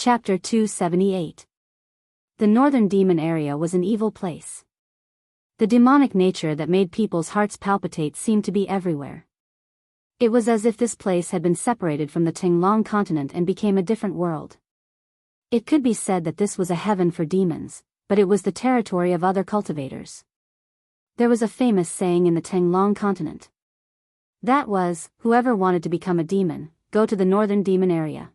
Chapter 278. The northern demon area was an evil place. The demonic nature that made people's hearts palpitate seemed to be everywhere. It was as if this place had been separated from the Tinglong continent and became a different world. It could be said that this was a heaven for demons, but it was the territory of other cultivators. There was a famous saying in the Tinglong continent. That was, whoever wanted to become a demon, go to the northern demon area.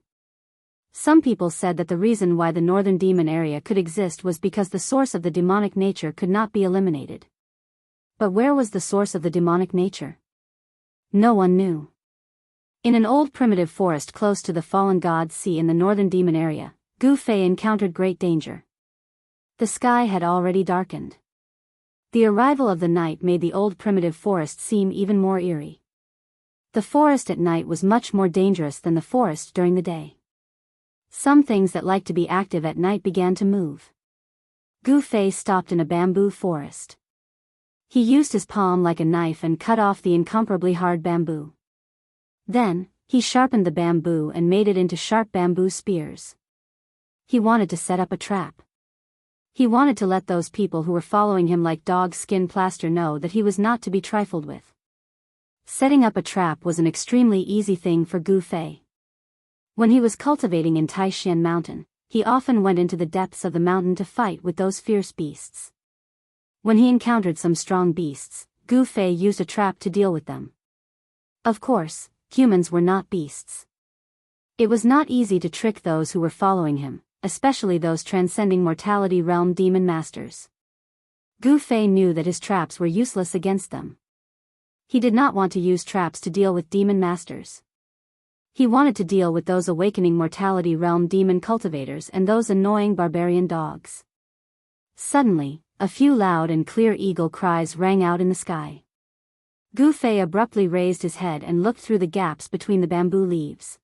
Some people said that the reason why the northern demon area could exist was because the source of the demonic nature could not be eliminated. But where was the source of the demonic nature? No one knew. In an old primitive forest close to the fallen god's sea in the northern demon area, Gu Fei encountered great danger. The sky had already darkened. The arrival of the night made the old primitive forest seem even more eerie. The forest at night was much more dangerous than the forest during the day. Some things that liked to be active at night began to move. Gu Fei stopped in a bamboo forest. He used his palm like a knife and cut off the incomparably hard bamboo. Then, he sharpened the bamboo and made it into sharp bamboo spears. He wanted to set up a trap. He wanted to let those people who were following him like dog skin plaster know that he was not to be trifled with. Setting up a trap was an extremely easy thing for Gu Fei. When he was cultivating in Taishan Mountain, he often went into the depths of the mountain to fight with those fierce beasts. When he encountered some strong beasts, Gu Fei used a trap to deal with them. Of course, humans were not beasts. It was not easy to trick those who were following him, especially those transcending mortality realm demon masters. Gu Fei knew that his traps were useless against them. He did not want to use traps to deal with demon masters. He wanted to deal with those awakening mortality realm demon cultivators and those annoying barbarian dogs. Suddenly, a few loud and clear eagle cries rang out in the sky. Gu Fei abruptly raised his head and looked through the gaps between the bamboo leaves.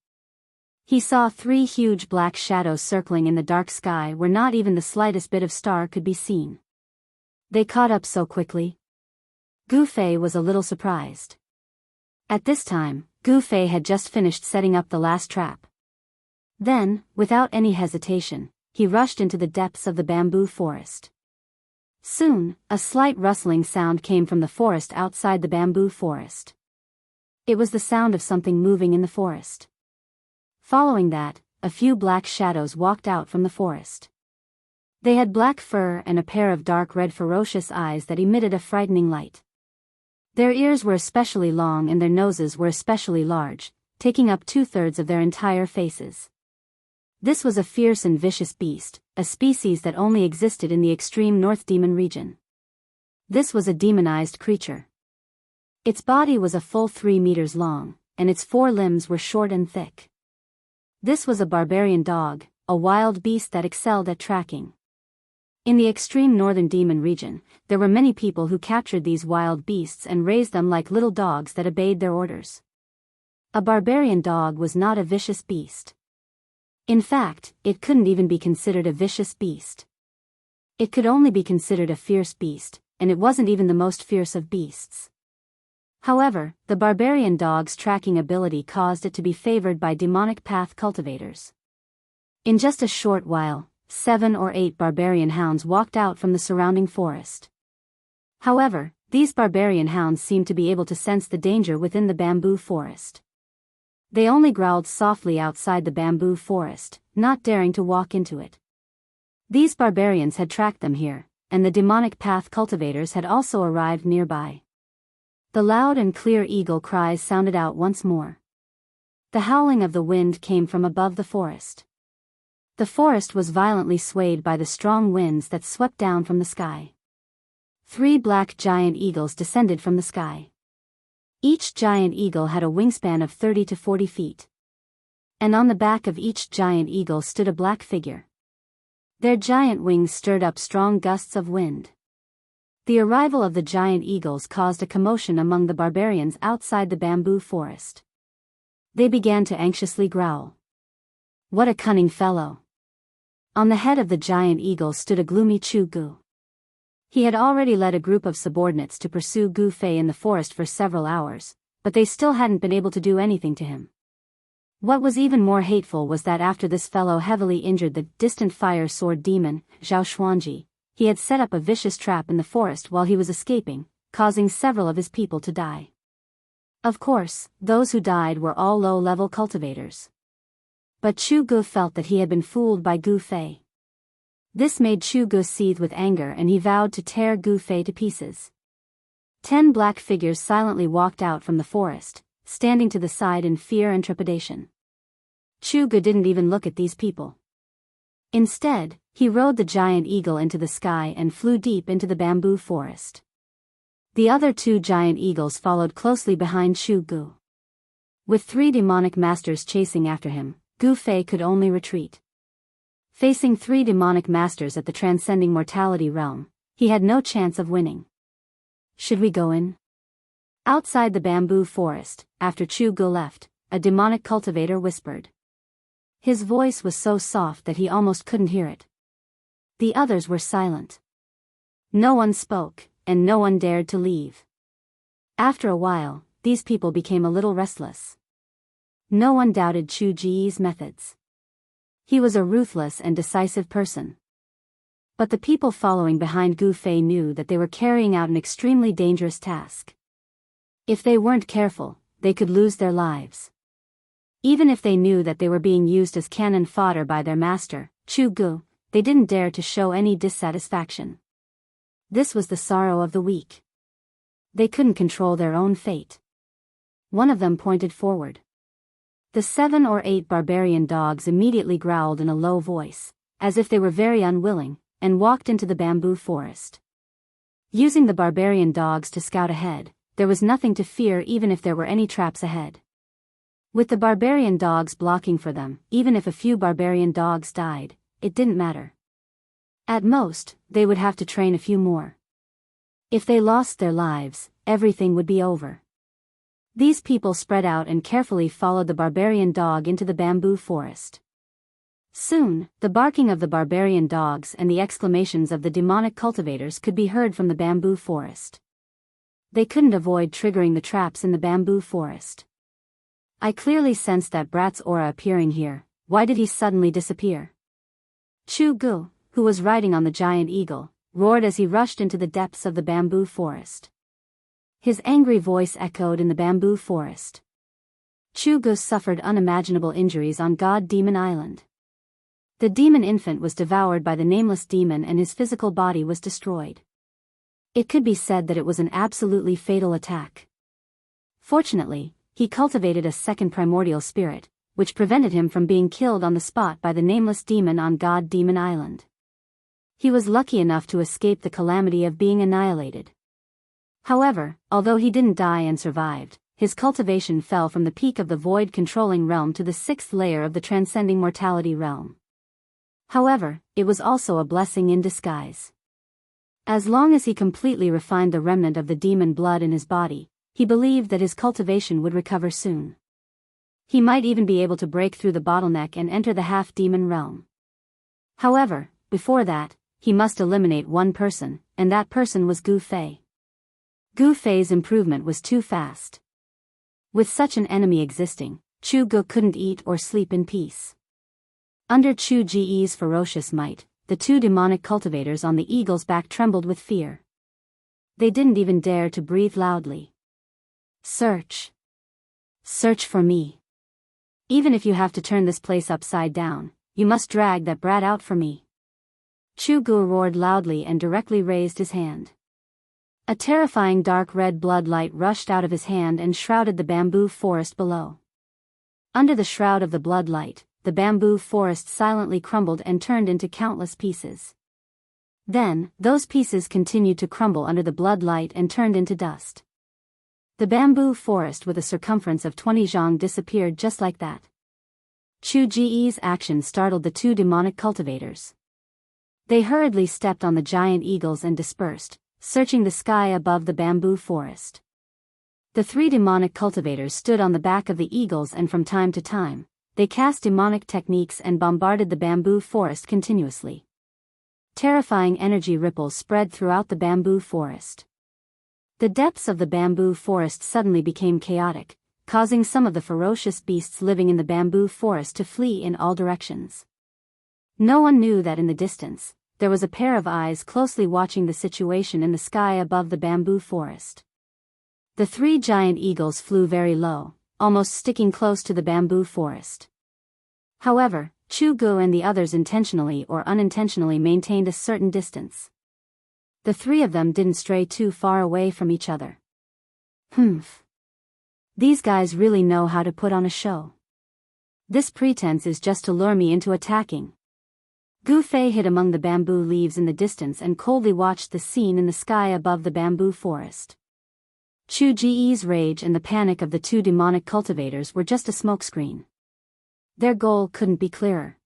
He saw 3 huge black shadows circling in the dark sky where not even the slightest bit of star could be seen. They caught up so quickly. Gu Fei was a little surprised. At this time, Gu Fei had just finished setting up the last trap. Then, without any hesitation, he rushed into the depths of the bamboo forest. Soon, a slight rustling sound came from the forest outside the bamboo forest. It was the sound of something moving in the forest. Following that, a few black shadows walked out from the forest. They had black fur and a pair of dark red ferocious eyes that emitted a frightening light. Their ears were especially long and their noses were especially large, taking up 2/3 of their entire faces. This was a fierce and vicious beast, a species that only existed in the extreme North Demon region. This was a demonized creature. Its body was a full 3 meters long, and its 4 limbs were short and thick. This was a barbarian dog, a wild beast that excelled at tracking. In the extreme northern demon region, there were many people who captured these wild beasts and raised them like little dogs that obeyed their orders. A barbarian dog was not a vicious beast. In fact, it couldn't even be considered a vicious beast. It could only be considered a fierce beast, and it wasn't even the most fierce of beasts. However, the barbarian dog's tracking ability caused it to be favored by demonic path cultivators. In just a short while, 7 or 8 barbarian hounds walked out from the surrounding forest. However, these barbarian hounds seemed to be able to sense the danger within the bamboo forest. They only growled softly outside the bamboo forest, not daring to walk into it. These barbarians had tracked them here, and the demonic path cultivators had also arrived nearby. The loud and clear eagle cries sounded out once more. The howling of the wind came from above the forest. The forest was violently swayed by the strong winds that swept down from the sky. 3 black giant eagles descended from the sky. Each giant eagle had a wingspan of 30 to 40 feet. And on the back of each giant eagle stood a black figure. Their giant wings stirred up strong gusts of wind. The arrival of the giant eagles caused a commotion among the barbarians outside the bamboo forest. They began to anxiously growl. What a cunning fellow! On the head of the giant eagle stood a gloomy Chu Gu. He had already led a group of subordinates to pursue Gu Fei in the forest for several hours, but they still hadn't been able to do anything to him. What was even more hateful was that after this fellow heavily injured the distant fire sword demon, Zhao Xuanji, he had set up a vicious trap in the forest while he was escaping, causing several of his people to die. Of course, those who died were all low-level cultivators. But Chu Gu felt that he had been fooled by Gu Fei. This made Chu Gu seethe with anger and he vowed to tear Gu Fei to pieces. 10 black figures silently walked out from the forest, standing to the side in fear and trepidation. Chu Gu didn't even look at these people. Instead, he rode the giant eagle into the sky and flew deep into the bamboo forest. The other 2 giant eagles followed closely behind Chu Gu. With 3 demonic masters chasing after him, Gu Fei could only retreat. Facing 3 demonic masters at the transcending mortality realm, he had no chance of winning. Should we go in? Outside the bamboo forest, after Chu Gu left, a demonic cultivator whispered. His voice was so soft that he almost couldn't hear it. The others were silent. No one spoke, and no one dared to leave. After a while, these people became a little restless. No one doubted Chu Ji's methods. He was a ruthless and decisive person. But the people following behind Gu Fei knew that they were carrying out an extremely dangerous task. If they weren't careful, they could lose their lives. Even if they knew that they were being used as cannon fodder by their master, Chu Gu, they didn't dare to show any dissatisfaction. This was the sorrow of the weak. They couldn't control their own fate. One of them pointed forward. The 7 or 8 barbarian dogs immediately growled in a low voice, as if they were very unwilling, and walked into the bamboo forest. Using the barbarian dogs to scout ahead, there was nothing to fear even if there were any traps ahead. With the barbarian dogs blocking for them, even if a few barbarian dogs died, it didn't matter. At most, they would have to train a few more. If they lost their lives, everything would be over. These people spread out and carefully followed the barbarian dog into the bamboo forest. Soon, the barking of the barbarian dogs and the exclamations of the demonic cultivators could be heard from the bamboo forest. They couldn't avoid triggering the traps in the bamboo forest. I clearly sensed that brat's aura appearing here. Why did he suddenly disappear? Chu Gu, who was riding on the giant eagle, roared as he rushed into the depths of the bamboo forest. His angry voice echoed in the bamboo forest. Chu Gu suffered unimaginable injuries on God Demon Island. The demon infant was devoured by the nameless demon and his physical body was destroyed. It could be said that it was an absolutely fatal attack. Fortunately, he cultivated a second primordial spirit, which prevented him from being killed on the spot by the nameless demon on God Demon Island. He was lucky enough to escape the calamity of being annihilated. However, although he didn't die and survived, his cultivation fell from the peak of the void-controlling realm to the 6th layer of the transcending mortality realm. However, it was also a blessing in disguise. As long as he completely refined the remnant of the demon blood in his body, he believed that his cultivation would recover soon. He might even be able to break through the bottleneck and enter the half-demon realm. However, before that, he must eliminate one person, and that person was Gu Fei. Gu Fei's improvement was too fast. With such an enemy existing, Chu Gu couldn't eat or sleep in peace. Under Chu Ji's ferocious might, the 2 demonic cultivators on the eagle's back trembled with fear. They didn't even dare to breathe loudly. Search. Search for me. Even if you have to turn this place upside down, you must drag that brat out for me. Chu Gu roared loudly and directly raised his hand. A terrifying dark red blood light rushed out of his hand and shrouded the bamboo forest below. Under the shroud of the blood light, the bamboo forest silently crumbled and turned into countless pieces. Then, those pieces continued to crumble under the blood light and turned into dust. The bamboo forest with a circumference of 20 zhang disappeared just like that. Chu Ji's action startled the 2 demonic cultivators. They hurriedly stepped on the giant eagles and dispersed, searching the sky above the bamboo forest. The 3 demonic cultivators stood on the back of the eagles and from time to time, they cast demonic techniques and bombarded the bamboo forest continuously. Terrifying energy ripples spread throughout the bamboo forest. The depths of the bamboo forest suddenly became chaotic, causing some of the ferocious beasts living in the bamboo forest to flee in all directions. No one knew that in the distance, there was a pair of eyes closely watching the situation in the sky above the bamboo forest. The 3 giant eagles flew very low, almost sticking close to the bamboo forest. However, Jianghu and the others intentionally or unintentionally maintained a certain distance. The 3 of them didn't stray too far away from each other. Humph. These guys really know how to put on a show. This pretense is just to lure me into attacking. Gu Fei hid among the bamboo leaves in the distance and coldly watched the scene in the sky above the bamboo forest. Chu Ji's rage and the panic of the 2 demonic cultivators were just a smokescreen. Their goal couldn't be clearer.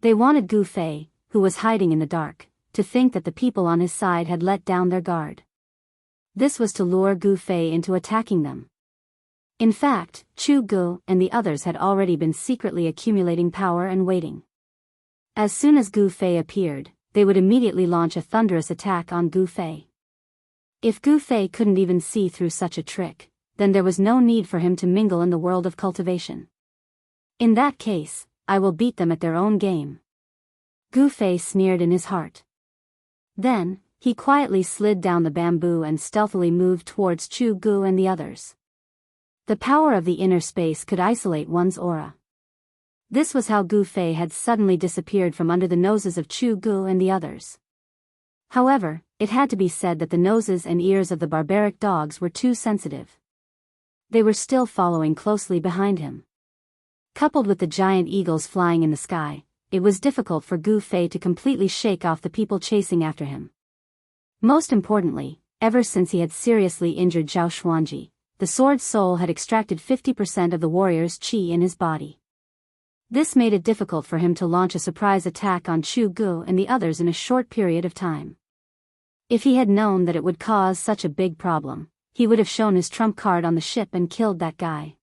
They wanted Gu Fei, who was hiding in the dark, to think that the people on his side had let down their guard. This was to lure Gu Fei into attacking them. In fact, Jianghu and the others had already been secretly accumulating power and waiting. As soon as Gu Fei appeared, they would immediately launch a thunderous attack on Gu Fei. If Gu Fei couldn't even see through such a trick, then there was no need for him to mingle in the world of cultivation. In that case, I will beat them at their own game. Gu Fei sneered in his heart. Then, he quietly slid down the bamboo and stealthily moved towards Jianghu and the others. The power of the inner space could isolate one's aura. This was how Gu Fei had suddenly disappeared from under the noses of Jianghu and the others. However, it had to be said that the noses and ears of the barbaric dogs were too sensitive. They were still following closely behind him. Coupled with the giant eagles flying in the sky, it was difficult for Gu Fei to completely shake off the people chasing after him. Most importantly, ever since he had seriously injured Zhao Xuanji, the sword soul had extracted 50% of the warrior's qi in his body. This made it difficult for him to launch a surprise attack on Jianghu and the others in a short period of time. If he had known that it would cause such a big problem, he would have shown his trump card on the ship and killed that guy.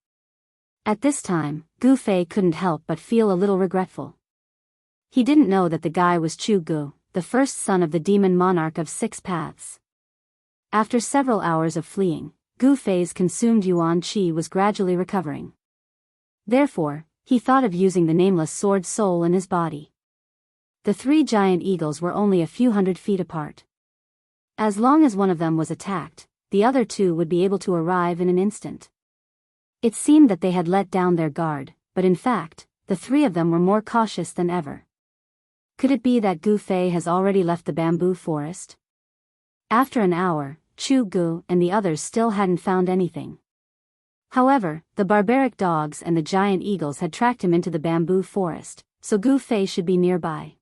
At this time, Gu Fei couldn't help but feel a little regretful. He didn't know that the guy was Jianghu, the first son of the demon monarch of 6 paths. After several hours of fleeing, Gu Fei's consumed yuan qi was gradually recovering. Therefore, he thought of using the nameless sword soul in his body. The 3 giant eagles were only a few hundred feet apart. As long as one of them was attacked, the other 2 would be able to arrive in an instant. It seemed that they had let down their guard, but in fact, the 3 of them were more cautious than ever. Could it be that Gu Fei has already left the bamboo forest? After an hour, Jianghu and the others still hadn't found anything. However, the barbaric dogs and the giant eagles had tracked him into the bamboo forest, so Gu Fei should be nearby.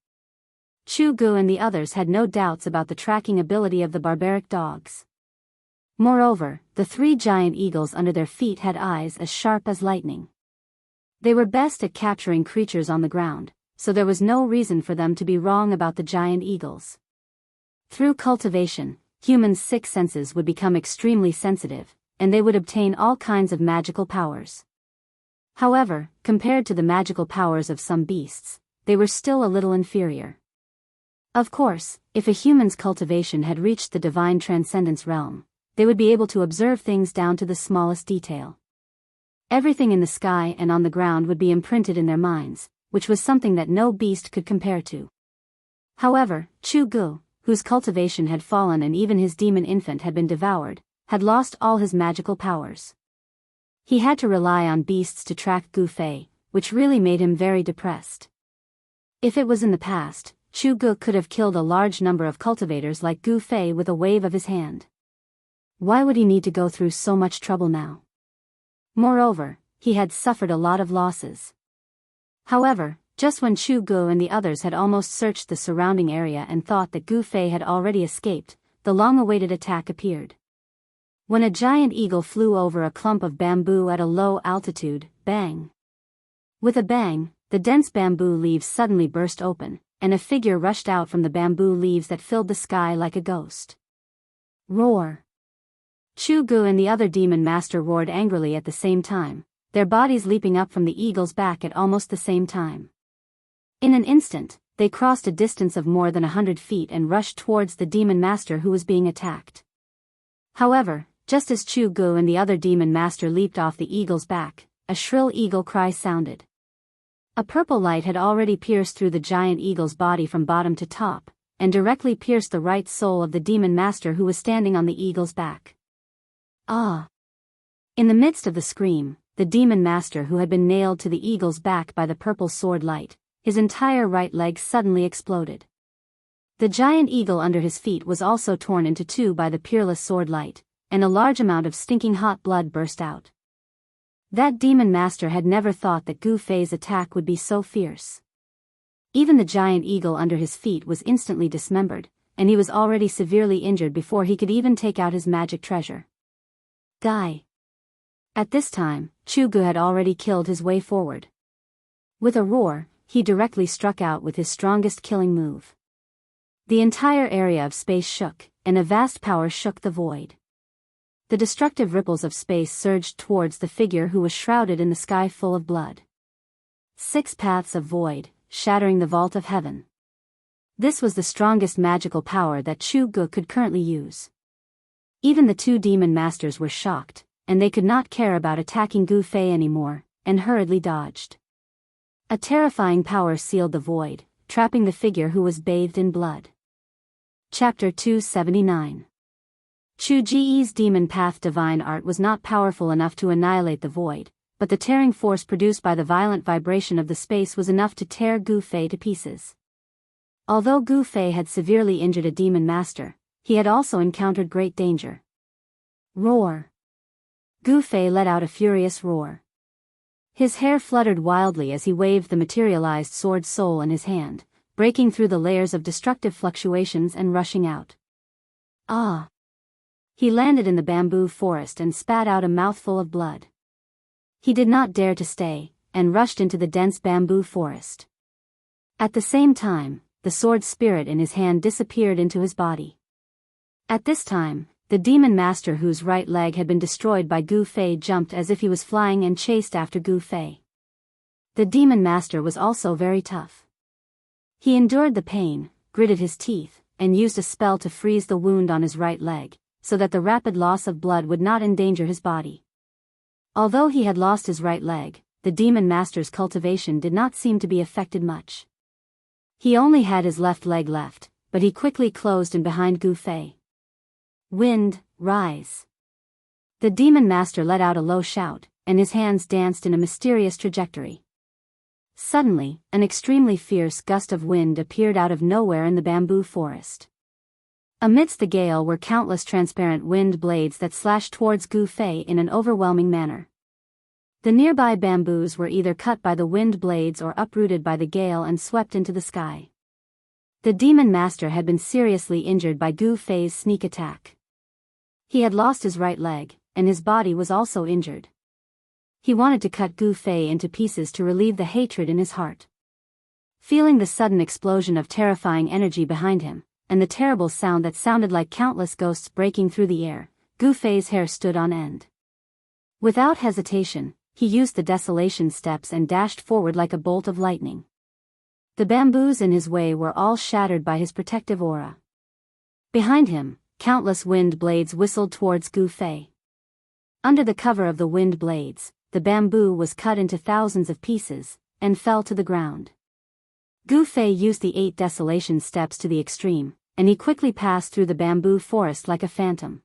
Jianghu and the others had no doubts about the tracking ability of the barbaric dogs. Moreover, the 3 giant eagles under their feet had eyes as sharp as lightning. They were best at capturing creatures on the ground, so there was no reason for them to be wrong about the giant eagles. Through cultivation, humans' 6 senses would become extremely sensitive, and they would obtain all kinds of magical powers. However, compared to the magical powers of some beasts, they were still a little inferior. Of course, if a human's cultivation had reached the divine transcendence realm, they would be able to observe things down to the smallest detail. Everything in the sky and on the ground would be imprinted in their minds, which was something that no beast could compare to. However, Jianghu, whose cultivation had fallen and even his demon infant had been devoured, had lost all his magical powers. He had to rely on beasts to track Gu Fei, which really made him very depressed. If it was in the past, Jianghu could have killed a large number of cultivators like Gu Fei with a wave of his hand. Why would he need to go through so much trouble now? Moreover, he had suffered a lot of losses. However, just when Jianghu and the others had almost searched the surrounding area and thought that Gu Fei had already escaped, the long-awaited attack appeared. When a giant eagle flew over a clump of bamboo at a low altitude, bang! With a bang, the dense bamboo leaves suddenly burst open, and a figure rushed out from the bamboo leaves that filled the sky like a ghost. Roar! Jianghu and the other demon master roared angrily at the same time, their bodies leaping up from the eagle's back at almost the same time. In an instant, they crossed a distance of more than 100 feet and rushed towards the demon master who was being attacked. However, Just as Chu Gu and the other demon master leaped off the eagle's back, a shrill eagle cry sounded. A purple light had already pierced through the giant eagle's body from bottom to top, and directly pierced the right soul of the demon master who was standing on the eagle's back. Ah! In the midst of the scream, the demon master who had been nailed to the eagle's back by the purple sword light, his entire right leg suddenly exploded. The giant eagle under his feet was also torn into two by the peerless sword light, and a large amount of stinking hot blood burst out. That demon master had never thought that Gu Fei's attack would be so fierce. Even the giant eagle under his feet was instantly dismembered, and he was already severely injured before he could even take out his magic treasure. Die. At this time, Chu Gu had already killed his way forward. With a roar, he directly struck out with his strongest killing move. The entire area of space shook, and a vast power shook the void. The destructive ripples of space surged towards the figure who was shrouded in the sky full of blood. 6 paths of void, shattering the vault of heaven. This was the strongest magical power that Chu Gu could currently use. Even the 2 demon masters were shocked, and they could not care about attacking Gu Fei anymore, and hurriedly dodged. A terrifying power sealed the void, trapping the figure who was bathed in blood. Chapter 279. Chu Ji's demon path divine art was not powerful enough to annihilate the void, but the tearing force produced by the violent vibration of the space was enough to tear Gu Fei to pieces. Although Gu Fei had severely injured a demon master, he had also encountered great danger. Roar! Gu Fei let out a furious roar. His hair fluttered wildly as he waved the materialized sword soul in his hand, breaking through the layers of destructive fluctuations and rushing out. Ah! He landed in the bamboo forest and spat out a mouthful of blood. He did not dare to stay, and rushed into the dense bamboo forest. At the same time, the sword spirit in his hand disappeared into his body. At this time, the demon master whose right leg had been destroyed by Gu Fei jumped as if he was flying and chased after Gu Fei. The demon master was also very tough. He endured the pain, gritted his teeth, and used a spell to freeze the wound on his right leg, so that the rapid loss of blood would not endanger his body. Although he had lost his right leg, the demon master's cultivation did not seem to be affected much. He only had his left leg left, but he quickly closed in behind Gu Fei. Wind, rise! The demon master let out a low shout, and his hands danced in a mysterious trajectory. Suddenly, an extremely fierce gust of wind appeared out of nowhere in the bamboo forest. Amidst the gale were countless transparent wind blades that slashed towards Gu Fei in an overwhelming manner. The nearby bamboos were either cut by the wind blades or uprooted by the gale and swept into the sky. The demon master had been seriously injured by Gu Fei's sneak attack. He had lost his right leg, and his body was also injured. He wanted to cut Gu Fei into pieces to relieve the hatred in his heart. Feeling the sudden explosion of terrifying energy behind him, and the terrible sound that sounded like countless ghosts breaking through the air, Gu Fei's hair stood on end. Without hesitation, he used the desolation steps and dashed forward like a bolt of lightning. The bamboos in his way were all shattered by his protective aura. Behind him, countless wind blades whistled towards Gu Fei. Under the cover of the wind blades, the bamboo was cut into thousands of pieces, and fell to the ground. Gu Fei used the 8 desolation steps to the extreme, and he quickly passed through the bamboo forest like a phantom.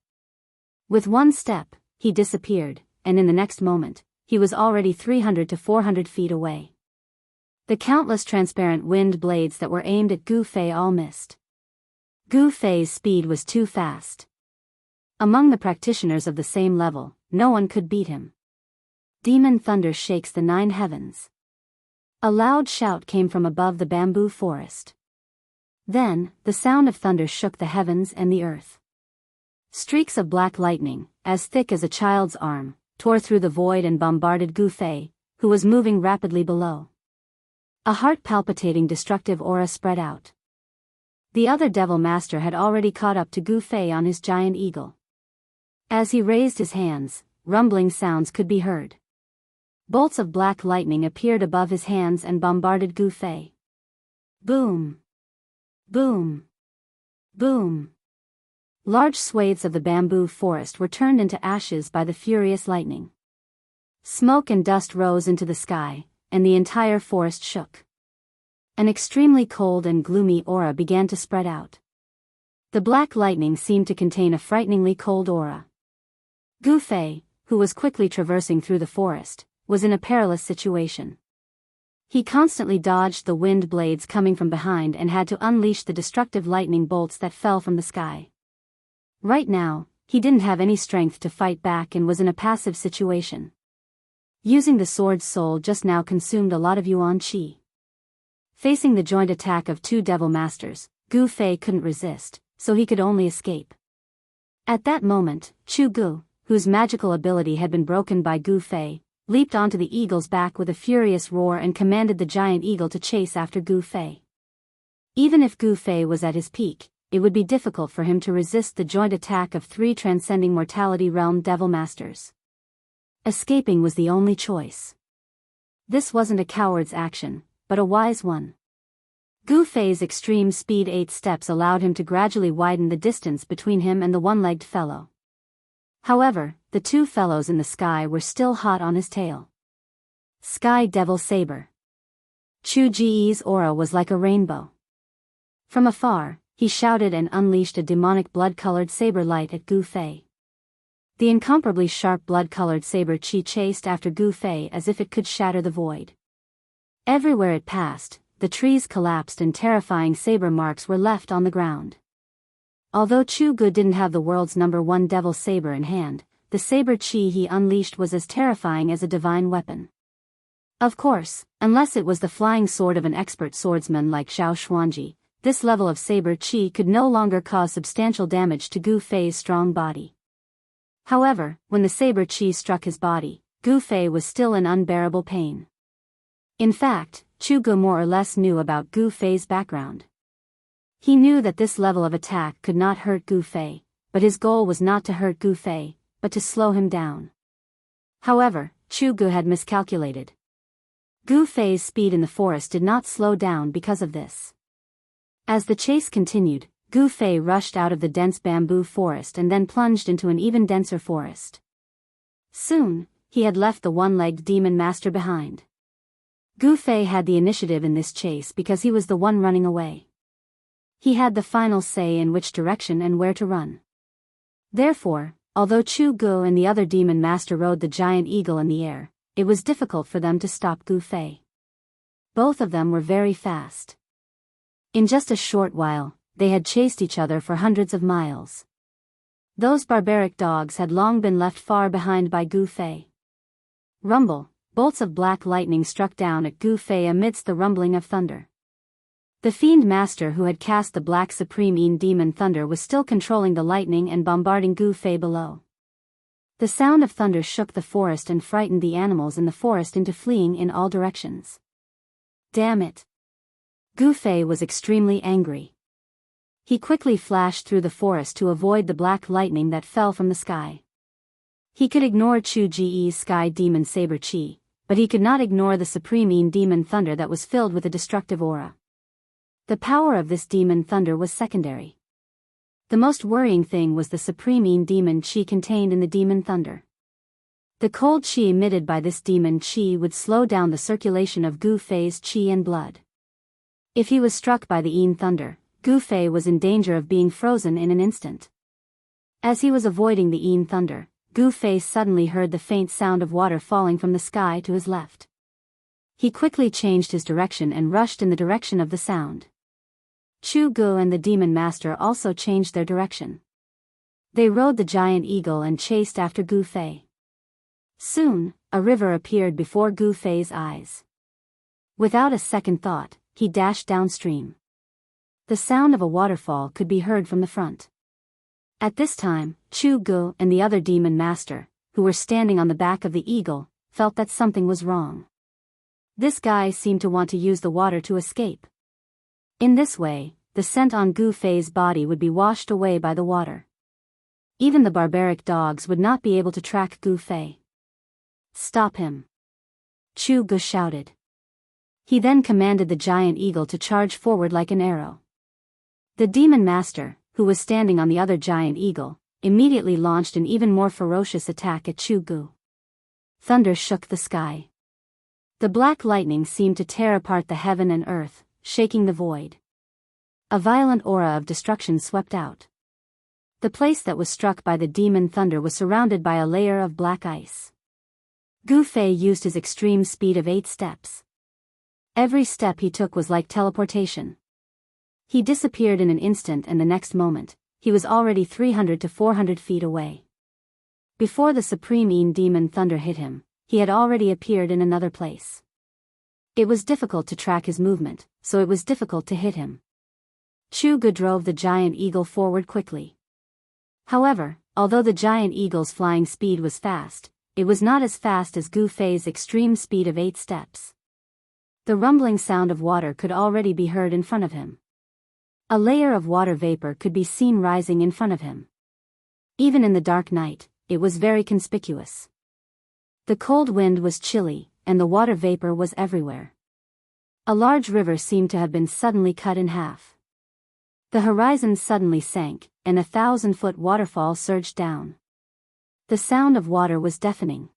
With one step, he disappeared, and in the next moment, he was already 300 to 400 feet away. The countless transparent wind blades that were aimed at Gu Fei all missed. Gu Fei's speed was too fast. Among the practitioners of the same level, no one could beat him. Demon thunder shakes the 9 heavens. A loud shout came from above the bamboo forest. Then, the sound of thunder shook the heavens and the earth. Streaks of black lightning, as thick as a child's arm, tore through the void and bombarded Gu Fei, who was moving rapidly below. A heart-palpitating destructive aura spread out. The other devil master had already caught up to Gu Fei on his giant eagle. As he raised his hands, rumbling sounds could be heard. Bolts of black lightning appeared above his hands and bombarded Gu Fei. Boom! Boom! Boom! Large swathes of the bamboo forest were turned into ashes by the furious lightning. Smoke and dust rose into the sky, and the entire forest shook. An extremely cold and gloomy aura began to spread out. The black lightning seemed to contain a frighteningly cold aura. Gu Fei, who was quickly traversing through the forest, was in a perilous situation. He constantly dodged the wind blades coming from behind and had to unleash the destructive lightning bolts that fell from the sky. Right now, he didn't have any strength to fight back and was in a passive situation. Using the sword's soul just now consumed a lot of yuan qi. Facing the joint attack of two devil masters, Gu Fei couldn't resist, so he could only escape. At that moment, Chu Gu, whose magical ability had been broken by Gu Fei, leaped onto the eagle's back with a furious roar and commanded the giant eagle to chase after Gu Fei. Even if Gu Fei was at his peak, it would be difficult for him to resist the joint attack of three transcending mortality realm devil masters. Escaping was the only choice. This wasn't a coward's action, but a wise one. Gu Fei's extreme speed 8 steps allowed him to gradually widen the distance between him and the one-legged fellow. However, the two fellows in the sky were still hot on his tail. Sky Devil Saber. Chu Ji's aura was like a rainbow. From afar, he shouted and unleashed a demonic blood-colored saber light at Gu Fei. The incomparably sharp blood-colored saber chi chased after Gu Fei as if it could shatter the void. Everywhere it passed, the trees collapsed and terrifying saber marks were left on the ground. Although Chu Gu didn't have the world's #1 devil saber in hand, the saber chi he unleashed was as terrifying as a divine weapon. Of course, unless it was the flying sword of an expert swordsman like Xiao Xuanji, this level of saber chi could no longer cause substantial damage to Gu Fei's strong body. However, when the saber chi struck his body, Gu Fei was still in unbearable pain. In fact, Chu Gu more or less knew about Gu Fei's background. He knew that this level of attack could not hurt Gu Fei, but his goal was not to hurt Gu Fei, but to slow him down. However, Chu Gu had miscalculated. Gu Fei's speed in the forest did not slow down because of this. As the chase continued, Gu Fei rushed out of the dense bamboo forest and then plunged into an even denser forest. Soon, he had left the one-legged demon master behind. Gu Fei had the initiative in this chase because he was the one running away. He had the final say in which direction and where to run. Therefore, although Chu Gu and the other demon master rode the giant eagle in the air, it was difficult for them to stop Gu Fei. Both of them were very fast. In just a short while, they had chased each other for hundreds of miles. Those barbaric dogs had long been left far behind by Gu Fei. Rumble, bolts of black lightning struck down at Gu Fei amidst the rumbling of thunder. The fiend master who had cast the black supreme demon thunder was still controlling the lightning and bombarding Gu Fei below. The sound of thunder shook the forest and frightened the animals in the forest into fleeing in all directions. Damn it! Gu Fei was extremely angry. He quickly flashed through the forest to avoid the black lightning that fell from the sky. He could ignore Chu Ji's sky demon saber chi, but he could not ignore the supreme demon thunder that was filled with a destructive aura. The power of this demon thunder was secondary. The most worrying thing was the supreme demon chi contained in the demon thunder. The cold chi emitted by this demon chi would slow down the circulation of Gu Fei's chi and blood. If he was struck by the thunder, Gu Fei was in danger of being frozen in an instant. As he was avoiding the thunder, Gu Fei suddenly heard the faint sound of water falling from the sky to his left. He quickly changed his direction and rushed in the direction of the sound. Chu Gu and the demon master also changed their direction. They rode the giant eagle and chased after Gu Fei. Soon, a river appeared before Gu Fei's eyes. Without a second thought, he dashed downstream. The sound of a waterfall could be heard from the front. At this time, Chu Gu and the other demon master, who were standing on the back of the eagle, felt that something was wrong. This guy seemed to want to use the water to escape. In this way, the scent on Gu Fei's body would be washed away by the water. Even the barbaric dogs would not be able to track Gu Fei. Stop him! Chu Gu shouted. He then commanded the giant eagle to charge forward like an arrow. The demon master, who was standing on the other giant eagle, immediately launched an even more ferocious attack at Jianghu. Thunder shook the sky. The black lightning seemed to tear apart the heaven and earth, shaking the void. A violent aura of destruction swept out. The place that was struck by the demon thunder was surrounded by a layer of black ice. Gu Fei used his extreme speed of 8 steps. Every step he took was like teleportation. He disappeared in an instant, and the next moment, he was already 300 to 400 feet away. Before the supreme demon thunder hit him, he had already appeared in another place. It was difficult to track his movement, so it was difficult to hit him. Jianghu drove the giant eagle forward quickly. However, although the giant eagle's flying speed was fast, it was not as fast as Gu Fei's extreme speed of 8 steps. The rumbling sound of water could already be heard in front of him. A layer of water vapor could be seen rising in front of him. Even in the dark night, it was very conspicuous. The cold wind was chilly, and the water vapor was everywhere. A large river seemed to have been suddenly cut in half. The horizon suddenly sank, and a 1,000-foot waterfall surged down. The sound of water was deafening.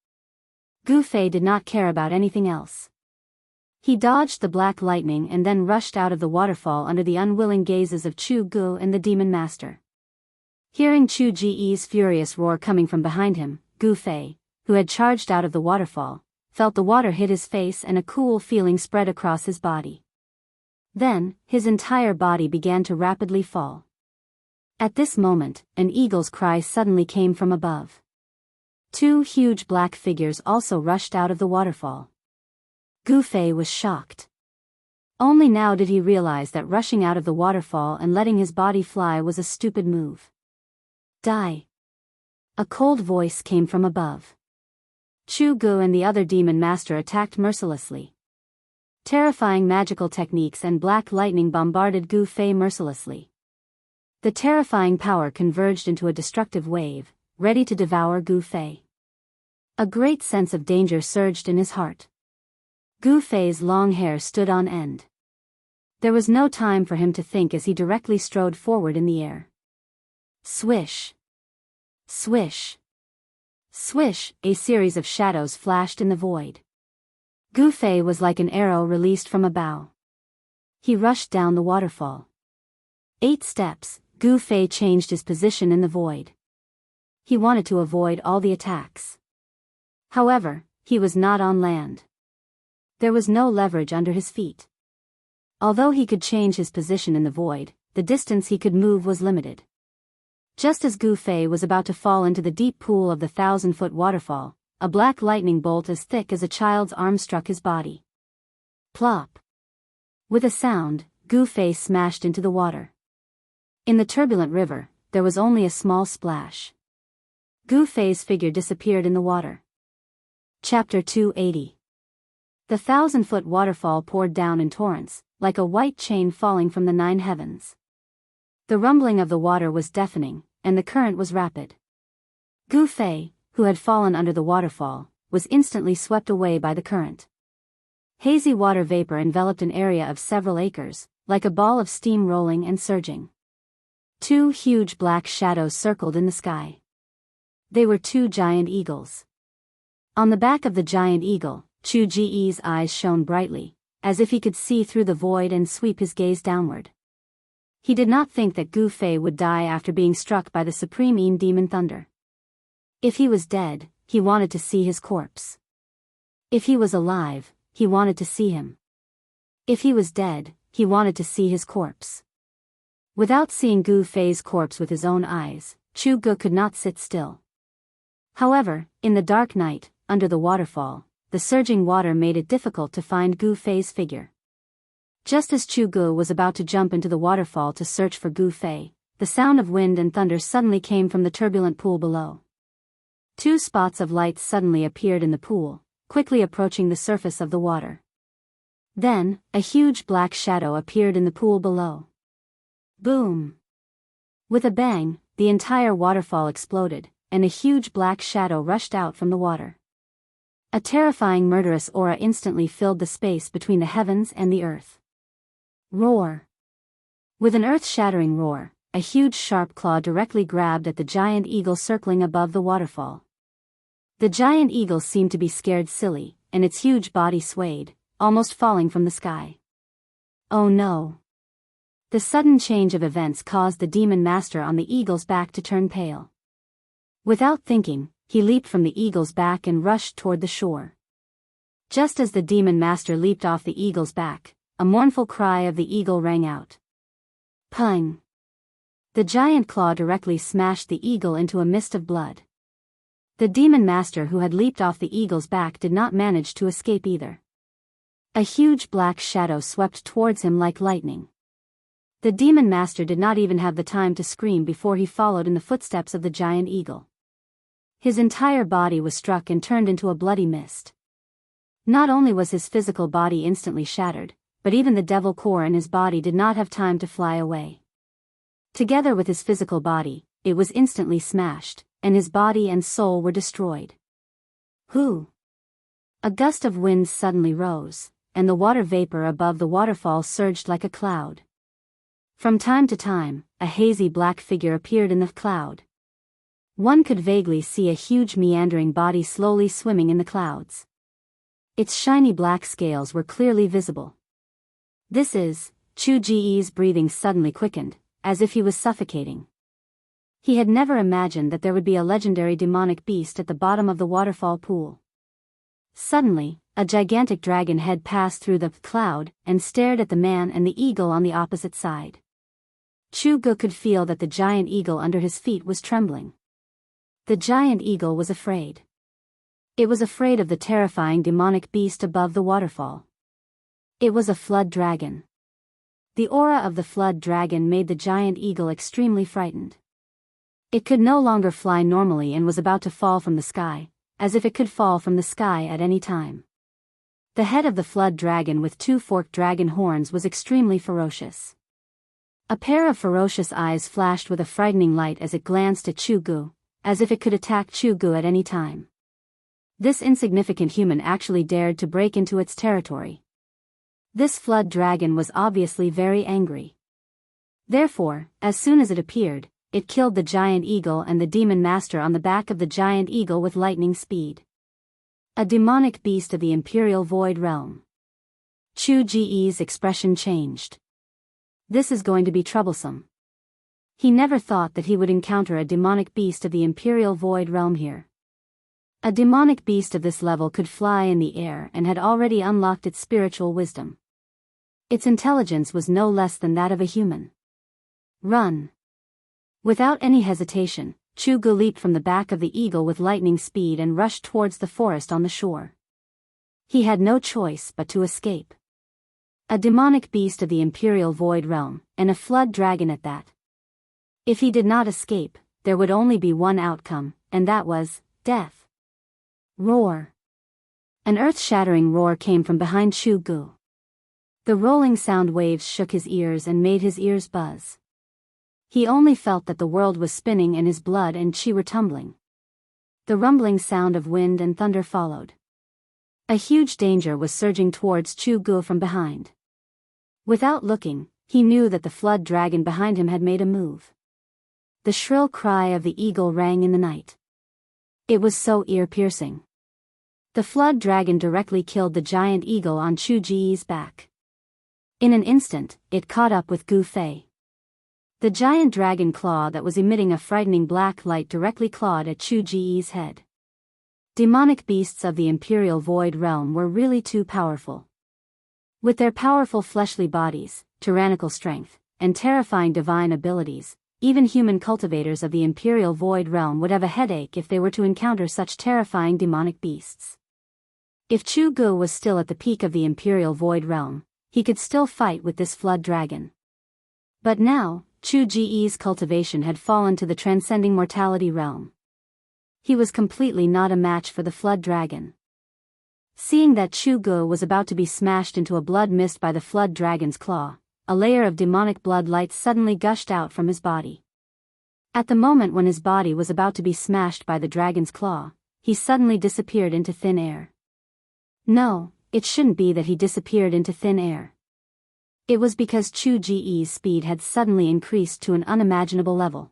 Gu Fei did not care about anything else. He dodged the black lightning and then rushed out of the waterfall under the unwilling gazes of Jianghu and the demon master. Hearing Chu Ji's furious roar coming from behind him, Gu Fei, who had charged out of the waterfall, felt the water hit his face and a cool feeling spread across his body. Then, his entire body began to rapidly fall. At this moment, an eagle's cry suddenly came from above. 2 huge black figures also rushed out of the waterfall. Gu Fei was shocked. Only now did he realize that rushing out of the waterfall and letting his body fly was a stupid move. Die! A cold voice came from above. Jianghu and the other demon master attacked mercilessly. Terrifying magical techniques and black lightning bombarded Gu Fei mercilessly. The terrifying power converged into a destructive wave, ready to devour Gu Fei. A great sense of danger surged in his heart. Gu Fei's long hair stood on end. There was no time for him to think as he directly strode forward in the air. Swish! Swish! Swish! A series of shadows flashed in the void. Gu Fei was like an arrow released from a bow. He rushed down the waterfall. 8 steps, Gu Fei changed his position in the void. He wanted to avoid all the attacks. However, he was not on land. There was no leverage under his feet. Although he could change his position in the void, the distance he could move was limited. Just as Gu Fei was about to fall into the deep pool of the 1,000-foot waterfall, a black lightning bolt as thick as a child's arm struck his body. Plop! With a sound, Gu Fei smashed into the water. In the turbulent river, there was only a small splash. Gu Fei's figure disappeared in the water. Chapter 280. The 1,000-foot waterfall poured down in torrents, like a white chain falling from the 9 heavens. The rumbling of the water was deafening, and the current was rapid. Gu Fei, who had fallen under the waterfall, was instantly swept away by the current. Hazy water vapor enveloped an area of several acres, like a ball of steam rolling and surging. 2 huge black shadows circled in the sky. They were 2 giant eagles. On the back of the giant eagle, Chu Ji's eyes shone brightly, as if he could see through the void and sweep his gaze downward. He did not think that Gu Fei would die after being struck by the supreme demon thunder. If he was dead, he wanted to see his corpse. If he was alive, he wanted to see him. If he was dead, he wanted to see his corpse. Without seeing Gu Fei's corpse with his own eyes, Jianghu could not sit still. However, in the dark night, under the waterfall, the surging water made it difficult to find Gu Fei's figure. Just as Jianghu was about to jump into the waterfall to search for Gu Fei, the sound of wind and thunder suddenly came from the turbulent pool below. 2 spots of light suddenly appeared in the pool, quickly approaching the surface of the water. Then, a huge black shadow appeared in the pool below. Boom! With a bang, the entire waterfall exploded, and a huge black shadow rushed out from the water. A terrifying murderous aura instantly filled the space between the heavens and the earth. Roar! With an earth-shattering roar, a huge sharp claw directly grabbed at the giant eagle circling above the waterfall. The giant eagle seemed to be scared silly, and its huge body swayed, almost falling from the sky. Oh no! The sudden change of events caused the demon master on the eagle's back to turn pale. Without thinking, he leaped from the eagle's back and rushed toward the shore. Just as the demon master leaped off the eagle's back, a mournful cry of the eagle rang out. Pung! The giant claw directly smashed the eagle into a mist of blood. The demon master who had leaped off the eagle's back did not manage to escape either. A huge black shadow swept towards him like lightning. The demon master did not even have the time to scream before he followed in the footsteps of the giant eagle. His entire body was struck and turned into a bloody mist. Not only was his physical body instantly shattered, but even the devil core in his body did not have time to fly away. Together with his physical body, it was instantly smashed, and his body and soul were destroyed. Who? A gust of wind suddenly rose, and the water vapor above the waterfall surged like a cloud. From time to time, a hazy black figure appeared in the cloud. One could vaguely see a huge meandering body slowly swimming in the clouds. Its shiny black scales were clearly visible. This is, Chu Ji's breathing suddenly quickened, as if he was suffocating. He had never imagined that there would be a legendary demonic beast at the bottom of the waterfall pool. Suddenly, a gigantic dragon head passed through the cloud and stared at the man and the eagle on the opposite side. Chu Gu could feel that the giant eagle under his feet was trembling. The giant eagle was afraid. It was afraid of the terrifying demonic beast above the waterfall. It was a flood dragon. The aura of the flood dragon made the giant eagle extremely frightened. It could no longer fly normally and was about to fall from the sky, as if it could fall from the sky at any time. The head of the flood dragon with two forked dragon horns was extremely ferocious. A pair of ferocious eyes flashed with a frightening light as it glanced at Chu Gu, as if it could attack Chu Gu at any time. This insignificant human actually dared to break into its territory. This flood dragon was obviously very angry. Therefore, as soon as it appeared, it killed the giant eagle and the demon master on the back of the giant eagle with lightning speed. A demonic beast of the Imperial Void Realm. Chu Ji's expression changed. This is going to be troublesome. He never thought that he would encounter a demonic beast of the Imperial Void Realm here. A demonic beast of this level could fly in the air and had already unlocked its spiritual wisdom. Its intelligence was no less than that of a human. Run! Without any hesitation, Chu Gu leaped from the back of the eagle with lightning speed and rushed towards the forest on the shore. He had no choice but to escape. A demonic beast of the Imperial Void Realm, and a flood dragon at that. If he did not escape, there would only be one outcome, and that was death. Roar! An earth-shattering roar came from behind Chu Gu. The rolling sound waves shook his ears and made his ears buzz. He only felt that the world was spinning and his blood and chi were tumbling. The rumbling sound of wind and thunder followed. A huge danger was surging towards Chu Gu from behind. Without looking, he knew that the flood dragon behind him had made a move. The shrill cry of the eagle rang in the night. It was so ear-piercing. The flood dragon directly killed the giant eagle on Chu Ji's back. In an instant, it caught up with Gu Fei. The giant dragon claw that was emitting a frightening black light directly clawed at Chu Ji's head. Demonic beasts of the Imperial Void Realm were really too powerful. With their powerful fleshly bodies, tyrannical strength, and terrifying divine abilities, even human cultivators of the Imperial Void Realm would have a headache if they were to encounter such terrifying demonic beasts. If Chu Gu was still at the peak of the Imperial Void Realm, he could still fight with this flood dragon. But now, Chu Ji's cultivation had fallen to the transcending mortality realm. He was completely not a match for the flood dragon. Seeing that Chu Gu was about to be smashed into a blood mist by the flood dragon's claw, a layer of demonic blood light suddenly gushed out from his body. At the moment when his body was about to be smashed by the dragon's claw, he suddenly disappeared into thin air. No, it shouldn't be that he disappeared into thin air. It was because Chu Ji's speed had suddenly increased to an unimaginable level.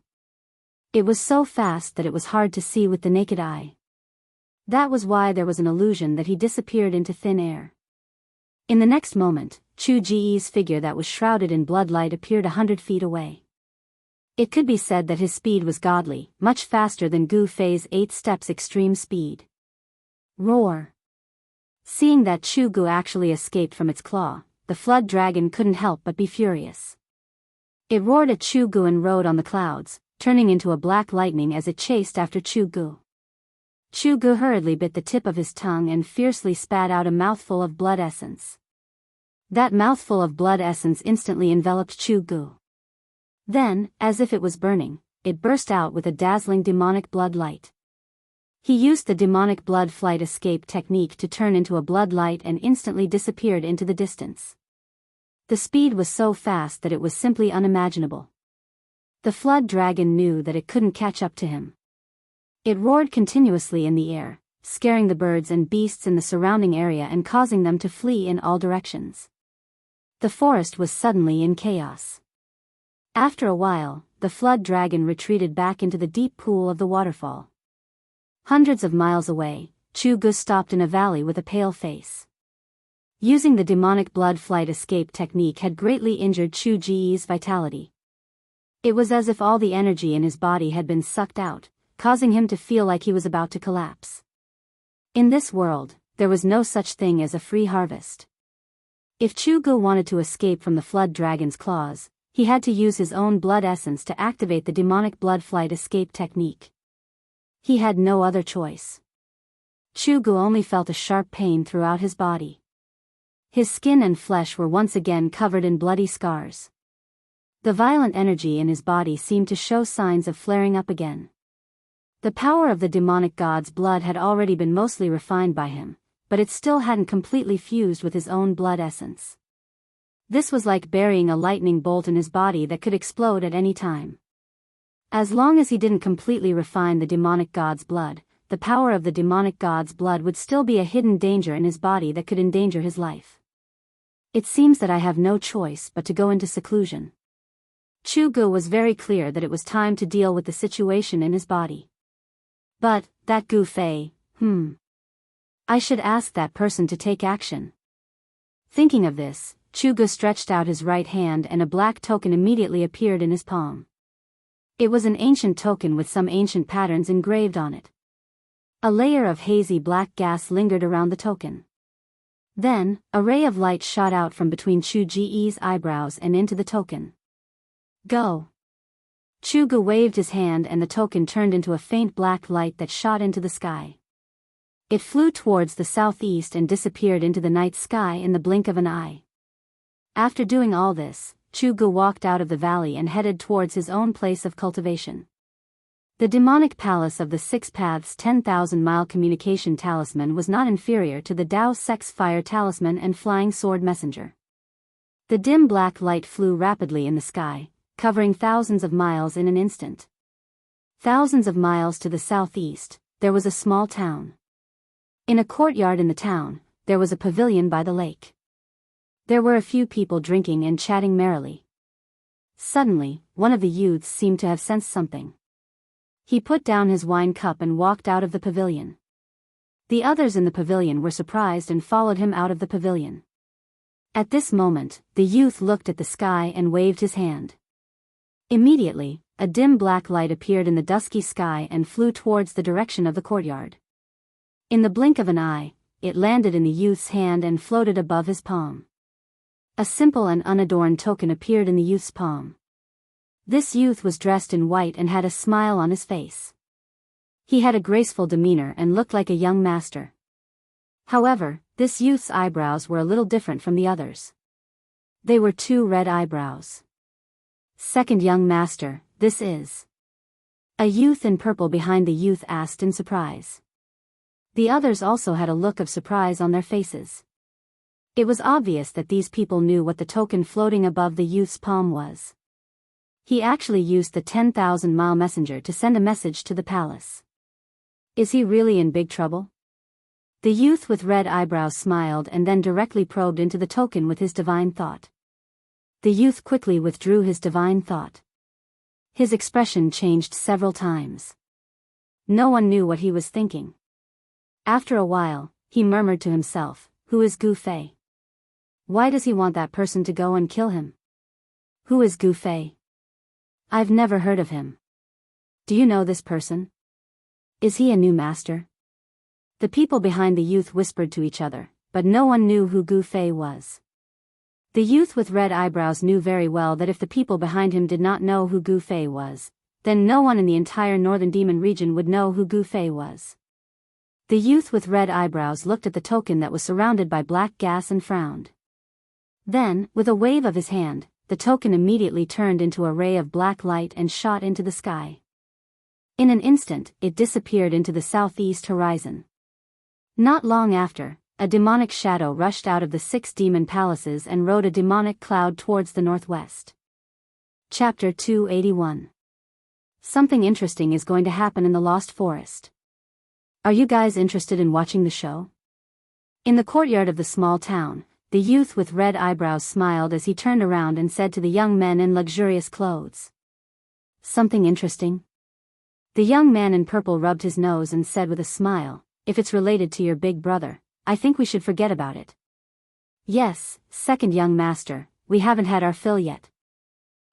It was so fast that it was hard to see with the naked eye. That was why there was an illusion that he disappeared into thin air. In the next moment, Chu Ji's figure that was shrouded in bloodlight appeared 100 feet away. It could be said that his speed was godly, much faster than Gu Fei's 8 steps extreme speed. Roar! Seeing that Chu Gu actually escaped from its claw, the flood dragon couldn't help but be furious. It roared at Chu Gu and rode on the clouds, turning into a black lightning as it chased after Chu Gu. Chu Gu hurriedly bit the tip of his tongue and fiercely spat out a mouthful of blood essence. That mouthful of blood essence instantly enveloped Chu Gu. Then, as if it was burning, it burst out with a dazzling demonic blood light. He used the demonic blood flight escape technique to turn into a blood light and instantly disappeared into the distance. The speed was so fast that it was simply unimaginable. The flood dragon knew that it couldn't catch up to him. It roared continuously in the air, scaring the birds and beasts in the surrounding area and causing them to flee in all directions. The forest was suddenly in chaos. After a while, the flood dragon retreated back into the deep pool of the waterfall. Hundreds of miles away, Chu Gu stopped in a valley with a pale face. Using the demonic blood flight escape technique had greatly injured Chu Ji's vitality. It was as if all the energy in his body had been sucked out, causing him to feel like he was about to collapse. In this world, there was no such thing as a free harvest. If Chu Gu wanted to escape from the flood dragon's claws, he had to use his own blood essence to activate the demonic blood flight escape technique. He had no other choice. Chu Gu only felt a sharp pain throughout his body. His skin and flesh were once again covered in bloody scars. The violent energy in his body seemed to show signs of flaring up again. The power of the demonic god's blood had already been mostly refined by him, but it still hadn't completely fused with his own blood essence. This was like burying a lightning bolt in his body that could explode at any time. As long as he didn't completely refine the demonic god's blood, the power of the demonic god's blood would still be a hidden danger in his body that could endanger his life. It seems that I have no choice but to go into seclusion. Chu Gu was very clear that it was time to deal with the situation in his body. But, that Gu Fei, I should ask that person to take action. Thinking of this, Chu Gu stretched out his right hand and a black token immediately appeared in his palm. It was an ancient token with some ancient patterns engraved on it. A layer of hazy black gas lingered around the token. Then, a ray of light shot out from between Chu Ji's eyebrows and into the token. Go! Chu Gu waved his hand and the token turned into a faint black light that shot into the sky. It flew towards the southeast and disappeared into the night sky in the blink of an eye. After doing all this, Chu Gu walked out of the valley and headed towards his own place of cultivation. The demonic palace of the Six Paths 10,000-mile communication talisman was not inferior to the Dao Sex Fire talisman and flying sword messenger. The dim black light flew rapidly in the sky, covering thousands of miles in an instant. Thousands of miles to the southeast, there was a small town. In a courtyard in the town, there was a pavilion by the lake. There were a few people drinking and chatting merrily. Suddenly, one of the youths seemed to have sensed something. He put down his wine cup and walked out of the pavilion. The others in the pavilion were surprised and followed him out of the pavilion. At this moment, the youth looked at the sky and waved his hand. Immediately, a dim black light appeared in the dusky sky and flew towards the direction of the courtyard. In the blink of an eye, it landed in the youth's hand and floated above his palm. A simple and unadorned token appeared in the youth's palm. This youth was dressed in white and had a smile on his face. He had a graceful demeanor and looked like a young master. However, this youth's eyebrows were a little different from the others. They were 2 red eyebrows. Second young master, this is. A youth in purple behind the youth asked in surprise. The others also had a look of surprise on their faces. It was obvious that these people knew what the token floating above the youth's palm was. He actually used the 10,000-mile messenger to send a message to the palace. Is he really in big trouble? The youth with red eyebrows smiled and then directly probed into the token with his divine thought. The youth quickly withdrew his divine thought. His expression changed several times. No one knew what he was thinking. After a while, he murmured to himself, "Who is Gu Fei? Why does he want that person to go and kill him? Who is Gu Fei? I've never heard of him. Do you know this person? Is he a new master?" The people behind the youth whispered to each other, but no one knew who Gu Fei was. The youth with red eyebrows knew very well that if the people behind him did not know who Gu Fei was, then no one in the entire northern demon region would know who Gu Fei was. The youth with red eyebrows looked at the token that was surrounded by black gas and frowned. Then, with a wave of his hand, the token immediately turned into a ray of black light and shot into the sky. In an instant, it disappeared into the southeast horizon. Not long after, a demonic shadow rushed out of the 6 demon palaces and rode a demonic cloud towards the northwest. Chapter 281. Something interesting is going to happen in the Lost Forest. Are you guys interested in watching the show? In the courtyard of the small town, the youth with red eyebrows smiled as he turned around and said to the young men in luxurious clothes. Something interesting? The young man in purple rubbed his nose and said with a smile, "If it's related to your big brother, I think we should forget about it." "Yes, second young master, we haven't had our fill yet.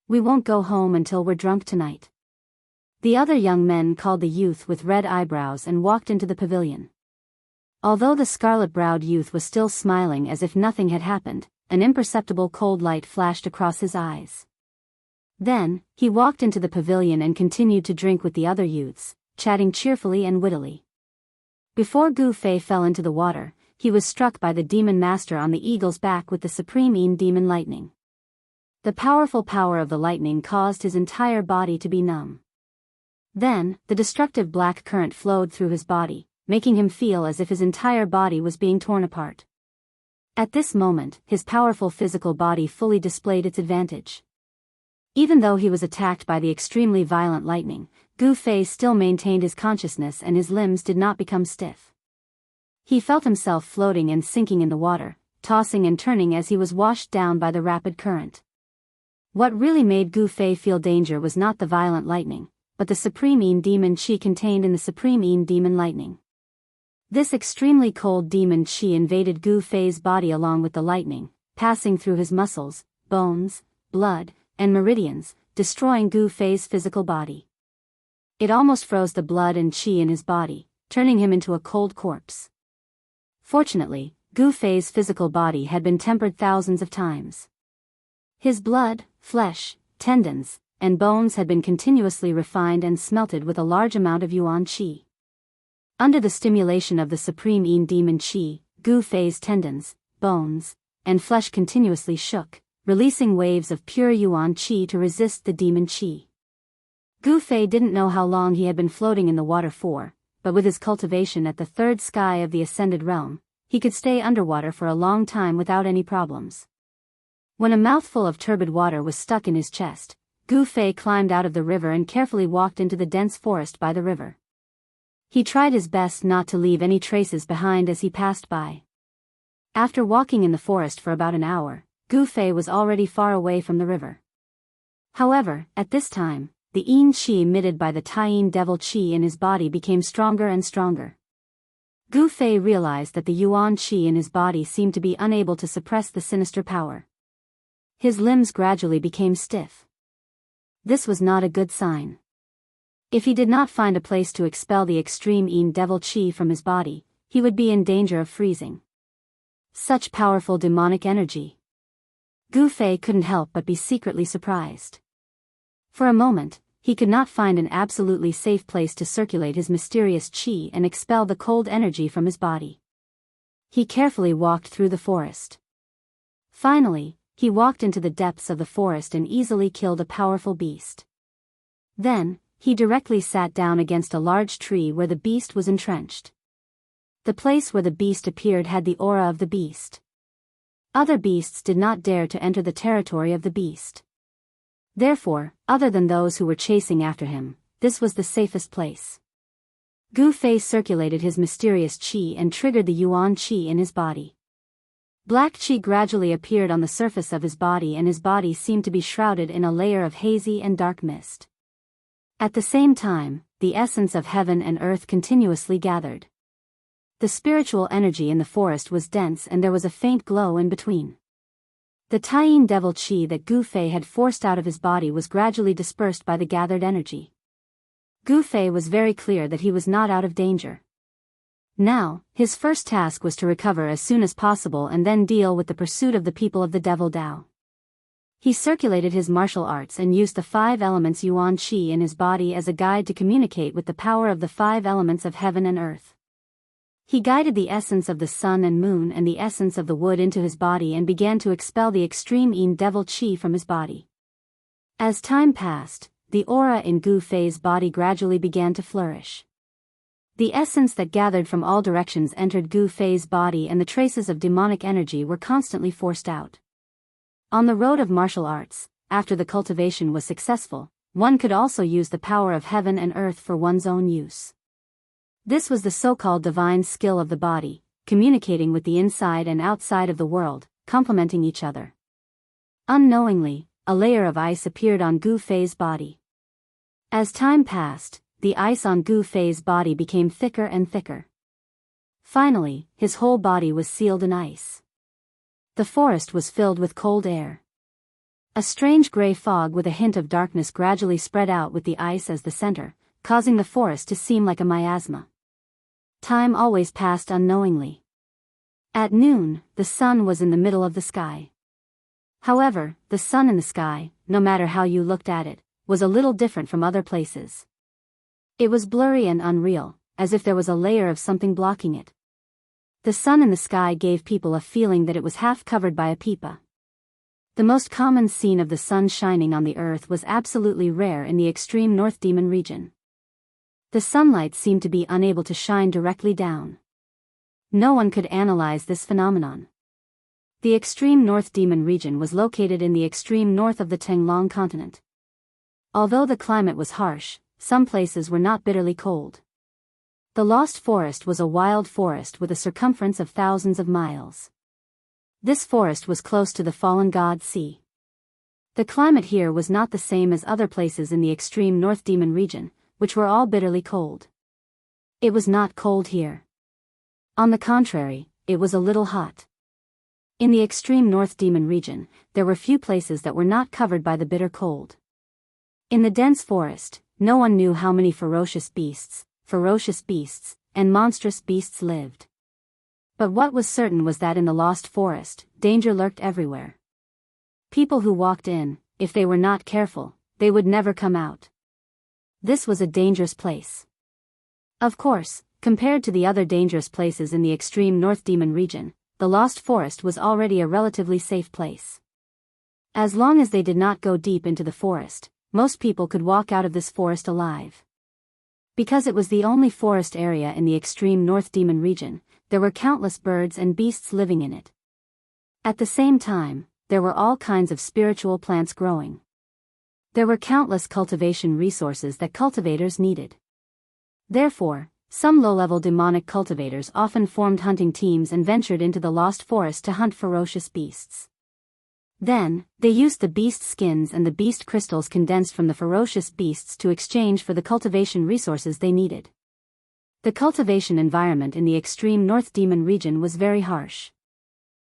We won't go home until we're drunk tonight." The other young men called the youth with red eyebrows and walked into the pavilion. Although the scarlet-browed youth was still smiling as if nothing had happened, an imperceptible cold light flashed across his eyes. Then, he walked into the pavilion and continued to drink with the other youths, chatting cheerfully and wittily. Before Gu Fei fell into the water, he was struck by the demon master on the eagle's back with the supreme demon lightning. The powerful power of the lightning caused his entire body to be numb. Then, the destructive black current flowed through his body, making him feel as if his entire body was being torn apart. At this moment, his powerful physical body fully displayed its advantage. Even though he was attacked by the extremely violent lightning, Gu Fei still maintained his consciousness and his limbs did not become stiff. He felt himself floating and sinking in the water, tossing and turning as he was washed down by the rapid current. What really made Gu Fei feel danger was not the violent lightning, but the supreme demon chi contained in the supreme demon lightning. This extremely cold demon chi invaded Gu Fei's body along with the lightning, passing through his muscles, bones, blood, and meridians, destroying Gu Fei's physical body. It almost froze the blood and chi in his body, turning him into a cold corpse. Fortunately, Gu Fei's physical body had been tempered thousands of times. His blood, flesh, tendons, and bones had been continuously refined and smelted with a large amount of yuan chi. Under the stimulation of the supreme demon chi, Gu Fei's tendons, bones, and flesh continuously shook, releasing waves of pure yuan chi to resist the demon chi. Gu Fei didn't know how long he had been floating in the water for, but with his cultivation at the third sky of the ascended realm, he could stay underwater for a long time without any problems. When a mouthful of turbid water was stuck in his chest, Gu Fei climbed out of the river and carefully walked into the dense forest by the river. He tried his best not to leave any traces behind as he passed by. After walking in the forest for about an hour, Gu Fei was already far away from the river. However, at this time, the yin chi emitted by the Taiyin devil chi in his body became stronger and stronger. Gu Fei realized that the yuan chi in his body seemed to be unable to suppress the sinister power. His limbs gradually became stiff. This was not a good sign. If he did not find a place to expel the extreme yin devil chi from his body, he would be in danger of freezing. Such powerful demonic energy. Gu Fei couldn't help but be secretly surprised. For a moment, he could not find an absolutely safe place to circulate his mysterious chi and expel the cold energy from his body. He carefully walked through the forest. Finally, he walked into the depths of the forest and easily killed a powerful beast. Then, he directly sat down against a large tree where the beast was entrenched. The place where the beast appeared had the aura of the beast. Other beasts did not dare to enter the territory of the beast. Therefore, other than those who were chasing after him, this was the safest place. Gu Fei circulated his mysterious chi and triggered the yuan chi in his body. Black qi gradually appeared on the surface of his body, and his body seemed to be shrouded in a layer of hazy and dark mist. At the same time, the essence of heaven and earth continuously gathered. The spiritual energy in the forest was dense, and there was a faint glow in between. The Taiyin devil qi that Gu Fei had forced out of his body was gradually dispersed by the gathered energy. Gu Fei was very clear that he was not out of danger. Now, his first task was to recover as soon as possible and then deal with the pursuit of the people of the Devil Dao. He circulated his martial arts and used the 5 elements Yuan Qi in his body as a guide to communicate with the power of the 5 elements of heaven and earth. He guided the essence of the sun and moon and the essence of the wood into his body and began to expel the extreme Yin devil Qi from his body. As time passed, the aura in Gu Fei's body gradually began to flourish. The essence that gathered from all directions entered Gu Fei's body, and the traces of demonic energy were constantly forced out. On the road of martial arts, after the cultivation was successful, one could also use the power of heaven and earth for one's own use. This was the so-called divine skill of the body, communicating with the inside and outside of the world, complementing each other. Unknowingly, a layer of ice appeared on Gu Fei's body. As time passed, the ice on Gu Fei's body became thicker and thicker. Finally, his whole body was sealed in ice. The forest was filled with cold air. A strange gray fog with a hint of darkness gradually spread out with the ice as the center, causing the forest to seem like a miasma. Time always passed unknowingly. At noon, the sun was in the middle of the sky. However, the sun in the sky, no matter how you looked at it, was a little different from other places. It was blurry and unreal, as if there was a layer of something blocking it. The sun in the sky gave people a feeling that it was half covered by a pipa. The most common scene of the sun shining on the earth was absolutely rare in the extreme North Demon region. The sunlight seemed to be unable to shine directly down. No one could analyze this phenomenon. The extreme North Demon region was located in the extreme north of the Tenglong continent. Although the climate was harsh, some places were not bitterly cold. The Lost Forest was a wild forest with a circumference of thousands of miles. This forest was close to the fallen god sea. The climate here was not the same as other places in the extreme North Demon region, which were all bitterly cold. It was not cold here. On the contrary, it was a little hot. In the extreme North Demon region, there were few places that were not covered by the bitter cold. In the dense forest, no one knew how many ferocious beasts, and monstrous beasts lived. But what was certain was that in the Lost Forest, danger lurked everywhere. People who walked in, if they were not careful, they would never come out. This was a dangerous place. Of course, compared to the other dangerous places in the extreme North Demon region, the Lost Forest was already a relatively safe place. As long as they did not go deep into the forest, most people could walk out of this forest alive. Because it was the only forest area in the extreme North Demon region, there were countless birds and beasts living in it. At the same time, there were all kinds of spiritual plants growing. There were countless cultivation resources that cultivators needed. Therefore, some low-level demonic cultivators often formed hunting teams and ventured into the Lost Forest to hunt ferocious beasts. Then, they used the beast skins and the beast crystals condensed from the ferocious beasts to exchange for the cultivation resources they needed. The cultivation environment in the extreme North Demon region was very harsh.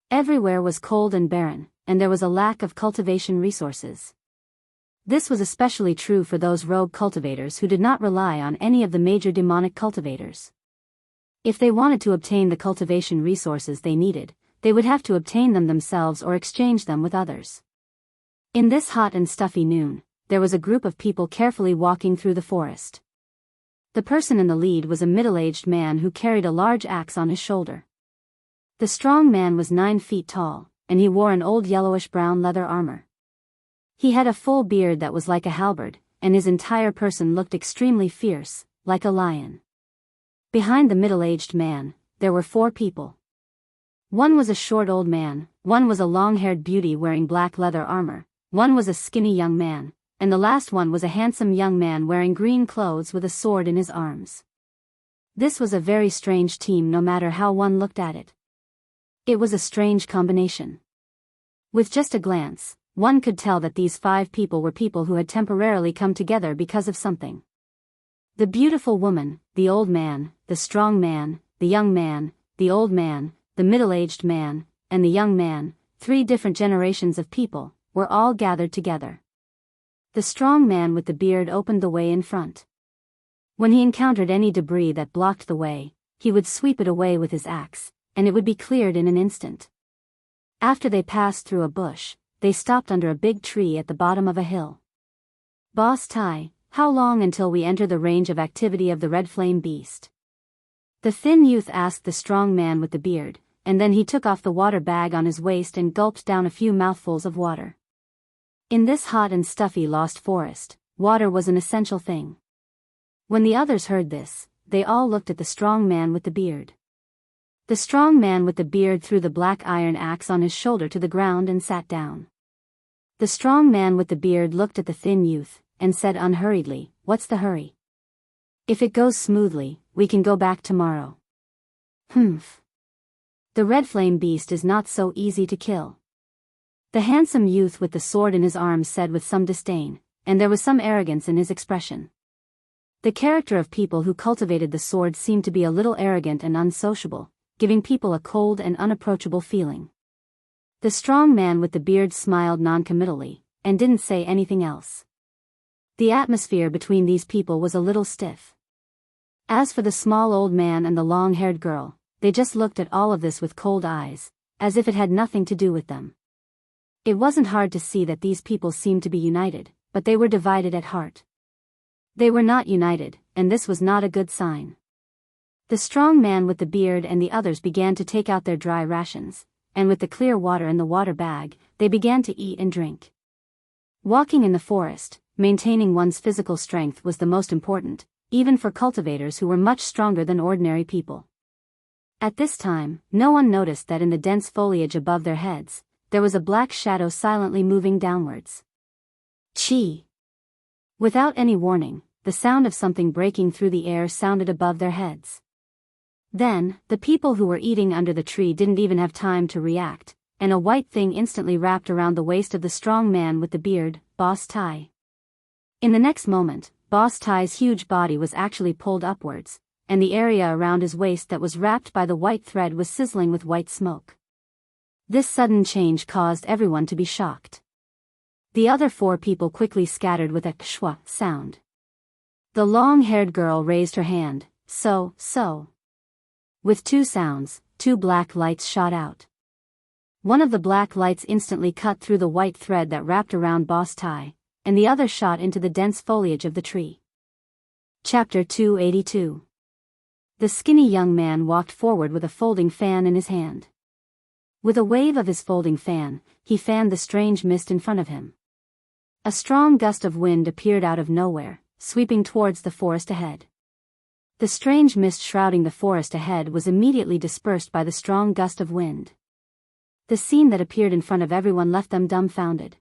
Everywhere was cold and barren, and there was a lack of cultivation resources. This was especially true for those rogue cultivators who did not rely on any of the major demonic cultivators. If they wanted to obtain the cultivation resources they needed, they would have to obtain them themselves or exchange them with others. In this hot and stuffy noon, there was a group of people carefully walking through the forest. The person in the lead was a middle-aged man who carried a large axe on his shoulder. The strong man was 9 feet tall, and he wore an old yellowish-brown leather armor. He had a full beard that was like a halberd, and his entire person looked extremely fierce, like a lion. Behind the middle-aged man, there were 4 people. One was a short old man, one was a long-haired beauty wearing black leather armor, one was a skinny young man, and the last one was a handsome young man wearing green clothes with a sword in his arms. This was a very strange team no matter how one looked at it. It was a strange combination. With just a glance, one could tell that these 5 people were people who had temporarily come together because of something. The beautiful woman, the old man, the strong man, the young man, the old man, the middle-aged man, and the young man, 3 different generations of people, were all gathered together. The strong man with the beard opened the way in front. When he encountered any debris that blocked the way, he would sweep it away with his axe, and it would be cleared in an instant. After they passed through a bush, they stopped under a big tree at the bottom of a hill. "Boss Tai, how long until we enter the range of activity of the red flame beast?" The thin youth asked the strong man with the beard, and then he took off the water bag on his waist and gulped down a few mouthfuls of water. In this hot and stuffy lost forest, water was an essential thing. When the others heard this, they all looked at the strong man with the beard. The strong man with the beard threw the black iron axe on his shoulder to the ground and sat down. The strong man with the beard looked at the thin youth, and said unhurriedly, "What's the hurry? If it goes smoothly, we can go back tomorrow." "Humph. The red flame beast is not so easy to kill." The handsome youth with the sword in his arms said with some disdain, and there was some arrogance in his expression. The character of people who cultivated the sword seemed to be a little arrogant and unsociable, giving people a cold and unapproachable feeling. The strong man with the beard smiled noncommittally, and didn't say anything else. The atmosphere between these people was a little stiff. As for the small old man and the long-haired girl, they just looked at all of this with cold eyes, as if it had nothing to do with them. It wasn't hard to see that these people seemed to be united, but they were divided at heart. They were not united, and this was not a good sign. The strong man with the beard and the others began to take out their dry rations, and with the clear water in the water bag, they began to eat and drink. Walking in the forest, maintaining one's physical strength was the most important, even for cultivators who were much stronger than ordinary people. At this time, no one noticed that in the dense foliage above their heads, there was a black shadow silently moving downwards. Chi! Without any warning, the sound of something breaking through the air sounded above their heads. Then, the people who were eating under the tree didn't even have time to react, and a white thing instantly wrapped around the waist of the strong man with the beard, Boss Tai. In the next moment, Boss Tai's huge body was actually pulled upwards, and the area around his waist that was wrapped by the white thread was sizzling with white smoke. This sudden change caused everyone to be shocked. The other 4 people quickly scattered with a kshwa sound. The long-haired girl raised her hand, so. With 2 sounds, 2 black lights shot out. One of the black lights instantly cut through the white thread that wrapped around Boss Tai, and the other shot into the dense foliage of the tree. Chapter 282. The skinny young man walked forward with a folding fan in his hand. With a wave of his folding fan, he fanned the strange mist in front of him. A strong gust of wind appeared out of nowhere, sweeping towards the forest ahead. The strange mist shrouding the forest ahead was immediately dispersed by the strong gust of wind. The scene that appeared in front of everyone left them dumbfounded.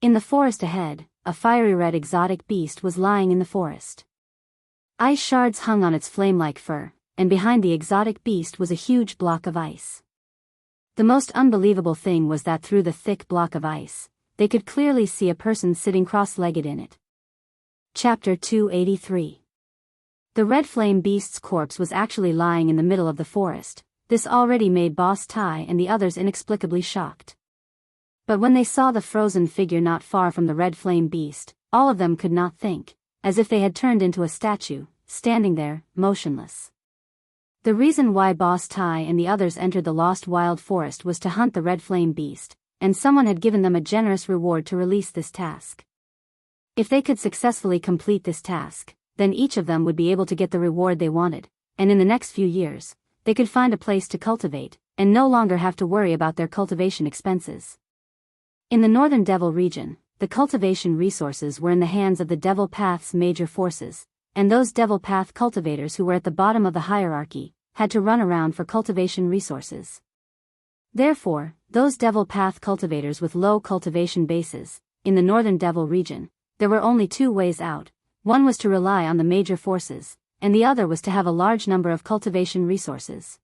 In the forest ahead, a fiery red exotic beast was lying in the forest. Ice shards hung on its flame-like fur, and behind the exotic beast was a huge block of ice. The most unbelievable thing was that through the thick block of ice, they could clearly see a person sitting cross-legged in it. Chapter 283. The red flame beast's corpse was actually lying in the middle of the forest. This already made Boss Tai and the others inexplicably shocked. But when they saw the frozen figure not far from the red flame beast, all of them could not think, as if they had turned into a statue, standing there, motionless. The reason why Boss Tai and the others entered the lost wild forest was to hunt the red flame beast, and someone had given them a generous reward to release this task. If they could successfully complete this task, then each of them would be able to get the reward they wanted, and in the next few years, they could find a place to cultivate, and no longer have to worry about their cultivation expenses. In the Northern Devil region, the cultivation resources were in the hands of the Devil Path's major forces, and those Devil Path cultivators who were at the bottom of the hierarchy had to run around for cultivation resources. Therefore, those Devil Path cultivators with low cultivation bases, in the Northern Devil region, there were only 2 ways out. One was to rely on the major forces, and the other was to have a large number of cultivation resources.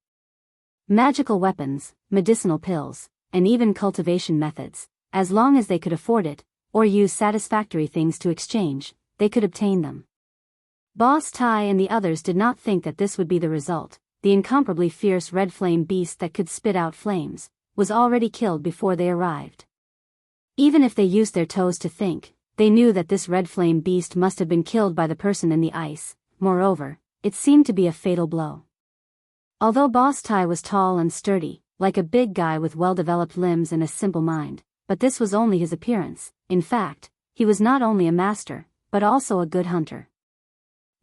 Magical weapons, medicinal pills, and even cultivation methods, as long as they could afford it, or use satisfactory things to exchange, they could obtain them. Boss Tai and the others did not think that this would be the result. The incomparably fierce red flame beast that could spit out flames was already killed before they arrived. Even if they used their toes to think, they knew that this red flame beast must have been killed by the person in the ice. Moreover, it seemed to be a fatal blow. Although Boss Tai was tall and sturdy, like a big guy with well-developed limbs and a simple mind, but this was only his appearance. In fact, he was not only a master, but also a good hunter.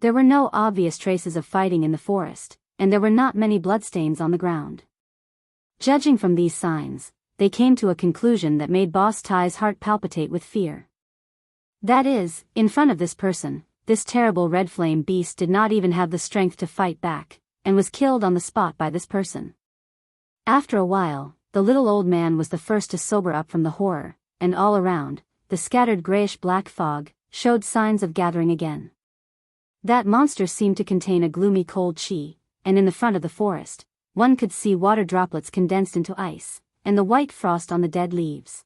There were no obvious traces of fighting in the forest, and there were not many bloodstains on the ground. Judging from these signs, they came to a conclusion that made Boss Tai's heart palpitate with fear. That is, in front of this person, this terrible red flame beast did not even have the strength to fight back, and was killed on the spot by this person. After a while, the little old man was the first to sober up from the horror, and all around, the scattered grayish-black fog showed signs of gathering again. That monster seemed to contain a gloomy cold chi, and in the front of the forest, one could see water droplets condensed into ice, and the white frost on the dead leaves.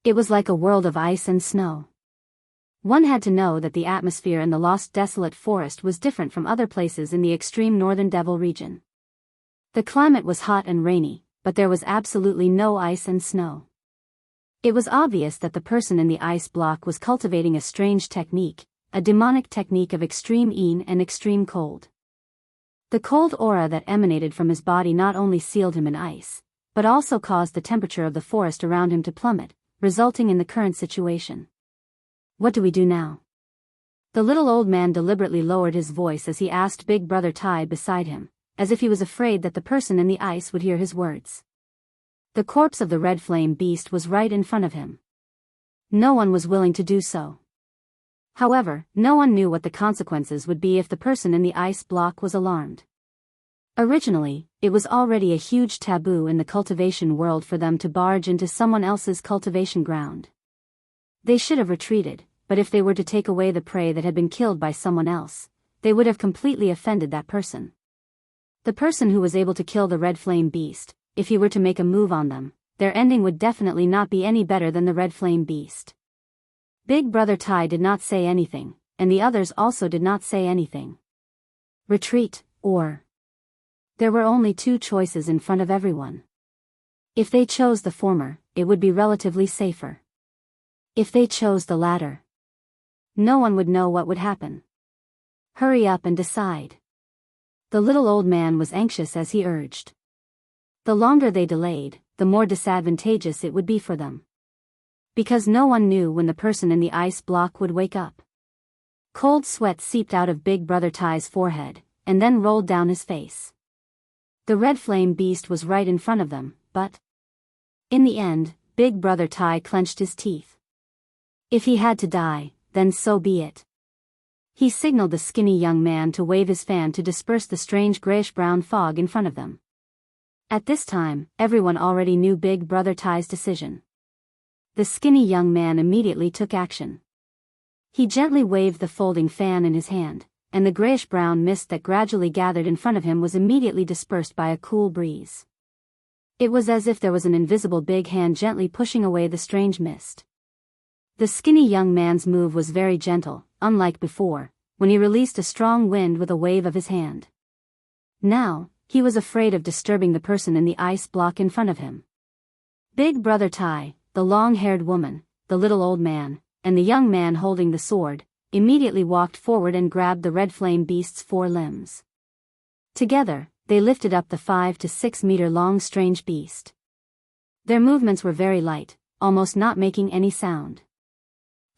It was like a world of ice and snow. One had to know that the atmosphere in the lost desolate forest was different from other places in the extreme northern Devil region. The climate was hot and rainy, but there was absolutely no ice and snow. It was obvious that the person in the ice block was cultivating a strange technique, a demonic technique of extreme heat and extreme cold. The cold aura that emanated from his body not only sealed him in ice, but also caused the temperature of the forest around him to plummet, resulting in the current situation. What do we do now? The little old man deliberately lowered his voice as he asked Big Brother Tai beside him, as if he was afraid that the person in the ice would hear his words. The corpse of the red flame beast was right in front of him. No one was willing to do so. However, no one knew what the consequences would be if the person in the ice block was alarmed. Originally, it was already a huge taboo in the cultivation world for them to barge into someone else's cultivation ground. They should have retreated, but if they were to take away the prey that had been killed by someone else, they would have completely offended that person. The person who was able to kill the red flame beast, if he were to make a move on them, their ending would definitely not be any better than the red flame beast. Big Brother Tai did not say anything, and the others also did not say anything. Retreat, or... There were only two choices in front of everyone. If they chose the former, it would be relatively safer. If they chose the latter, no one would know what would happen. Hurry up and decide. The little old man was anxious as he urged. The longer they delayed, the more disadvantageous it would be for them. Because no one knew when the person in the ice block would wake up. Cold sweat seeped out of Big Brother Tai's forehead, and then rolled down his face. The red flame beast was right in front of them, but... In the end, Big Brother Tai clenched his teeth. If he had to die, then so be it. He signaled the skinny young man to wave his fan to disperse the strange grayish-brown fog in front of them. At this time, everyone already knew Big Brother Tai's decision. The skinny young man immediately took action. He gently waved the folding fan in his hand, and the grayish-brown mist that gradually gathered in front of him was immediately dispersed by a cool breeze. It was as if there was an invisible big hand gently pushing away the strange mist. The skinny young man's move was very gentle, unlike before, when he released a strong wind with a wave of his hand. Now, he was afraid of disturbing the person in the ice block in front of him. Big Brother Tai, the long-haired woman, the little old man, and the young man holding the sword, immediately walked forward and grabbed the red flame beast's 4 limbs. Together, they lifted up the 5 to 6 meter long strange beast. Their movements were very light, almost not making any sound.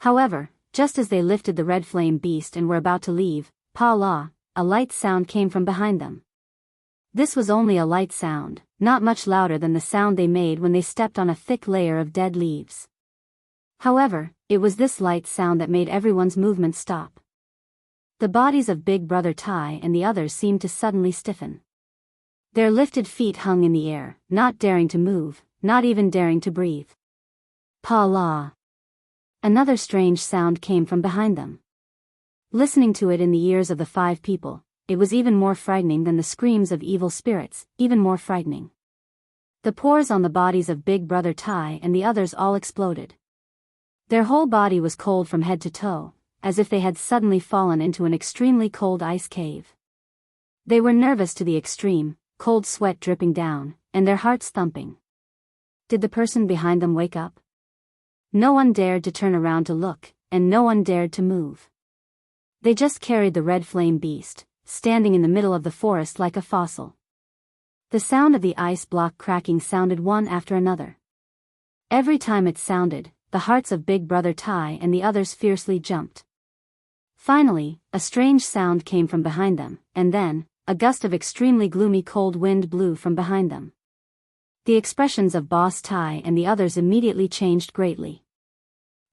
However, just as they lifted the red flame beast and were about to leave, pa la, a light sound came from behind them. This was only a light sound, not much louder than the sound they made when they stepped on a thick layer of dead leaves. However, it was this light sound that made everyone's movement stop. The bodies of Big Brother Tai and the others seemed to suddenly stiffen. Their lifted feet hung in the air, not daring to move, not even daring to breathe. Pa la. Another strange sound came from behind them. Listening to it in the ears of the 5 people, it was even more frightening than the screams of evil spirits, even more frightening. The pores on the bodies of Big Brother Tai and the others all exploded. Their whole body was cold from head to toe, as if they had suddenly fallen into an extremely cold ice cave. They were nervous to the extreme, cold sweat dripping down, and their hearts thumping. Did the person behind them wake up? No one dared to turn around to look, and no one dared to move. They just carried the red flame beast, standing in the middle of the forest like a fossil. The sound of the ice block cracking sounded one after another. Every time it sounded, the hearts of Big Brother Tai and the others fiercely jumped. Finally, a strange sound came from behind them, and then, a gust of extremely gloomy cold wind blew from behind them. The expressions of Boss Tai and the others immediately changed greatly.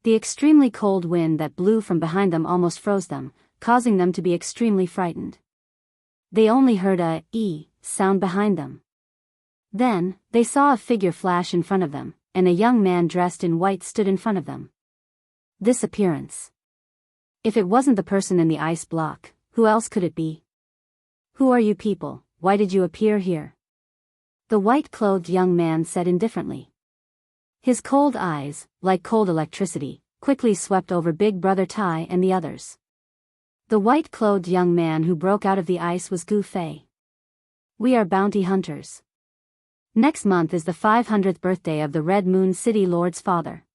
The extremely cold wind that blew from behind them almost froze them, causing them to be extremely frightened. They only heard a "ee" sound behind them. Then, they saw a figure flash in front of them, and a young man dressed in white stood in front of them. This appearance. If it wasn't the person in the ice block, who else could it be? "Who are you people? Why did you appear here?" The white-clothed young man said indifferently. His cold eyes, like cold electricity, quickly swept over Big Brother Tai and the others. The white-clothed young man who broke out of the ice was Gu Fei. "We are bounty hunters. Next month is the 500th birthday of the Red Moon City Lord's father.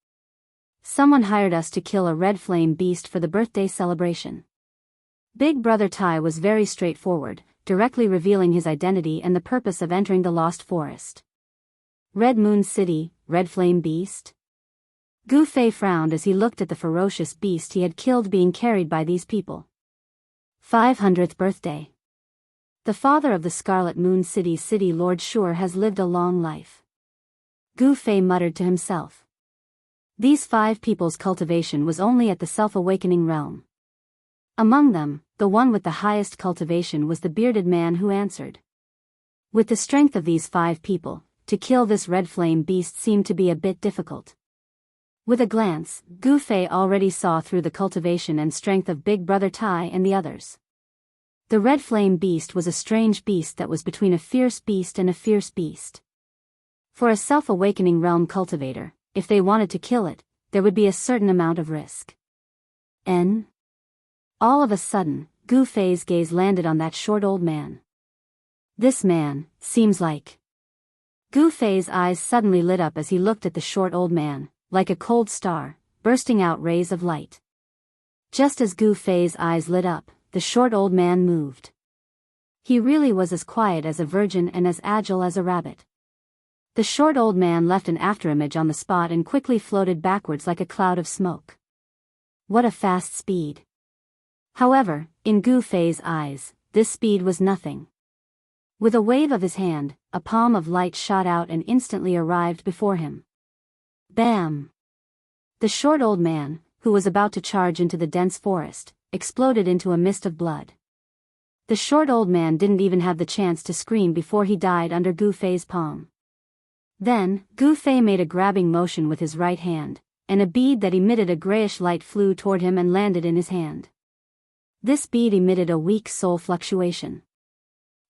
Someone hired us to kill a red flame beast for the birthday celebration." Big Brother Tai was very straightforward, directly revealing his identity and the purpose of entering the Lost Forest. Red Moon City, Red Flame Beast? Gu Fei frowned as he looked at the ferocious beast he had killed being carried by these people. 500th birthday. The father of the Scarlet Moon City Lord sure has lived a long life. Gu Fei muttered to himself. These 5 people's cultivation was only at the self-awakening realm. Among them, the one with the highest cultivation was the bearded man who answered. With the strength of these 5 people, to kill this red flame beast seemed to be a bit difficult. With a glance, Gu Fei already saw through the cultivation and strength of Big Brother Tai and the others. The red flame beast was a strange beast that was between a fierce beast and a fierce beast. For a self-awakening realm cultivator, if they wanted to kill it, there would be a certain amount of risk. All of a sudden, Gu Fei's gaze landed on that short old man. This man, seems like. Gu Fei's eyes suddenly lit up as he looked at the short old man, like a cold star, bursting out rays of light. Just as Gu Fei's eyes lit up, the short old man moved. He really was as quiet as a virgin and as agile as a rabbit. The short old man left an afterimage on the spot and quickly floated backwards like a cloud of smoke. What a fast speed! However, in Gu Fei's eyes, this speed was nothing. With a wave of his hand, a palm of light shot out and instantly arrived before him. Bam! The short old man, who was about to charge into the dense forest, exploded into a mist of blood. The short old man didn't even have the chance to scream before he died under Gu Fei's palm. Then, Gu Fei made a grabbing motion with his right hand, and a bead that emitted a grayish light flew toward him and landed in his hand. This bead emitted a weak soul fluctuation.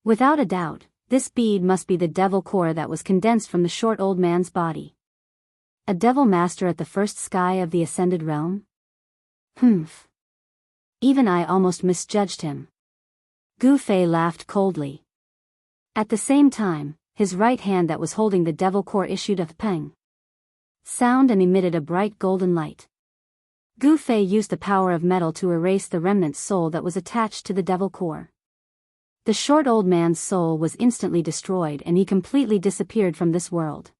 Without a doubt, this bead must be the devil core that was condensed from the short old man's body. A devil master at the first sky of the ascended realm? Humph. Even I almost misjudged him. Gu Fei laughed coldly. At the same time, his right hand that was holding the devil core issued a peng sound and emitted a bright golden light. Gu Fei used the power of metal to erase the remnant soul that was attached to the devil core. The short old man's soul was instantly destroyed and he completely disappeared from this world.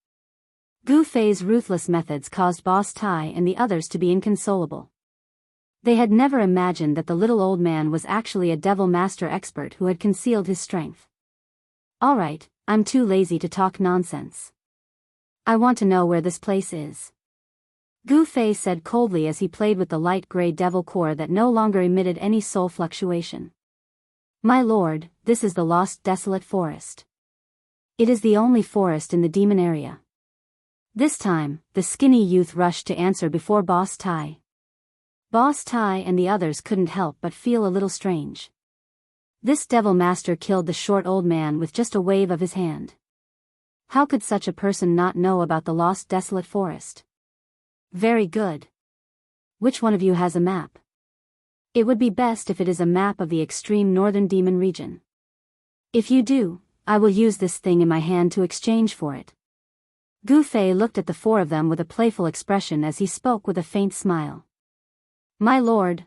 Gu Fei's ruthless methods caused Boss Tai and the others to be inconsolable. They had never imagined that the little old man was actually a devil master expert who had concealed his strength. Alright, I'm too lazy to talk nonsense. I want to know where this place is. Gu Fei said coldly as he played with the light gray devil core that no longer emitted any soul fluctuation. My lord, this is the lost desolate forest. It is the only forest in the demon area. This time, the skinny youth rushed to answer before Boss Tai. Boss Tai and the others couldn't help but feel a little strange. This devil master killed the short old man with just a wave of his hand. How could such a person not know about the lost desolate forest? Very good. Which one of you has a map? It would be best if it is a map of the extreme northern demon region. If you do, I will use this thing in my hand to exchange for it. Gu Fei looked at the four of them with a playful expression as he spoke with a faint smile. My lord,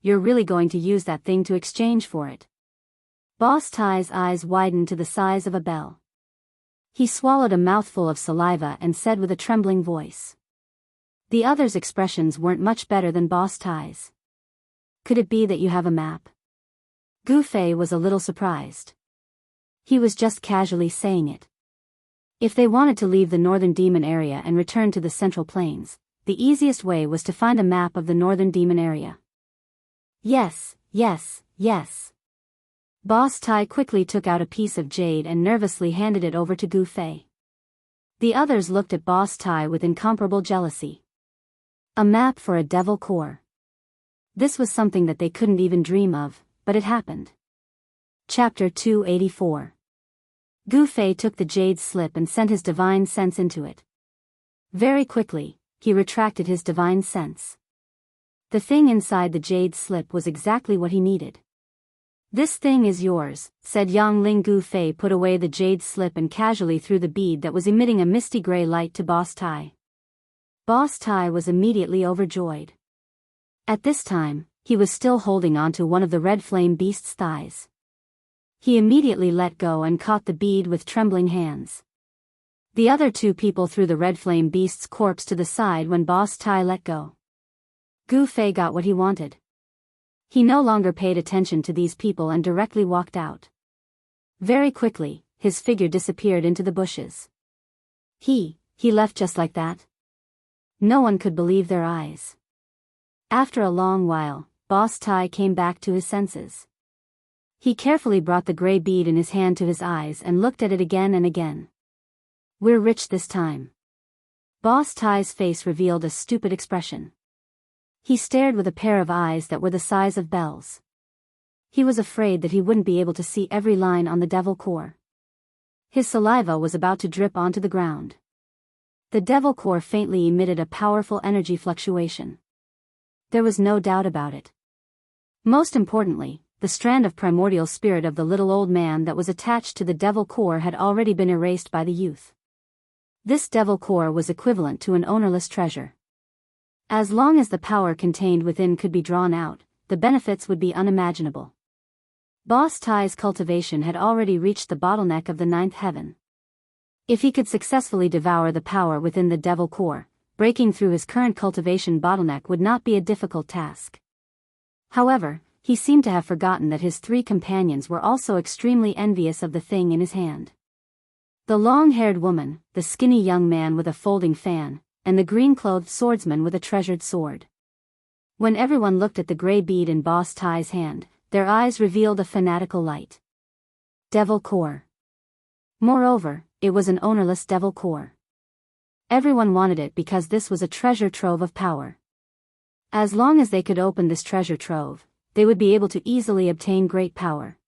you're really going to use that thing to exchange for it. Boss Tai's eyes widened to the size of a bell. He swallowed a mouthful of saliva and said with a trembling voice. The others' expressions weren't much better than Boss Tai's. Could it be that you have a map? Gu Fei was a little surprised. He was just casually saying it. If they wanted to leave the northern demon area and return to the central plains, the easiest way was to find a map of the northern demon area. Yes. Boss Tai quickly took out a piece of jade and nervously handed it over to Gu Fei. The others looked at Boss Tai with incomparable jealousy. A map for a devil core. This was something that they couldn't even dream of, but it happened. Chapter 284. Gu Fei took the jade slip and sent his divine sense into it. Very quickly, he retracted his divine sense. The thing inside the jade slip was exactly what he needed. This thing is yours, said Yang Ling. Gu Fei put away the jade slip and casually threw the bead that was emitting a misty gray light to Boss Tai. Boss Tai was immediately overjoyed. At this time, he was still holding onto one of the red flame beast's thighs. He immediately let go and caught the bead with trembling hands. The other two people threw the red flame beast's corpse to the side when Boss Tai let go. Gu Fei got what he wanted. He no longer paid attention to these people and directly walked out. Very quickly, his figure disappeared into the bushes. He left just like that? No one could believe their eyes. After a long while, Boss Tai came back to his senses. He carefully brought the gray bead in his hand to his eyes and looked at it again and again. We're rich this time. Boss Tai's face revealed a stupid expression. He stared with a pair of eyes that were the size of bells. He was afraid that he wouldn't be able to see every line on the devil core. His saliva was about to drip onto the ground. The devil core faintly emitted a powerful energy fluctuation. There was no doubt about it. Most importantly, the strand of primordial spirit of the little old man that was attached to the devil core had already been erased by the youth. This devil core was equivalent to an ownerless treasure. As long as the power contained within could be drawn out, the benefits would be unimaginable. Boss Tai's cultivation had already reached the bottleneck of the ninth heaven. If he could successfully devour the power within the devil core, breaking through his current cultivation bottleneck would not be a difficult task. However, he seemed to have forgotten that his three companions were also extremely envious of the thing in his hand. The long-haired woman, the skinny young man with a folding fan, and the green-clothed swordsman with a treasured sword. When everyone looked at the gray bead in Boss Tai's hand, their eyes revealed a fanatical light. Devil core. Moreover, it was an ownerless devil core. Everyone wanted it because this was a treasure trove of power. As long as they could open this treasure trove, they would be able to easily obtain great power.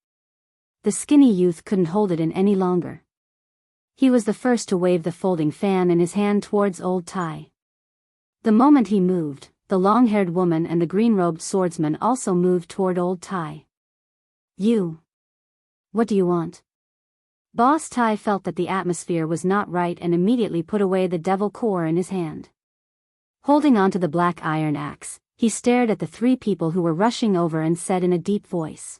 The skinny youth couldn't hold it in any longer. He was the first to wave the folding fan in his hand towards old Tai. The moment he moved, the long-haired woman and the green-robed swordsman also moved toward old Tai. You. What do you want? Boss Tai felt that the atmosphere was not right and immediately put away the devil core in his hand. Holding onto the black iron axe, he stared at the three people who were rushing over and said in a deep voice.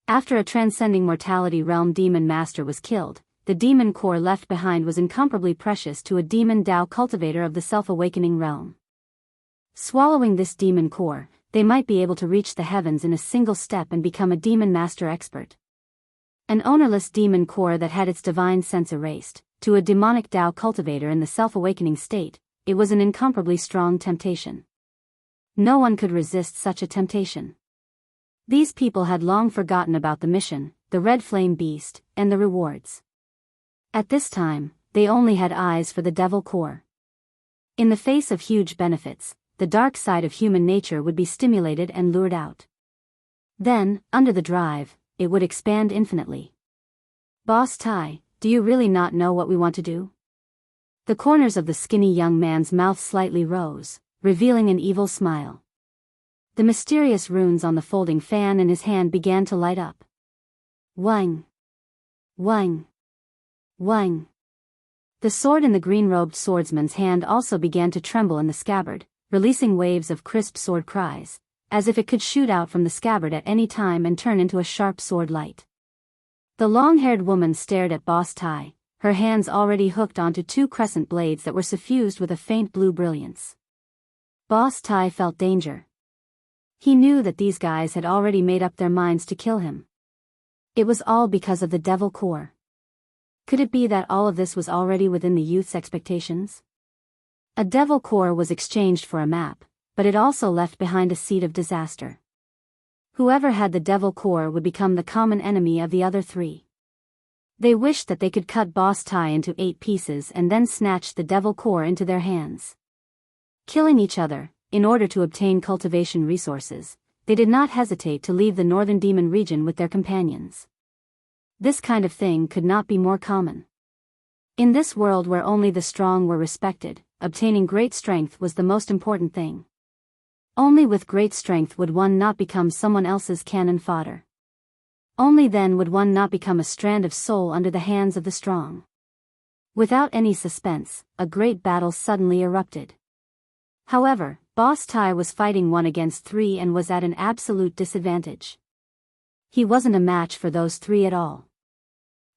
After a transcending mortality realm demon master was killed, the demon core left behind was incomparably precious to a demon Tao cultivator of the self-awakening realm. Swallowing this demon core, they might be able to reach the heavens in a single step and become a demon master expert. An ownerless demon core that had its divine sense erased, to a demonic Tao cultivator in the self-awakening state, it was an incomparably strong temptation. No one could resist such a temptation. These people had long forgotten about the mission, the red flame beast, and the rewards. At this time, they only had eyes for the devil core. In the face of huge benefits, the dark side of human nature would be stimulated and lured out. Then, under the drive, it would expand infinitely. Boss Tai, do you really not know what we want to do? The corners of the skinny young man's mouth slightly rose, revealing an evil smile. The mysterious runes on the folding fan in his hand began to light up. Wang! Wang! Wang! The sword in the green-robed swordsman's hand also began to tremble in the scabbard, releasing waves of crisp sword cries, as if it could shoot out from the scabbard at any time and turn into a sharp sword light. The long-haired woman stared at Boss Tai, her hands already hooked onto two crescent blades that were suffused with a faint blue brilliance. Boss Tai felt danger. He knew that these guys had already made up their minds to kill him. It was all because of the devil core. Could it be that all of this was already within the youth's expectations? A devil core was exchanged for a map, but it also left behind a seed of disaster. Whoever had the devil core would become the common enemy of the other three. They wished that they could cut Boss Tai into 8 pieces and then snatch the devil core into their hands. Killing each other, in order to obtain cultivation resources, they did not hesitate to leave the northern demon region with their companions. This kind of thing could not be more common. In this world where only the strong were respected, obtaining great strength was the most important thing. Only with great strength would one not become someone else's cannon fodder. Only then would one not become a strand of soul under the hands of the strong. Without any suspense, a great battle suddenly erupted. However, Boss Tai was fighting 1 against 3 and was at an absolute disadvantage. He wasn't a match for those 3 at all.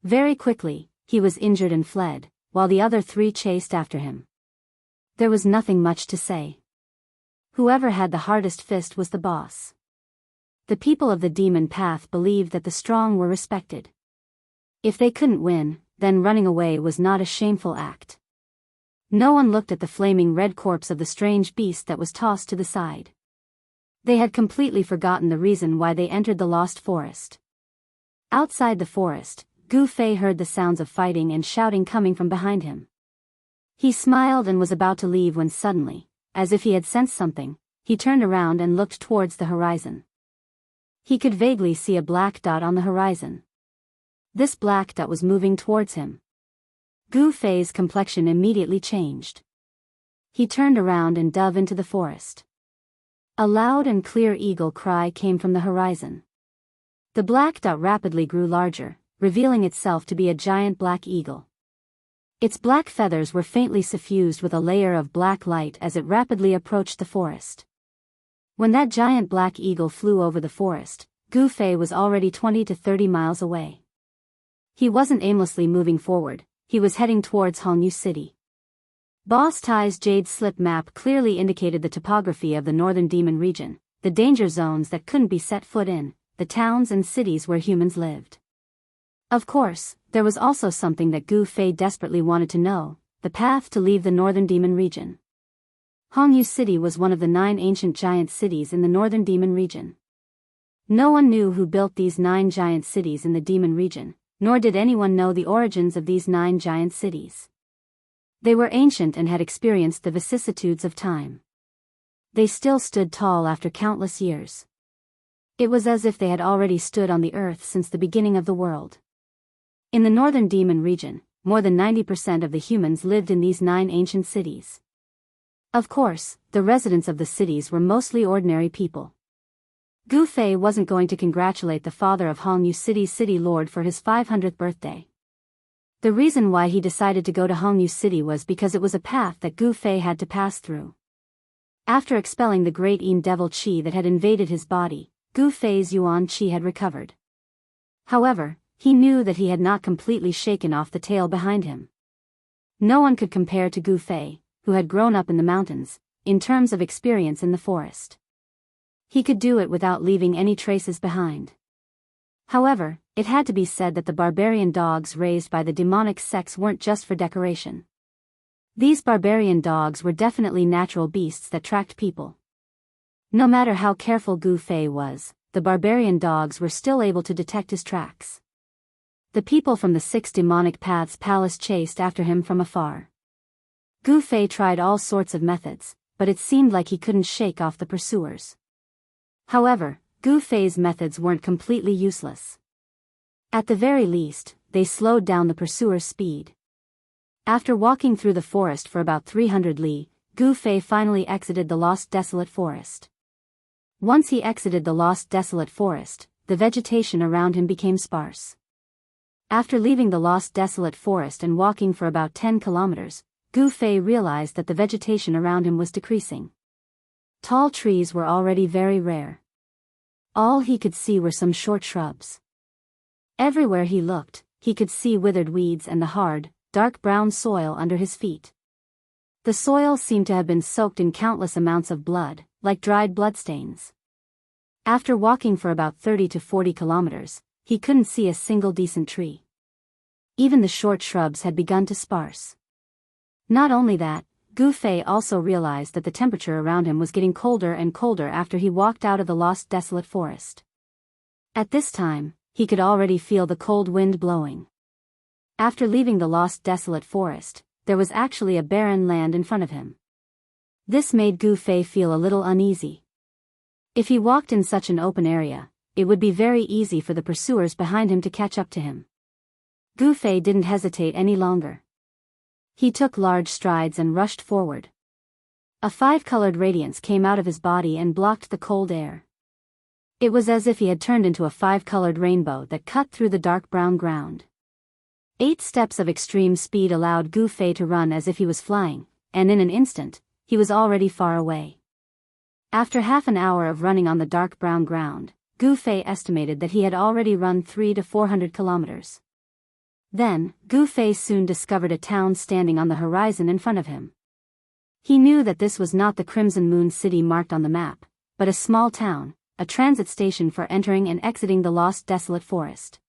Very quickly, he was injured and fled, while the other 3 chased after him. There was nothing much to say. Whoever had the hardest fist was the boss. The people of the demon path believed that the strong were respected. If they couldn't win, then running away was not a shameful act. No one looked at the flaming red corpse of the strange beast that was tossed to the side. They had completely forgotten the reason why they entered the lost forest. Outside the forest, Gu Fei heard the sounds of fighting and shouting coming from behind him. He smiled and was about to leave when suddenly, as if he had sensed something, he turned around and looked towards the horizon. He could vaguely see a black dot on the horizon. This black dot was moving towards him. Gu Fei's complexion immediately changed. He turned around and dove into the forest. A loud and clear eagle cry came from the horizon. The black dot rapidly grew larger, revealing itself to be a giant black eagle. Its black feathers were faintly suffused with a layer of black light as it rapidly approached the forest. When that giant black eagle flew over the forest, Gu Fei was already 20 to 30 miles away. He wasn't aimlessly moving forward, he was heading towards Jianghu City. Boss Tai's jade slip map clearly indicated the topography of the northern demon region, the danger zones that couldn't be set foot in, the towns and cities where humans lived. Of course, there was also something that Gu Fei desperately wanted to know, the path to leave the northern demon region. Jianghu City was one of the 9 ancient giant cities in the northern demon region. No one knew who built these 9 giant cities in the demon region, nor did anyone know the origins of these 9 giant cities. They were ancient and had experienced the vicissitudes of time. They still stood tall after countless years. It was as if they had already stood on the earth since the beginning of the world. In the northern demon region, more than 90% of the humans lived in these 9 ancient cities. Of course, the residents of the cities were mostly ordinary people. Gu Fei wasn't going to congratulate the father of Jianghu City's city lord for his 500th birthday. The reason why he decided to go to Jianghu City was because it was a path that Gu Fei had to pass through. After expelling the great Yin devil qi that had invaded his body, Gu Fei's yuan qi had recovered. However, he knew that he had not completely shaken off the tail behind him. No one could compare to Gu Fei, who had grown up in the mountains, in terms of experience in the forest. He could do it without leaving any traces behind. However, it had to be said that the barbarian dogs raised by the demonic sects weren't just for decoration. These barbarian dogs were definitely natural beasts that tracked people. No matter how careful Gu Fei was, the barbarian dogs were still able to detect his tracks. The people from the 6 demonic paths palace chased after him from afar. Gu Fei tried all sorts of methods, but it seemed like he couldn't shake off the pursuers. However, Gu Fei's methods weren't completely useless. At the very least, they slowed down the pursuer's speed. After walking through the forest for about 300 li, Gu Fei finally exited the lost desolate forest. Once he exited the lost desolate forest, the vegetation around him became sparse. After leaving the lost desolate forest and walking for about 10 kilometers, Gu Fei realized that the vegetation around him was decreasing. Tall trees were already very rare. All he could see were some short shrubs. Everywhere he looked, he could see withered weeds and the hard, dark brown soil under his feet. The soil seemed to have been soaked in countless amounts of blood, like dried bloodstains. After walking for about 30 to 40 kilometers, he couldn't see a single decent tree. Even the short shrubs had begun to sparse. Not only that, Gu Fei also realized that the temperature around him was getting colder and colder after he walked out of the lost desolate forest. At this time, he could already feel the cold wind blowing. After leaving the lost desolate forest, there was actually a barren land in front of him. This made Gu Fei feel a little uneasy. If he walked in such an open area, it would be very easy for the pursuers behind him to catch up to him. Gu Fei didn't hesitate any longer. He took large strides and rushed forward. A five-colored radiance came out of his body and blocked the cold air. It was as if he had turned into a five-colored rainbow that cut through the dark brown ground. 8 steps of extreme speed allowed Gu Fei to run as if he was flying, and in an instant, he was already far away. After half an hour of running on the dark brown ground, Gu Fei estimated that he had already run 300 to 400 kilometers. Then, Gu Fei soon discovered a town standing on the horizon in front of him. He knew that this was not the Crimson Moon city marked on the map, but a small town, a transit station for entering and exiting the lost desolate forest.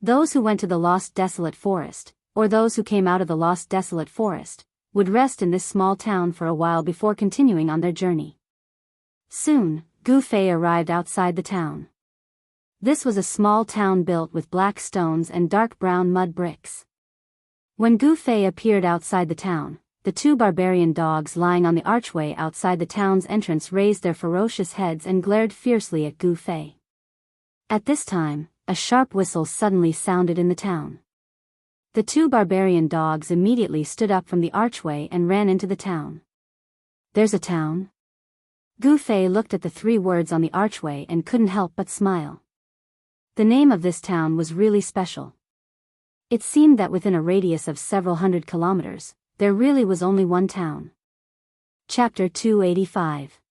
Those who went to the lost desolate forest, or those who came out of the lost desolate forest, would rest in this small town for a while before continuing on their journey. Soon, Gu Fei arrived outside the town. This was a small town built with black stones and dark brown mud bricks. When Gu Fei appeared outside the town, the 2 barbarian dogs lying on the archway outside the town's entrance raised their ferocious heads and glared fiercely at Gu Fei. At this time, a sharp whistle suddenly sounded in the town. The 2 barbarian dogs immediately stood up from the archway and ran into the town. "There's a town?" Gu Fei looked at the 3 words on the archway and couldn't help but smile. The name of this town was really special. It seemed that within a radius of several hundred kilometers, there really was only one town. Chapter 285.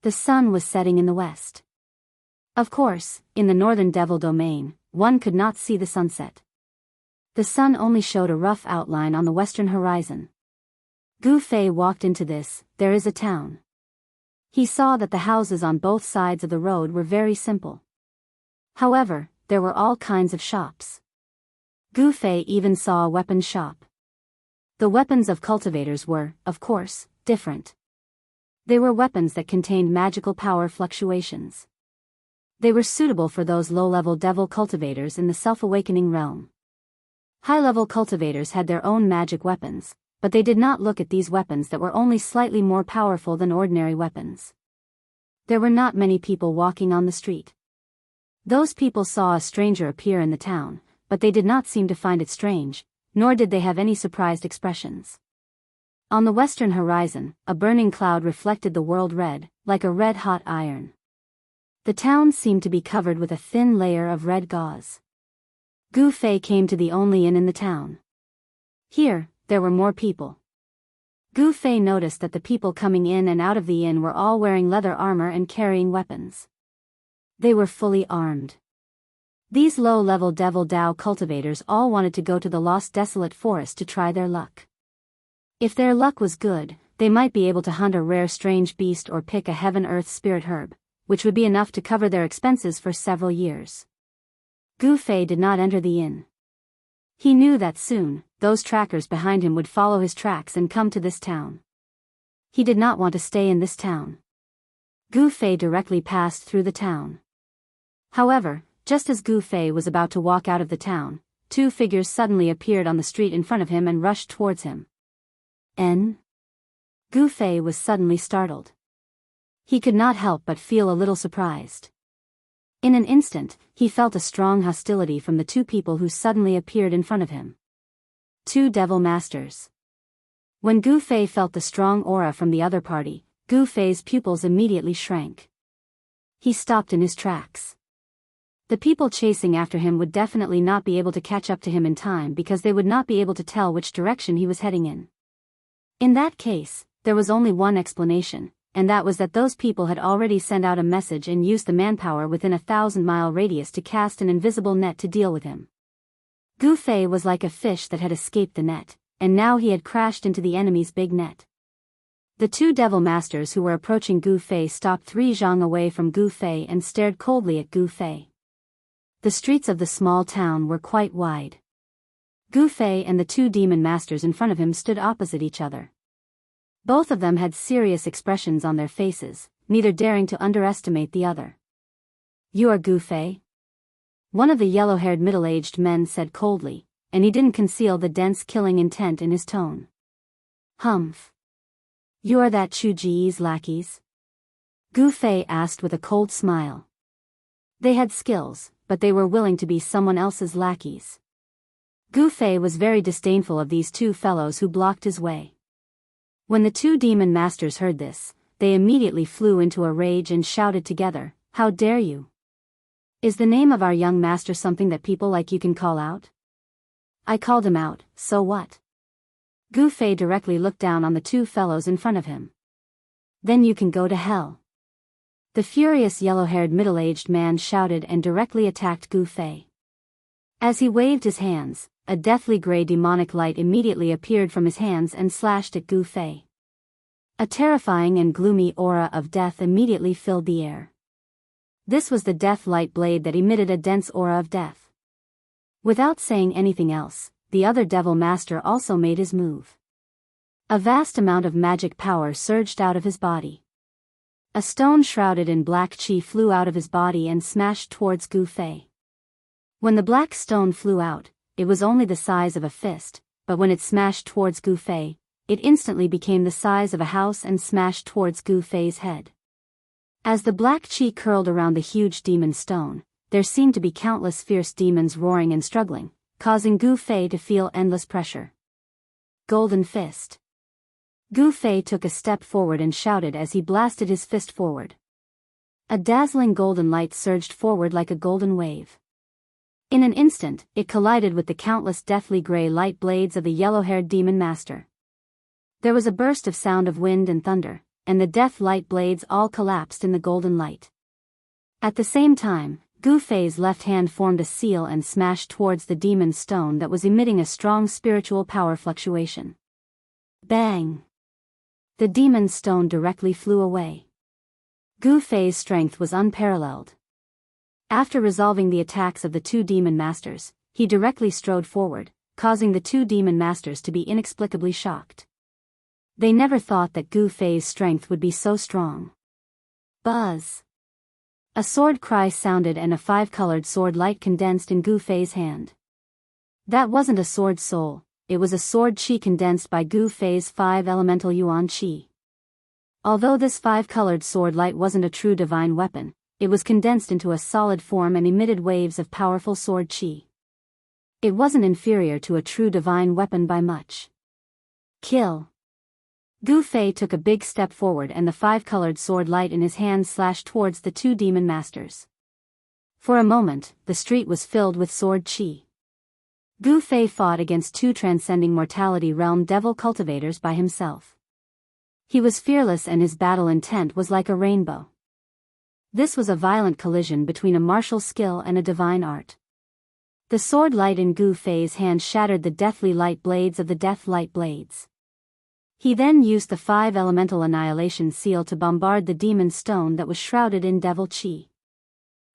The sun was setting in the west. Of course, in the northern Devil Domain, one could not see the sunset. The sun only showed a rough outline on the western horizon. Gu Fei walked into this, "There is a town." He saw that the houses on both sides of the road were very simple. However, there were all kinds of shops. Gu Fei even saw a weapons shop. The weapons of cultivators were, of course, different. They were weapons that contained magical power fluctuations. They were suitable for those low-level devil cultivators in the self-awakening realm. High-level cultivators had their own magic weapons, but they did not look at these weapons that were only slightly more powerful than ordinary weapons. There were not many people walking on the street. Those people saw a stranger appear in the town, but they did not seem to find it strange, nor did they have any surprised expressions. On the western horizon, a burning cloud reflected the world red, like a red-hot iron. The town seemed to be covered with a thin layer of red gauze. Gu Fei came to the only inn in the town. Here, there were more people. Gu Fei noticed that the people coming in and out of the inn were all wearing leather armor and carrying weapons. They were fully armed. These low-level Devil Dao cultivators all wanted to go to the lost desolate forest to try their luck. If their luck was good, they might be able to hunt a rare strange beast or pick a heaven-earth spirit herb, which would be enough to cover their expenses for several years. Gu Fei did not enter the inn. He knew that soon, those trackers behind him would follow his tracks and come to this town. He did not want to stay in this town. Gu Fei directly passed through the town. However, just as Gu Fei was about to walk out of the town, 2 figures suddenly appeared on the street in front of him and rushed towards him. Gu Fei was suddenly startled. He could not help but feel a little surprised. In an instant, he felt a strong hostility from the two people who suddenly appeared in front of him. Two devil masters. When Gu Fei felt the strong aura from the other party, Gu Fei's pupils immediately shrank. He stopped in his tracks. The people chasing after him would definitely not be able to catch up to him in time because they would not be able to tell which direction he was heading in. In that case, there was only one explanation, and that was that those people had already sent out a message and used the manpower within a 1,000-mile radius to cast an invisible net to deal with him. Gu Fei was like a fish that had escaped the net, and now he had crashed into the enemy's big net. The two devil masters who were approaching Gu Fei stopped 3 zhang away from Gu Fei and stared coldly at Gu Fei. The streets of the small town were quite wide. Gu Fei and the two demon masters in front of him stood opposite each other. Both of them had serious expressions on their faces, neither daring to underestimate the other. "You are Gu Fei?" One of the yellow-haired middle-aged men said coldly, and he didn't conceal the dense killing intent in his tone. "Humph. You are that Chu Ji's lackeys?" Gu Fei asked with a cold smile. They had skills, but they were willing to be someone else's lackeys. Gu Fei was very disdainful of these two fellows who blocked his way. When the two demon masters heard this, they immediately flew into a rage and shouted together, "How dare you? Is the name of our young master something that people like you can call out?" "I called him out, so what?" Gu Fei directly looked down on the two fellows in front of him. "Then you can go to hell." The furious yellow-haired middle-aged man shouted and directly attacked Gu Fei. As he waved his hands, a deathly gray demonic light immediately appeared from his hands and slashed at Gu Fei. A terrifying and gloomy aura of death immediately filled the air. This was the death light blade that emitted a dense aura of death. Without saying anything else, the other devil master also made his move. A vast amount of magic power surged out of his body. A stone shrouded in black chi flew out of his body and smashed towards Gu Fei. When the black stone flew out, it was only the size of a fist, but when it smashed towards Gu Fei, it instantly became the size of a house and smashed towards Gu Fei's head. As the black chi curled around the huge demon stone, there seemed to be countless fierce demons roaring and struggling, causing Gu Fei to feel endless pressure. Golden Fist. Gu Fei took a step forward and shouted as he blasted his fist forward. A dazzling golden light surged forward like a golden wave. In an instant, it collided with the countless deathly gray light blades of the yellow-haired demon master. There was a burst of sound of wind and thunder, and the death light blades all collapsed in the golden light. At the same time, Gu Fei's left hand formed a seal and smashed towards the demon stone that was emitting a strong spiritual power fluctuation. Bang! The demon stone directly flew away. Gu Fei's strength was unparalleled. After resolving the attacks of the two demon masters, he directly strode forward, causing the two demon masters to be inexplicably shocked. They never thought that Gu Fei's strength would be so strong. Buzz! A sword cry sounded and a 5-colored sword light condensed in Gu Fei's hand. That wasn't a sword soul, it was a sword chi condensed by Gu Fei's 5 elemental yuan chi. Although this 5-colored sword light wasn't a true divine weapon, it was condensed into a solid form and emitted waves of powerful sword chi. It wasn't inferior to a true divine weapon by much. Kill! Gu Fei took a big step forward and the 5-colored sword light in his hand slashed towards the two demon masters. For a moment, the street was filled with sword chi. Gu Fei fought against two transcending mortality realm devil cultivators by himself. He was fearless and his battle intent was like a rainbow. This was a violent collision between a martial skill and a divine art. The sword light in Gu Fei's hand shattered the deathly light blades of the death light blades. He then used the 5 elemental annihilation seal to bombard the demon stone that was shrouded in devil chi.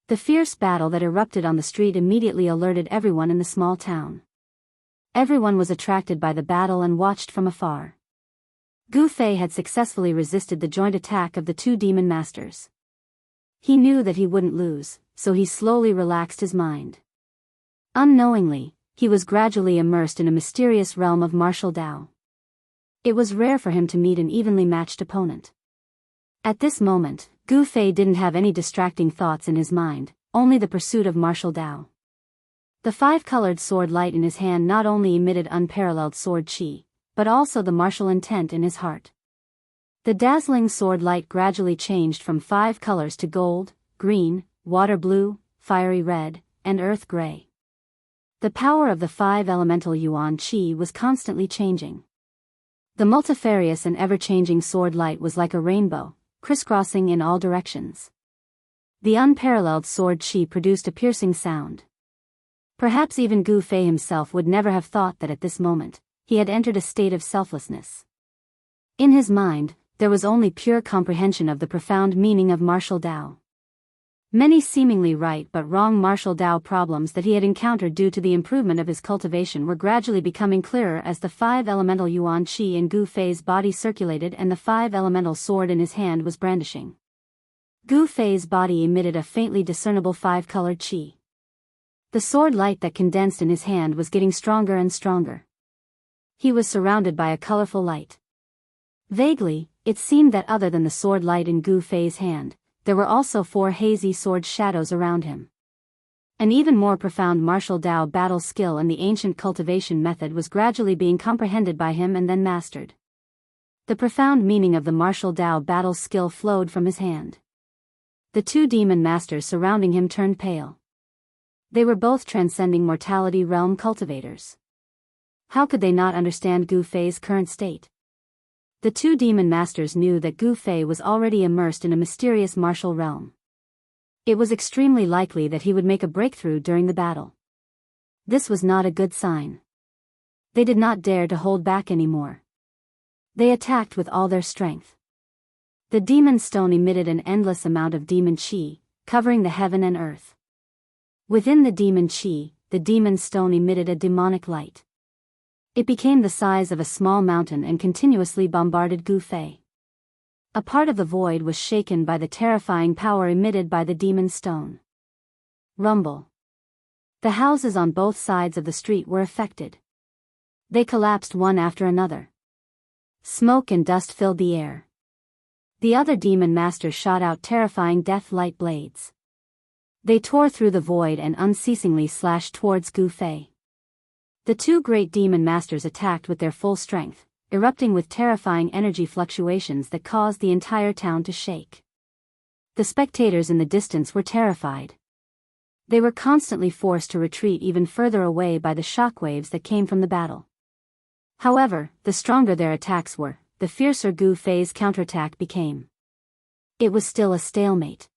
The fierce battle that erupted on the street immediately alerted everyone in the small town. Everyone was attracted by the battle and watched from afar. Gu Fei had successfully resisted the joint attack of the two demon masters. He knew that he wouldn't lose, so he slowly relaxed his mind. Unknowingly, he was gradually immersed in a mysterious realm of martial Tao. It was rare for him to meet an evenly matched opponent. At this moment, Gu Fei didn't have any distracting thoughts in his mind, only the pursuit of martial Tao. The five-colored sword light in his hand not only emitted unparalleled sword chi, but also the martial intent in his heart. The dazzling sword light gradually changed from 5 colors to gold, green, water blue, fiery red, and earth gray. The power of the 5 elemental yuan chi was constantly changing. The multifarious and ever-changing sword light was like a rainbow, crisscrossing in all directions. The unparalleled sword chi produced a piercing sound. Perhaps even Gu Fei himself would never have thought that at this moment, he had entered a state of selflessness. In his mind, there was only pure comprehension of the profound meaning of martial Tao. Many seemingly right but wrong martial Tao problems that he had encountered due to the improvement of his cultivation were gradually becoming clearer as the 5 elemental yuan chi in Gu Fei's body circulated and the 5 elemental sword in his hand was brandishing. Gu Fei's body emitted a faintly discernible 5-colored chi. The sword light that condensed in his hand was getting stronger and stronger. He was surrounded by a colorful light. Vaguely, it seemed that other than the sword light in Gu Fei's hand, there were also 4 hazy sword shadows around him. An even more profound martial Tao battle skill and the ancient cultivation method was gradually being comprehended by him and then mastered. The profound meaning of the martial Tao battle skill flowed from his hand. The 2 demon masters surrounding him turned pale. They were both transcending mortality realm cultivators. How could they not understand Gu Fei's current state? The 2 demon masters knew that Gu Fei was already immersed in a mysterious martial realm. It was extremely likely that he would make a breakthrough during the battle. This was not a good sign. They did not dare to hold back anymore. They attacked with all their strength. The demon stone emitted an endless amount of demon chi, covering the heaven and earth. Within the demon chi, the demon stone emitted a demonic light. It became the size of a small mountain and continuously bombarded Gu Fei. A part of the void was shaken by the terrifying power emitted by the demon stone. Rumble. The houses on both sides of the street were affected. They collapsed one after another. Smoke and dust filled the air. The other demon masters shot out terrifying death light blades. They tore through the void and unceasingly slashed towards Gu Fei. The 2 great demon masters attacked with their full strength, erupting with terrifying energy fluctuations that caused the entire town to shake. The spectators in the distance were terrified. They were constantly forced to retreat even further away by the shockwaves that came from the battle. However, the stronger their attacks were, the fiercer Gu Fei's counterattack became. It was still a stalemate.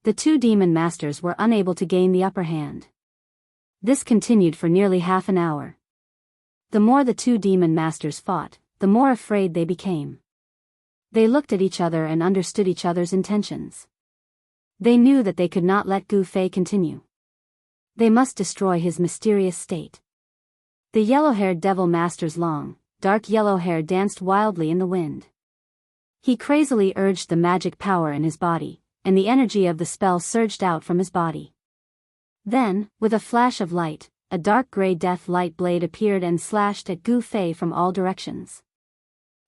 The 2 demon masters were unable to gain the upper hand. This continued for nearly half an hour. The more the 2 demon masters fought, the more afraid they became. They looked at each other and understood each other's intentions. They knew that they could not let Gu Fei continue. They must destroy his mysterious state. The yellow-haired devil master's long, dark yellow hair danced wildly in the wind. He crazily urged the magic power in his body, and the energy of the spell surged out from his body. Then, with a flash of light, a dark gray death light blade appeared and slashed at Gu Fei from all directions.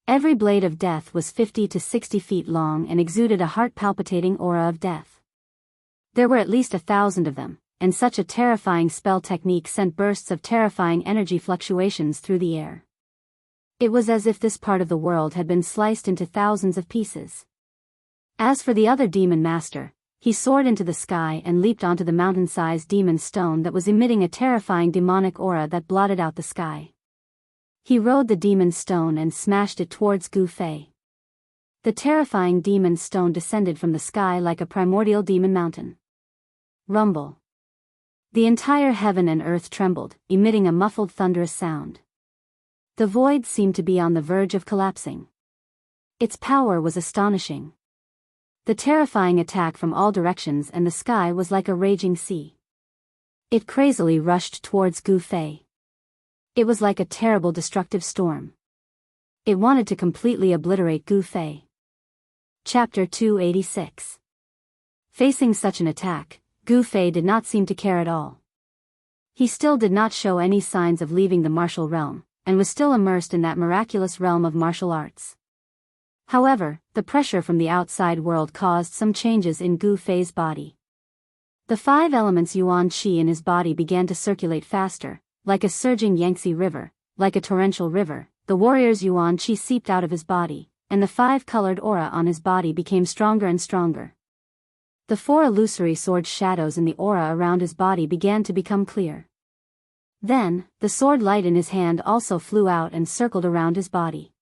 Every blade of death was 50 to 60 feet long and exuded a heart-palpitating aura of death. There were at least 1,000 of them, and such a terrifying spell technique sent bursts of terrifying energy fluctuations through the air. It was as if this part of the world had been sliced into thousands of pieces. As for the other demon master, he soared into the sky and leaped onto the mountain-sized demon stone that was emitting a terrifying demonic aura that blotted out the sky. He rode the demon stone and smashed it towards Gu Fei. The terrifying demon stone descended from the sky like a primordial demon mountain. Rumble. The entire heaven and earth trembled, emitting a muffled thunderous sound. The void seemed to be on the verge of collapsing. Its power was astonishing. The terrifying attack from all directions and the sky was like a raging sea. It crazily rushed towards Gu Fei. It was like a terrible destructive storm. It wanted to completely obliterate Gu Fei. Chapter 286. Facing such an attack, Gu Fei did not seem to care at all. He still did not show any signs of leaving the martial realm, and was still immersed in that miraculous realm of martial arts. However, the pressure from the outside world caused some changes in Gu Fei's body. The 5 elements yuan qi in his body began to circulate faster, like a surging Yangtze River, like a torrential river. The warrior's yuan qi seeped out of his body, and the 5-colored aura on his body became stronger and stronger. The 4 illusory sword shadows in the aura around his body began to become clear. Then, the sword light in his hand also flew out and circled around his body.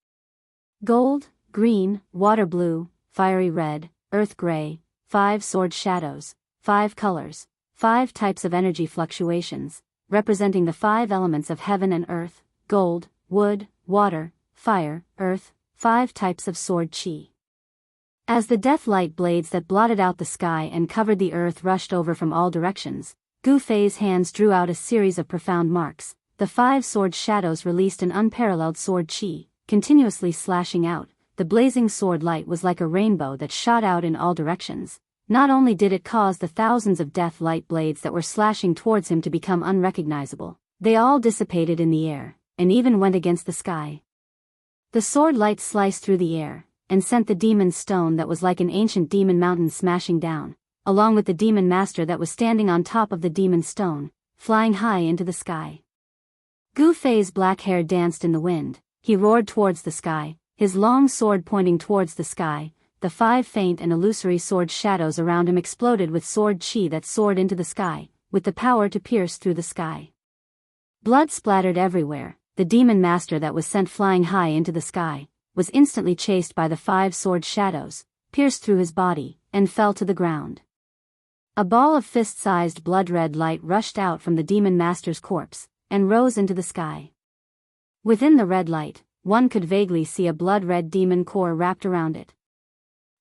Gold, green, water blue, fiery red, earth gray, 5 sword shadows, 5 colors, 5 types of energy fluctuations, representing the 5 elements of heaven and earth, gold, wood, water, fire, earth, 5 types of sword qi. As the death light blades that blotted out the sky and covered the earth rushed over from all directions, Gu Fei's hands drew out a series of profound marks. The 5 sword shadows released an unparalleled sword qi, continuously slashing out. The blazing sword light was like a rainbow that shot out in all directions. Not only did it cause the thousands of death light blades that were slashing towards him to become unrecognizable, they all dissipated in the air, and even went against the sky. The sword light sliced through the air, and sent the demon stone that was like an ancient demon mountain smashing down, along with the demon master that was standing on top of the demon stone, flying high into the sky. Gu Fei's black hair danced in the wind. He roared towards the sky, his long sword pointing towards the sky. The 5 faint and illusory sword shadows around him exploded with sword qi that soared into the sky, with the power to pierce through the sky. Blood splattered everywhere. The demon master that was sent flying high into the sky was instantly chased by the 5 sword shadows, pierced through his body, and fell to the ground. A ball of fist-sized blood-red light rushed out from the demon master's corpse, and rose into the sky. Within the red light, one could vaguely see a blood-red demon core wrapped around it.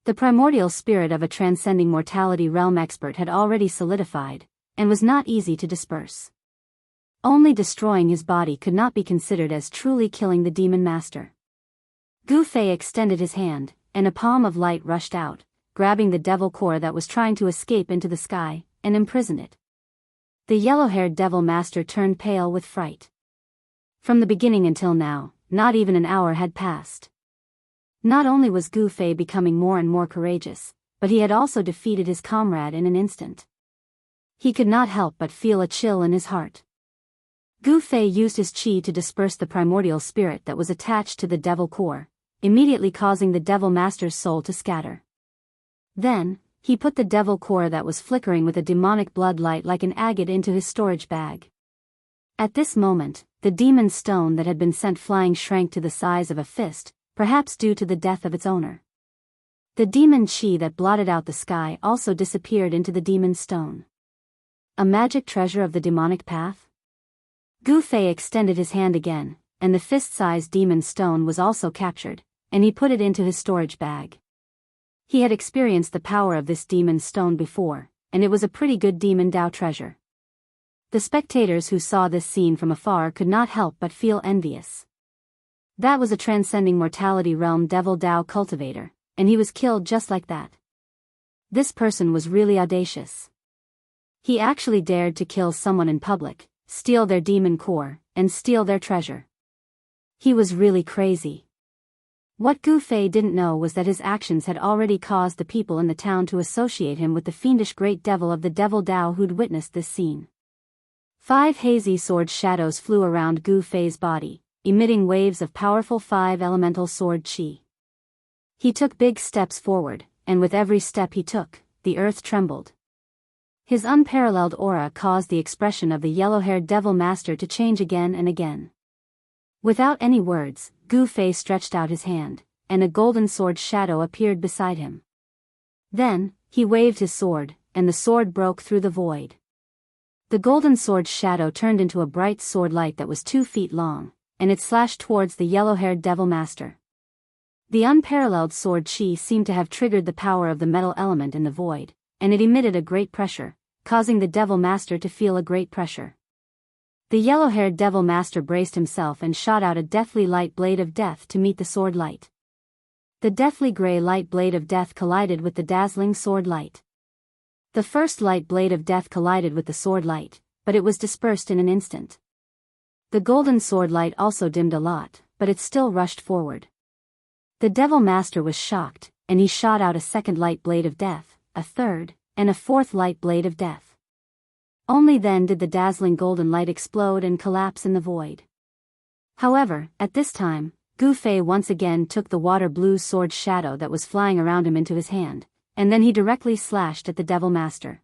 The primordial spirit of a transcending mortality realm expert had already solidified, and was not easy to disperse. Only destroying his body could not be considered as truly killing the demon master. Gu Fei extended his hand, and a palm of light rushed out, grabbing the devil core that was trying to escape into the sky, and imprisoned it. The yellow-haired devil master turned pale with fright. From the beginning until now, not even an hour had passed. Not only was Gu Fei becoming more and more courageous, but he had also defeated his comrade in an instant. He could not help but feel a chill in his heart. Gu Fei used his qi to disperse the primordial spirit that was attached to the devil core, immediately causing the devil master's soul to scatter. Then, he put the devil core that was flickering with a demonic blood light like an agate into his storage bag. At this moment, the demon stone that had been sent flying shrank to the size of a fist, perhaps due to the death of its owner. The demon qi that blotted out the sky also disappeared into the demon stone. A magic treasure of the demonic path? Gu Fei extended his hand again, and the fist-sized demon stone was also captured, and he put it into his storage bag. He had experienced the power of this demon stone before, and it was a pretty good demon Dao treasure. The spectators who saw this scene from afar could not help but feel envious. That was a transcending mortality realm devil Dao cultivator, and he was killed just like that. This person was really audacious. He actually dared to kill someone in public, steal their demon core, and steal their treasure. He was really crazy. What Gu Fei didn't know was that his actions had already caused the people in the town to associate him with the fiendish great devil of the devil Dao who'd witnessed this scene. 5 hazy sword shadows flew around Gu Fei's body, emitting waves of powerful 5 elemental sword qi. He took big steps forward, and with every step he took, the earth trembled. His unparalleled aura caused the expression of the yellow-haired devil master to change again and again. Without any words, Gu Fei stretched out his hand, and a golden sword shadow appeared beside him. Then, he waved his sword, and the sword broke through the void. The golden sword shadow turned into a bright sword light that was 2 feet long, and it slashed towards the yellow-haired devil master. The unparalleled sword qi seemed to have triggered the power of the metal element in the void, and it emitted a great pressure, causing the devil master to feel a great pressure. The yellow-haired devil master braced himself and shot out a deathly light blade of death to meet the sword light. The deathly gray light blade of death collided with the dazzling sword light. The first light blade of death collided with the sword light, but it was dispersed in an instant. The golden sword light also dimmed a lot, but it still rushed forward. The devil master was shocked, and he shot out a second light blade of death, a third, and a fourth light blade of death. Only then did the dazzling golden light explode and collapse in the void. However, at this time, Gu Fei once again took the water blue sword shadow that was flying around him into his hand, and then he directly slashed at the Devil Master.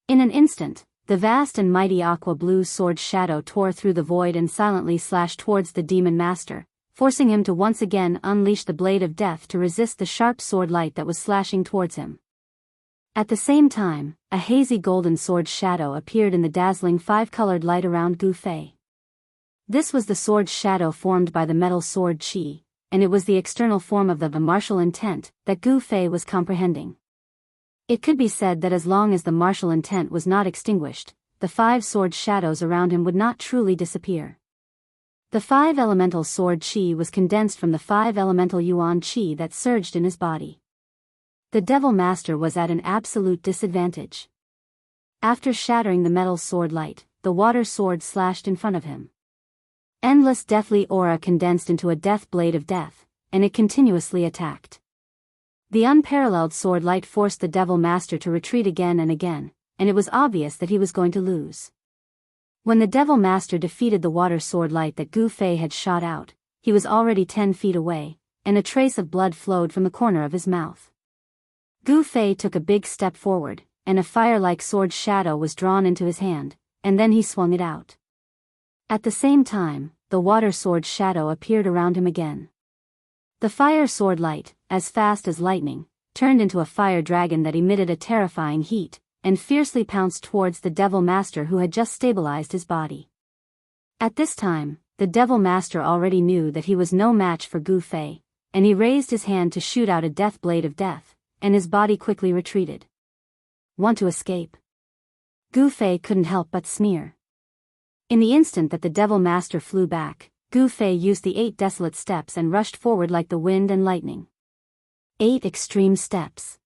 In an instant, the vast and mighty aqua blue sword shadow tore through the void and silently slashed towards the Demon Master, forcing him to once again unleash the blade of death to resist the sharp sword light that was slashing towards him. At the same time, a hazy golden sword shadow appeared in the dazzling five-colored light around Gu Fei. This was the sword shadow formed by the metal sword Qi, and it was the external form of the martial intent that Gu Fei was comprehending. It could be said that as long as the martial intent was not extinguished, the five sword shadows around him would not truly disappear. The five elemental sword Qi was condensed from the five elemental Yuan Qi that surged in his body. The Devil Master was at an absolute disadvantage. After shattering the metal sword light, the water sword slashed in front of him. Endless deathly aura condensed into a death blade of death, and it continuously attacked. The unparalleled sword light forced the Devil Master to retreat again and again, and it was obvious that he was going to lose. When the Devil Master defeated the water sword light that Gu Fei had shot out, he was already 10 feet away, and a trace of blood flowed from the corner of his mouth. Gu Fei took a big step forward, and a fire-like sword shadow was drawn into his hand, and then he swung it out. At the same time, the water sword shadow appeared around him again. The fire sword light, as fast as lightning, turned into a fire dragon that emitted a terrifying heat, and fiercely pounced towards the Devil Master who had just stabilized his body. At this time, the Devil Master already knew that he was no match for Gu Fei, and he raised his hand to shoot out a death blade of death, and his body quickly retreated. Want to escape? Gu Fei couldn't help but sneer. In the instant that the Devil Master flew back, Gu Fei used the 8 desolate steps and rushed forward like the wind and lightning. 8 extreme steps.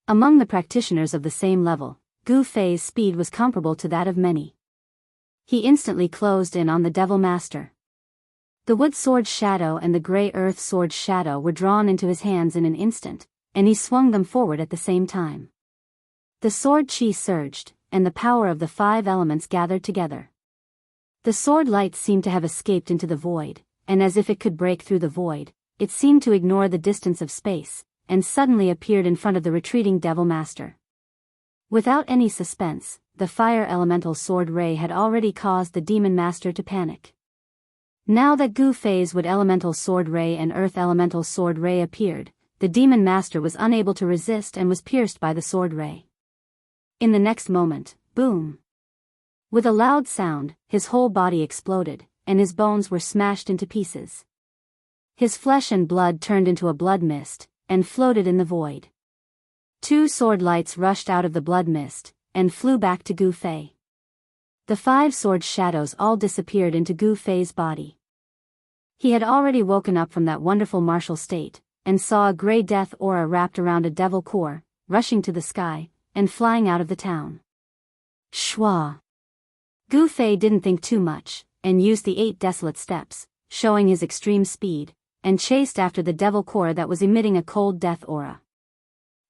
Among the practitioners of the same level, Gu Fei's speed was comparable to that of many. He instantly closed in on the Devil Master. The wood sword shadow and the gray earth sword shadow were drawn into his hands in an instant, and he swung them forward at the same time. The sword Qi surged, and the power of the 5 elements gathered together. The sword light seemed to have escaped into the void, and as if it could break through the void, it seemed to ignore the distance of space, and suddenly appeared in front of the retreating Devil Master. Without any suspense, the fire elemental sword ray had already caused the Demon Master to panic. Now that Gu Fei's wood elemental sword ray and earth elemental sword ray appeared, the Demon Master was unable to resist and was pierced by the sword ray. In the next moment, boom! With a loud sound, his whole body exploded, and his bones were smashed into pieces. His flesh and blood turned into a blood mist, and floated in the void. 2 sword lights rushed out of the blood mist, and flew back to Gu Fei. The 5 sword shadows all disappeared into Gu Fei's body. He had already woken up from that wonderful martial state, and saw a gray death aura wrapped around a devil core, rushing to the sky, and flying out of the town. Shwa! Gu Fei didn't think too much, and used the 8 desolate steps, showing his extreme speed, and chased after the devil core that was emitting a cold death aura.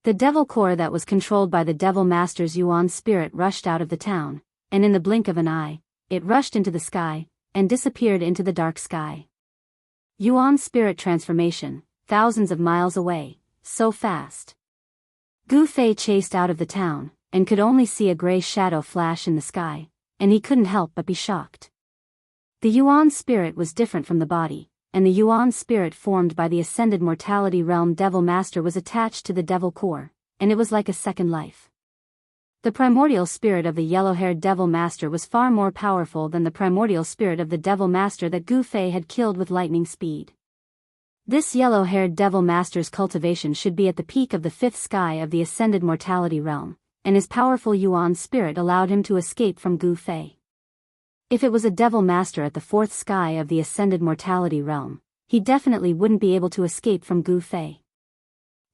The devil core that was controlled by the Devil Master's Yuan spirit rushed out of the town, and in the blink of an eye, it rushed into the sky, and disappeared into the dark sky. Yuan spirit transformation, thousands of miles away, so fast. Gu Fei chased out of the town, and could only see a gray shadow flash in the sky, and he couldn't help but be shocked. The Yuan spirit was different from the body, and the Yuan spirit formed by the ascended mortality realm Devil Master was attached to the devil core, and it was like a second life. The primordial spirit of the yellow-haired Devil Master was far more powerful than the primordial spirit of the Devil Master that Gu Fei had killed with lightning speed. This yellow-haired Devil Master's cultivation should be at the peak of the 5th sky of the ascended mortality realm, and his powerful Yuan spirit allowed him to escape from Gu Fei. If it was a Devil Master at the 4th sky of the ascended mortality realm, he definitely wouldn't be able to escape from Gu Fei.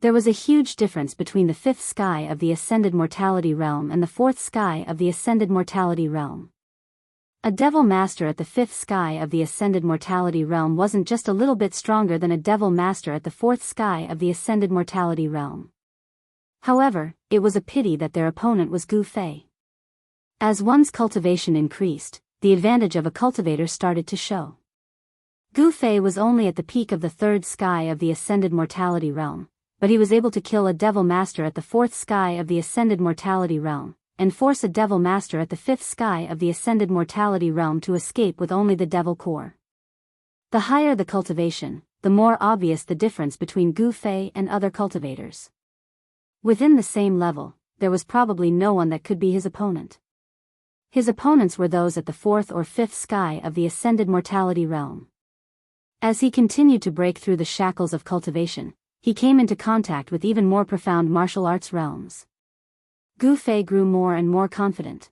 There was a huge difference between the 5th sky of the ascended mortality realm and the 4th sky of the ascended mortality realm. A Devil Master at the 5th sky of the ascended mortality realm wasn't just a little bit stronger than a Devil Master at the 4th sky of the ascended mortality realm. However, it was a pity that their opponent was Gu Fei. As one's cultivation increased, the advantage of a cultivator started to show. Gu Fei was only at the peak of the third sky of the ascended mortality realm, but he was able to kill a devil master at the fourth sky of the ascended mortality realm, and force a devil master at the fifth sky of the ascended mortality realm to escape with only the devil core. The higher the cultivation, the more obvious the difference between Gu Fei and other cultivators. Within the same level, there was probably no one that could be his opponent. His opponents were those at the fourth or fifth sky of the ascended mortality realm. As he continued to break through the shackles of cultivation, he came into contact with even more profound martial arts realms. Gu Fei grew more and more confident.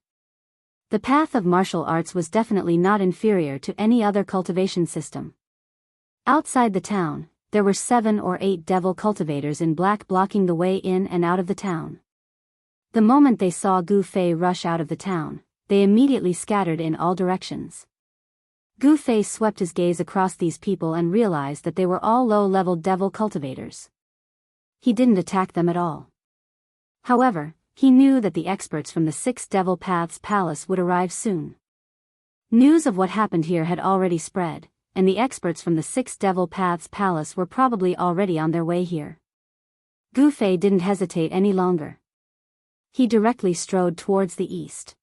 The path of martial arts was definitely not inferior to any other cultivation system. Outside the town, there were 7 or 8 devil cultivators in black blocking the way in and out of the town. The moment they saw Gu Fei rush out of the town, they immediately scattered in all directions. Gu Fei swept his gaze across these people and realized that they were all low-level devil cultivators. He didn't attack them at all. However, he knew that the experts from the 6 Devil Paths Palace would arrive soon. News of what happened here had already spread, and the experts from the 6 Devil Paths Palace were probably already on their way here. Gu Fei didn't hesitate any longer. He directly strode towards the east.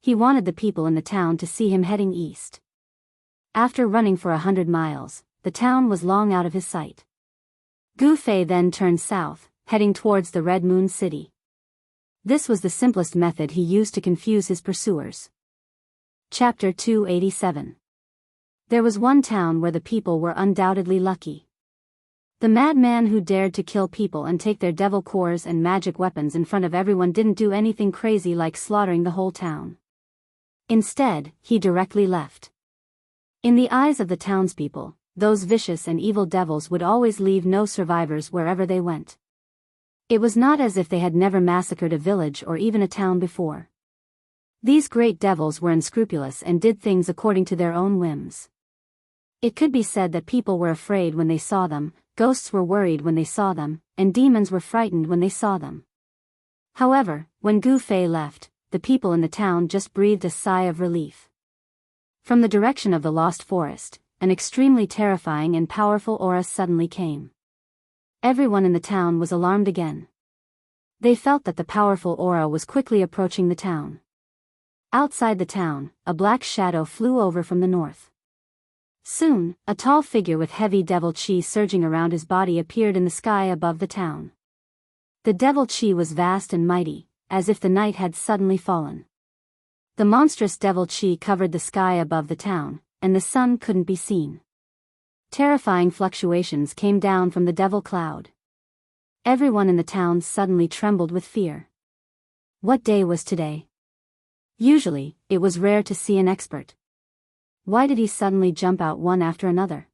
He wanted the people in the town to see him heading east. After running for 100 miles, the town was long out of his sight. Gu Fei then turned south, heading towards the Red Moon City. This was the simplest method he used to confuse his pursuers. Chapter 287. There was one town where the people were undoubtedly lucky. The madman who dared to kill people and take their devil cores and magic weapons in front of everyone didn't do anything crazy like slaughtering the whole town. Instead, he directly left. In the eyes of the townspeople, those vicious and evil devils would always leave no survivors wherever they went. It was not as if they had never massacred a village or even a town before. These great devils were unscrupulous and did things according to their own whims. It could be said that people were afraid when they saw them, ghosts were worried when they saw them, and demons were frightened when they saw them. However, when Gu Fei left, the people in the town just breathed a sigh of relief. From the direction of the lost forest, an extremely terrifying and powerful aura suddenly came. Everyone in the town was alarmed again. They felt that the powerful aura was quickly approaching the town. Outside the town, a black shadow flew over from the north. Soon, a tall figure with heavy devil chi surging around his body appeared in the sky above the town. The devil chi was vast and mighty, as if the night had suddenly fallen. The monstrous devil chi covered the sky above the town, and the sun couldn't be seen. Terrifying fluctuations came down from the devil cloud. Everyone in the town suddenly trembled with fear. What day was today? Usually, it was rare to see an expert. Why did he suddenly jump out one after another?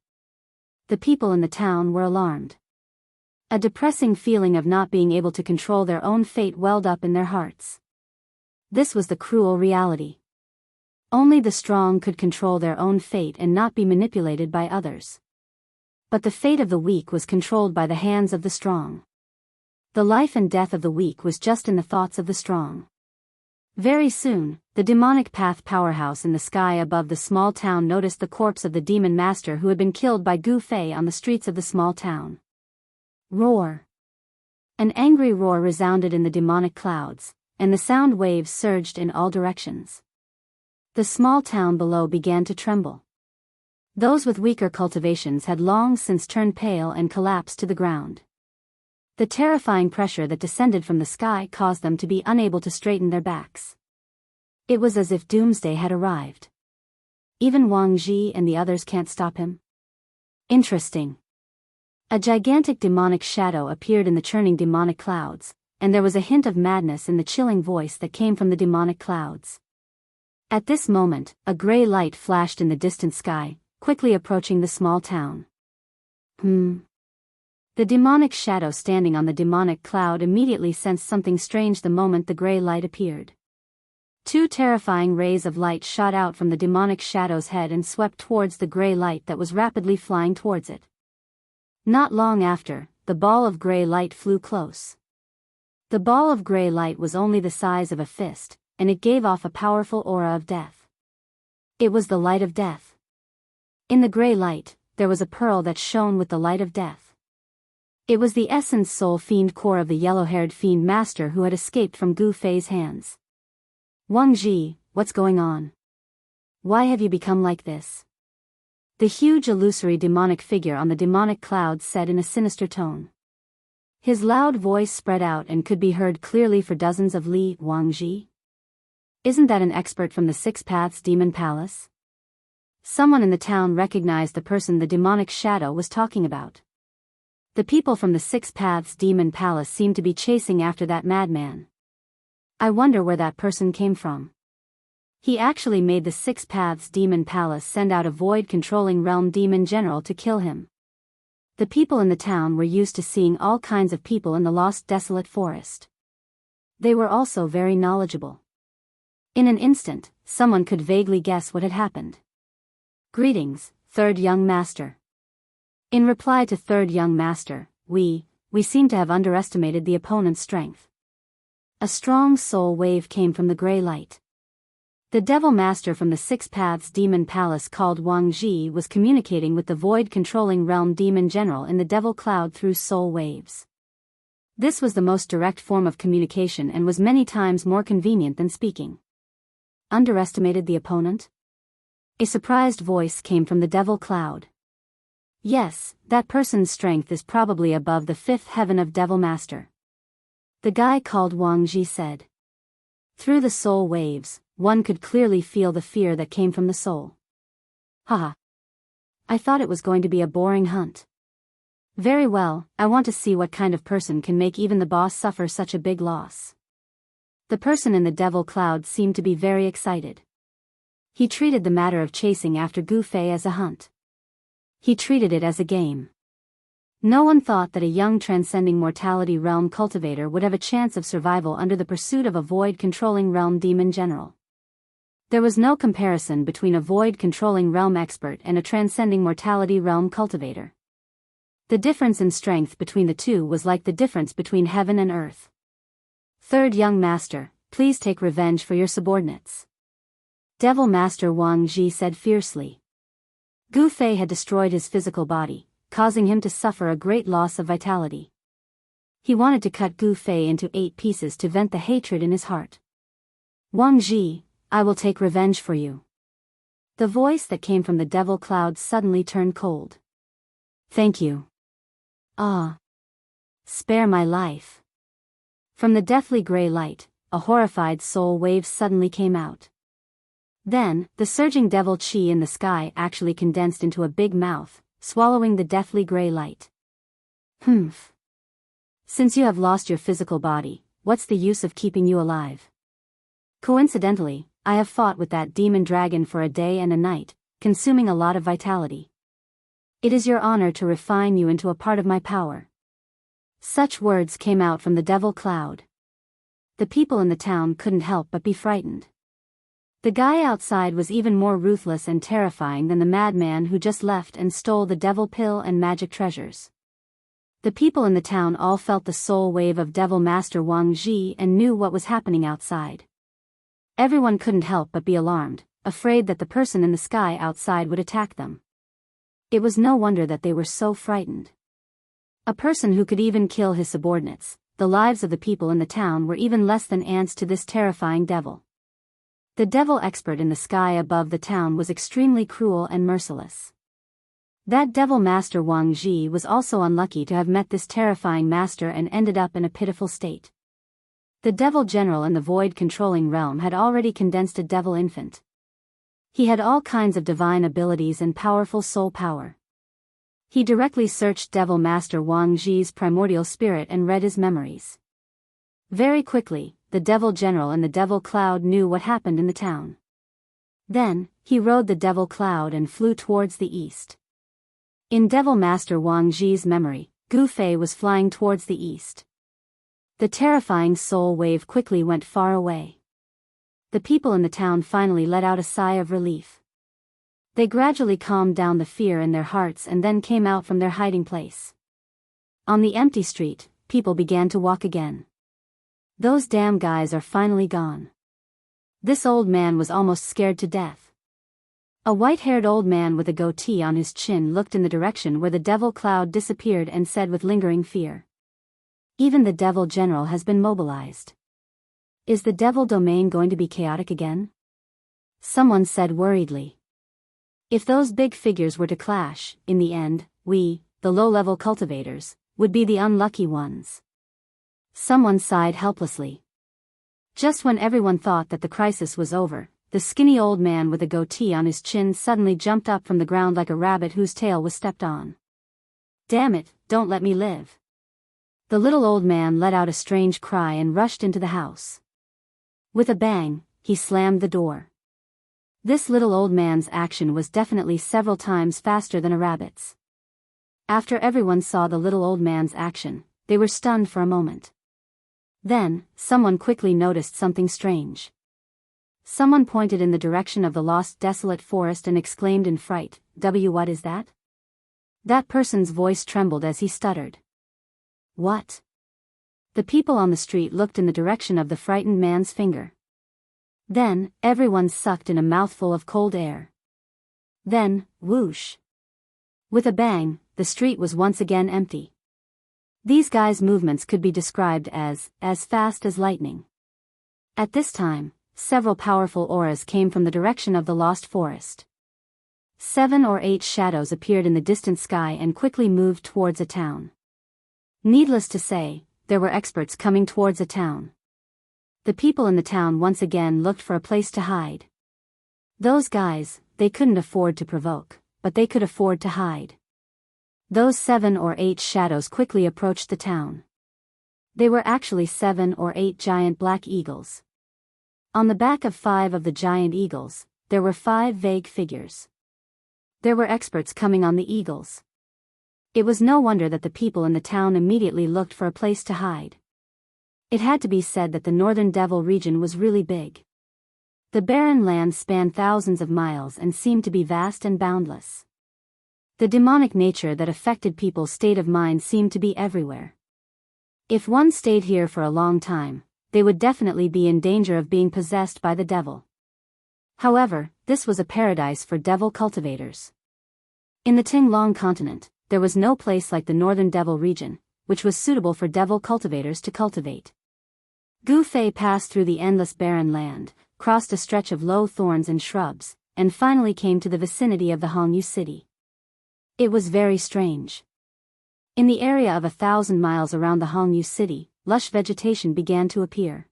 The people in the town were alarmed. A depressing feeling of not being able to control their own fate welled up in their hearts. This was the cruel reality. Only the strong could control their own fate and not be manipulated by others. But the fate of the weak was controlled by the hands of the strong. The life and death of the weak was just in the thoughts of the strong. Very soon, the demonic path powerhouse in the sky above the small town noticed the corpse of the demon master who had been killed by Gu Fei on the streets of the small town. Roar! An angry roar resounded in the demonic clouds, and the sound waves surged in all directions. The small town below began to tremble. Those with weaker cultivations had long since turned pale and collapsed to the ground. The terrifying pressure that descended from the sky caused them to be unable to straighten their backs. It was as if doomsday had arrived. Even Wang Ji and the others can't stop him? Interesting. A gigantic demonic shadow appeared in the churning demonic clouds, and there was a hint of madness in the chilling voice that came from the demonic clouds. At this moment, a gray light flashed in the distant sky, quickly approaching the small town. The demonic shadow standing on the demonic cloud immediately sensed something strange the moment the gray light appeared. 2 terrifying rays of light shot out from the demonic shadow's head and swept towards the gray light that was rapidly flying towards it. Not long after, the ball of gray light flew close. The ball of gray light was only the size of a fist, and it gave off a powerful aura of death. It was the light of death. In the gray light, there was a pearl that shone with the light of death. It was the essence soul fiend core of the yellow-haired fiend master who had escaped from Gu Fei's hands. Wang Ji, what's going on? Why have you become like this? The huge illusory demonic figure on the demonic cloud said in a sinister tone. His loud voice spread out and could be heard clearly for dozens of li. Wang Ji? Isn't that an expert from the Six Paths Demon Palace? Someone in the town recognized the person the demonic shadow was talking about. The people from the Six Paths Demon Palace seemed to be chasing after that madman. I wonder where that person came from. He actually made the Six Paths Demon Palace send out a void-controlling realm demon general to kill him. The people in the town were used to seeing all kinds of people in the lost desolate forest. They were also very knowledgeable. In an instant, someone could vaguely guess what had happened. Greetings, Third Young Master. In reply to Third Young Master, we seem to have underestimated the opponent's strength. A strong soul wave came from the gray light. The Devil Master from the Six Paths Demon Palace called Wang Ji was communicating with the void-controlling realm demon general in the Devil Cloud through soul waves. This was the most direct form of communication and was many times more convenient than speaking. Underestimated the opponent? A surprised voice came from the Devil Cloud. Yes, that person's strength is probably above the fifth heaven of Devil Master. The guy called Wang Ji said. Through the soul waves, one could clearly feel the fear that came from the soul. Haha. I thought it was going to be a boring hunt. Very well, I want to see what kind of person can make even the boss suffer such a big loss. The person in the Devil Cloud seemed to be very excited. He treated the matter of chasing after Gu Fei as a hunt. He treated it as a game. No one thought that a young transcending mortality realm cultivator would have a chance of survival under the pursuit of a void-controlling realm demon general. There was no comparison between a void-controlling realm expert and a transcending mortality realm cultivator. The difference in strength between the two was like the difference between heaven and earth. Third Young Master, please take revenge for your subordinates. Devil Master Wang Ji said fiercely. Gu Fei had destroyed his physical body, causing him to suffer a great loss of vitality. He wanted to cut Gu Fei into 8 pieces to vent the hatred in his heart. Wang Ji, I will take revenge for you. The voice that came from the Devil Cloud suddenly turned cold. Thank you. Ah. Spare my life. From the deathly gray light, a horrified soul wave suddenly came out. Then, the surging devil chi in the sky actually condensed into a big mouth, swallowing the deathly gray light. Humph. Since you have lost your physical body, what's the use of keeping you alive? Coincidentally, I have fought with that demon dragon for a day and a night, consuming a lot of vitality. It is your honor to refine you into a part of my power. Such words came out from the Devil Cloud. The people in the town couldn't help but be frightened. The guy outside was even more ruthless and terrifying than the madman who just left and stole the devil pill and magic treasures. The people in the town all felt the soul wave of Devil Master Wang Ji and knew what was happening outside. Everyone couldn't help but be alarmed, afraid that the person in the sky outside would attack them. It was no wonder that they were so frightened. A person who could even kill his subordinates, the lives of the people in the town were even less than ants to this terrifying devil. The devil expert in the sky above the town was extremely cruel and merciless. That Devil Master Wang Ji was also unlucky to have met this terrifying master and ended up in a pitiful state. The Devil General in the void-controlling realm had already condensed a devil infant. He had all kinds of divine abilities and powerful soul power. He directly searched Devil Master Wang Ji's primordial spirit and read his memories. Very quickly, the Devil General in the Devil Cloud knew what happened in the town. Then, he rode the Devil Cloud and flew towards the east. In Devil Master Wang Ji's memory, Gu Fei was flying towards the east. The terrifying soul wave quickly went far away. The people in the town finally let out a sigh of relief. They gradually calmed down the fear in their hearts and then came out from their hiding place. On the empty street, people began to walk again. Those damn guys are finally gone. This old man was almost scared to death. A white-haired old man with a goatee on his chin looked in the direction where the devil cloud disappeared and said with lingering fear, "Even the devil general has been mobilized. Is the devil domain going to be chaotic again?" Someone said worriedly. "If those big figures were to clash, in the end, we, the low-level cultivators, would be the unlucky ones." Someone sighed helplessly. Just when everyone thought that the crisis was over, the skinny old man with a goatee on his chin suddenly jumped up from the ground like a rabbit whose tail was stepped on. "Damn it, don't let me live." The little old man let out a strange cry and rushed into the house. With a bang, he slammed the door. This little old man's action was definitely several times faster than a rabbit's. After everyone saw the little old man's action, they were stunned for a moment. Then, someone quickly noticed something strange. Someone pointed in the direction of the lost desolate forest and exclaimed in fright, What is that?" That person's voice trembled as he stuttered. "What?" The people on the street looked in the direction of the frightened man's finger. Then, everyone sucked in a mouthful of cold air. Then, whoosh! With a bang, the street was once again empty. These guys' movements could be described as fast as lightning. At this time, several powerful auras came from the direction of the lost forest. 7 or 8 shadows appeared in the distant sky and quickly moved towards a town. Needless to say, there were experts coming towards a town. The people in the town once again looked for a place to hide. Those guys, they couldn't afford to provoke, but they could afford to hide. Those 7 or 8 shadows quickly approached the town. They were actually 7 or 8 giant black eagles. On the back of 5 of the giant eagles, there were 5 vague figures. There were experts coming on the eagles. It was no wonder that the people in the town immediately looked for a place to hide. It had to be said that the Northern Devil region was really big. The barren land spanned thousands of miles and seemed to be vast and boundless. The demonic nature that affected people's state of mind seemed to be everywhere. If one stayed here for a long time, they would definitely be in danger of being possessed by the devil. However, this was a paradise for devil cultivators. In the Tinglong continent, there was no place like the Northern Devil region, which was suitable for devil cultivators to cultivate. Gu Fei passed through the endless barren land, crossed a stretch of low thorns and shrubs, and finally came to the vicinity of the Hongyu city. It was very strange. In the area of 1,000 miles around the Hongyu city, lush vegetation began to appear.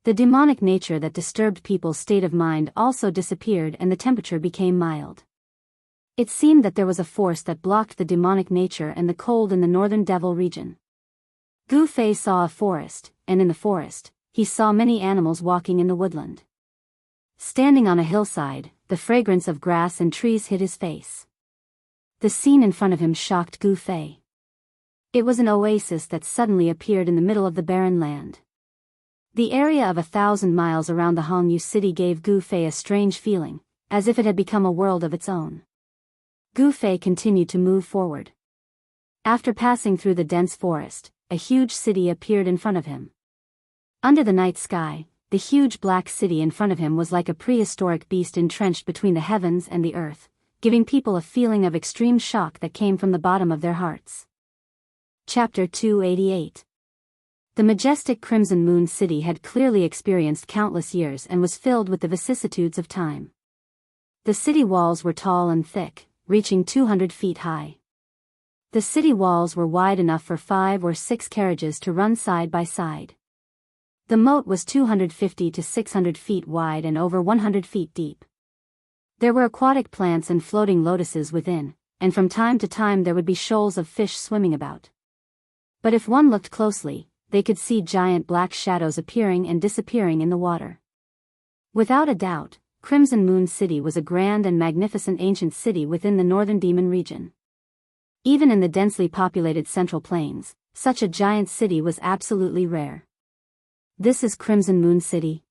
The demonic nature that disturbed people's state of mind also disappeared and the temperature became mild. It seemed that there was a force that blocked the demonic nature and the cold in the Northern Devil region. Gu Fei saw a forest, and in the forest, he saw many animals walking in the woodland. Standing on a hillside, the fragrance of grass and trees hid his face. The scene in front of him shocked Gu Fei. It was an oasis that suddenly appeared in the middle of the barren land. The area of 1,000 miles around the Hongyu city gave Gu Fei a strange feeling, as if it had become a world of its own. Gu Fei continued to move forward. After passing through the dense forest, a huge city appeared in front of him. Under the night sky, the huge black city in front of him was like a prehistoric beast entrenched between the heavens and the earth, giving people a feeling of extreme shock that came from the bottom of their hearts. Chapter 288. The majestic Crimson Moon City had clearly experienced countless years and was filled with the vicissitudes of time. The city walls were tall and thick, reaching 200 feet high. The city walls were wide enough for 5 or 6 carriages to run side by side. The moat was 250 to 600 feet wide and over 100 feet deep. There were aquatic plants and floating lotuses within, and from time to time there would be shoals of fish swimming about. But if one looked closely, they could see giant black shadows appearing and disappearing in the water. Without a doubt, Crimson Moon City was a grand and magnificent ancient city within the Northern Demon region. Even in the densely populated Central Plains, such a giant city was absolutely rare. This is Crimson Moon City.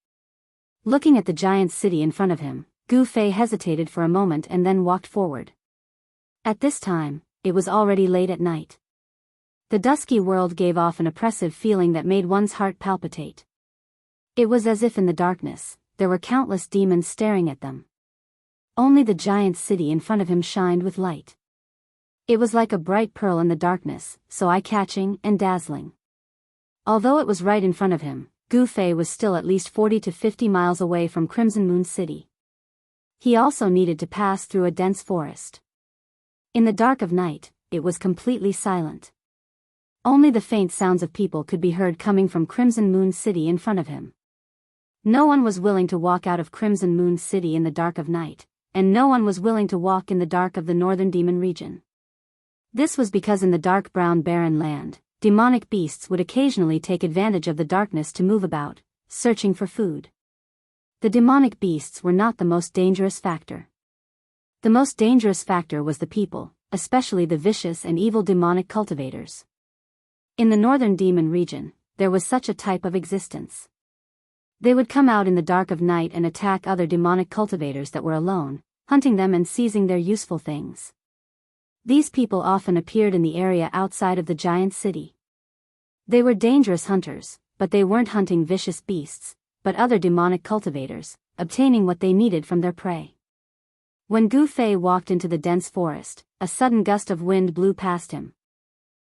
Looking at the giant city in front of him, Gu Fei hesitated for a moment and then walked forward. At this time, it was already late at night. The dusky world gave off an oppressive feeling that made one's heart palpitate. It was as if in the darkness, there were countless demons staring at them. Only the giant city in front of him shined with light. It was like a bright pearl in the darkness, so eye-catching and dazzling. Although it was right in front of him, Gu Fei was still at least 40 to 50 miles away from Crimson Moon City. He also needed to pass through a dense forest. In the dark of night, it was completely silent. Only the faint sounds of people could be heard coming from Crimson Moon City in front of him. No one was willing to walk out of Crimson Moon City in the dark of night, and no one was willing to walk in the dark of the Northern Demon region. This was because in the dark brown barren land, demonic beasts would occasionally take advantage of the darkness to move about, searching for food. The demonic beasts were not the most dangerous factor. The most dangerous factor was the people, especially the vicious and evil demonic cultivators. In the Northern Demon region, there was such a type of existence. They would come out in the dark of night and attack other demonic cultivators that were alone, hunting them and seizing their useful things. These people often appeared in the area outside of the giant city. They were dangerous hunters, but they weren't hunting vicious beasts, but other demonic cultivators, obtaining what they needed from their prey. When Gu Fei walked into the dense forest, a sudden gust of wind blew past him.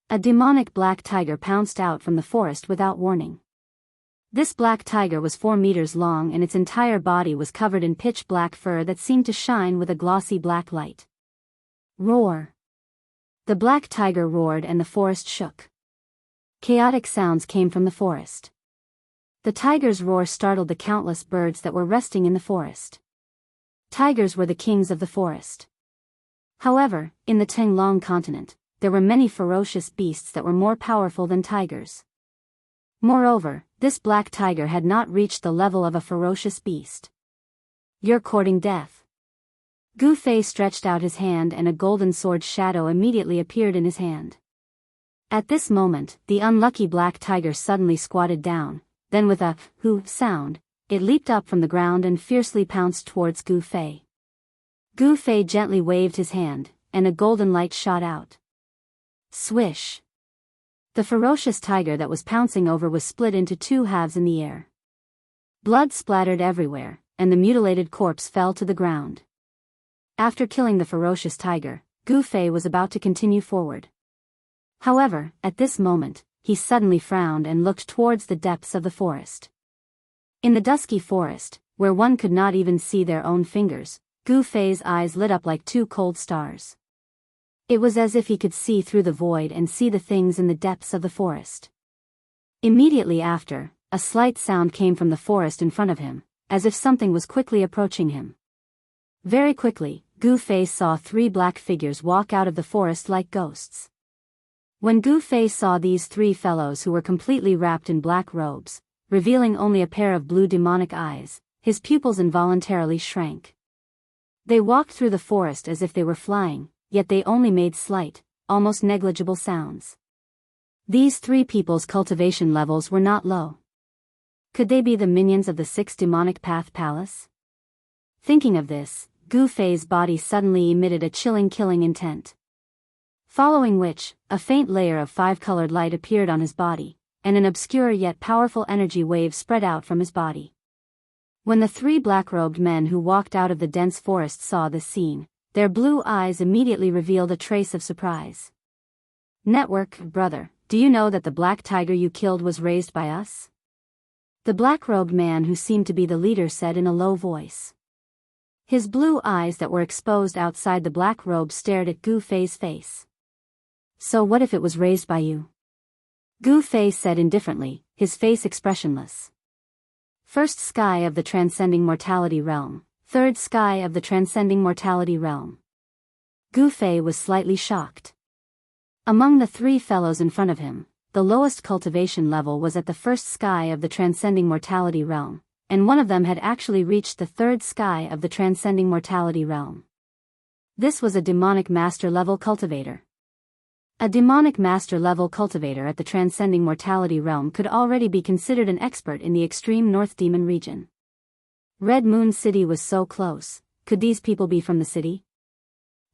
A demonic black tiger pounced out from the forest without warning. This black tiger was 4 meters long and its entire body was covered in pitch black fur that seemed to shine with a glossy black light. Roar! The black tiger roared and the forest shook. Chaotic sounds came from the forest. The tiger's roar startled the countless birds that were resting in the forest. Tigers were the kings of the forest. However, in the Tenglong continent, there were many ferocious beasts that were more powerful than tigers. Moreover, this black tiger had not reached the level of a ferocious beast. You're courting death. Gu Fei stretched out his hand and a golden sword shadow immediately appeared in his hand. At this moment, the unlucky black tiger suddenly squatted down, then with a "hoo" sound, it leaped up from the ground and fiercely pounced towards Gu Fei. Gu Fei gently waved his hand, and a golden light shot out. Swish! The ferocious tiger that was pouncing over was split into 2 halves in the air. Blood splattered everywhere, and the mutilated corpse fell to the ground. After killing the ferocious tiger, Gu Fei was about to continue forward. However, at this moment, he suddenly frowned and looked towards the depths of the forest. In the dusky forest, where one could not even see their own fingers, Gu Fei's eyes lit up like 2 cold stars. It was as if he could see through the void and see the things in the depths of the forest. Immediately after, a slight sound came from the forest in front of him, as if something was quickly approaching him. Very quickly, Gu Fei saw 3 black figures walk out of the forest like ghosts. When Gu Fei saw these 3 fellows who were completely wrapped in black robes, revealing only a pair of blue demonic eyes, his pupils involuntarily shrank. They walked through the forest as if they were flying, yet they only made slight, almost negligible sounds. These 3 people's cultivation levels were not low. Could they be the minions of the 6th demonic path palace? Thinking of this, Gu Fei's body suddenly emitted a chilling killing intent. Following which, a faint layer of 5-colored light appeared on his body, and an obscure yet powerful energy wave spread out from his body. When the 3 black-robed men who walked out of the dense forest saw this scene, their blue eyes immediately revealed a trace of surprise. Network, brother, do you know that the black tiger you killed was raised by us? The black-robed man who seemed to be the leader said in a low voice. His blue eyes that were exposed outside the black robe stared at Gu Fei's face. So what if it was raised by you? Gu Fei said indifferently, his face expressionless. First sky of the transcending mortality realm. 3rd sky of the transcending mortality realm. Gu Fei was slightly shocked. Among the 3 fellows in front of him, the lowest cultivation level was at the 1st sky of the transcending mortality realm, and one of them had actually reached the 3rd sky of the transcending mortality realm. This was a demonic master level cultivator. A demonic master level cultivator at the transcending mortality realm could already be considered an expert in the extreme North Demon region. Red Moon City was so close. Could these people be from the city?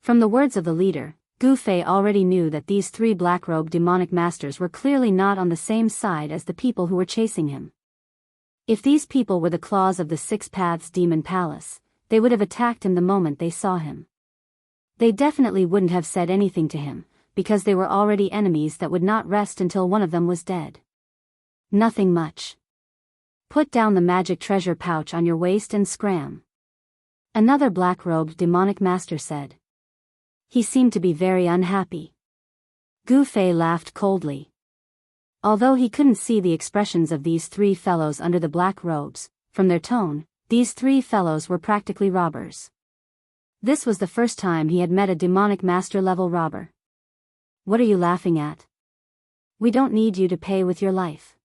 From the words of the leader, Gu Fei already knew that these 3 black-robed demonic masters were clearly not on the same side as the people who were chasing him. If these people were the claws of the Six Paths Demon Palace, they would have attacked him the moment they saw him. They definitely wouldn't have said anything to him, because they were already enemies that would not rest until one of them was dead. Nothing much. Put down the magic treasure pouch on your waist and scram. Another black-robed demonic master said. He seemed to be very unhappy. Gu Fei laughed coldly. Although he couldn't see the expressions of these three fellows under the black robes, from their tone, these three fellows were practically robbers. This was the first time he had met a demonic master-level robber. What are you laughing at? We don't need you to pay with your life.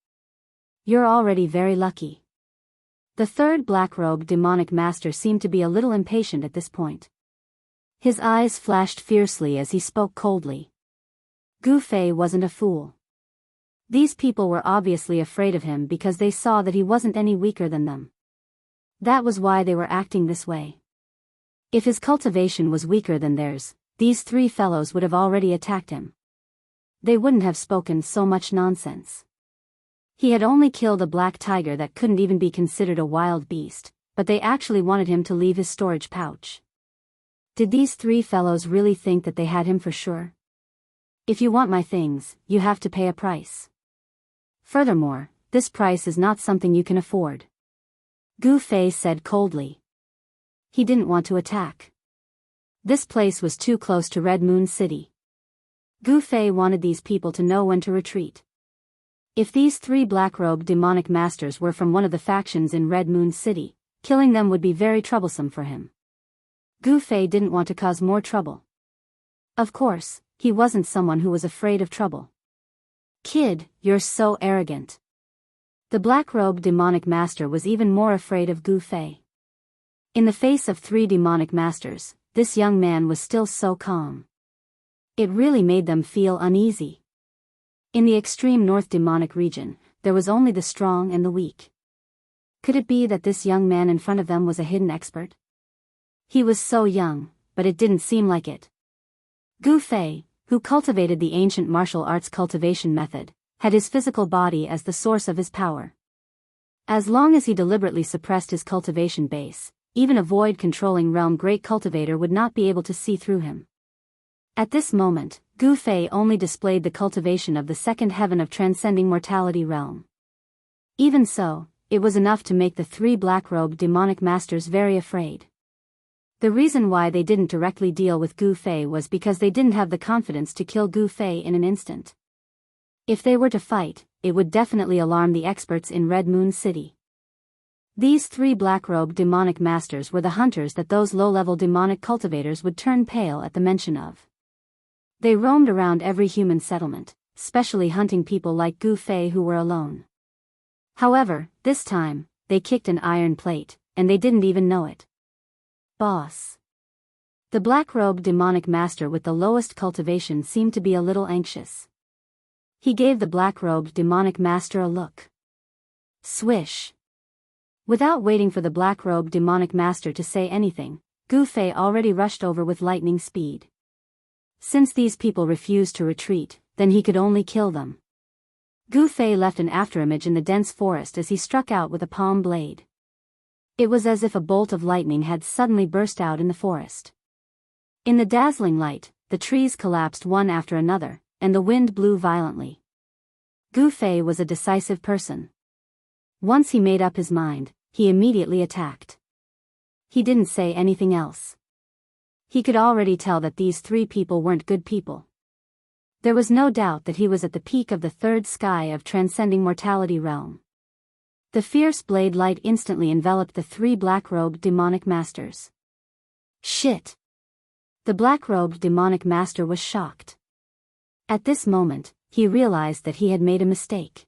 You're already very lucky. The third black-robed demonic master seemed to be a little impatient at this point. His eyes flashed fiercely as he spoke coldly. Gu Fei wasn't a fool. These people were obviously afraid of him because they saw that he wasn't any weaker than them. That was why they were acting this way. If his cultivation was weaker than theirs, these three fellows would have already attacked him. They wouldn't have spoken so much nonsense. He had only killed a black tiger that couldn't even be considered a wild beast, but they actually wanted him to leave his storage pouch. Did these three fellows really think that they had him for sure? If you want my things, you have to pay a price. Furthermore, this price is not something you can afford. Gu Fei said coldly. He didn't want to attack. This place was too close to Red Moon City. Gu Fei wanted these people to know when to retreat. If these three black-robed demonic masters were from one of the factions in Red Moon City, killing them would be very troublesome for him. Gu Fei didn't want to cause more trouble. Of course, he wasn't someone who was afraid of trouble. Kid, you're so arrogant. The black-robed demonic master was even more afraid of Gu Fei. In the face of three demonic masters, this young man was still so calm. It really made them feel uneasy. In the extreme north demonic region, there was only the strong and the weak. Could it be that this young man in front of them was a hidden expert? He was so young, but it didn't seem like it. Gu Fei, who cultivated the ancient martial arts cultivation method, had his physical body as the source of his power. As long as he deliberately suppressed his cultivation base, even a void-controlling realm great cultivator would not be able to see through him. At this moment, Gu Fei only displayed the cultivation of the second heaven of transcending mortality realm. Even so, it was enough to make the three black-robed demonic masters very afraid. The reason why they didn't directly deal with Gu Fei was because they didn't have the confidence to kill Gu Fei in an instant. If they were to fight, it would definitely alarm the experts in Red Moon City. These three black-robed demonic masters were the hunters that those low-level demonic cultivators would turn pale at the mention of. They roamed around every human settlement, especially hunting people like Gu Fei who were alone. However, this time, they kicked an iron plate, and they didn't even know it. Boss. The black-robed demonic master with the lowest cultivation seemed to be a little anxious. He gave the black-robed demonic master a look. Swish. Without waiting for the black-robed demonic master to say anything, Gu Fei already rushed over with lightning speed. Since these people refused to retreat, then he could only kill them. Gu Fei left an afterimage in the dense forest as he struck out with a palm blade. It was as if a bolt of lightning had suddenly burst out in the forest. In the dazzling light, the trees collapsed one after another, and the wind blew violently. Gu Fei was a decisive person. Once he made up his mind, he immediately attacked. He didn't say anything else. He could already tell that these three people weren't good people. There was no doubt that he was at the peak of the third sky of transcending mortality realm. The fierce blade light instantly enveloped the three black-robed demonic masters. Shit! The black-robed demonic master was shocked. At this moment, he realized that he had made a mistake.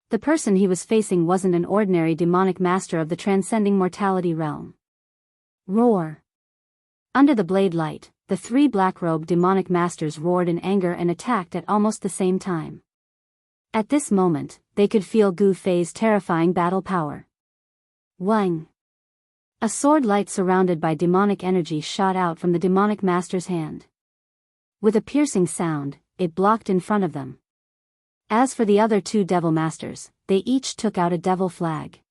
The person he was facing wasn't an ordinary demonic master of the transcending mortality realm. Roar! Under the blade light, the three black-robed demonic masters roared in anger and attacked at almost the same time. At this moment, they could feel Gu Fei's terrifying battle power. Wang! A sword light surrounded by demonic energy shot out from the demonic master's hand. With a piercing sound, it blocked in front of them. As for the other two devil masters, they each took out a devil flag.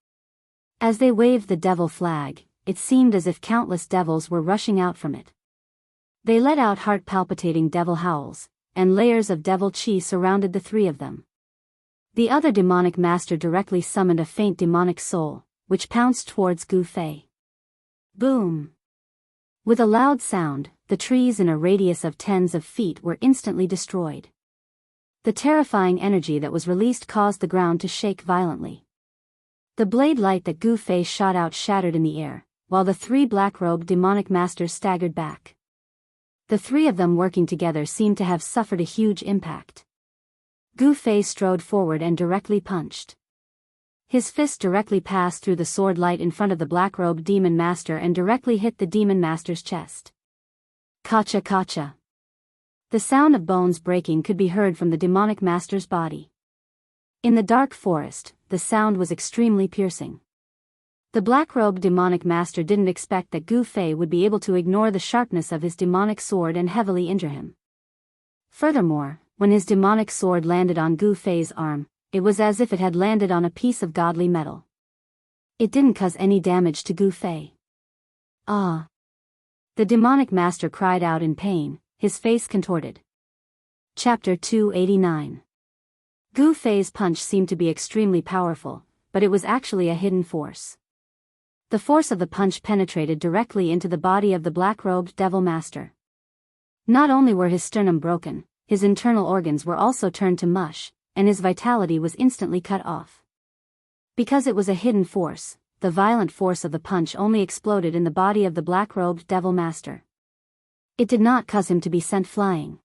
As they waved the devil flag, it seemed as if countless devils were rushing out from it. They let out heart-palpitating devil howls, and layers of devil chi surrounded the three of them. The other demonic master directly summoned a faint demonic soul, which pounced towards Gu Fei. Boom! With a loud sound, the trees in a radius of tens of feet were instantly destroyed. The terrifying energy that was released caused the ground to shake violently. The blade light that Gu Fei shot out shattered in the air, while the three black-robed demonic masters staggered back. The three of them working together seemed to have suffered a huge impact. Gu Fei strode forward and directly punched. His fist directly passed through the sword light in front of the black-robed demon master and directly hit the demon master's chest. Kacha kacha. The sound of bones breaking could be heard from the demonic master's body. In the dark forest, the sound was extremely piercing. The black-robed demonic master didn't expect that Gu Fei would be able to ignore the sharpness of his demonic sword and heavily injure him. Furthermore, when his demonic sword landed on Gu Fei's arm, it was as if it had landed on a piece of godly metal. It didn't cause any damage to Gu Fei. Ah! The demonic master cried out in pain, his face contorted. Chapter 289. Gu Fei's punch seemed to be extremely powerful, but it was actually a hidden force. The force of the punch penetrated directly into the body of the black-robed devil master. Not only were his sternum broken, his internal organs were also turned to mush, and his vitality was instantly cut off. Because it was a hidden force, the violent force of the punch only exploded in the body of the black-robed devil master. It did not cause him to be sent flying.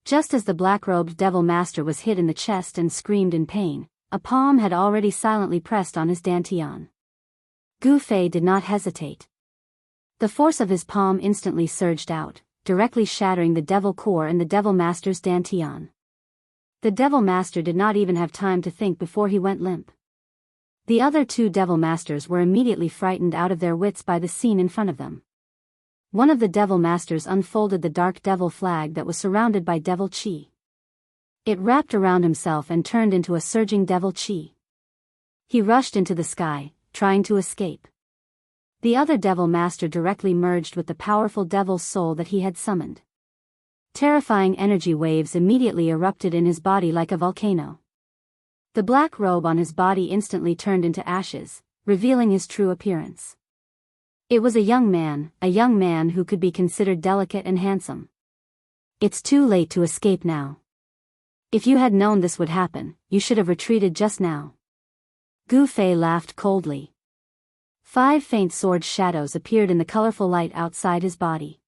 Just as the black-robed devil master was hit in the chest and screamed in pain, a palm had already silently pressed on his dantian. Gu Fei did not hesitate. The force of his palm instantly surged out, directly shattering the devil core and the devil master's dantian. The devil master did not even have time to think before he went limp. The other two devil masters were immediately frightened out of their wits by the scene in front of them. One of the devil masters unfolded the dark devil flag that was surrounded by devil chi. It wrapped around himself and turned into a surging devil chi. He rushed into the sky, trying to escape. The other devil master directly merged with the powerful devil soul that he had summoned. Terrifying energy waves immediately erupted in his body like a volcano. The black robe on his body instantly turned into ashes, revealing his true appearance. It was a young man who could be considered delicate and handsome. It's too late to escape now. If you had known this would happen, you should have retreated just now. Gu Fei laughed coldly. 5 faint sword shadows appeared in the colorful light outside his body.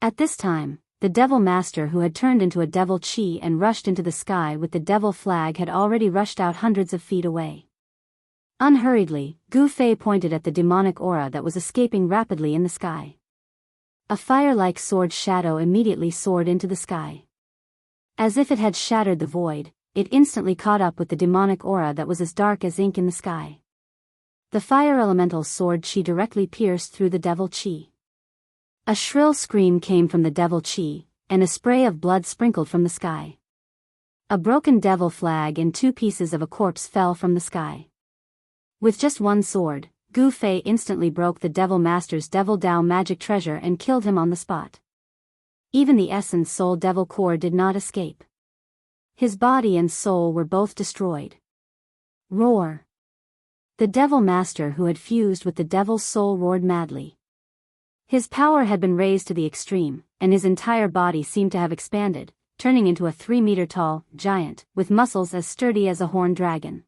At this time, the devil master who had turned into a devil chi and rushed into the sky with the devil flag had already rushed out hundreds of feet away. Unhurriedly, Gu Fei pointed at the demonic aura that was escaping rapidly in the sky. A fire-like sword shadow immediately soared into the sky. As if it had shattered the void, it instantly caught up with the demonic aura that was as dark as ink in the sky. The fire elemental sword chi directly pierced through the devil chi. A shrill scream came from the devil chi, and a spray of blood sprinkled from the sky. A broken devil flag and 2 pieces of a corpse fell from the sky. With just one sword, Gu Fei instantly broke the devil master's devil Dao magic treasure and killed him on the spot. Even the essence soul devil core did not escape. His body and soul were both destroyed. Roar! The devil master who had fused with the devil's soul roared madly. His power had been raised to the extreme, and his entire body seemed to have expanded, turning into a 3-meter-tall giant, with muscles as sturdy as a horned dragon.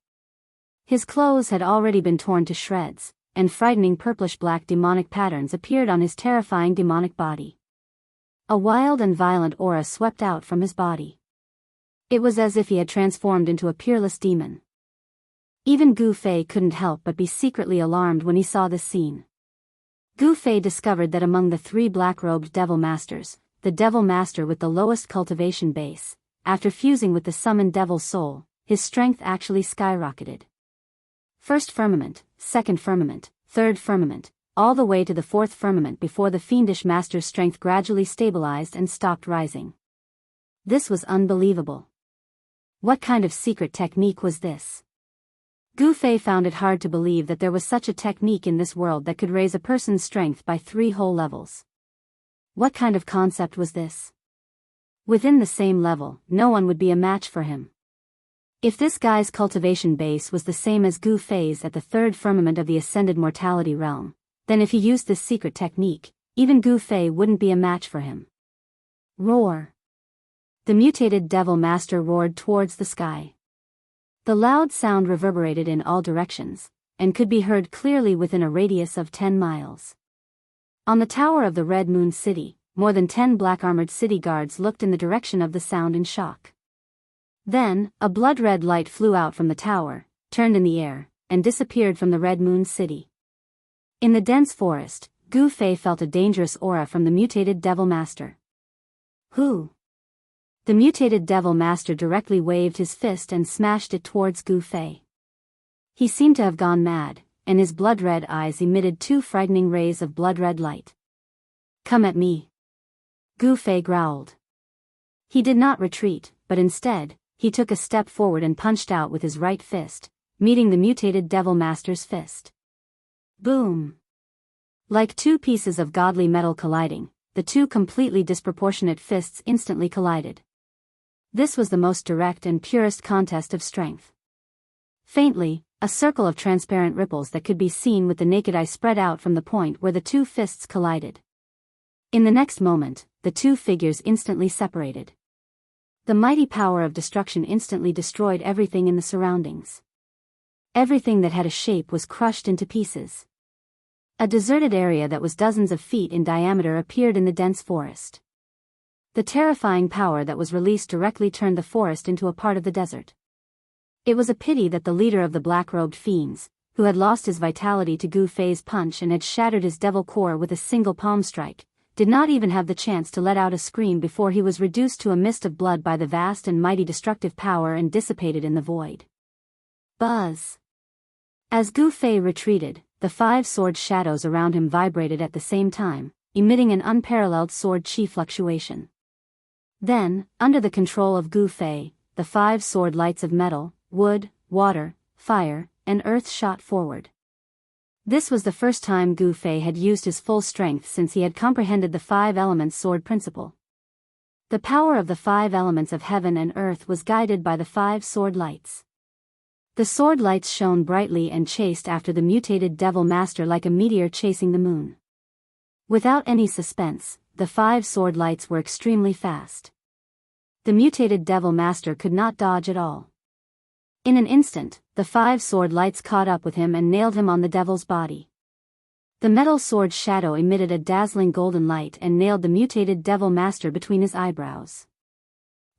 His clothes had already been torn to shreds, and frightening purplish-black demonic patterns appeared on his terrifying demonic body. A wild and violent aura swept out from his body. It was as if he had transformed into a peerless demon. Even Gu Fei couldn't help but be secretly alarmed when he saw this scene. Gu Fei discovered that among the 3 black-robed devil masters, the devil master with the lowest cultivation base, after fusing with the summoned devil soul, his strength actually skyrocketed. First firmament, second firmament, third firmament, all the way to the 4th firmament before the fiendish master's strength gradually stabilized and stopped rising. This was unbelievable. What kind of secret technique was this? Gu Fei found it hard to believe that there was such a technique in this world that could raise a person's strength by 3 whole levels. What kind of concept was this? Within the same level, no one would be a match for him. If this guy's cultivation base was the same as Gu Fei's at the 3rd firmament of the ascended mortality realm, then if he used this secret technique, even Gu Fei wouldn't be a match for him. Roar! The mutated devil master roared towards the sky. The loud sound reverberated in all directions, and could be heard clearly within a radius of 10 miles. On the tower of the Red Moon City, more than 10 black-armored city guards looked in the direction of the sound in shock. Then, a blood-red light flew out from the tower, turned in the air, and disappeared from the Red Moon City. In the dense forest, Gu Fei felt a dangerous aura from the mutated devil master. Who? The mutated devil master directly waved his fist and smashed it towards Gu Fei. He seemed to have gone mad, and his blood-red eyes emitted 2 frightening rays of blood-red light. Come at me. Gu Fei growled. He did not retreat, but instead, he took a step forward and punched out with his right fist, meeting the mutated devil master's fist. Boom! Like 2 pieces of godly metal colliding, the 2 completely disproportionate fists instantly collided. This was the most direct and purest contest of strength. Faintly, a circle of transparent ripples that could be seen with the naked eye spread out from the point where the 2 fists collided. In the next moment, the 2 figures instantly separated. The mighty power of destruction instantly destroyed everything in the surroundings. Everything that had a shape was crushed into pieces. A deserted area that was dozens of feet in diameter appeared in the dense forest. The terrifying power that was released directly turned the forest into a part of the desert. It was a pity that the leader of the black-robed fiends, who had lost his vitality to Gu Fei's punch and had shattered his devil core with a single palm strike, did not even have the chance to let out a scream before he was reduced to a mist of blood by the vast and mighty destructive power and dissipated in the void. Buzz! As Gu Fei retreated, the 5 sword shadows around him vibrated at the same time, emitting an unparalleled sword chi fluctuation. Then, under the control of Gu Fei, the 5 sword lights of metal, wood, water, fire, and earth shot forward. This was the first time Gu Fei had used his full strength since he had comprehended the 5 elements sword principle. The power of the 5 elements of heaven and earth was guided by the 5 sword lights. The sword lights shone brightly and chased after the mutated devil master like a meteor chasing the moon. Without any suspense, the 5 sword lights were extremely fast. The mutated devil master could not dodge at all. In an instant, the 5 sword lights caught up with him and nailed him on the devil's body. The metal sword shadow emitted a dazzling golden light and nailed the mutated devil master between his eyebrows.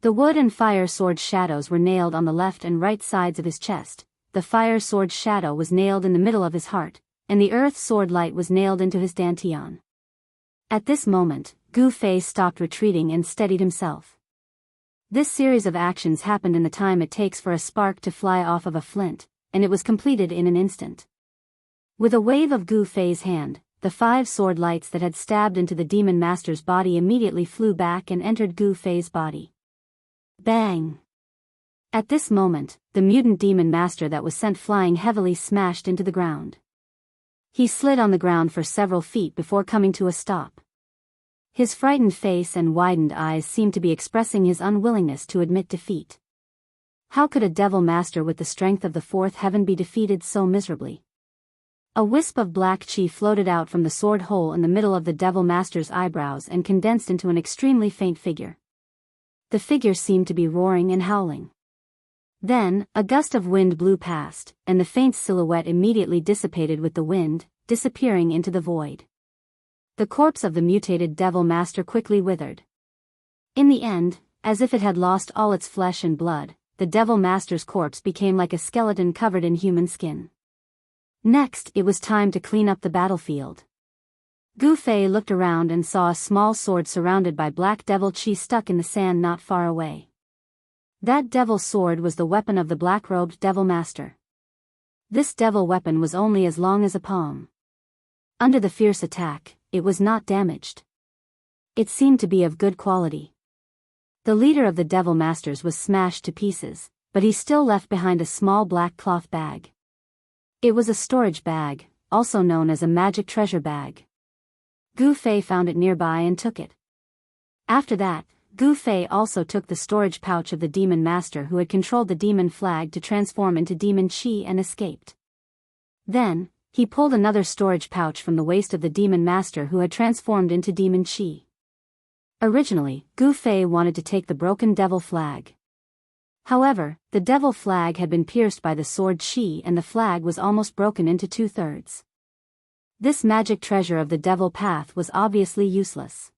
The wood and fire sword shadows were nailed on the left and right sides of his chest, the fire sword shadow was nailed in the middle of his heart, and the earth sword light was nailed into his dantian. At this moment, Gu Fei stopped retreating and steadied himself. This series of actions happened in the time it takes for a spark to fly off of a flint, and it was completed in an instant. With a wave of Gu Fei's hand, the 5 sword lights that had stabbed into the demon master's body immediately flew back and entered Gu Fei's body. Bang! At this moment, the mutant demon master that was sent flying heavily smashed into the ground. He slid on the ground for several feet before coming to a stop. His frightened face and widened eyes seemed to be expressing his unwillingness to admit defeat. How could a devil master with the strength of the 4th heaven be defeated so miserably? A wisp of black chi floated out from the sword hole in the middle of the devil master's eyebrows and condensed into an extremely faint figure. The figure seemed to be roaring and howling. Then, a gust of wind blew past, and the faint silhouette immediately dissipated with the wind, disappearing into the void. The corpse of the mutated devil master quickly withered. In the end, as if it had lost all its flesh and blood, the devil master's corpse became like a skeleton covered in human skin. Next, it was time to clean up the battlefield. Gu Fei looked around and saw a small sword surrounded by black devil chi stuck in the sand not far away. That devil sword was the weapon of the black-robed devil master. This devil weapon was only as long as a palm. Under the fierce attack, it was not damaged. It seemed to be of good quality. The leader of the devil masters was smashed to pieces, but he still left behind a small black cloth bag. It was a storage bag, also known as a magic treasure bag. Gu Fei found it nearby and took it. After that, Gu Fei also took the storage pouch of the demon master who had controlled the demon flag to transform into demon chi and escaped. Then, he pulled another storage pouch from the waist of the demon master who had transformed into demon chi. Originally, Gu Fei wanted to take the broken devil flag. However, the devil flag had been pierced by the sword chi and the flag was almost broken into 2/3. This magic treasure of the devil path was obviously useless.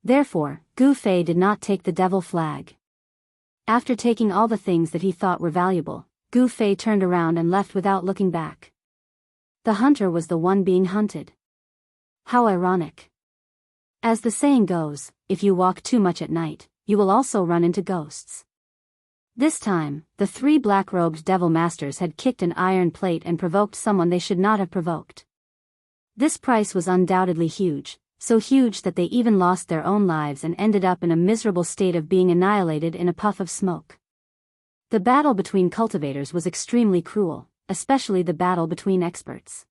Therefore, Gu Fei did not take the devil flag. After taking all the things that he thought were valuable, Gu Fei turned around and left without looking back. The hunter was the one being hunted. How ironic. As the saying goes, if you walk too much at night, you will also run into ghosts. This time, the 3 black-robed devil masters had kicked an iron plate and provoked someone they should not have provoked. This price was undoubtedly huge, so huge that they even lost their own lives and ended up in a miserable state of being annihilated in a puff of smoke. The battle between cultivators was extremely cruel, especially the battle between experts.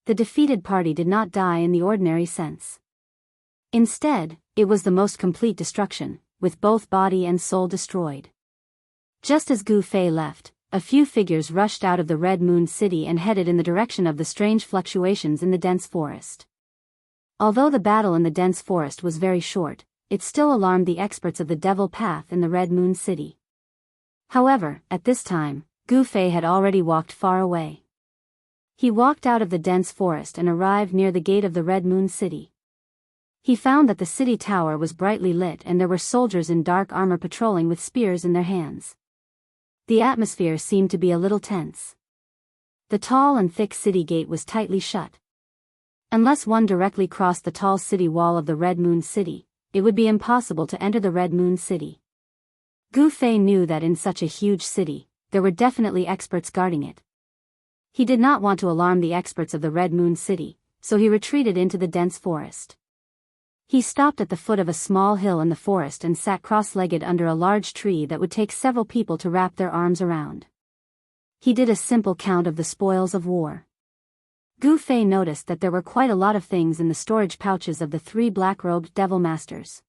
The defeated party did not die in the ordinary sense. Instead, it was the most complete destruction, with both body and soul destroyed. Just as Gu Fei left, a few figures rushed out of the Red Moon City and headed in the direction of the strange fluctuations in the dense forest. Although the battle in the dense forest was very short, it still alarmed the experts of the Devil Path in the Red Moon City. However, at this time, Gu Fei had already walked far away. He walked out of the dense forest and arrived near the gate of the Red Moon City. He found that the city tower was brightly lit and there were soldiers in dark armor patrolling with spears in their hands. The atmosphere seemed to be a little tense. The tall and thick city gate was tightly shut. Unless one directly crossed the tall city wall of the Red Moon City, it would be impossible to enter the Red Moon City. Gu Fei knew that in such a huge city, there were definitely experts guarding it. He did not want to alarm the experts of the Red Moon City, so he retreated into the dense forest. He stopped at the foot of a small hill in the forest and sat cross-legged under a large tree that would take several people to wrap their arms around. He did a simple count of the spoils of war. Gu Fei noticed that there were quite a lot of things in the storage pouches of the 3 black-robed devil masters.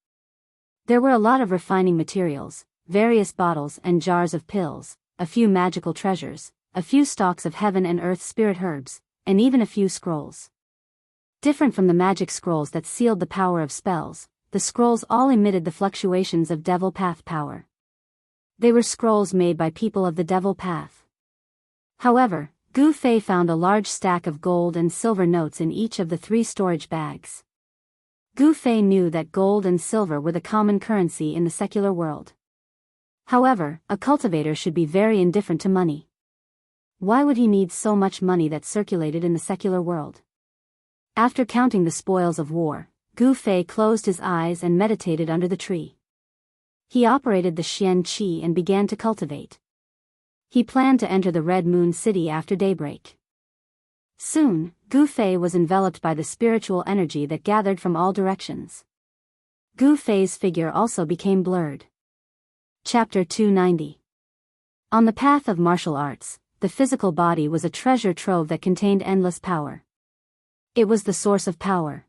There were a lot of refining materials, various bottles and jars of pills, a few magical treasures, a few stalks of heaven and earth spirit herbs, and even a few scrolls. Different from the magic scrolls that sealed the power of spells, the scrolls all emitted the fluctuations of Devil Path power. They were scrolls made by people of the Devil Path. However, Gu Fei found a large stack of gold and silver notes in each of the 3 storage bags. Gu Fei knew that gold and silver were the common currency in the secular world. However, a cultivator should be very indifferent to money. Why would he need so much money that circulated in the secular world? After counting the spoils of war, Gu Fei closed his eyes and meditated under the tree. He operated the Xian Qi and began to cultivate. He planned to enter the Red Moon City after daybreak. Soon, Gu Fei was enveloped by the spiritual energy that gathered from all directions. Gu Fei's figure also became blurred. Chapter 290. On the path of martial arts, the physical body was a treasure trove that contained endless power. It was the source of power.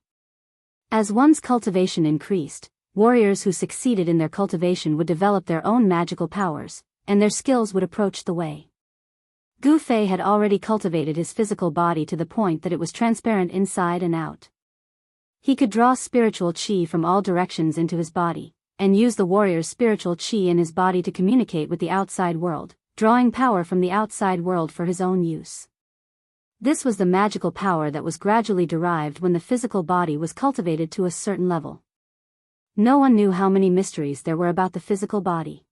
As one's cultivation increased, warriors who succeeded in their cultivation would develop their own magical powers, and their skills would approach the way. Gu Fei had already cultivated his physical body to the point that it was transparent inside and out. He could draw spiritual qi from all directions into his body, and use the warrior's spiritual qi in his body to communicate with the outside world, drawing power from the outside world for his own use. This was the magical power that was gradually derived when the physical body was cultivated to a certain level. No one knew how many mysteries there were about the physical body.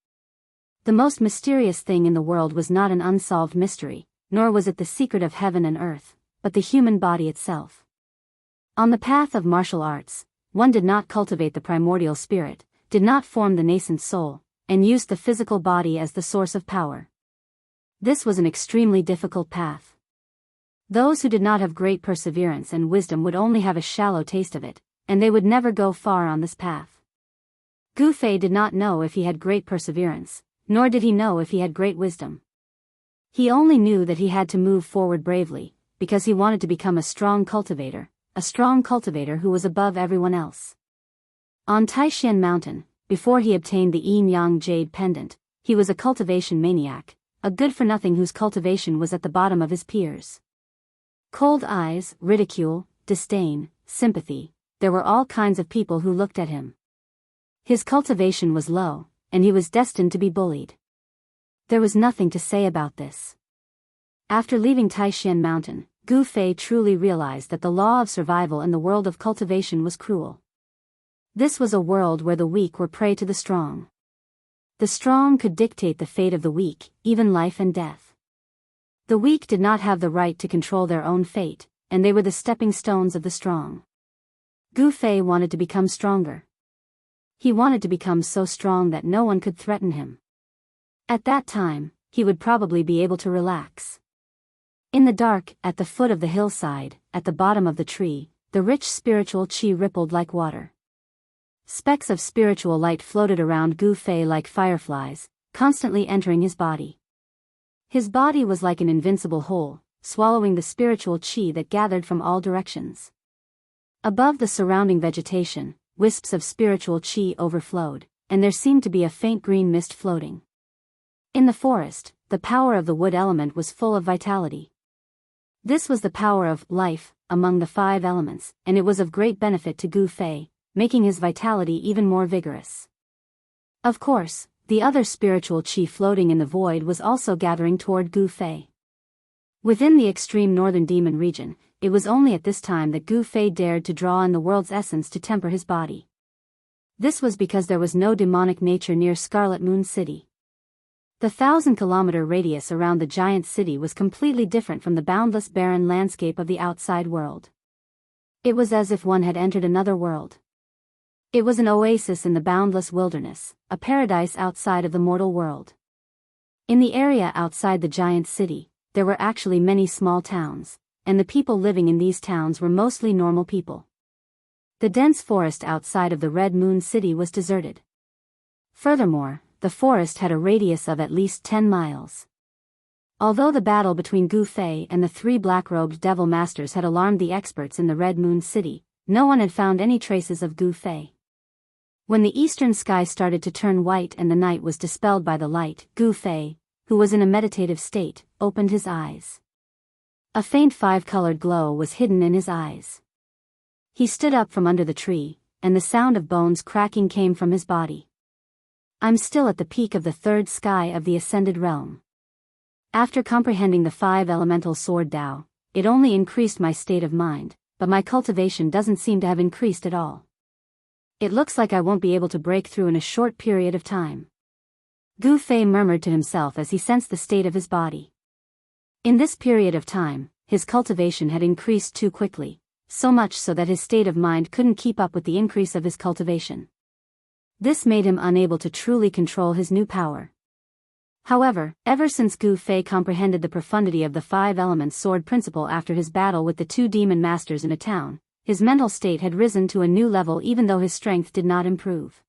The most mysterious thing in the world was not an unsolved mystery, nor was it the secret of heaven and earth, but the human body itself. On the path of martial arts, one did not cultivate the primordial spirit, did not form the nascent soul, and used the physical body as the source of power. This was an extremely difficult path. Those who did not have great perseverance and wisdom would only have a shallow taste of it, and they would never go far on this path. Gu Fei did not know if he had great perseverance, nor did he know if he had great wisdom. He only knew that he had to move forward bravely, because he wanted to become a strong cultivator who was above everyone else. On Taishan Mountain, before he obtained the yin-yang jade pendant, he was a cultivation maniac, a good-for-nothing whose cultivation was at the bottom of his peers. Cold eyes, ridicule, disdain, sympathy, there were all kinds of people who looked at him. His cultivation was low, and he was destined to be bullied. There was nothing to say about this. After leaving Taishan Mountain, Gu Fei truly realized that the law of survival in the world of cultivation was cruel. This was a world where the weak were prey to the strong. The strong could dictate the fate of the weak, even life and death. The weak did not have the right to control their own fate, and they were the stepping stones of the strong. Gu Fei wanted to become stronger. He wanted to become so strong that no one could threaten him. At that time, he would probably be able to relax. In the dark, at the foot of the hillside, at the bottom of the tree, the rich spiritual qi rippled like water. Specks of spiritual light floated around Gu Fei like fireflies, constantly entering his body. His body was like an invincible hole, swallowing the spiritual qi that gathered from all directions. Above the surrounding vegetation, wisps of spiritual qi overflowed, and there seemed to be a faint green mist floating. In the forest, the power of the wood element was full of vitality. This was the power of life among the 5 elements, and it was of great benefit to Gu Fei, making his vitality even more vigorous. Of course, the other spiritual qi floating in the void was also gathering toward Gu Fei. Within the extreme northern demon region, it was only at this time that Gu Fei dared to draw in the world's essence to temper his body. This was because there was no demonic nature near Scarlet Moon City. The 1,000-kilometer radius around the giant city was completely different from the boundless barren landscape of the outside world. It was as if one had entered another world. It was an oasis in the boundless wilderness, a paradise outside of the mortal world. In the area outside the giant city, there were actually many small towns, and the people living in these towns were mostly normal people. The dense forest outside of the Red Moon City was deserted. Furthermore, the forest had a radius of at least 10 miles. Although the battle between Gu Fei and the 3 black-robed devil masters had alarmed the experts in the Red Moon City, no one had found any traces of Gu Fei. When the eastern sky started to turn white and the night was dispelled by the light, Gu Fei, who was in a meditative state, opened his eyes. A faint 5-colored glow was hidden in his eyes. He stood up from under the tree, and the sound of bones cracking came from his body. I'm still at the peak of the 3rd sky of the ascended realm. After comprehending the 5 elemental sword Tao, it only increased my state of mind, but my cultivation doesn't seem to have increased at all. It looks like I won't be able to break through in a short period of time. Gu Fei murmured to himself as he sensed the state of his body. In this period of time, his cultivation had increased too quickly, so much so that his state of mind couldn't keep up with the increase of his cultivation. This made him unable to truly control his new power. However, ever since Gu Fei comprehended the profundity of the 5 elements sword principle after his battle with the 2 demon masters in a town, his mental state had risen to a new level even though his strength did not improve.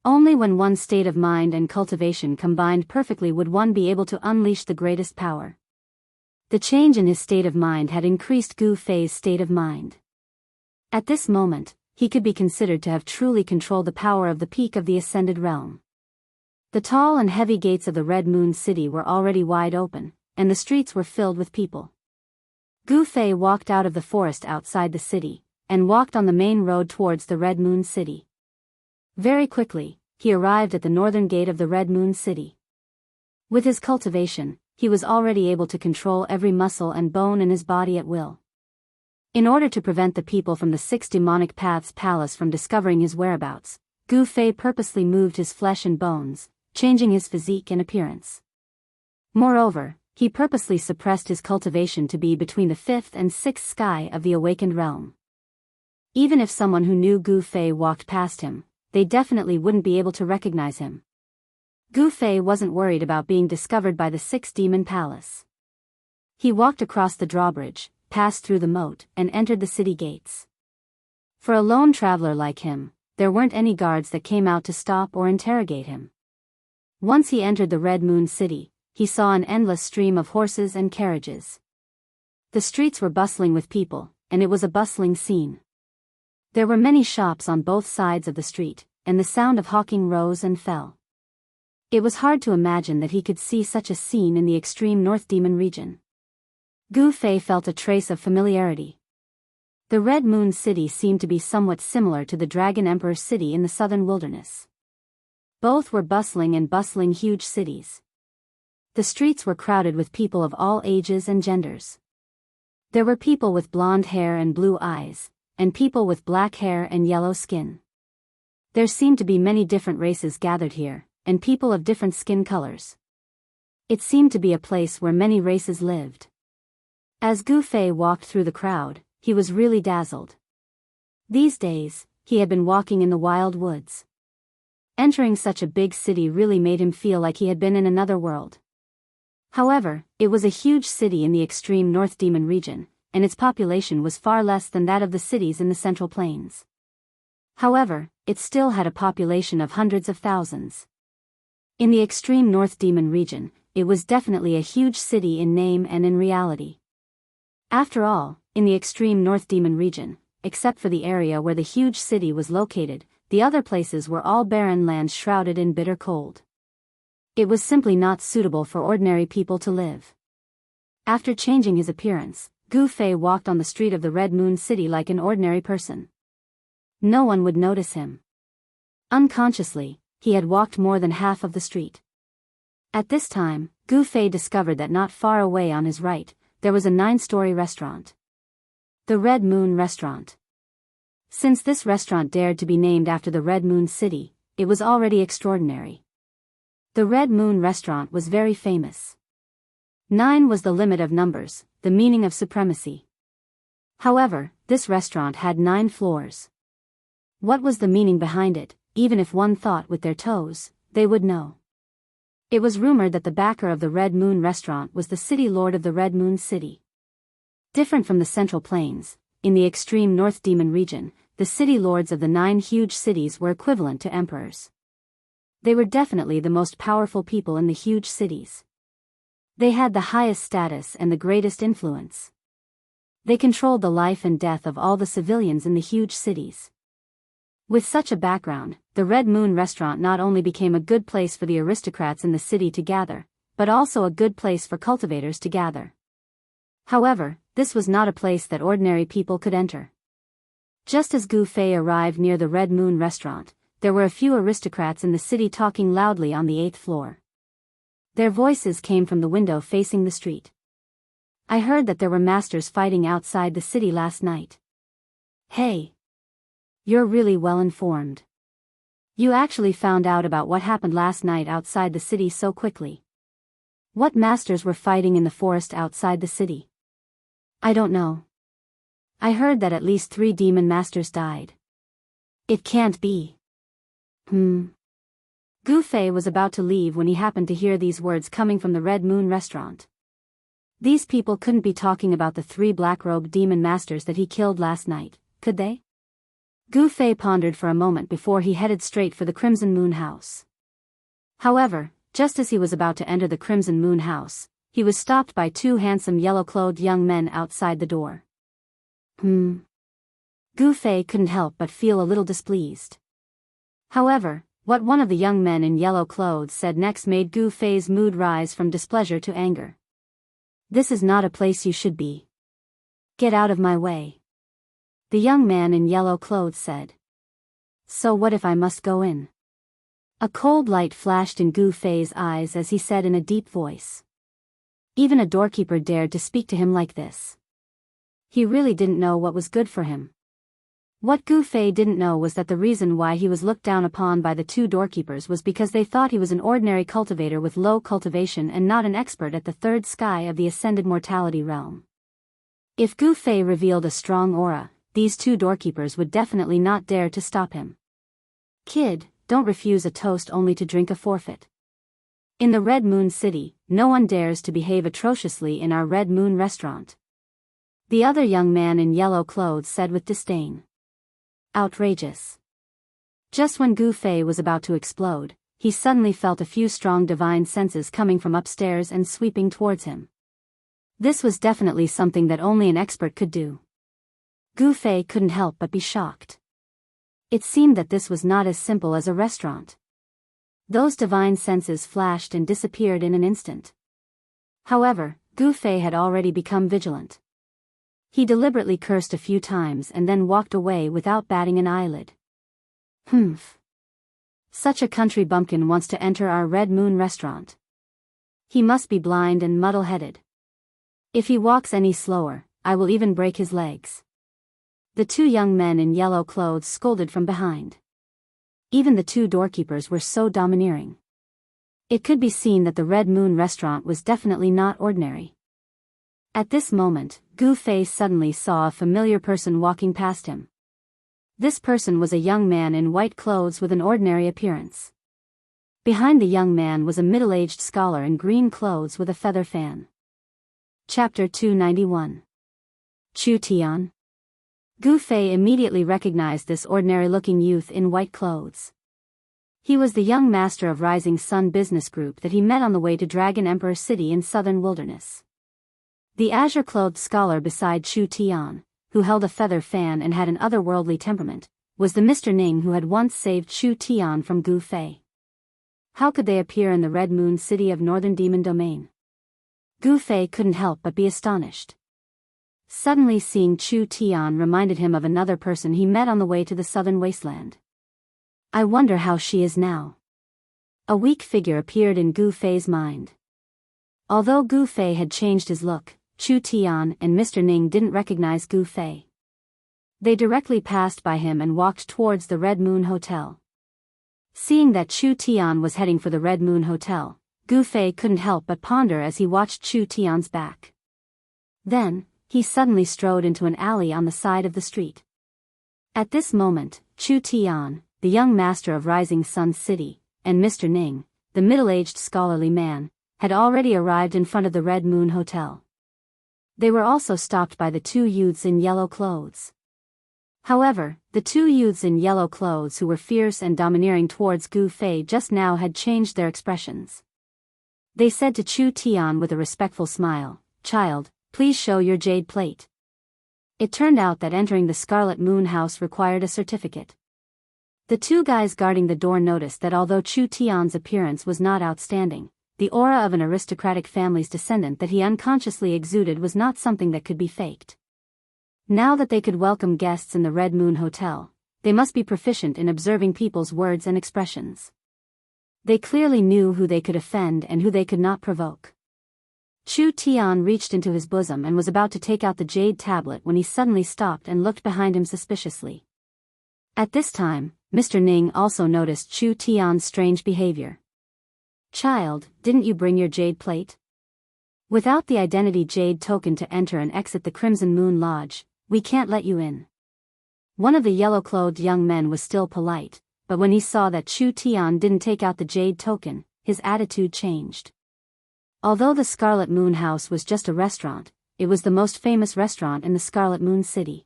Only when one's state of mind and cultivation combined perfectly would one be able to unleash the greatest power. The change in his state of mind had increased Gu Fei's state of mind. At this moment, he could be considered to have truly controlled the power of the peak of the ascended realm. The tall and heavy gates of the Red Moon City were already wide open, and the streets were filled with people. Gu Fei walked out of the forest outside the city, and walked on the main road towards the Red Moon City. Very quickly, he arrived at the northern gate of the Red Moon City. With his cultivation, he was already able to control every muscle and bone in his body at will. In order to prevent the people from the 6 demonic paths palace from discovering his whereabouts, Gu Fei purposely moved his flesh and bones, changing his physique and appearance. Moreover, he purposely suppressed his cultivation to be between the 5th and 6th sky of the awakened realm. Even if someone who knew Gu Fei walked past him, they definitely wouldn't be able to recognize him. Gu Fei wasn't worried about being discovered by the 6 demon palace. He walked across the drawbridge, passed through the moat, and entered the city gates. For a lone traveler like him, there weren't any guards that came out to stop or interrogate him. Once he entered the Red Moon City, he saw an endless stream of horses and carriages. The streets were bustling with people, and it was a bustling scene. There were many shops on both sides of the street, and the sound of hawking rose and fell. It was hard to imagine that he could see such a scene in the extreme North Demon region. Gu Fei felt a trace of familiarity. The Red Moon City seemed to be somewhat similar to the Dragon Emperor City in the southern wilderness. Both were bustling huge cities. The streets were crowded with people of all ages and genders. There were people with blonde hair and blue eyes, and people with black hair and yellow skin. There seemed to be many different races gathered here, and people of different skin colors. It seemed to be a place where many races lived. As Gu Fei walked through the crowd, he was really dazzled. These days, he had been walking in the wild woods. Entering such a big city really made him feel like he had been in another world. However, it was a huge city in the extreme North Demon region, and its population was far less than that of the cities in the Central Plains. However, it still had a population of hundreds of thousands. In the extreme North Demon region, it was definitely a huge city in name and in reality. After all, in the extreme North Demon region, except for the area where the huge city was located, the other places were all barren lands shrouded in bitter cold. It was simply not suitable for ordinary people to live. After changing his appearance, Gu Fei walked on the street of the Red Moon City like an ordinary person. No one would notice him. Unconsciously, he had walked more than half of the street. At this time, Gu Fei discovered that not far away on his right, there was a 9-story restaurant. The Red Moon Restaurant. Since this restaurant dared to be named after the Red Moon City, it was already extraordinary. The Red Moon Restaurant was very famous. 9 was the limit of numbers, the meaning of supremacy. However, this restaurant had 9 floors. What was the meaning behind it? Even if one thought with their toes, they would know. It was rumored that the backer of the Red Moon Restaurant was the city lord of the Red Moon City. Different from the Central Plains, in the extreme North Demon region, the city lords of the 9 huge cities were equivalent to emperors. They were definitely the most powerful people in the huge cities. They had the highest status and the greatest influence. They controlled the life and death of all the civilians in the huge cities. With such a background, the Red Moon Restaurant not only became a good place for the aristocrats in the city to gather, but also a good place for cultivators to gather. However, this was not a place that ordinary people could enter. Just as Gu Fei arrived near the Red Moon Restaurant, there were a few aristocrats in the city talking loudly on the 8th floor. Their voices came from the window facing the street. I heard that there were masters fighting outside the city last night. Hey! You're really well informed. You actually found out about what happened last night outside the city so quickly. What masters were fighting in the forest outside the city? I don't know. I heard that at least 3 demon masters died. It can't be. Gu Fei was about to leave when he happened to hear these words coming from the Red Moon Restaurant. These people couldn't be talking about the 3 black-robed demon masters that he killed last night, could they? Gu Fei pondered for a moment before he headed straight for the Crimson Moon House. However, just as he was about to enter the Crimson Moon House, he was stopped by 2 handsome yellow-clothed young men outside the door. Gu Fei couldn't help but feel a little displeased. However, what one of the young men in yellow clothes said next made Gu Fei's mood rise from displeasure to anger. This is not a place you should be. Get out of my way. The young man in yellow clothes said. So what if I must go in? A cold light flashed in Gu Fei's eyes as he said in a deep voice. Even a doorkeeper dared to speak to him like this. He really didn't know what was good for him. What Gu Fei didn't know was that the reason why he was looked down upon by the 2 doorkeepers was because they thought he was an ordinary cultivator with low cultivation and not an expert at the 3rd sky of the ascended mortality realm. If Gu Fei revealed a strong aura, these 2 doorkeepers would definitely not dare to stop him. Kid, don't refuse a toast only to drink a forfeit. In the Red Moon City, no one dares to behave atrociously in our Red Moon Restaurant. The other young man in yellow clothes said with disdain. Outrageous. Just when Gu Fei was about to explode, he suddenly felt a few strong divine senses coming from upstairs and sweeping towards him. This was definitely something that only an expert could do. Gu Fei couldn't help but be shocked. It seemed that this was not as simple as a restaurant. Those divine senses flashed and disappeared in an instant. However, Gu Fei had already become vigilant. He deliberately cursed a few times and then walked away without batting an eyelid. Humph. Such a country bumpkin wants to enter our Red Moon restaurant. He must be blind and muddle-headed. If he walks any slower, I will even break his legs. The two young men in yellow clothes scolded from behind. Even the two doorkeepers were so domineering. It could be seen that the Red Moon restaurant was definitely not ordinary. At this moment, Gu Fei suddenly saw a familiar person walking past him. This person was a young man in white clothes with an ordinary appearance. Behind the young man was a middle-aged scholar in green clothes with a feather fan. Chapter 291. Chu Tian. Gu Fei immediately recognized this ordinary-looking youth in white clothes. He was the young master of Rising Sun Business Group that he met on the way to Dragon Emperor City in southern wilderness. The azure-clothed scholar beside Chu Tian, who held a feather fan and had an otherworldly temperament, was the Mr. Ning who had once saved Chu Tian from Gu Fei. How could they appear in the Red Moon City of Northern Demon Domain? Gu Fei couldn't help but be astonished. Suddenly seeing Chu Tian reminded him of another person he met on the way to the southern wasteland. I wonder how she is now. A weak figure appeared in Gu Fei's mind. Although Gu Fei had changed his look, Chu Tian and Mr. Ning didn't recognize Gu Fei. They directly passed by him and walked towards the Red Moon Hotel. Seeing that Chu Tian was heading for the Red Moon Hotel, Gu Fei couldn't help but ponder as he watched Chu Tian's back. Then, he suddenly strode into an alley on the side of the street. At this moment, Chu Tian, the young master of Rising Sun City, and Mr. Ning, the middle-aged scholarly man, had already arrived in front of the Red Moon Hotel. They were also stopped by the two youths in yellow clothes. However, the two youths in yellow clothes who were fierce and domineering towards Gu Fei just now had changed their expressions. They said to Chu Tian with a respectful smile, "Child, please show your jade plate." It turned out that entering the Scarlet Moon House required a certificate. The two guys guarding the door noticed that although Chu Tian's appearance was not outstanding, the aura of an aristocratic family's descendant that he unconsciously exuded was not something that could be faked. Now that they could welcome guests in the Red Moon Hotel, they must be proficient in observing people's words and expressions. They clearly knew who they could offend and who they could not provoke. Chu Tian reached into his bosom and was about to take out the jade tablet when he suddenly stopped and looked behind him suspiciously. At this time, Mr. Ning also noticed Chu Tian's strange behavior. "Child, didn't you bring your jade plate? Without the identity jade token to enter and exit the Crimson Moon Lodge, we can't let you in." One of the yellow-clothed young men was still polite, but when he saw that Chu Tian didn't take out the jade token, his attitude changed. Although the Scarlet Moon House was just a restaurant, it was the most famous restaurant in the Scarlet Moon City.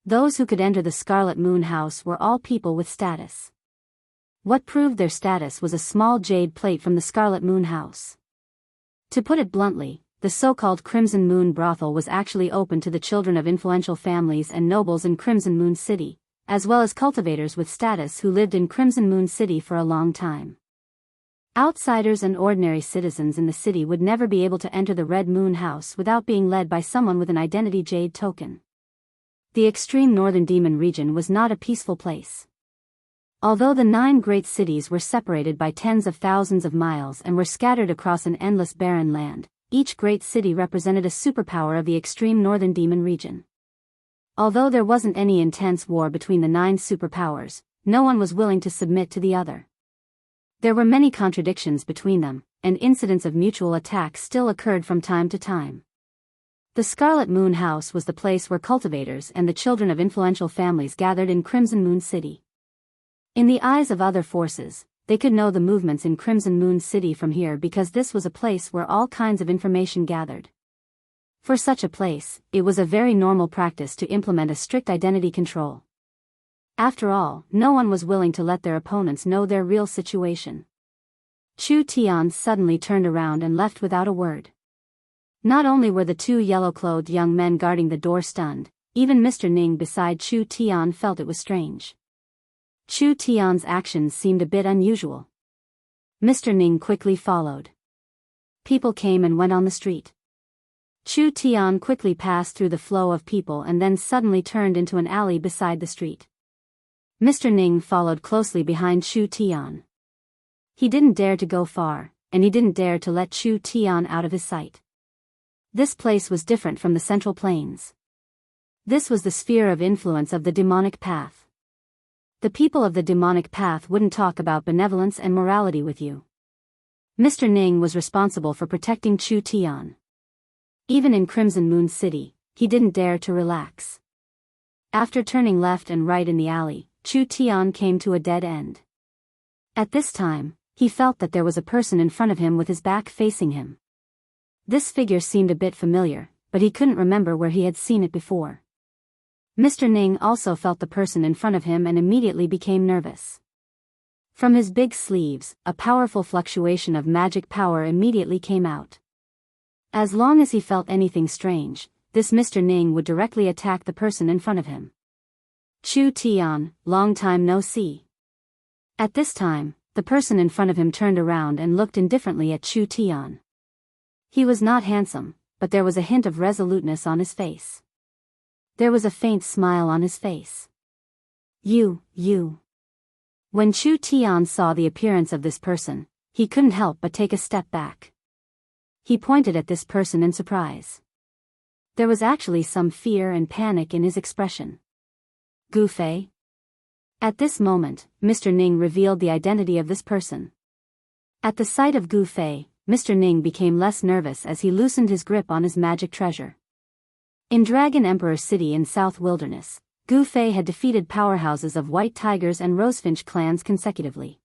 Those who could enter the Scarlet Moon House were all people with status. What proved their status was a small jade plate from the Scarlet Moon House. To put it bluntly, the so-called Crimson Moon Brothel was actually open to the children of influential families and nobles in Crimson Moon City, as well as cultivators with status who lived in Crimson Moon City for a long time. Outsiders and ordinary citizens in the city would never be able to enter the Red Moon House without being led by someone with an identity jade token. The extreme northern demon region was not a peaceful place. Although the 9 great cities were separated by tens of thousands of miles and were scattered across an endless barren land, each great city represented a superpower of the extreme northern demon region. Although there wasn't any intense war between the 9 superpowers, no one was willing to submit to the other. There were many contradictions between them, and incidents of mutual attack still occurred from time to time. The Scarlet Moon House was the place where cultivators and the children of influential families gathered in Crimson Moon City. In the eyes of other forces, they could know the movements in Crimson Moon City from here because this was a place where all kinds of information gathered. For such a place, it was a very normal practice to implement a strict identity control. After all, no one was willing to let their opponents know their real situation. Chu Tian suddenly turned around and left without a word. Not only were the two yellow-clothed young men guarding the door stunned, even Mr. Ning beside Chu Tian felt it was strange. Chu Tian's actions seemed a bit unusual. Mr. Ning quickly followed. People came and went on the street. Chu Tian quickly passed through the flow of people and then suddenly turned into an alley beside the street. Mr. Ning followed closely behind Chu Tian. He didn't dare to go far, and he didn't dare to let Chu Tian out of his sight. This place was different from the Central Plains. This was the sphere of influence of the demonic path. The people of the demonic path wouldn't talk about benevolence and morality with you. Mr. Ning was responsible for protecting Chu Tian. Even in Crimson Moon City, he didn't dare to relax. After turning left and right in the alley, Chu Tian came to a dead end. At this time, he felt that there was a person in front of him with his back facing him. This figure seemed a bit familiar, but he couldn't remember where he had seen it before. Mr. Ning also felt the person in front of him and immediately became nervous. From his big sleeves, a powerful fluctuation of magic power immediately came out. As long as he felt anything strange, this Mr. Ning would directly attack the person in front of him. Chu Tian, long time no see. At this time, the person in front of him turned around and looked indifferently at Chu Tian. He was not handsome, but there was a hint of resoluteness on his face. There was a faint smile on his face. You. When Chu Tian saw the appearance of this person, he couldn't help but take a step back. He pointed at this person in surprise. There was actually some fear and panic in his expression. Gu Fei? At this moment, Mr. Ning revealed the identity of this person. At the sight of Gu Fei, Mr. Ning became less nervous as he loosened his grip on his magic treasure. In Dragon Emperor City in South Wilderness, Gu Fei had defeated powerhouses of White Tigers and Rosefinch clans consecutively.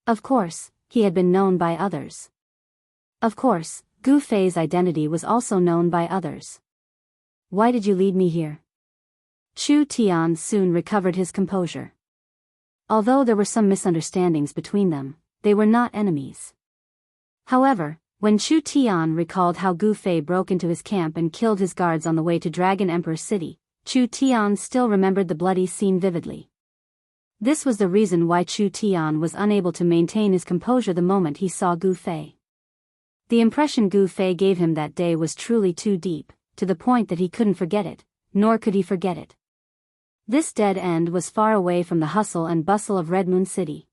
Of course, he had been known by others. Of course, Gu Fei's identity was also known by others. Why did you lead me here? Chu Tian soon recovered his composure. Although there were some misunderstandings between them, they were not enemies. However, when Chu Tian recalled how Gu Fei broke into his camp and killed his guards on the way to Dragon Emperor City, Chu Tian still remembered the bloody scene vividly. This was the reason why Chu Tian was unable to maintain his composure the moment he saw Gu Fei. The impression Gu Fei gave him that day was truly too deep, to the point that he couldn't forget it, nor could he forget it. This dead end was far away from the hustle and bustle of Red Moon City.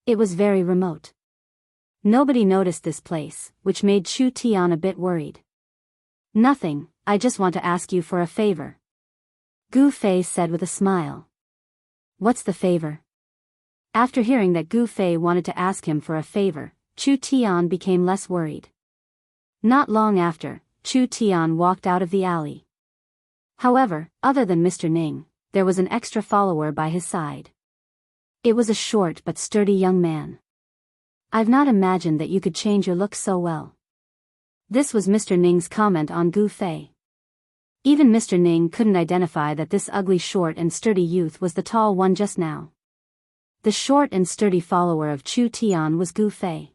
It was very remote. Nobody noticed this place, which made Chu Tian a bit worried. Nothing, I just want to ask you for a favor. Gu Fei said with a smile. What's the favor? After hearing that Gu Fei wanted to ask him for a favor, Chu Tian became less worried. Not long after, Chu Tian walked out of the alley. However, other than Mr. Ning, there was an extra follower by his side. It was a short but sturdy young man. I've not imagined that you could change your look so well. This was Mr. Ning's comment on Gu Fei. Even Mr. Ning couldn't identify that this ugly short and sturdy youth was the tall one just now. The short and sturdy follower of Chu Tian was Gu Fei.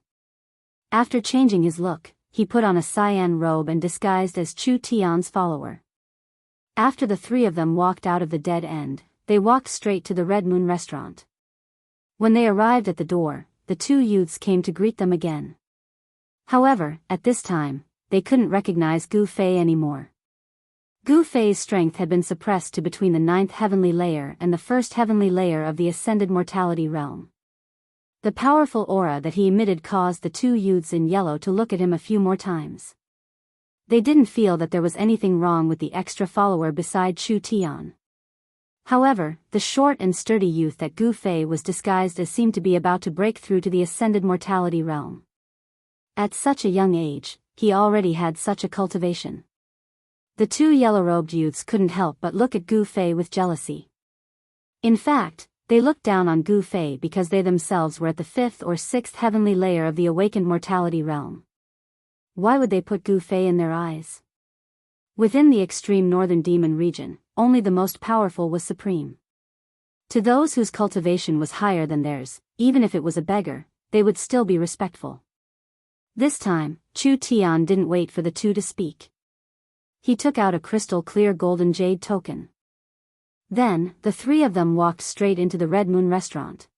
After changing his look, he put on a cyan robe and disguised as Chu Tian's follower. After the three of them walked out of the dead end, they walked straight to the Red Moon restaurant. When they arrived at the door, the two youths came to greet them again. However, at this time, they couldn't recognize Gu Fei anymore. Gu Fei's strength had been suppressed to between the 9th heavenly layer and the 1st heavenly layer of the ascended mortality realm. The powerful aura that he emitted caused the two youths in yellow to look at him a few more times. They didn't feel that there was anything wrong with the extra follower beside Chu Tian. However, the short and sturdy youth that Gu Fei was disguised as seemed to be about to break through to the ascended mortality realm. At such a young age, he already had such a cultivation. The two yellow-robed youths couldn't help but look at Gu Fei with jealousy. In fact, they looked down on Gu Fei because they themselves were at the 5th or 6th heavenly layer of the awakened mortality realm. Why would they put Gu Fei in their eyes? Within the extreme northern demon region, only the most powerful was supreme. To those whose cultivation was higher than theirs, even if it was a beggar, they would still be respectful. This time, Chu Tian didn't wait for the two to speak. He took out a crystal-clear golden jade token. Then, the three of them walked straight into the Red Moon restaurant.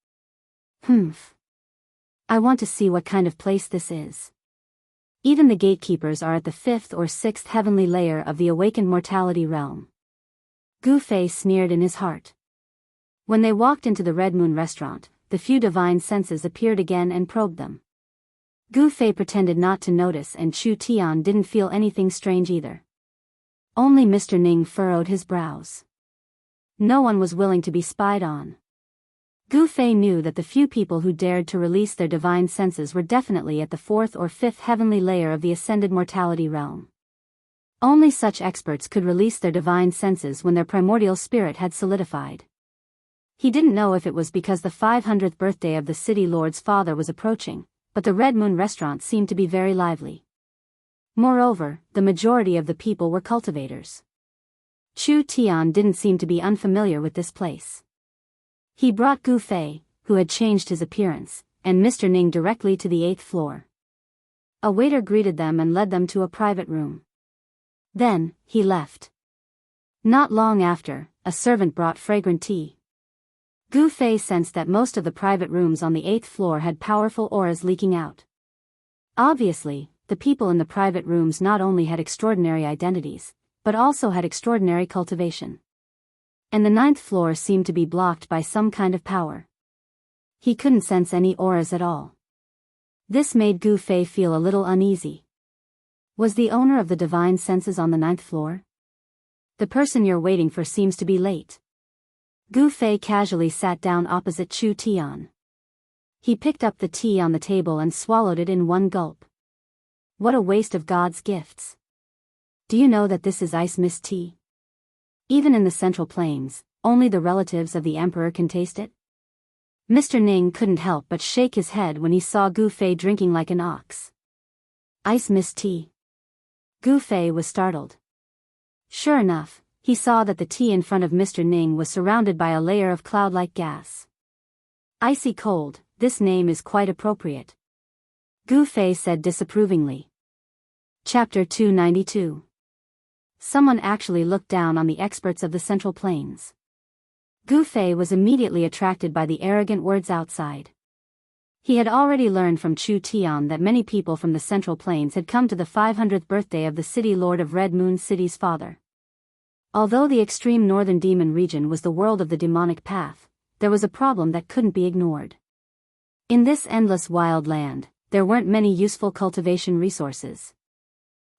I want to see what kind of place this is. Even the gatekeepers are at the 5th or 6th heavenly layer of the awakened mortality realm. Gu Fei sneered in his heart. When they walked into the Red Moon restaurant, the few divine senses appeared again and probed them. Gu Fei pretended not to notice, and Chu Tian didn't feel anything strange either. Only Mr. Ning furrowed his brows. No one was willing to be spied on. Gu Fei knew that the few people who dared to release their divine senses were definitely at the 4th or 5th heavenly layer of the ascended mortality realm. Only such experts could release their divine senses when their primordial spirit had solidified. He didn't know if it was because the 500th birthday of the city lord's father was approaching, but the Red Moon restaurant seemed to be very lively. Moreover, the majority of the people were cultivators. Chu Tian didn't seem to be unfamiliar with this place. He brought Gu Fei, who had changed his appearance, and Mr. Ning directly to the 8th floor. A waiter greeted them and led them to a private room. Then, he left. Not long after, a servant brought fragrant tea. Gu Fei sensed that most of the private rooms on the 8th floor had powerful auras leaking out. Obviously, the people in the private rooms not only had extraordinary identities, but also had extraordinary cultivation. And the 9th floor seemed to be blocked by some kind of power. He couldn't sense any auras at all. This made Gu Fei feel a little uneasy. Was the owner of the divine senses on the 9th floor? The person you're waiting for seems to be late. Gu Fei casually sat down opposite Chu Tian. He picked up the tea on the table and swallowed it in one gulp. What a waste of God's gifts. Do you know that this is ice mist tea? Even in the Central Plains, only the relatives of the emperor can taste it? Mr. Ning couldn't help but shake his head when he saw Gu Fei drinking like an ox. Ice mist tea. Gu Fei was startled. Sure enough, he saw that the tea in front of Mr. Ning was surrounded by a layer of cloud-like gas. Icy cold, this name is quite appropriate. Gu Fei said disapprovingly. Chapter 292. Someone actually looked down on the experts of the Central Plains. Gu Fei was immediately attracted by the arrogant words outside. He had already learned from Chu Tian that many people from the Central Plains had come to the 500th birthday of the city lord of Red Moon City's father. Although the extreme northern demon region was the world of the demonic path, there was a problem that couldn't be ignored. In this endless wild land, there weren't many useful cultivation resources.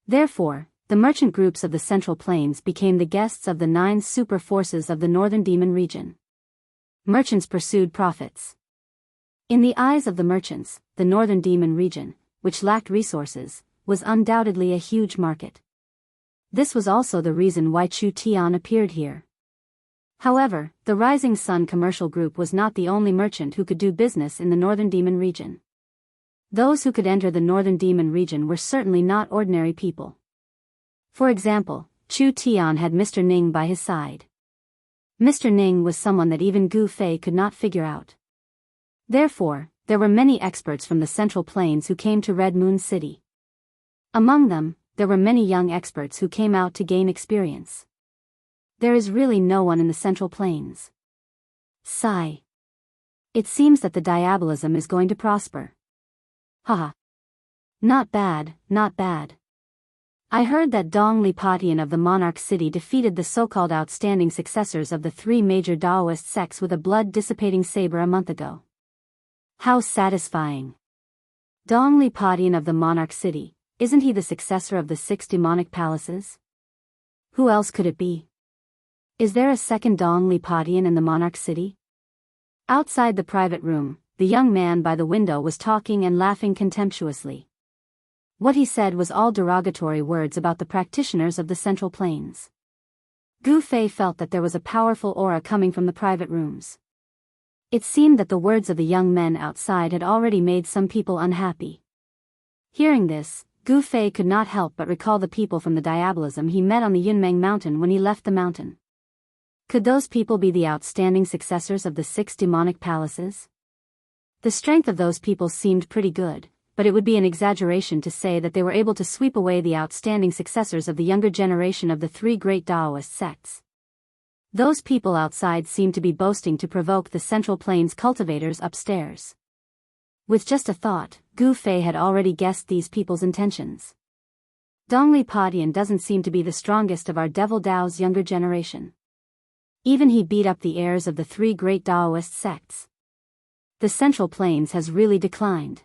Therefore, the merchant groups of the Central Plains became the guests of the 9 super forces of the northern demon region. Merchants pursued profits. In the eyes of the merchants, the northern demon region, which lacked resources, was undoubtedly a huge market. This was also the reason why Chu Tian appeared here. However, the Rising Sun Commercial Group was not the only merchant who could do business in the northern demon region. Those who could enter the northern demon region were certainly not ordinary people. For example, Chu Tian had Mr. Ning by his side. Mr. Ning was someone that even Gu Fei could not figure out. Therefore, there were many experts from the Central Plains who came to Red Moon City. Among them, there were many young experts who came out to gain experience. There is really no one in the Central Plains. Sigh. It seems that the diabolism is going to prosper. Haha. Not bad, not bad. I heard that Dong Lipatian of the Monarch City defeated the so-called outstanding successors of the 3 major Daoist sects with a blood-dissipating saber a month ago. How satisfying. Dong Lipatian of the Monarch City, isn't he the successor of the 6 demonic palaces? Who else could it be? Is there a second Dong Lipatian in the Monarch City? Outside the private room, the young man by the window was talking and laughing contemptuously. What he said was all derogatory words about the practitioners of the Central Plains. Gu Fei felt that there was a powerful aura coming from the private rooms. It seemed that the words of the young men outside had already made some people unhappy. Hearing this, Gu Fei could not help but recall the people from the diabolism he met on the Yunmeng mountain when he left the mountain. Could those people be the outstanding successors of the 6 demonic palaces? The strength of those people seemed pretty good, but it would be an exaggeration to say that they were able to sweep away the outstanding successors of the younger generation of the 3 great Taoist sects. Those people outside seemed to be boasting to provoke the Central Plains cultivators upstairs. With just a thought, Gu Fei had already guessed these people's intentions. Dongli Padian doesn't seem to be the strongest of our Devil Dao's younger generation. Even he beat up the heirs of the 3 great Taoist sects. The Central Plains has really declined.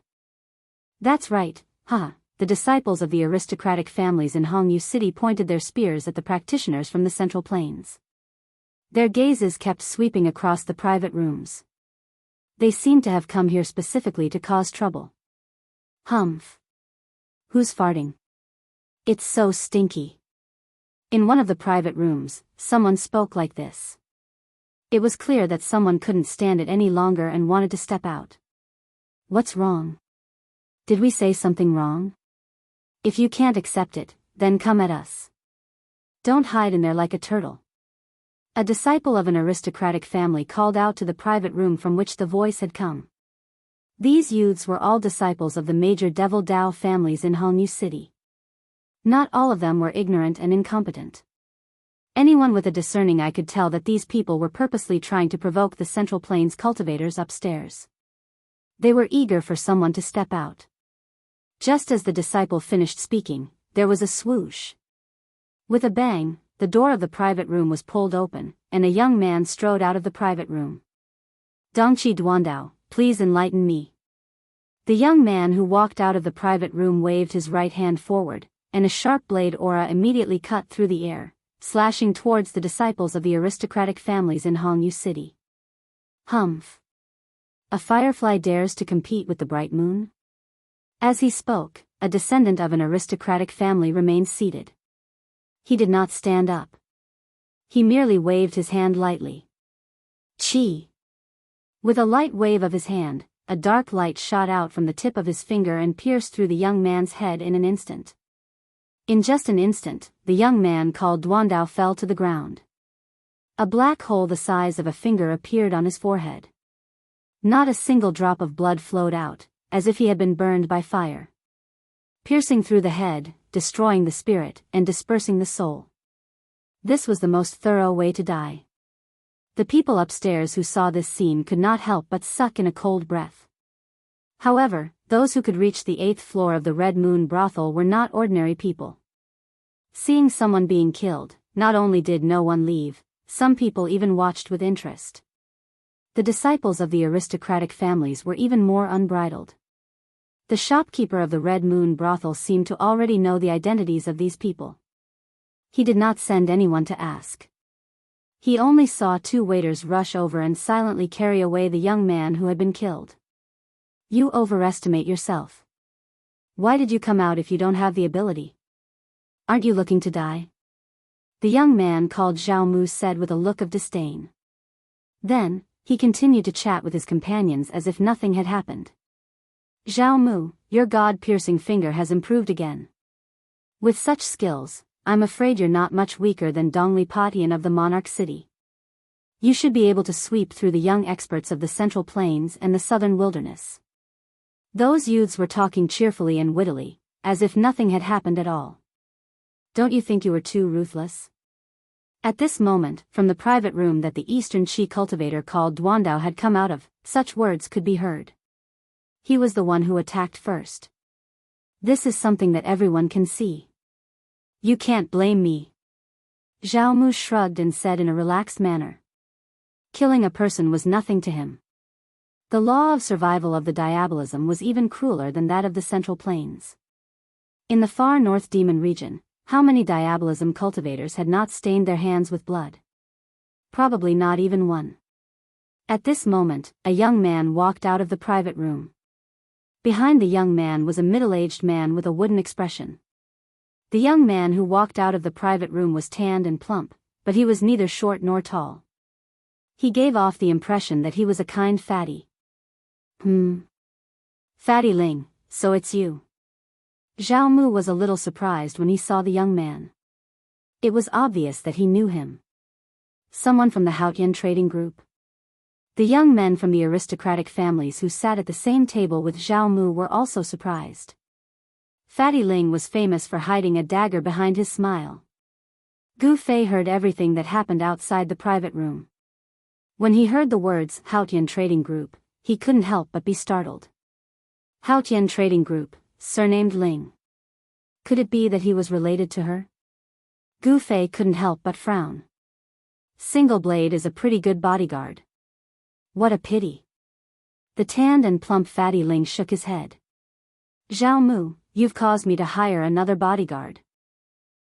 That's right, the disciples of the aristocratic families in Jianghu City pointed their spears at the practitioners from the Central Plains. Their gazes kept sweeping across the private rooms. They seemed to have come here specifically to cause trouble. Humph. Who's farting? It's so stinky. In one of the private rooms, someone spoke like this. It was clear that someone couldn't stand it any longer and wanted to step out. What's wrong? Did we say something wrong? If you can't accept it, then come at us. Don't hide in there like a turtle. A disciple of an aristocratic family called out to the private room from which the voice had come. These youths were all disciples of the major Devil Dao families in Jianghu City. Not all of them were ignorant and incompetent. Anyone with a discerning eye could tell that these people were purposely trying to provoke the Central Plains cultivators upstairs. They were eager for someone to step out. Just as the disciple finished speaking, there was a swoosh. With a bang, the door of the private room was pulled open, and a young man strode out of the private room. Dongqi Duandao, please enlighten me. The young man who walked out of the private room waved his right hand forward, and a sharp blade aura immediately cut through the air, slashing towards the disciples of the aristocratic families in Jianghu City. Humph. A firefly dares to compete with the bright moon? As he spoke, a descendant of an aristocratic family remained seated. He did not stand up. He merely waved his hand lightly. Chi. With a light wave of his hand, a dark light shot out from the tip of his finger and pierced through the young man's head in an instant. In just an instant, the young man called Duandao fell to the ground. A black hole the size of a finger appeared on his forehead. Not a single drop of blood flowed out, as if he had been burned by fire. Piercing through the head, destroying the spirit, and dispersing the soul. This was the most thorough way to die. The people upstairs who saw this scene could not help but suck in a cold breath. However, those who could reach the 8th floor of the Red Moon brothel were not ordinary people. Seeing someone being killed, not only did no one leave, some people even watched with interest. The disciples of the aristocratic families were even more unbridled. The shopkeeper of the Red Moon brothel seemed to already know the identities of these people. He did not send anyone to ask. He only saw 2 waiters rush over and silently carry away the young man who had been killed. You overestimate yourself. Why did you come out if you don't have the ability? Aren't you looking to die? The young man called Jianghu said with a look of disdain. Then, he continued to chat with his companions as if nothing had happened. Jianghu, your god-piercing finger has improved again. With such skills, I'm afraid you're not much weaker than Dongli Patian of the Monarch City. You should be able to sweep through the young experts of the Central Plains and the Southern Wilderness. Those youths were talking cheerfully and wittily, as if nothing had happened at all. Don't you think you were too ruthless? At this moment, from the private room that the Eastern Qi cultivator called Duandao had come out of, such words could be heard. He was the one who attacked first. This is something that everyone can see. You can't blame me. Jianghu shrugged and said in a relaxed manner. Killing a person was nothing to him. The law of survival of the diabolism was even crueler than that of the Central Plains. In the far north demon region, how many diabolism cultivators had not stained their hands with blood? Probably not even one. At this moment, a young man walked out of the private room. Behind the young man was a middle-aged man with a wooden expression. The young man who walked out of the private room was tanned and plump, but he was neither short nor tall. He gave off the impression that he was a kind fatty. Fatty Ling, so it's you. Jianghu was a little surprised when he saw the young man. It was obvious that he knew him. Someone from the Haotian trading group? The young men from the aristocratic families who sat at the same table with Zhao Mu were also surprised. Fatty Ling was famous for hiding a dagger behind his smile. Gu Fei heard everything that happened outside the private room. When he heard the words Haotian trading group, he couldn't help but be startled. Haotian trading group, surnamed Ling. Could it be that he was related to her? Gu Fei couldn't help but frown. Single Blade is a pretty good bodyguard. What a pity. The tanned and plump Fatty Ling shook his head. Zhao Mu, you've caused me to hire another bodyguard.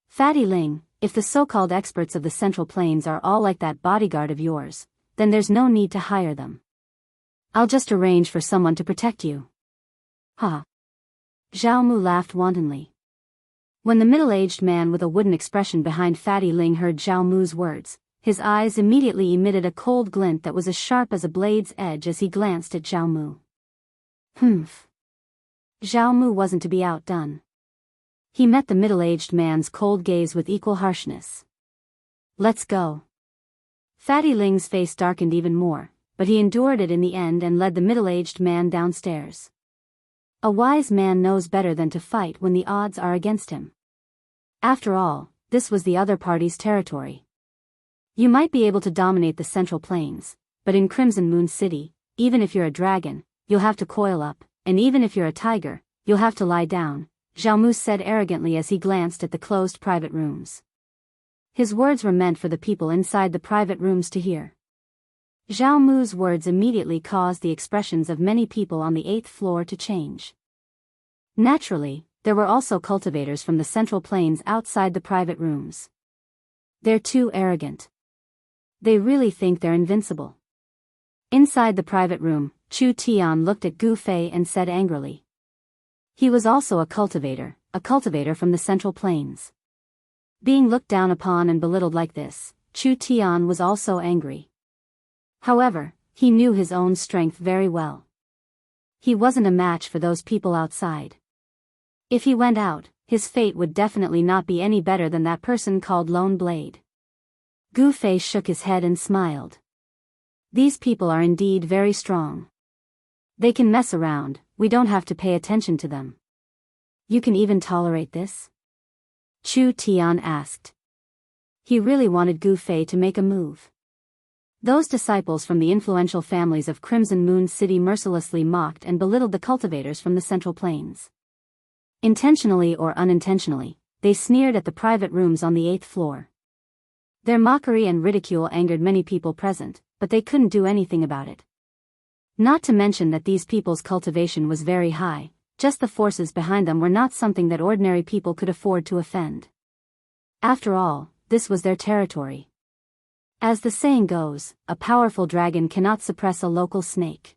Fatty Ling, if the so-called experts of the Central Plains are all like that bodyguard of yours, then there's no need to hire them. I'll just arrange for someone to protect you. Ha. Zhao Mu laughed wantonly. When the middle-aged man with a wooden expression behind Fatty Ling heard Zhao Mu's words, his eyes immediately emitted a cold glint that was as sharp as a blade's edge as he glanced at Zhao Mu. Humph. Zhao Mu wasn't to be outdone. He met the middle-aged man's cold gaze with equal harshness. Let's go. Fatty Ling's face darkened even more, but he endured it in the end and led the middle-aged man downstairs. A wise man knows better than to fight when the odds are against him. After all, this was the other party's territory. You might be able to dominate the Central Plains, but in Crimson Moon City, even if you're a dragon, you'll have to coil up, and even if you're a tiger, you'll have to lie down, Zhao Mu said arrogantly as he glanced at the closed private rooms. His words were meant for the people inside the private rooms to hear. Zhao Mu's words immediately caused the expressions of many people on the 8th floor to change. Naturally, there were also cultivators from the Central Plains outside the private rooms. They're too arrogant. They really think they're invincible. Inside the private room, Chu Tian looked at Gu Fei and said angrily. He was also a cultivator from the Central Plains. Being looked down upon and belittled like this, Chu Tian was also angry. However, he knew his own strength very well. He wasn't a match for those people outside. If he went out, his fate would definitely not be any better than that person called Lone Blade. Gu Fei shook his head and smiled. These people are indeed very strong. They can mess around, we don't have to pay attention to them. You can even tolerate this? Chu Tian asked. He really wanted Gu Fei to make a move. Those disciples from the influential families of Crimson Moon City mercilessly mocked and belittled the cultivators from the Central Plains. Intentionally or unintentionally, they sneered at the private rooms on the 8th floor. Their mockery and ridicule angered many people present, but they couldn't do anything about it. Not to mention that these people's cultivation was very high, just the forces behind them were not something that ordinary people could afford to offend. After all, this was their territory. As the saying goes, a powerful dragon cannot suppress a local snake.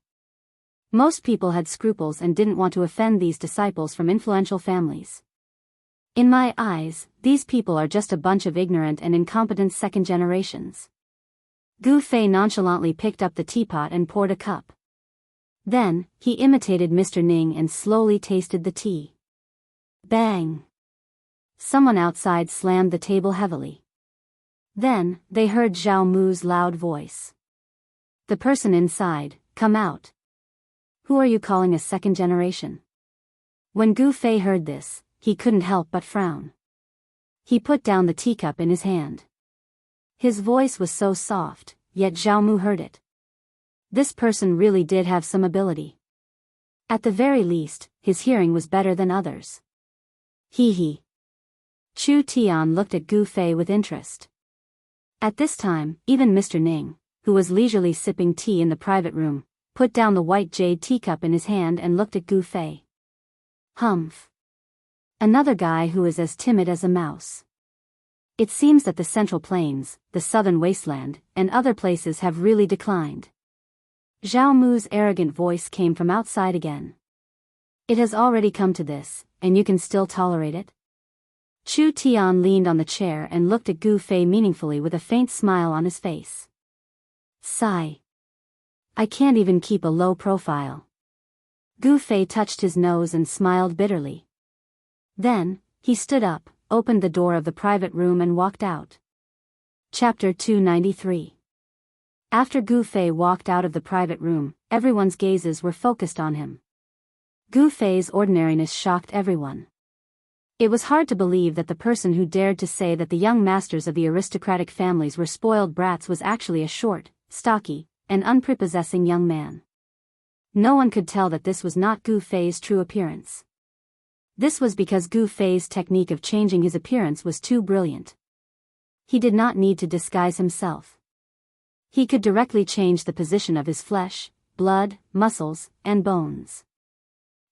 Most people had scruples and didn't want to offend these disciples from influential families. In my eyes, these people are just a bunch of ignorant and incompetent second generations. Gu Fei nonchalantly picked up the teapot and poured a cup. Then, he imitated Mr. Ning and slowly tasted the tea. Bang! Someone outside slammed the table heavily. Then, they heard Zhao Mu's loud voice. The person inside, come out. Who are you calling a second generation? When Gu Fei heard this, he couldn't help but frown. He put down the teacup in his hand. His voice was so soft, yet Zhao Mu heard it. This person really did have some ability. At the very least, his hearing was better than others. He. Chu Tian looked at Gu Fei with interest. At this time, even Mr. Ning, who was leisurely sipping tea in the private room, put down the white jade teacup in his hand and looked at Gu Fei. Humph. Another guy who is as timid as a mouse. It seems that the Central Plains, the Southern Wasteland, and other places have really declined. Zhao Mu's arrogant voice came from outside again. It has already come to this, and you can still tolerate it? Chu Tian leaned on the chair and looked at Gu Fei meaningfully with a faint smile on his face. Sigh. I can't even keep a low profile. Gu Fei touched his nose and smiled bitterly. Then, he stood up, opened the door of the private room and walked out. Chapter 293. After Gu Fei walked out of the private room, everyone's gazes were focused on him. Gu Fei's ordinariness shocked everyone. It was hard to believe that the person who dared to say that the young masters of the aristocratic families were spoiled brats was actually a short, stocky, and unprepossessing young man. No one could tell that this was not Gu Fei's true appearance. This was because Gu Fei's technique of changing his appearance was too brilliant. He did not need to disguise himself. He could directly change the position of his flesh, blood, muscles, and bones.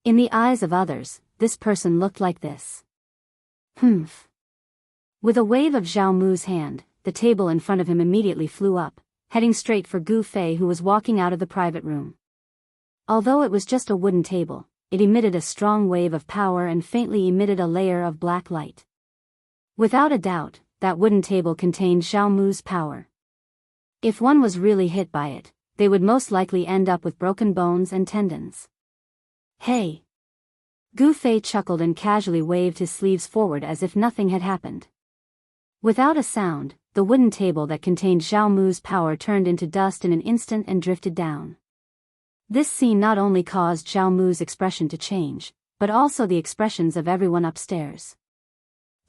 In the eyes of others, this person looked like this. Humph. With a wave of Zhao Mu's hand, the table in front of him immediately flew up, heading straight for Gu Fei, who was walking out of the private room. Although it was just a wooden table, it emitted a strong wave of power and faintly emitted a layer of black light. Without a doubt, that wooden table contained Zhao Mu's power. If one was really hit by it, they would most likely end up with broken bones and tendons. Hey! Gu Fei chuckled and casually waved his sleeves forward as if nothing had happened. Without a sound, the wooden table that contained Zhao Mu's power turned into dust in an instant and drifted down. This scene not only caused Zhao Mu's expression to change, but also the expressions of everyone upstairs.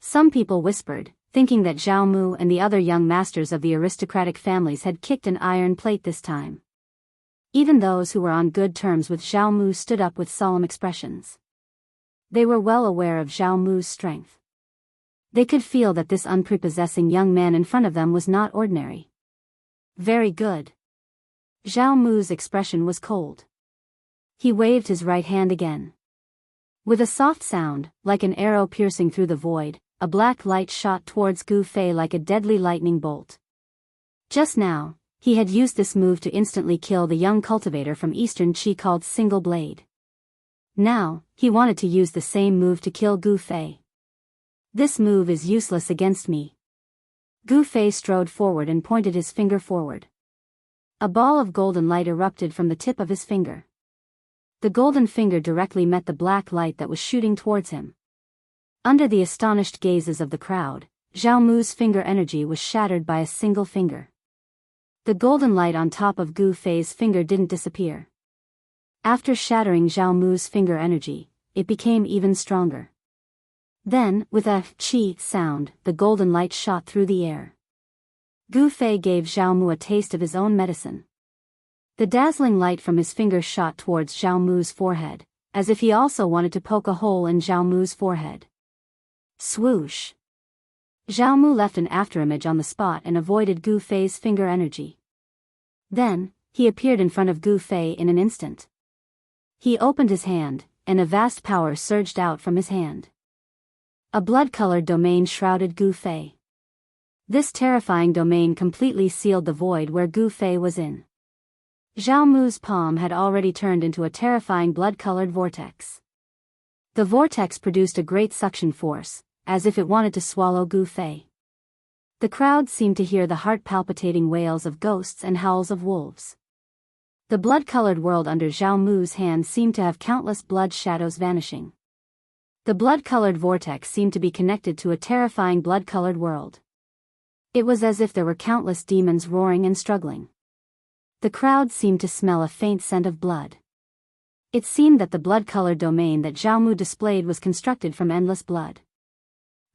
Some people whispered, thinking that Zhao Mu and the other young masters of the aristocratic families had kicked an iron plate this time. Even those who were on good terms with Zhao Mu stood up with solemn expressions. They were well aware of Zhao Mu's strength. They could feel that this unprepossessing young man in front of them was not ordinary. Very good. Zhao Mu's expression was cold. He waved his right hand again. With a soft sound, like an arrow piercing through the void, a black light shot towards Gu Fei like a deadly lightning bolt. Just now, he had used this move to instantly kill the young cultivator from Eastern Qi called Single Blade. Now, he wanted to use the same move to kill Gu Fei. This move is useless against me. Gu Fei strode forward and pointed his finger forward. A ball of golden light erupted from the tip of his finger. The golden finger directly met the black light that was shooting towards him. Under the astonished gazes of the crowd, Zhao Mu's finger energy was shattered by a single finger. The golden light on top of Gu Fei's finger didn't disappear. After shattering Zhao Mu's finger energy, it became even stronger. Then, with a "chi" sound, the golden light shot through the air. Gu Fei gave Zhao Mu a taste of his own medicine. The dazzling light from his finger shot towards Zhao Mu's forehead, as if he also wanted to poke a hole in Zhao Mu's forehead. Swoosh! Zhao Mu left an afterimage on the spot and avoided Gu Fei's finger energy. Then, he appeared in front of Gu Fei in an instant. He opened his hand, and a vast power surged out from his hand. A blood-colored domain shrouded Gu Fei. This terrifying domain completely sealed the void where Gu Fei was in. Zhao Mu's palm had already turned into a terrifying blood-colored vortex. The vortex produced a great suction force, as if it wanted to swallow Gu Fei. The crowd seemed to hear the heart-palpitating wails of ghosts and howls of wolves. The blood-colored world under Zhao Mu's hand seemed to have countless blood shadows vanishing. The blood-colored vortex seemed to be connected to a terrifying blood-colored world. It was as if there were countless demons roaring and struggling. The crowd seemed to smell a faint scent of blood. It seemed that the blood-colored domain that Zhao Mu displayed was constructed from endless blood.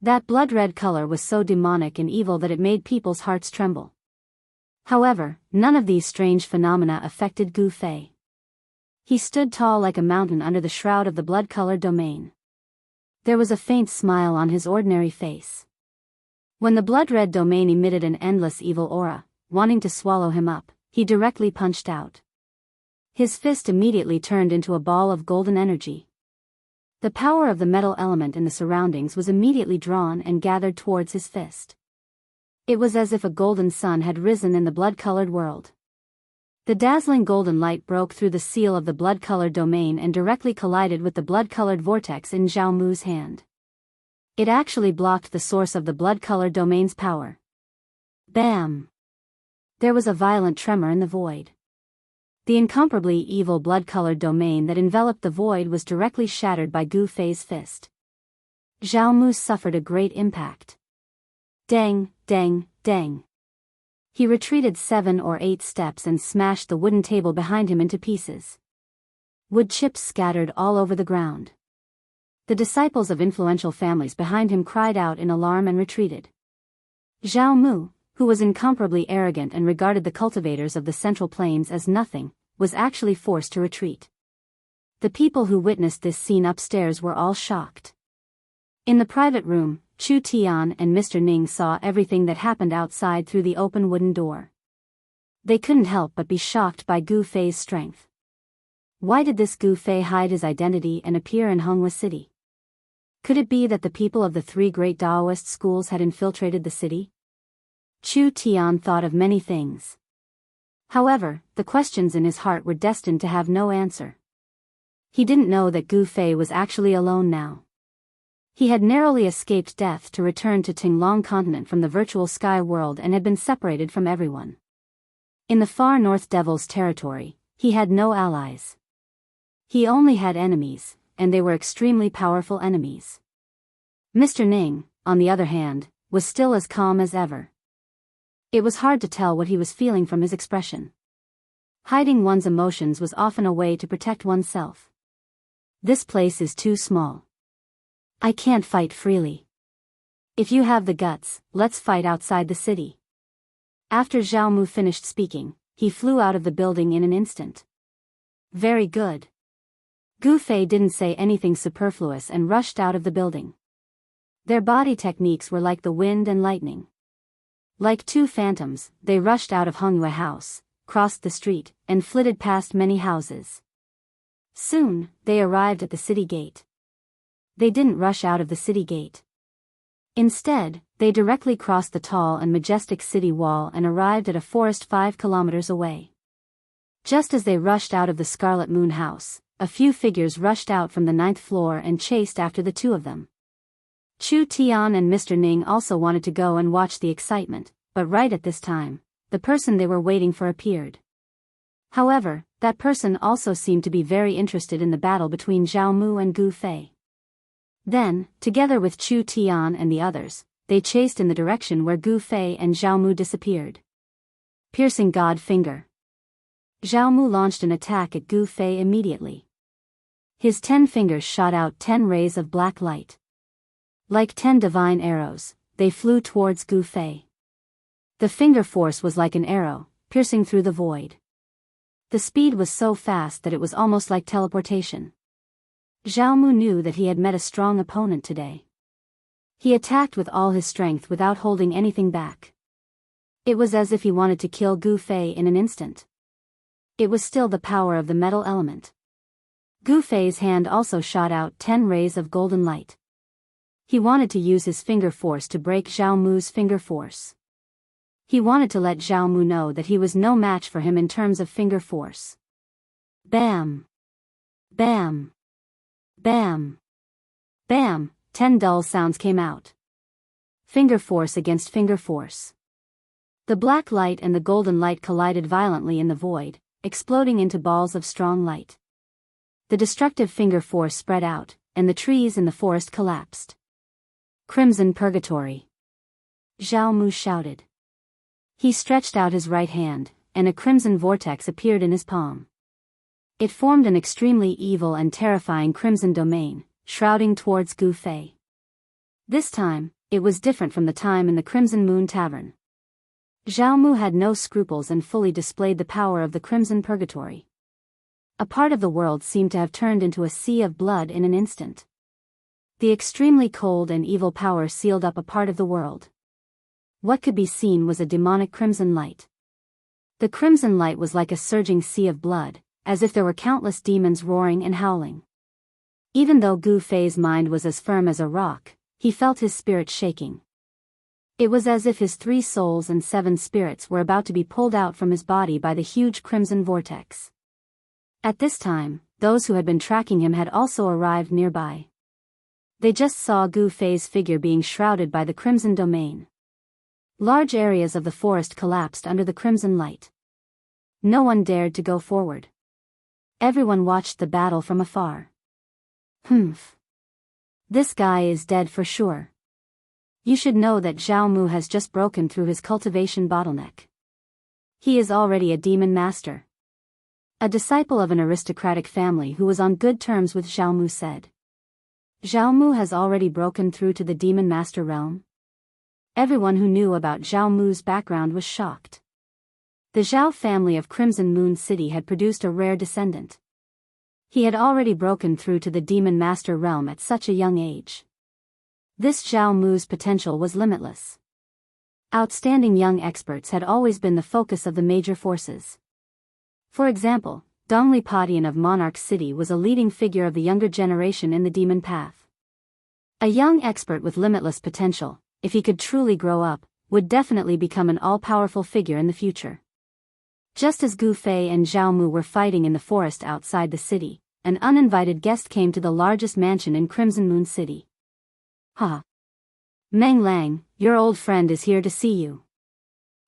That blood-red color was so demonic and evil that it made people's hearts tremble. However, none of these strange phenomena affected Gu Fei. He stood tall like a mountain under the shroud of the blood-colored domain. There was a faint smile on his ordinary face. When the blood-red domain emitted an endless evil aura, wanting to swallow him up, he directly punched out. His fist immediately turned into a ball of golden energy. The power of the metal element in the surroundings was immediately drawn and gathered towards his fist. It was as if a golden sun had risen in the blood-colored world. The dazzling golden light broke through the seal of the blood-colored domain and directly collided with the blood-colored vortex in Zhao Mu's hand. It actually blocked the source of the blood-colored domain's power. Bam! There was a violent tremor in the void. The incomparably evil blood-colored domain that enveloped the void was directly shattered by Gu Fei's fist. Zhao Mu suffered a great impact. Dang, dang, dang. He retreated 7 or 8 steps and smashed the wooden table behind him into pieces. Wood chips scattered all over the ground. The disciples of influential families behind him cried out in alarm and retreated. Zhao Mu, who was incomparably arrogant and regarded the cultivators of the Central Plains as nothing, was actually forced to retreat. The people who witnessed this scene upstairs were all shocked. In the private room, Chu Tian and Mr. Ning saw everything that happened outside through the open wooden door. They couldn't help but be shocked by Gu Fei's strength. Why did this Gu Fei hide his identity and appear in Honghua City? Could it be that the people of the 3 great Daoist schools had infiltrated the city? Chu Tian thought of many things. However, the questions in his heart were destined to have no answer. He didn't know that Gu Fei was actually alone now. He had narrowly escaped death to return to Tinglong continent from the virtual sky world and had been separated from everyone. In the far north Devil's territory, he had no allies. He only had enemies, and they were extremely powerful enemies. Mr. Ning, on the other hand, was still as calm as ever. It was hard to tell what he was feeling from his expression. Hiding one's emotions was often a way to protect oneself. This place is too small. I can't fight freely. If you have the guts, let's fight outside the city. After Zhao Mu finished speaking, he flew out of the building in an instant. Very good. Gu Fei didn't say anything superfluous and rushed out of the building. Their body techniques were like the wind and lightning. Like 2 phantoms, they rushed out of Honghua House, crossed the street, and flitted past many houses. Soon, they arrived at the city gate. They didn't rush out of the city gate. Instead, they directly crossed the tall and majestic city wall and arrived at a forest 5 kilometers away. Just as they rushed out of the Scarlet Moon House, a few figures rushed out from the 9th floor and chased after the 2 of them. Chu Tian and Mr. Ning also wanted to go and watch the excitement, but right at this time, the person they were waiting for appeared. However, that person also seemed to be very interested in the battle between Zhao Mu and Gu Fei. Then, together with Chu Tian and the others, they chased in the direction where Gu Fei and Zhao Mu disappeared. Piercing God Finger. Zhao Mu launched an attack at Gu Fei immediately. His 10 fingers shot out 10 rays of black light. Like 10 divine arrows, they flew towards Gu Fei. The finger force was like an arrow, piercing through the void. The speed was so fast that it was almost like teleportation. Zhao Mu knew that he had met a strong opponent today. He attacked with all his strength without holding anything back. It was as if he wanted to kill Gu Fei in an instant. It was still the power of the metal element. Gu Fei's hand also shot out 10 rays of golden light. He wanted to use his finger force to break Zhao Mu's finger force. He wanted to let Zhao Mu know that he was no match for him in terms of finger force. Bam! Bam! Bam! Bam! 10 dull sounds came out. Finger force against finger force. The black light and the golden light collided violently in the void, exploding into balls of strong light. The destructive finger force spread out, and the trees in the forest collapsed. Crimson Purgatory. Zhao Mu shouted. He stretched out his right hand, and a crimson vortex appeared in his palm. It formed an extremely evil and terrifying crimson domain, shrouding towards Gu Fei. This time, it was different from the time in the Crimson Moon Tavern. Zhao Mu had no scruples and fully displayed the power of the Crimson Purgatory. A part of the world seemed to have turned into a sea of blood in an instant. The extremely cold and evil power sealed up a part of the world. What could be seen was a demonic crimson light. The crimson light was like a surging sea of blood, as if there were countless demons roaring and howling. Even though Gu Fei's mind was as firm as a rock, he felt his spirit shaking. It was as if his 3 souls and 7 spirits were about to be pulled out from his body by the huge crimson vortex. At this time, those who had been tracking him had also arrived nearby. They just saw Gu Fei's figure being shrouded by the crimson domain. Large areas of the forest collapsed under the crimson light. No one dared to go forward. Everyone watched the battle from afar. Humph. This guy is dead for sure. You should know that Zhao Mu has just broken through his cultivation bottleneck. He is already a demon master. A disciple of an aristocratic family who was on good terms with Jianghu said. Jianghu has already broken through to the demon master realm? Everyone who knew about Jianghu's background was shocked. The Zhao family of Crimson Moon City had produced a rare descendant. He had already broken through to the demon master realm at such a young age. This Jianghu's potential was limitless. Outstanding young experts had always been the focus of the major forces. For example, Dongli Padian of Monarch City was a leading figure of the younger generation in the demon path. A young expert with limitless potential, if he could truly grow up, would definitely become an all-powerful figure in the future. Just as Gu Fei and Zhao Mu were fighting in the forest outside the city, an uninvited guest came to the largest mansion in Crimson Moon City. Ha! Meng Lang, your old friend is here to see you.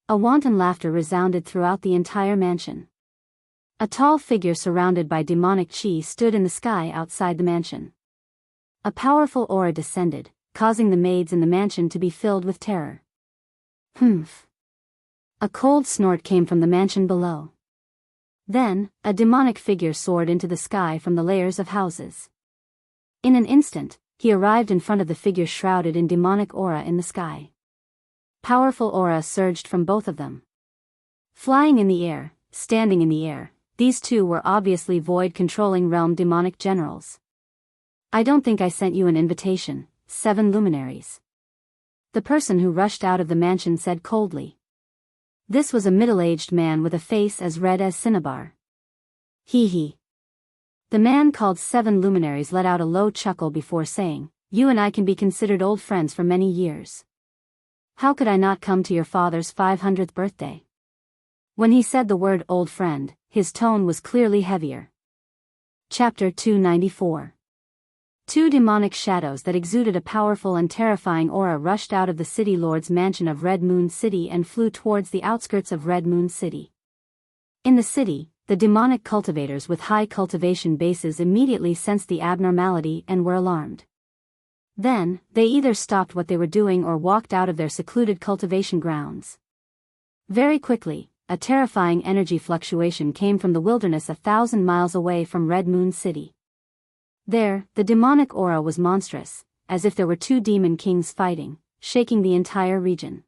A wanton laughter resounded throughout the entire mansion. A tall figure surrounded by demonic chi stood in the sky outside the mansion. A powerful aura descended, causing the maids in the mansion to be filled with terror. Humph! A cold snort came from the mansion below. Then, a demonic figure soared into the sky from the layers of houses. In an instant, he arrived in front of the figure shrouded in demonic aura in the sky. Powerful aura surged from both of them. Flying in the air, standing in the air, these two were obviously void-controlling realm demonic generals. I don't think I sent you an invitation, 7 luminaries. The person who rushed out of the mansion said coldly. This was a middle-aged man with a face as red as cinnabar. Hee hee. The man called 7 luminaries let out a low chuckle before saying, you and I can be considered old friends for many years. How could I not come to your father's 500th birthday? When he said the word old friend, his tone was clearly heavier. Chapter 294. 2 demonic shadows that exuded a powerful and terrifying aura rushed out of the city lord's mansion of Red Moon City and flew towards the outskirts of Red Moon City. In the city, the demonic cultivators with high cultivation bases immediately sensed the abnormality and were alarmed. Then, they either stopped what they were doing or walked out of their secluded cultivation grounds. Very quickly, a terrifying energy fluctuation came from the wilderness 1,000 miles away from Red Moon City. There, the demonic aura was monstrous, as if there were 2 demon kings fighting, shaking the entire region.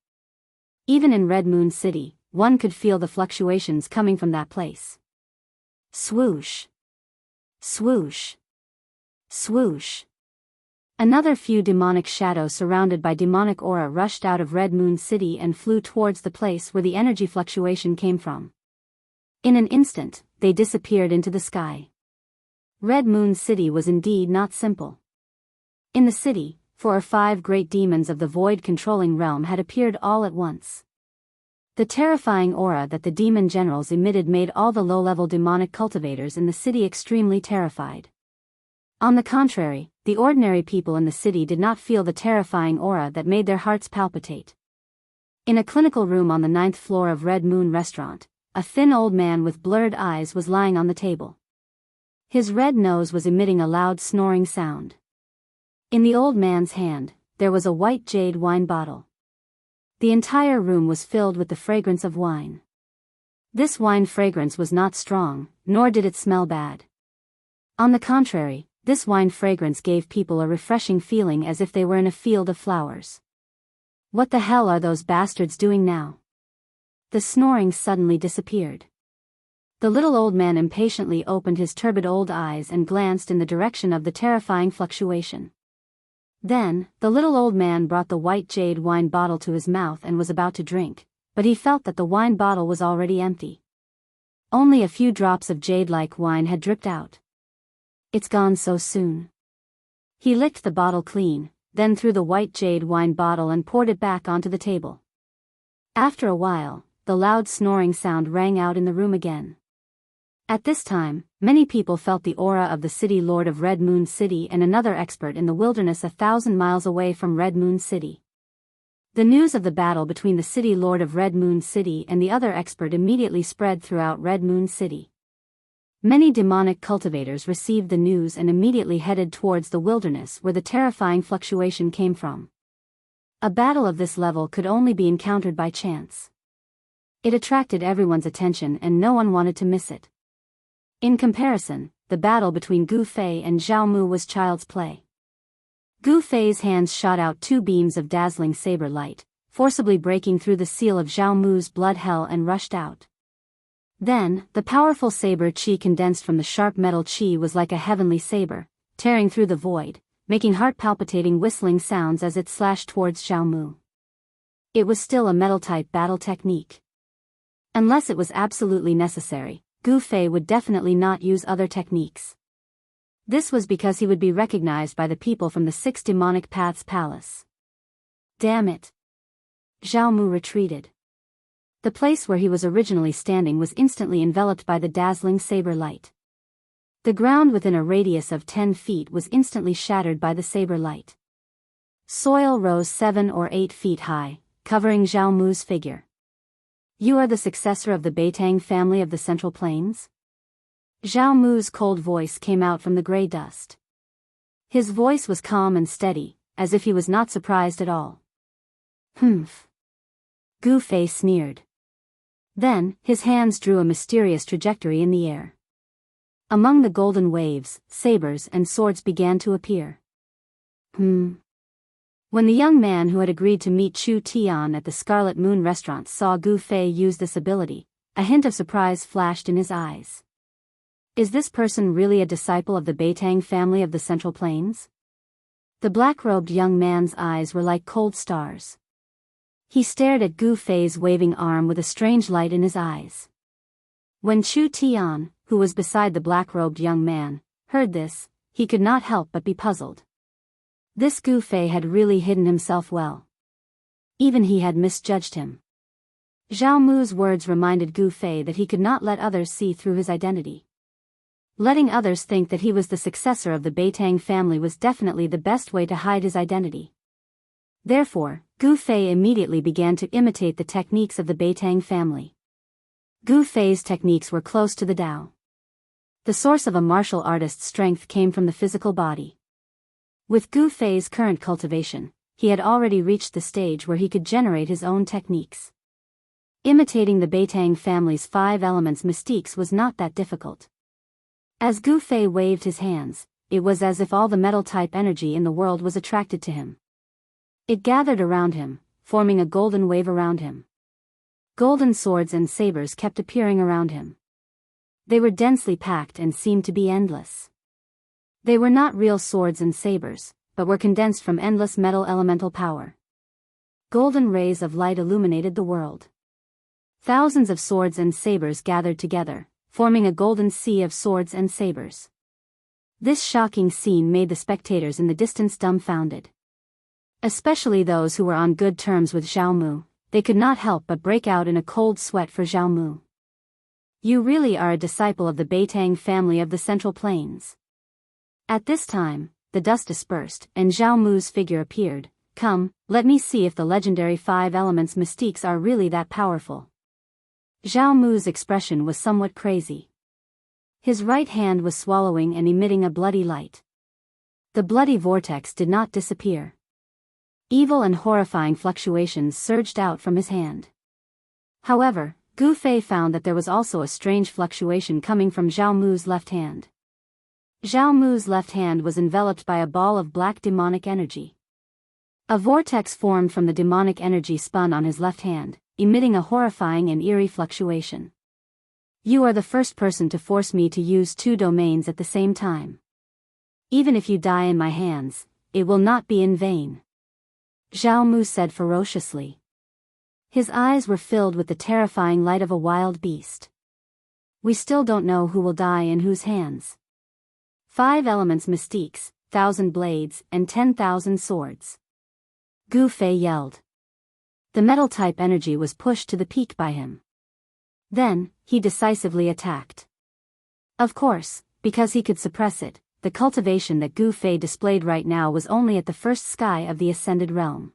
Even in Red Moon City, one could feel the fluctuations coming from that place. Swoosh! Swoosh! Swoosh! Another few demonic shadows surrounded by demonic aura rushed out of Red Moon City and flew towards the place where the energy fluctuation came from. In an instant, they disappeared into the sky. Red Moon City was indeed not simple. In the city, 4 or 5 great demons of the void-controlling realm had appeared all at once. The terrifying aura that the demon generals emitted made all the low-level demonic cultivators in the city extremely terrified. On the contrary, the ordinary people in the city did not feel the terrifying aura that made their hearts palpitate. In a clinical room on the 9th floor of Red Moon Restaurant, a thin old man with blurred eyes was lying on the table. His red nose was emitting a loud snoring sound. In the old man's hand, there was a white jade wine bottle. The entire room was filled with the fragrance of wine. This wine fragrance was not strong, nor did it smell bad. On the contrary, this wine fragrance gave people a refreshing feeling as if they were in a field of flowers. What the hell are those bastards doing now? The snoring suddenly disappeared. The little old man impatiently opened his turbid old eyes and glanced in the direction of the terrifying fluctuation. Then, the little old man brought the white jade wine bottle to his mouth and was about to drink, but he felt that the wine bottle was already empty. Only a few drops of jade-like wine had dripped out. It's gone so soon. He licked the bottle clean, then threw the white jade wine bottle and poured it back onto the table. After a while, the loud snoring sound rang out in the room again. At this time, many people felt the aura of the city lord of Red Moon City and another expert in the wilderness 1,000 miles away from Red Moon City. The news of the battle between the city lord of Red Moon City and the other expert immediately spread throughout Red Moon City. Many demonic cultivators received the news and immediately headed towards the wilderness where the terrifying fluctuation came from. A battle of this level could only be encountered by chance. It attracted everyone's attention and no one wanted to miss it. In comparison, the battle between Gu Fei and Zhao Mu was child's play. Gu Fei's hands shot out two beams of dazzling saber light, forcibly breaking through the seal of Zhao Mu's blood hell and rushed out. Then, the powerful saber qi condensed from the sharp metal qi was like a heavenly saber, tearing through the void, making heart-palpitating whistling sounds as it slashed towards Zhao Mu. It was still a metal-type battle technique. Unless it was absolutely necessary, Gu Fei would definitely not use other techniques. This was because he would be recognized by the people from the Six Demonic Paths Palace. Damn it! Zhao Mu retreated. The place where he was originally standing was instantly enveloped by the dazzling saber light. The ground within a radius of 10 feet was instantly shattered by the saber light. Soil rose 7 or 8 feet high, covering Zhao Mu's figure. You are the successor of the Beitang family of the Central Plains? Zhao Mu's cold voice came out from the gray dust. His voice was calm and steady, as if he was not surprised at all. Humph. Gu Fei sneered. Then, his hands drew a mysterious trajectory in the air. Among the golden waves, sabers and swords began to appear. When the young man who had agreed to meet Chu Tian at the Scarlet Moon restaurant saw Gu Fei use this ability, a hint of surprise flashed in his eyes. Is this person really a disciple of the Beitang family of the Central Plains? The black-robed young man's eyes were like cold stars. He stared at Gu Fei's waving arm with a strange light in his eyes. When Chu Tian, who was beside the black-robed young man, heard this, he could not help but be puzzled. This Gu Fei had really hidden himself well. Even he had misjudged him. Zhao Mu's words reminded Gu Fei that he could not let others see through his identity. Letting others think that he was the successor of the Beitang family was definitely the best way to hide his identity. Therefore, Gu Fei immediately began to imitate the techniques of the Beitang family. Gu Fei's techniques were close to the Tao. The source of a martial artist's strength came from the physical body. With Gu Fei's current cultivation, he had already reached the stage where he could generate his own techniques. Imitating the Beitang family's 5 elements mystiques was not that difficult. As Gu Fei waved his hands, it was as if all the metal-type energy in the world was attracted to him. It gathered around him, forming a golden wave around him. Golden swords and sabers kept appearing around him. They were densely packed and seemed to be endless. They were not real swords and sabers, but were condensed from endless metal elemental power. Golden rays of light illuminated the world. Thousands of swords and sabers gathered together, forming a golden sea of swords and sabers. This shocking scene made the spectators in the distance dumbfounded. Especially those who were on good terms with Zhao Mu, they could not help but break out in a cold sweat for Zhao Mu. You really are a disciple of the Beitang family of the Central Plains. At this time, the dust dispersed and Zhao Mu's figure appeared. Come, let me see if the legendary 5 elements mystiques are really that powerful. Zhao Mu's expression was somewhat crazy. His right hand was swallowing and emitting a bloody light. The bloody vortex did not disappear. Evil and horrifying fluctuations surged out from his hand. However, Gu Fei found that there was also a strange fluctuation coming from Zhao Mu's left hand. Zhao Mu's left hand was enveloped by a ball of black demonic energy. A vortex formed from the demonic energy spun on his left hand, emitting a horrifying and eerie fluctuation. You are the first person to force me to use 2 domains at the same time. Even if you die in my hands, it will not be in vain. Zhao Mu said ferociously. His eyes were filled with the terrifying light of a wild beast. We still don't know who will die in whose hands. 5 elements mystiques, 1,000 blades, and 10,000 swords. Gu Fei yelled. The metal-type energy was pushed to the peak by him. Then, he decisively attacked. Of course, because he could suppress it, the cultivation that Gu Fei displayed right now was only at the first sky of the ascended realm.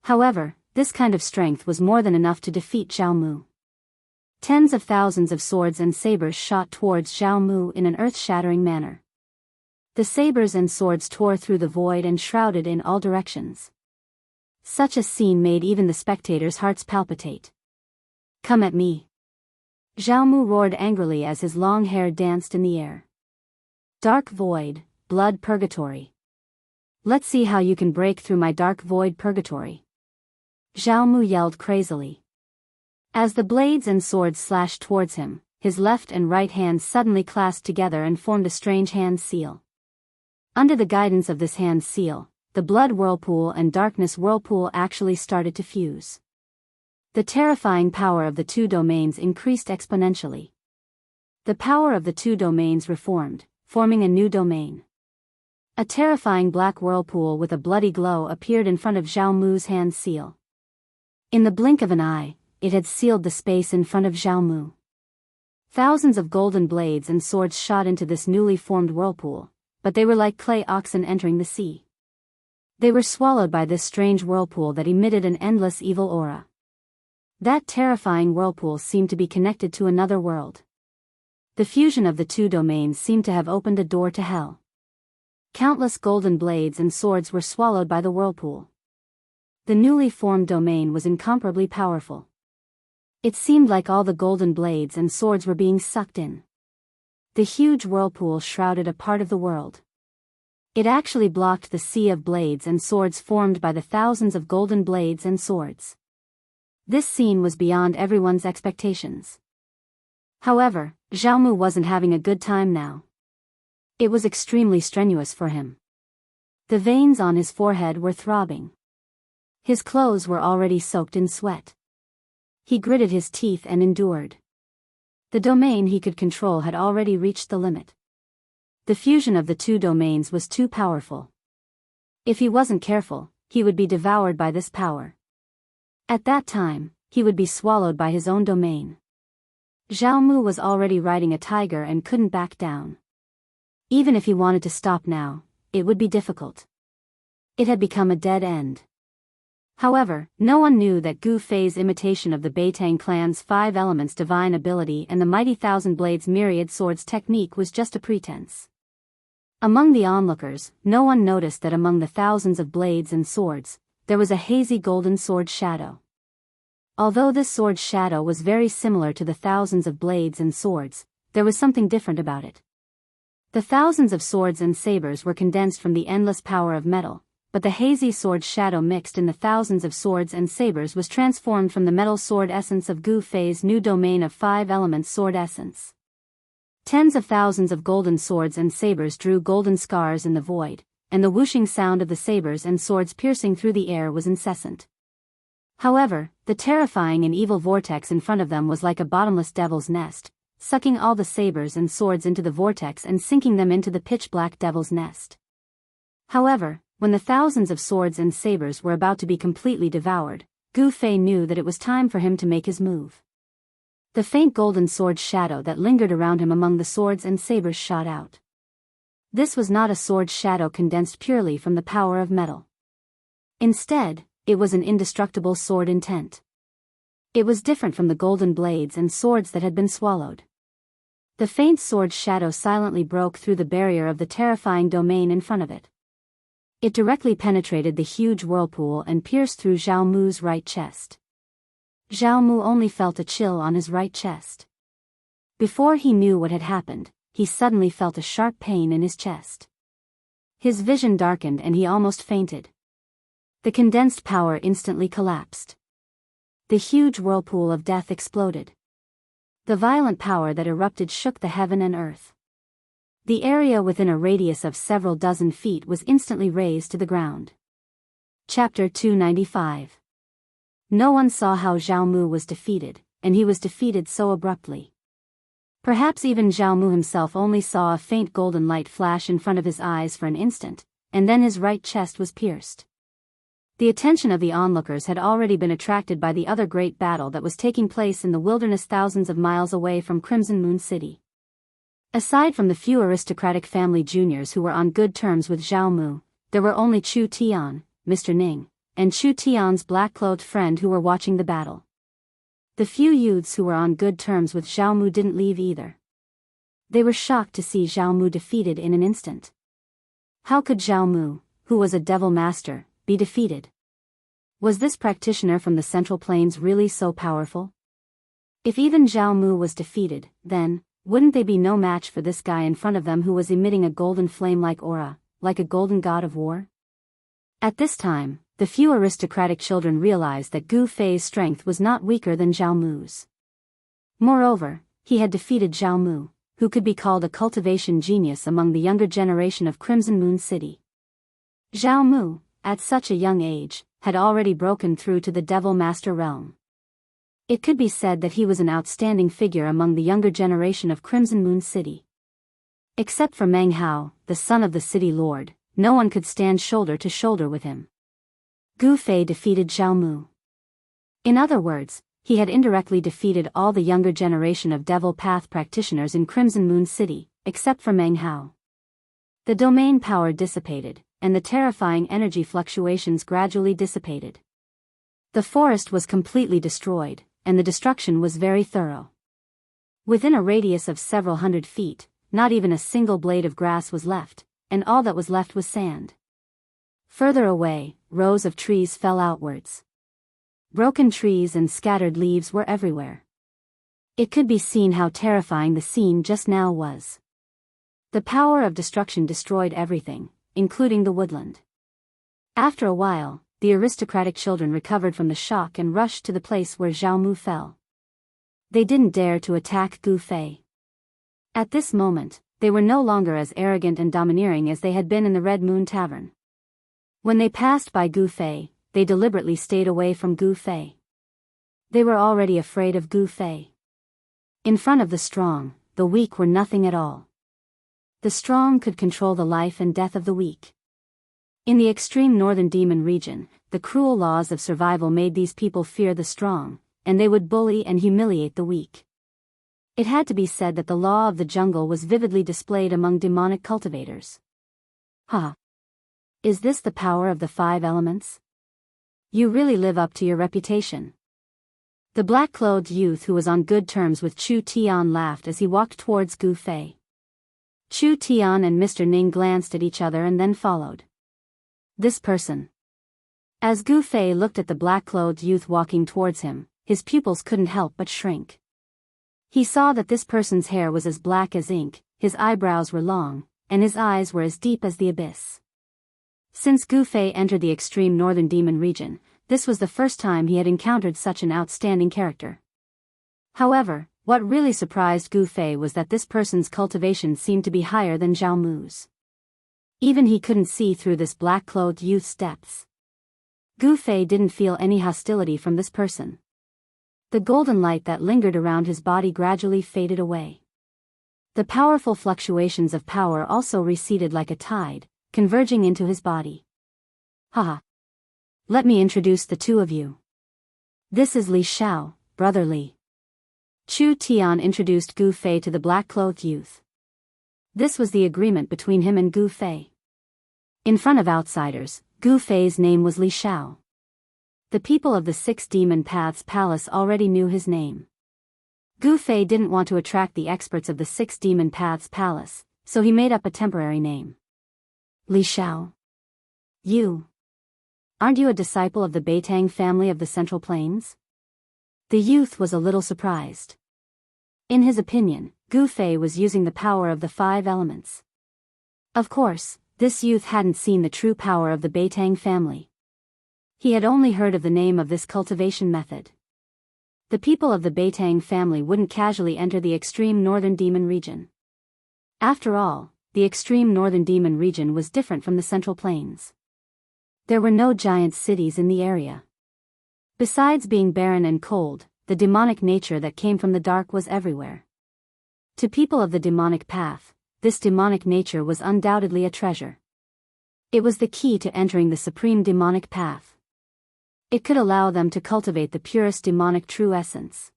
However, this kind of strength was more than enough to defeat Zhao Mu. Tens of thousands of swords and sabers shot towards Zhao Mu in an earth-shattering manner. The sabers and swords tore through the void and shrouded in all directions. Such a scene made even the spectators' hearts palpitate. Come at me. Zhao Mu roared angrily as his long hair danced in the air. Dark void, blood purgatory. Let's see how you can break through my dark void purgatory. Zhao Mu yelled crazily. As the blades and swords slashed towards him, his left and right hands suddenly clasped together and formed a strange hand seal. Under the guidance of this hand seal, the blood whirlpool and darkness whirlpool actually started to fuse. The terrifying power of the two domains increased exponentially. The power of the two domains reformed, forming a new domain. A terrifying black whirlpool with a bloody glow appeared in front of Zhao Mu's hand seal. In the blink of an eye, it had sealed the space in front of Zhao Mu. Thousands of golden blades and swords shot into this newly formed whirlpool, but they were like clay oxen entering the sea. They were swallowed by this strange whirlpool that emitted an endless evil aura. That terrifying whirlpool seemed to be connected to another world. The fusion of the two domains seemed to have opened a door to hell. Countless golden blades and swords were swallowed by the whirlpool. The newly formed domain was incomparably powerful. It seemed like all the golden blades and swords were being sucked in. The huge whirlpool shrouded a part of the world. It actually blocked the sea of blades and swords formed by the thousands of golden blades and swords. This scene was beyond everyone's expectations. However, Zhao Mu wasn't having a good time now. It was extremely strenuous for him. The veins on his forehead were throbbing. His clothes were already soaked in sweat. He gritted his teeth and endured. The domain he could control had already reached the limit. The fusion of the two domains was too powerful. If he wasn't careful, he would be devoured by this power. At that time, he would be swallowed by his own domain. Zhao Mu was already riding a tiger and couldn't back down. Even if he wanted to stop now, it would be difficult. It had become a dead end. However, no one knew that Gu Fei's imitation of the Beitang clan's 5 elements divine ability and the mighty thousand blades myriad swords technique was just a pretense. Among the onlookers, no one noticed that among the thousands of blades and swords, there was a hazy golden sword shadow. Although this sword shadow was very similar to the thousands of blades and swords, there was something different about it. The thousands of swords and sabers were condensed from the endless power of metal, but the hazy sword shadow mixed in the thousands of swords and sabers was transformed from the metal sword essence of Gu Fei's new domain of 5 elements sword essence. Tens of thousands of golden swords and sabers drew golden scars in the void, and the whooshing sound of the sabers and swords piercing through the air was incessant. However, the terrifying and evil vortex in front of them was like a bottomless devil's nest, sucking all the sabers and swords into the vortex and sinking them into the pitch-black devil's nest. However, when the thousands of swords and sabers were about to be completely devoured, Gu Fei knew that it was time for him to make his move. The faint golden sword shadow that lingered around him among the swords and sabers shot out. This was not a sword shadow condensed purely from the power of metal. Instead, it was an indestructible sword intent. It was different from the golden blades and swords that had been swallowed. The faint sword shadow silently broke through the barrier of the terrifying domain in front of it. It directly penetrated the huge whirlpool and pierced through Zhao Mu's right chest. Zhao Mu only felt a chill on his right chest. Before he knew what had happened, he suddenly felt a sharp pain in his chest. His vision darkened and he almost fainted. The condensed power instantly collapsed. The huge whirlpool of death exploded. The violent power that erupted shook the heaven and earth. The area within a radius of several dozen feet was instantly razed to the ground. Chapter 295. No one saw how Zhao Mu was defeated, and he was defeated so abruptly. Perhaps even Zhao Mu himself only saw a faint golden light flash in front of his eyes for an instant, and then his right chest was pierced. The attention of the onlookers had already been attracted by the other great battle that was taking place in the wilderness thousands of miles away from Crimson Moon City. Aside from the few aristocratic family juniors who were on good terms with Zhao Mu, there were only Chu Tian, Mr. Ning, and Chu Tian's black-clothed friend who were watching the battle. The few youths who were on good terms with Zhao Mu didn't leave either. They were shocked to see Zhao Mu defeated in an instant. How could Zhao Mu, who was a devil master, be defeated? Was this practitioner from the Central Plains really so powerful? If even Zhao Mu was defeated, then, wouldn't they be no match for this guy in front of them who was emitting a golden flame-like aura, like a golden god of war? At this time, the few aristocratic children realized that Gu Fei's strength was not weaker than Zhao Mu's. Moreover, he had defeated Zhao Mu, who could be called a cultivation genius among the younger generation of Crimson Moon City. Zhao Mu, at such a young age, had already broken through to the Devil Master realm. It could be said that he was an outstanding figure among the younger generation of Crimson Moon City. Except for Meng Hao, the son of the city lord, no one could stand shoulder to shoulder with him. Gu Fei defeated Zhao Mu. In other words, he had indirectly defeated all the younger generation of Devil Path practitioners in Crimson Moon City, except for Meng Hao. The domain power dissipated, and the terrifying energy fluctuations gradually dissipated. The forest was completely destroyed, and the destruction was very thorough. Within a radius of several hundred feet, not even a single blade of grass was left, and all that was left was sand. Further away, rows of trees fell outwards. Broken trees and scattered leaves were everywhere. It could be seen how terrifying the scene just now was. The power of destruction destroyed everything, including the woodland. After a while, the aristocratic children recovered from the shock and rushed to the place where Zhao Mu fell. They didn't dare to attack Gu Fei. At this moment, they were no longer as arrogant and domineering as they had been in the Red Moon Tavern. When they passed by Gu Fei, they deliberately stayed away from Gu Fei. They were already afraid of Gu Fei. In front of the strong, the weak were nothing at all. The strong could control the life and death of the weak. In the extreme northern demon region, the cruel laws of survival made these people fear the strong, and they would bully and humiliate the weak. It had to be said that the law of the jungle was vividly displayed among demonic cultivators. Ha! Is this the power of the 5 elements? You really live up to your reputation. The black-clothed youth who was on good terms with Chu Tian laughed as he walked towards Gu Fei. Chu Tian and Mr. Ning glanced at each other and then followed. This person. As Gu Fei looked at the black-clothed youth walking towards him, his pupils couldn't help but shrink. He saw that this person's hair was as black as ink, his eyebrows were long, and his eyes were as deep as the abyss. Since Gu Fei entered the extreme northern demon region, this was the first time he had encountered such an outstanding character. However, what really surprised Gu Fei was that this person's cultivation seemed to be higher than Zhao Mu's. Even he couldn't see through this black-clothed youth's depths. Gu Fei didn't feel any hostility from this person. The golden light that lingered around his body gradually faded away. The powerful fluctuations of power also receded like a tide, converging into his body. Haha! Let me introduce the two of you. This is Li Xiao, brother Li. Chu Tian introduced Gu Fei to the black-clothed youth. This was the agreement between him and Gu Fei. In front of outsiders, Gu Fei's name was Li Xiao. The people of the 6 Demon Paths Palace already knew his name. Gu Fei didn't want to attract the experts of the 6 Demon Paths Palace, so he made up a temporary name. Li Xiao. You. Aren't you a disciple of the Beitang family of the Central Plains? The youth was a little surprised. In his opinion, Gu Fei was using the power of the 5 elements. Of course, this youth hadn't seen the true power of the Beitang family. He had only heard of the name of this cultivation method. The people of the Beitang family wouldn't casually enter the extreme northern demon region. After all, the extreme northern demon region was different from the Central Plains. There were no giant cities in the area. Besides being barren and cold, the demonic nature that came from the dark was everywhere. To people of the demonic path, this demonic nature was undoubtedly a treasure. It was the key to entering the supreme demonic path. It could allow them to cultivate the purest demonic true essence.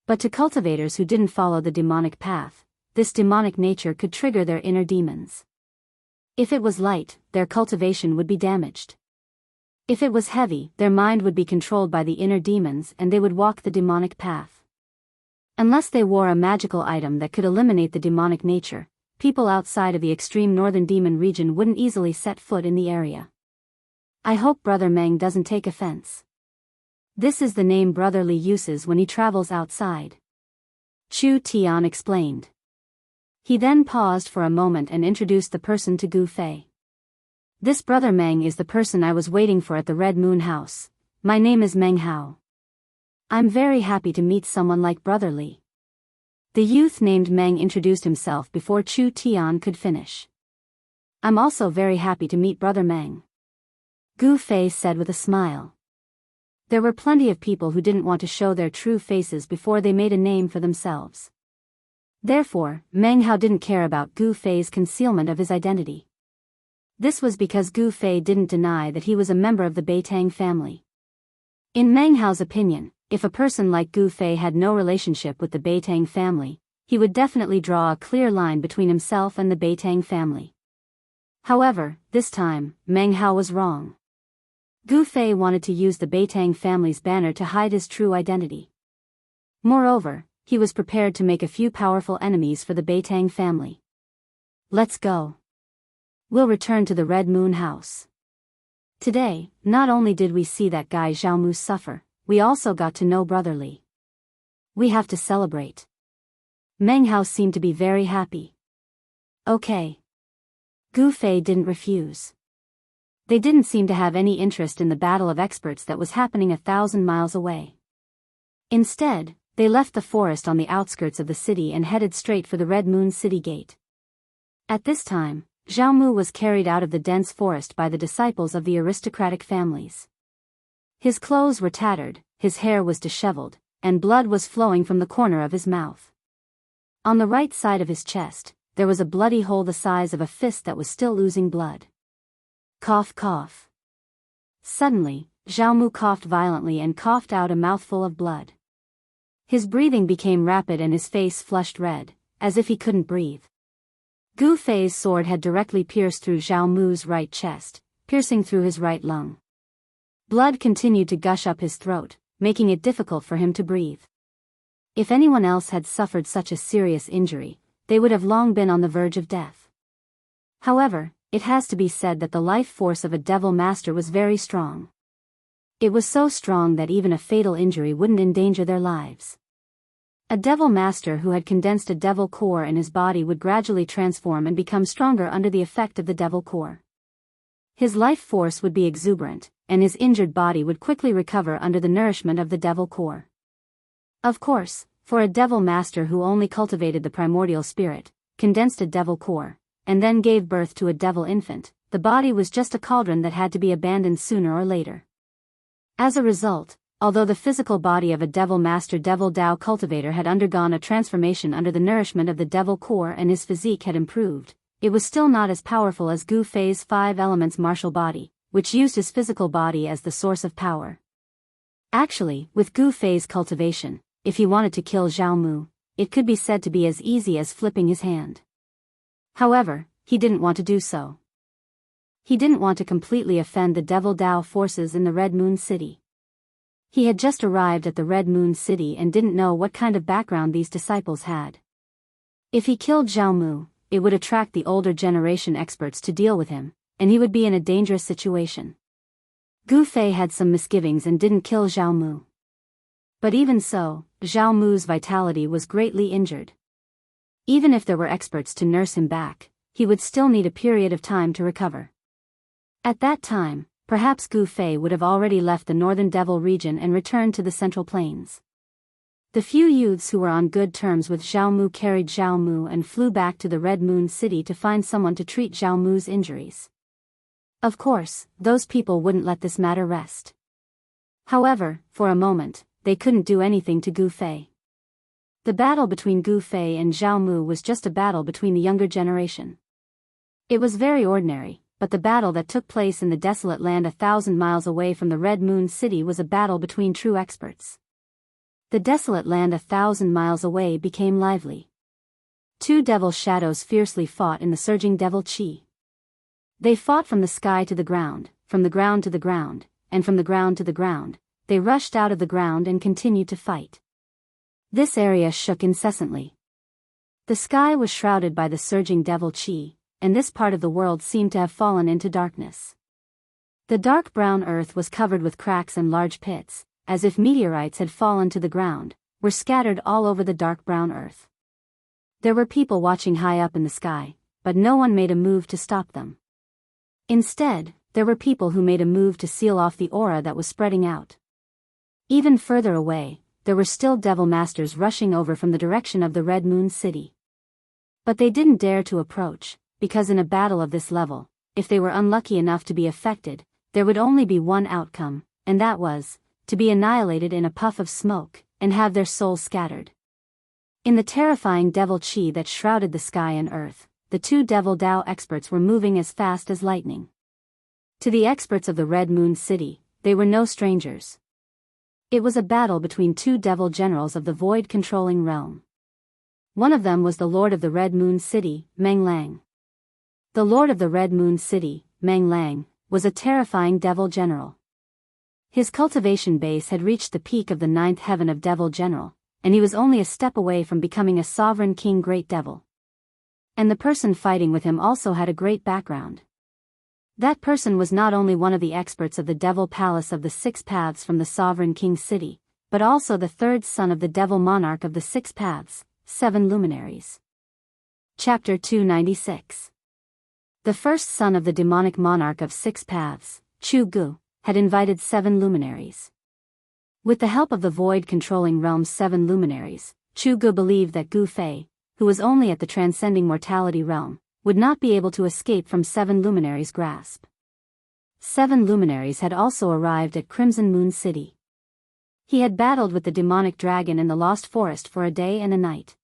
But to cultivators who didn't follow the demonic path, this demonic nature could trigger their inner demons. If it was light, their cultivation would be damaged. If it was heavy, their mind would be controlled by the inner demons and they would walk the demonic path. Unless they wore a magical item that could eliminate the demonic nature, people outside of the extreme northern demon region wouldn't easily set foot in the area. I hope Brother Meng doesn't take offense. This is the name Brotherly uses when he travels outside. Chu Tian explained. He then paused for a moment and introduced the person to Gu Fei. This brother Meng is the person I was waiting for at the Red Moon House. My name is Meng Hao. I'm very happy to meet someone like Brotherly. The youth named Meng introduced himself before Chu Tian could finish. I'm also very happy to meet Brother Meng, Gu Fei said with a smile. There were plenty of people who didn't want to show their true faces before they made a name for themselves. Therefore, Meng Hao didn't care about Gu Fei's concealment of his identity. This was because Gu Fei didn't deny that he was a member of the Beitang family. In Meng Hao's opinion, if a person like Gu Fei had no relationship with the Beitang family, he would definitely draw a clear line between himself and the Beitang family. However, this time, Meng Hao was wrong. Gu Fei wanted to use the Beitang family's banner to hide his true identity. Moreover, he was prepared to make a few powerful enemies for the Beitang family. Let's go. We'll return to the Red Moon House. Today, not only did we see that guy Jianghu suffer, we also got to know Brotherly. We have to celebrate. Meng Hao seemed to be very happy. Okay. Gu Fei didn't refuse. They didn't seem to have any interest in the battle of experts that was happening 1,000 miles away. Instead, they left the forest on the outskirts of the city and headed straight for the Red Moon City Gate. At this time, Jianghu was carried out of the dense forest by the disciples of the aristocratic families. His clothes were tattered, his hair was disheveled, and blood was flowing from the corner of his mouth. On the right side of his chest, there was a bloody hole the size of a fist that was still oozing blood. Cough, cough. Suddenly, Jianghu coughed violently and coughed out a mouthful of blood. His breathing became rapid and his face flushed red, as if he couldn't breathe. Gu Fei's sword had directly pierced through Jianghu's right chest, piercing through his right lung. Blood continued to gush up his throat, making it difficult for him to breathe. If anyone else had suffered such a serious injury, they would have long been on the verge of death. However, it has to be said that the life force of a devil master was very strong. It was so strong that even a fatal injury wouldn't endanger their lives. A devil master who had condensed a devil core in his body would gradually transform and become stronger under the effect of the devil core. His life force would be exuberant, and his injured body would quickly recover under the nourishment of the devil core. Of course, for a devil master who only cultivated the primordial spirit, condensed a devil core, and then gave birth to a devil infant, the body was just a cauldron that had to be abandoned sooner or later. As a result, although the physical body of a devil master devil Dao cultivator had undergone a transformation under the nourishment of the devil core and his physique had improved, it was still not as powerful as Gu Fei's 5 elements martial body, which used his physical body as the source of power. Actually, with Gu Fei's cultivation, if he wanted to kill Jianghu, it could be said to be as easy as flipping his hand. However, he didn't want to do so. He didn't want to completely offend the Devil Dao forces in the Red Moon City. He had just arrived at the Red Moon City and didn't know what kind of background these disciples had. If he killed Jianghu, it would attract the older generation experts to deal with him, and he would be in a dangerous situation. Gu Fei had some misgivings and didn't kill Jianghu. But even so, Jianghu's vitality was greatly injured. Even if there were experts to nurse him back, he would still need a period of time to recover. At that time, perhaps Gu Fei would have already left the northern Devil region and returned to the Central Plains. The few youths who were on good terms with Jianghu carried Jianghu and flew back to the Red Moon City to find someone to treat Jianghu's injuries. Of course, those people wouldn't let this matter rest. However, for a moment, they couldn't do anything to Gu Fei. The battle between Gu Fei and Jianghu was just a battle between the younger generation. It was very ordinary, but the battle that took place in the desolate land 1,000 miles away from the Red Moon City was a battle between true experts. The desolate land 1,000 miles away became lively. Two devil shadows fiercely fought in the surging devil chi. They fought from the sky to the ground, from the ground to the ground, and from the ground to the ground. They rushed out of the ground and continued to fight. This area shook incessantly. The sky was shrouded by the surging devil chi, and this part of the world seemed to have fallen into darkness. The dark brown earth was covered with cracks and large pits, as if meteorites had fallen to the ground, were scattered all over the dark brown earth. There were people watching high up in the sky, but no one made a move to stop them. Instead, there were people who made a move to seal off the aura that was spreading out. Even further away, there were still devil masters rushing over from the direction of the Red Moon City. But they didn't dare to approach, because in a battle of this level, if they were unlucky enough to be affected, there would only be one outcome, and that was, to be annihilated in a puff of smoke, and have their souls scattered. In the terrifying devil chi that shrouded the sky and earth, the two devil Dao experts were moving as fast as lightning. To the experts of the Red Moon City, they were no strangers. It was a battle between two devil generals of the void-controlling realm. One of them was the Lord of the Red Moon City, Meng Lang. The Lord of the Red Moon City, Meng Lang, was a terrifying devil general. His cultivation base had reached the peak of the 9th heaven of devil general, and he was only a step away from becoming a sovereign king great devil. And the person fighting with him also had a great background. That person was not only one of the experts of the devil palace of the 6 paths from the sovereign king city, but also the third son of the devil monarch of the 6 paths, 7 luminaries. Chapter 296. The first son of the demonic monarch of 6 paths, Chu Gu, had invited 7 luminaries. With the help of the void-controlling realm's 7 luminaries, Chu Gu believed that Gu Fei, who was only at the transcending mortality realm, would not be able to escape from 7 luminaries' grasp. 7 luminaries had also arrived at Crimson Moon City. He had battled with the demonic dragon in the Lost Forest for a day and a night.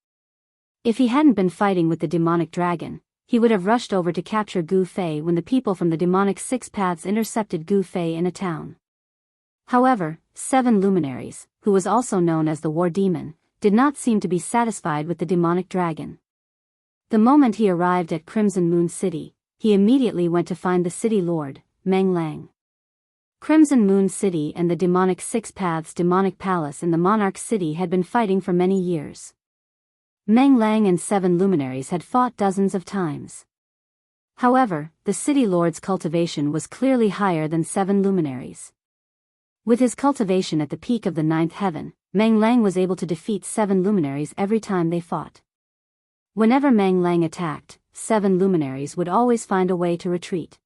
If he hadn't been fighting with the demonic dragon, he would have rushed over to capture Gu Fei when the people from the demonic 6 paths intercepted Gu Fei in a town. However, 7 luminaries, who was also known as the War Demon, did not seem to be satisfied with the demonic dragon. The moment he arrived at Crimson Moon City, he immediately went to find the city lord, Meng Lang. Crimson Moon City and the demonic 6 paths demonic palace in the monarch city had been fighting for many years. Meng Lang and 7 luminaries had fought dozens of times. However, the city lord's cultivation was clearly higher than 7 luminaries. With his cultivation at the peak of the 9th heaven, Meng Lang was able to defeat 7 luminaries every time they fought. Whenever Meng Lang attacked, 7 luminaries would always find a way to retreat.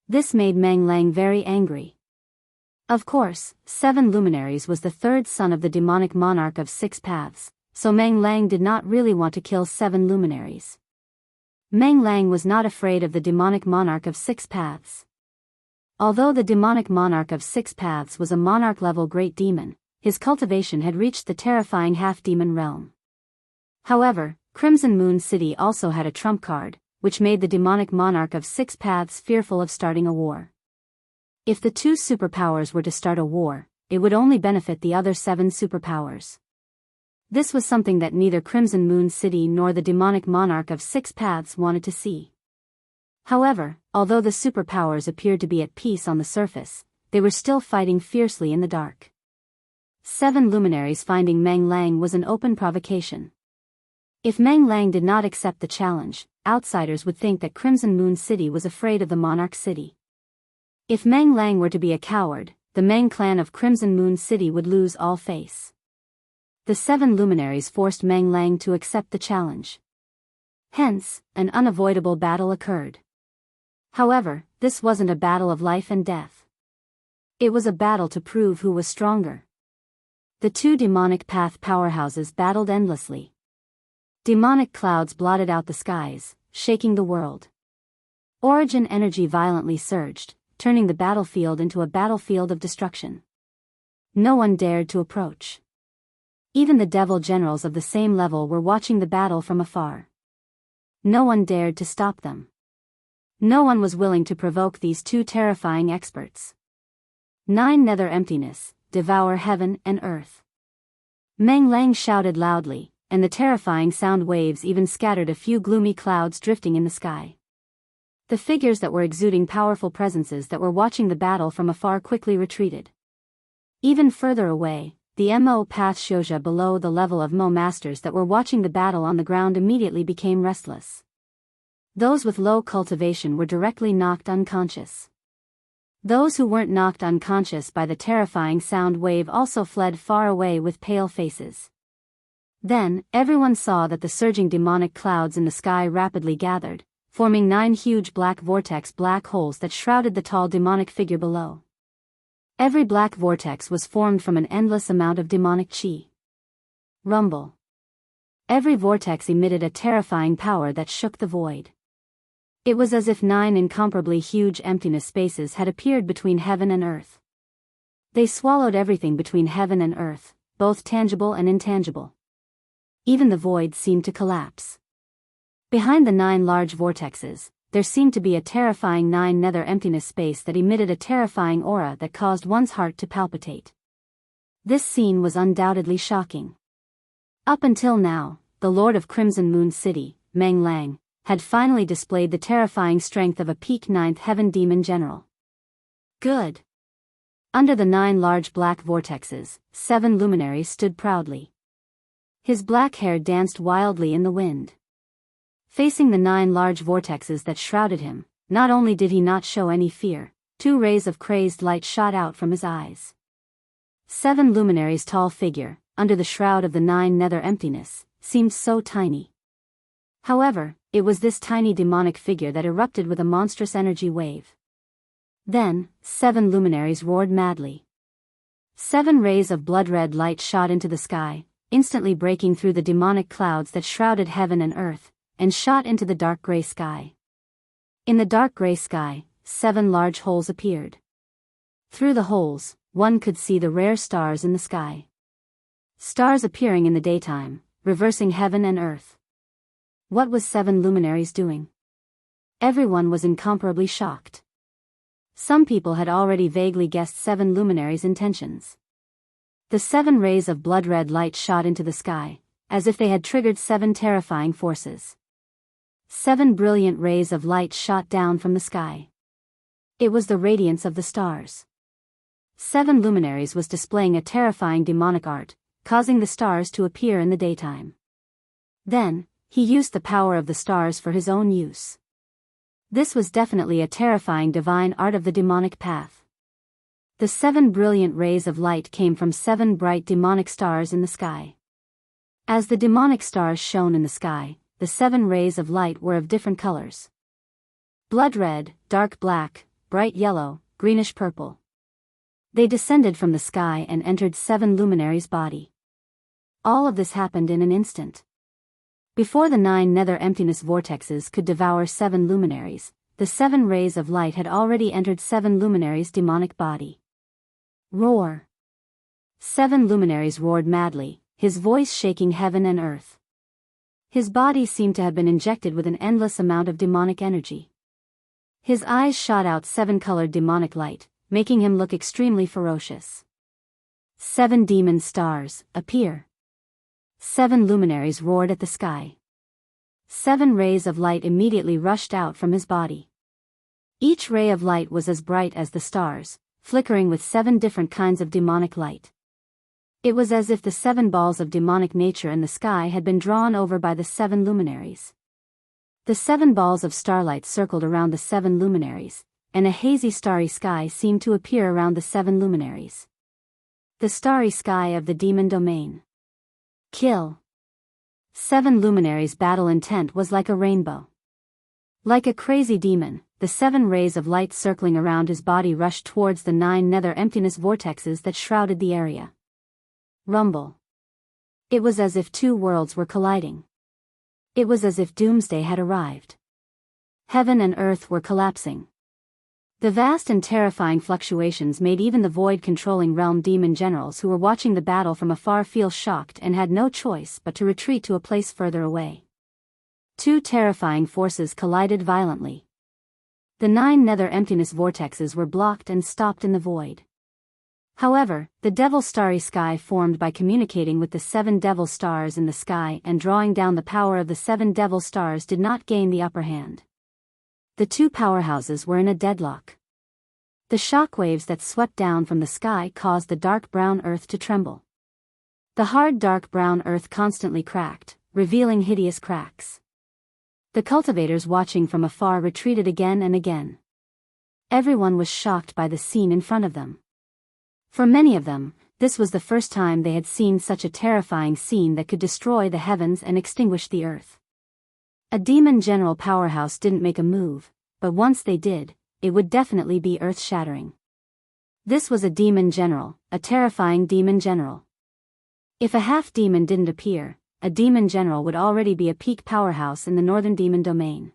This made Meng Lang very angry. Of course, 7 luminaries was the third son of the demonic monarch of 6 paths, so Meng Lang did not really want to kill 7 luminaries. Meng Lang was not afraid of the demonic monarch of 6 paths. Although the demonic monarch of 6 paths was a monarch-level great demon, his cultivation had reached the terrifying half-demon realm. However, Crimson Moon City also had a trump card, which made the demonic monarch of 6 paths fearful of starting a war. If the 2 superpowers were to start a war, it would only benefit the other 7 superpowers. This was something that neither Crimson Moon City nor the demonic monarch of 6 paths wanted to see. However, although the superpowers appeared to be at peace on the surface, they were still fighting fiercely in the dark. 7 luminaries finding Meng Lang was an open provocation. If Meng Lang did not accept the challenge, outsiders would think that Crimson Moon City was afraid of the Monarch City. If Meng Lang were to be a coward, the Meng clan of Crimson Moon City would lose all face. The 7 luminaries forced Meng Lang to accept the challenge. Hence, an unavoidable battle occurred. However, this wasn't a battle of life and death. It was a battle to prove who was stronger. The 2 demonic path powerhouses battled endlessly. Demonic clouds blotted out the skies, shaking the world. Origin energy violently surged, turning the battlefield into a battlefield of destruction. No one dared to approach. Even the devil generals of the same level were watching the battle from afar. No one dared to stop them. No one was willing to provoke these 2 terrifying experts. 9 nether emptiness, devour heaven and earth. Meng Lang shouted loudly, and the terrifying sound waves even scattered a few gloomy clouds drifting in the sky. The figures that were exuding powerful presences that were watching the battle from afar quickly retreated. Even further away, the Mo Path Shoja below the level of Mo masters that were watching the battle on the ground immediately became restless. Those with low cultivation were directly knocked unconscious. Those who weren't knocked unconscious by the terrifying sound wave also fled far away with pale faces. Then, everyone saw that the surging demonic clouds in the sky rapidly gathered, forming 9 huge black vortex black holes that shrouded the tall demonic figure below. Every black vortex was formed from an endless amount of demonic chi. Rumble. Every vortex emitted a terrifying power that shook the void. It was as if 9 incomparably huge emptiness spaces had appeared between heaven and earth. They swallowed everything between heaven and earth, both tangible and intangible. Even the void seemed to collapse. Behind the 9 large vortexes, there seemed to be a terrifying 9 nether emptiness space that emitted a terrifying aura that caused one's heart to palpitate. This scene was undoubtedly shocking. Up until now, the Lord of Crimson Moon City, Meng Lang, had finally displayed the terrifying strength of a peak 9th heaven demon general. Good. Under the 9 large black vortexes, 7 luminaries stood proudly. His black hair danced wildly in the wind. Facing the 9 large vortexes that shrouded him, not only did he not show any fear, 2 rays of crazed light shot out from his eyes. 7 luminaries' tall figure, under the shroud of the 9 nether emptiness, seemed so tiny. However, it was this tiny demonic figure that erupted with a monstrous energy wave. Then, 7 luminaries roared madly. 7 rays of blood-red light shot into the sky, instantly breaking through the demonic clouds that shrouded heaven and earth, and shot into the dark gray sky. In the dark gray sky, 7 large holes appeared. Through the holes, one could see the rare stars in the sky. Stars appearing in the daytime, reversing heaven and earth. What was 7 luminaries doing? Everyone was incomparably shocked. Some people had already vaguely guessed 7 luminaries' intentions. The 7 rays of blood-red light shot into the sky, as if they had triggered 7 terrifying forces. 7 brilliant rays of light shot down from the sky. It was the radiance of the stars. 7 luminaries was displaying a terrifying demonic art, causing the stars to appear in the daytime. Then, he used the power of the stars for his own use. This was definitely a terrifying divine art of the demonic path. The 7 brilliant rays of light came from 7 bright demonic stars in the sky. As the demonic stars shone in the sky, the 7 rays of light were of different colors. Blood red, dark black, bright yellow, greenish purple. They descended from the sky and entered 7 luminaries' body. All of this happened in an instant. Before the 9 nether emptiness vortexes could devour 7 luminaries, the 7 rays of light had already entered 7 luminaries' demonic body. Roar! 7 luminaries roared madly, his voice shaking heaven and earth. His body seemed to have been injected with an endless amount of demonic energy. His eyes shot out 7-colored demonic light, making him look extremely ferocious. 7 demon stars, appear. 7 luminaries roared at the sky. 7 rays of light immediately rushed out from his body. Each ray of light was as bright as the stars, flickering with 7 different kinds of demonic light. It was as if the 7 balls of demonic nature in the sky had been drawn over by the 7 luminaries. The 7 balls of starlight circled around the 7 luminaries, and a hazy starry sky seemed to appear around the 7 luminaries. The starry sky of the demon domain. Kill. 7 luminaries' battle intent was like a rainbow. Like a crazy demon, the 7 rays of light circling around his body rushed towards the 9 nether emptiness vortexes that shrouded the area. Rumble. It was as if 2 worlds were colliding. It was as if doomsday had arrived. Heaven and earth were collapsing. The vast and terrifying fluctuations made even the void-controlling realm demon generals who were watching the battle from afar feel shocked and had no choice but to retreat to a place further away. 2 terrifying forces collided violently. The 9 nether emptiness vortexes were blocked and stopped in the void. However, the devil starry sky formed by communicating with the 7 devil stars in the sky and drawing down the power of the 7 devil stars did not gain the upper hand. The 2 powerhouses were in a deadlock. The shockwaves that swept down from the sky caused the dark brown earth to tremble. The hard dark brown earth constantly cracked, revealing hideous cracks. The cultivators watching from afar retreated again and again. Everyone was shocked by the scene in front of them. For many of them, this was the first time they had seen such a terrifying scene that could destroy the heavens and extinguish the earth. A demon general powerhouse didn't make a move, but once they did, it would definitely be earth-shattering. This was a demon general, a terrifying demon general. If a half-demon didn't appear, a demon general would already be a peak powerhouse in the northern demon domain.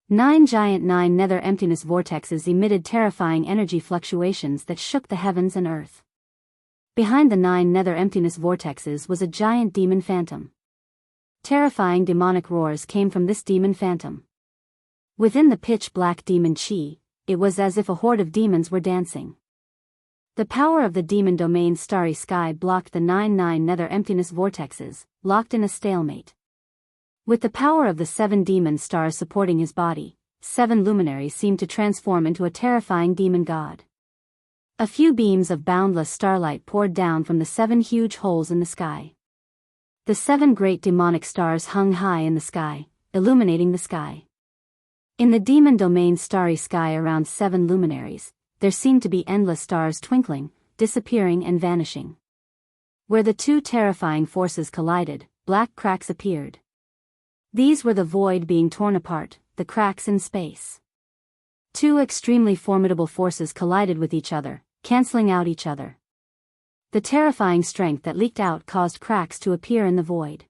9 giant nether emptiness vortexes emitted terrifying energy fluctuations that shook the heavens and earth. Behind the 9 nether emptiness vortexes was a giant demon phantom. Terrifying demonic roars came from this demon phantom. Within the pitch-black demon chi, it was as if a horde of demons were dancing. The power of the demon domain's starry sky blocked the 9 nether emptiness vortexes, locked in a stalemate. With the power of the 7 demon stars supporting his body, 7 luminaries seemed to transform into a terrifying demon god. A few beams of boundless starlight poured down from the 7 huge holes in the sky. The 7 great demonic stars hung high in the sky, illuminating the sky. In the demon domain's starry sky around 7 luminaries, there seemed to be endless stars twinkling, disappearing and vanishing. Where the 2 terrifying forces collided, black cracks appeared. These were the void being torn apart, the cracks in space. 2 extremely formidable forces collided with each other, canceling out each other. The terrifying strength that leaked out caused cracks to appear in the void.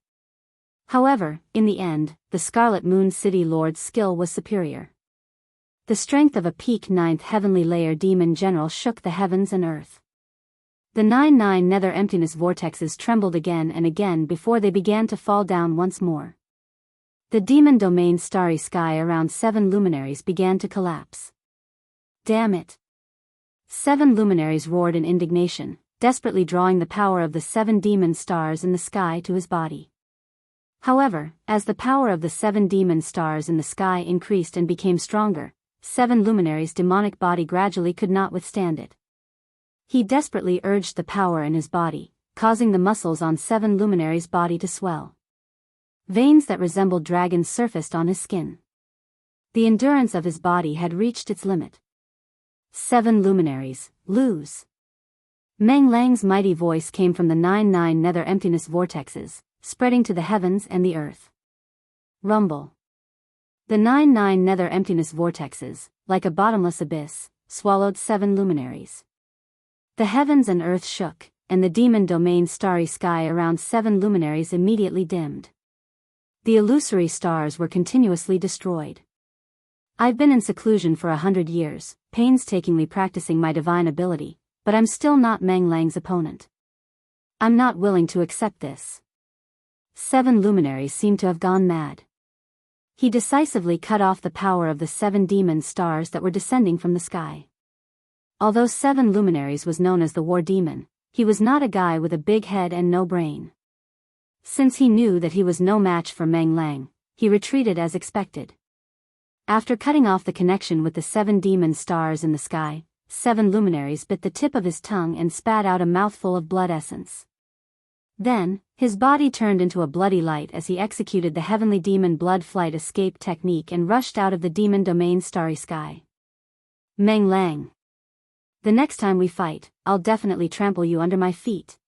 However, in the end, the Scarlet Moon City Lord's skill was superior. The strength of a peak 9th heavenly layer demon general shook the heavens and earth. The 9 nether emptiness vortexes trembled again and again before they began to fall down once more. The demon domain's starry sky around 7 luminaries began to collapse. Damn it! 7 luminaries roared in indignation, desperately drawing the power of the 7 demon stars in the sky to his body. However, as the power of the 7 demon stars in the sky increased and became stronger, 7 luminaries' demonic body gradually could not withstand it. He desperately urged the power in his body, causing the muscles on 7 luminaries' body to swell. Veins that resembled dragons surfaced on his skin. The endurance of his body had reached its limit. 7 luminaries, lose. Meng Lang's mighty voice came from the 9 nether emptiness vortexes, spreading to the heavens and the earth. Rumble. The 9 nether emptiness vortexes, like a bottomless abyss, swallowed 7 luminaries. The heavens and earth shook, and the demon domain's starry sky around 7 luminaries immediately dimmed. The illusory stars were continuously destroyed. I've been in seclusion for 100 years, painstakingly practicing my divine ability, but I'm still not Meng Lang's opponent. I'm not willing to accept this. 7 luminaries seemed to have gone mad. He decisively cut off the power of the 7 demon stars that were descending from the sky. Although 7 luminaries was known as the war demon, he was not a guy with a big head and no brain. Since he knew that he was no match for Meng Lang, he retreated as expected. After cutting off the connection with the 7 demon stars in the sky, 7 luminaries bit the tip of his tongue and spat out a mouthful of blood essence. Then, his body turned into a bloody light as he executed the heavenly demon blood flight escape technique and rushed out of the demon domain's starry sky. Meng Lang. The next time we fight, I'll definitely trample you under my feet.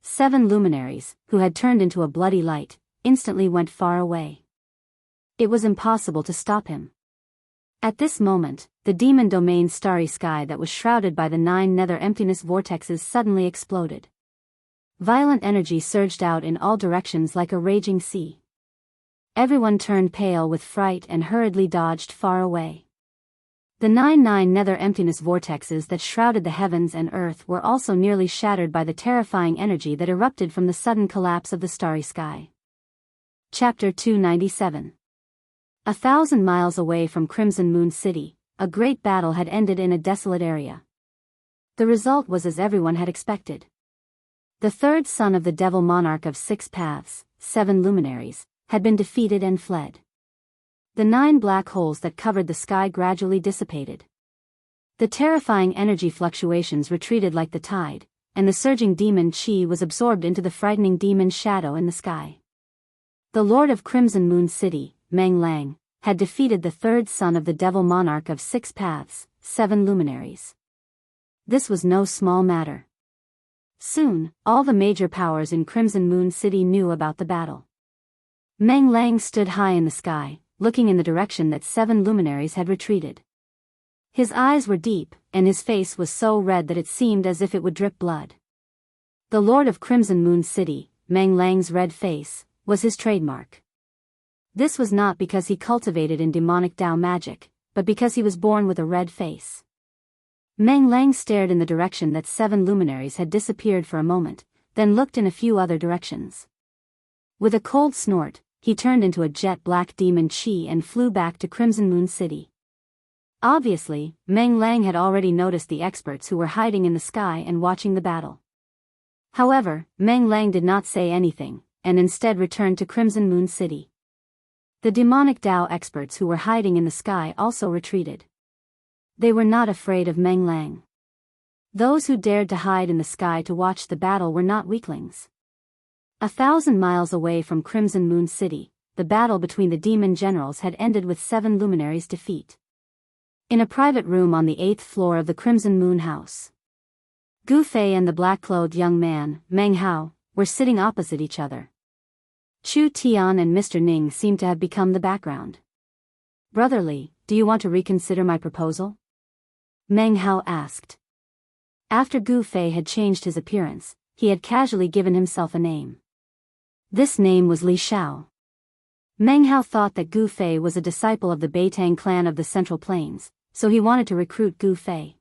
7 luminaries, who had turned into a bloody light, instantly went far away. It was impossible to stop him. At this moment, the demon domain's starry sky that was shrouded by the 9 nether emptiness vortexes suddenly exploded. Violent energy surged out in all directions like a raging sea. Everyone turned pale with fright and hurriedly dodged far away. The 9 nether emptiness vortexes that shrouded the heavens and earth were also nearly shattered by the terrifying energy that erupted from the sudden collapse of the starry sky. Chapter 297. 1,000 miles away from Crimson Moon City, a great battle had ended in a desolate area. The result was as everyone had expected. The third son of the devil monarch of 6 paths, 7 luminaries, had been defeated and fled. The 9 black holes that covered the sky gradually dissipated. The terrifying energy fluctuations retreated like the tide, and the surging demon chi was absorbed into the frightening demon shadow in the sky. The Lord of Crimson Moon City, Meng Lang, had defeated the third son of the devil monarch of 6 paths, 7 luminaries. This was no small matter. Soon, all the major powers in Crimson Moon City knew about the battle. Meng Lang stood high in the sky, looking in the direction that 7 luminaries had retreated. His eyes were deep, and his face was so red that it seemed as if it would drip blood. The Lord of Crimson Moon City, Meng Lang's red face, was his trademark. This was not because he cultivated in demonic Dao magic, but because he was born with a red face. Meng Lang stared in the direction that 7 luminaries had disappeared for a moment, then looked in a few other directions. With a cold snort, he turned into a jet-black demon chi and flew back to Crimson Moon City. Obviously, Meng Lang had already noticed the experts who were hiding in the sky and watching the battle. However, Meng Lang did not say anything, and instead returned to Crimson Moon City. The demonic Dao experts who were hiding in the sky also retreated. They were not afraid of Meng Lang. Those who dared to hide in the sky to watch the battle were not weaklings. 1,000 miles away from Crimson Moon City, the battle between the demon generals had ended with 7 luminaries' defeat. In a private room on the 8th floor of the Crimson Moon House, Gu Fei and the black-clothed young man, Meng Hao, were sitting opposite each other. Chu Tian and Mr. Ning seemed to have become the background. "Brotherly, do you want to reconsider my proposal?" Meng Hao asked. After Gu Fei had changed his appearance, he had casually given himself a name. This name was Li Xiao. Meng Hao thought that Gu Fei was a disciple of the Beitang clan of the Central Plains, so he wanted to recruit Gu Fei.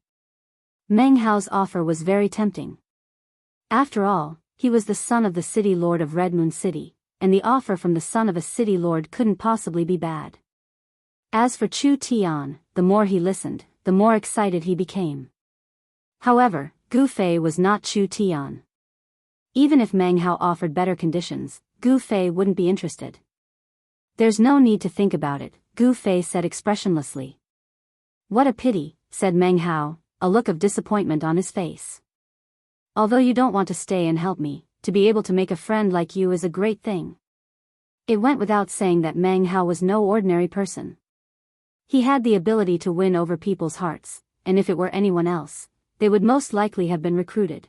Meng Hao's offer was very tempting. After all, he was the son of the city lord of Red Moon City, and the offer from the son of a city lord couldn't possibly be bad. As for Chu Tian, the more he listened, the more excited he became. However, Gu Fei was not Chu Tian. Even if Meng Hao offered better conditions, Gu Fei wouldn't be interested. "There's no need to think about it," Gu Fei said expressionlessly. "What a pity," said Meng Hao, a look of disappointment on his face. "Although you don't want to stay and help me, to be able to make a friend like you is a great thing." It went without saying that Meng Hao was no ordinary person. He had the ability to win over people's hearts, and if it were anyone else, they would most likely have been recruited.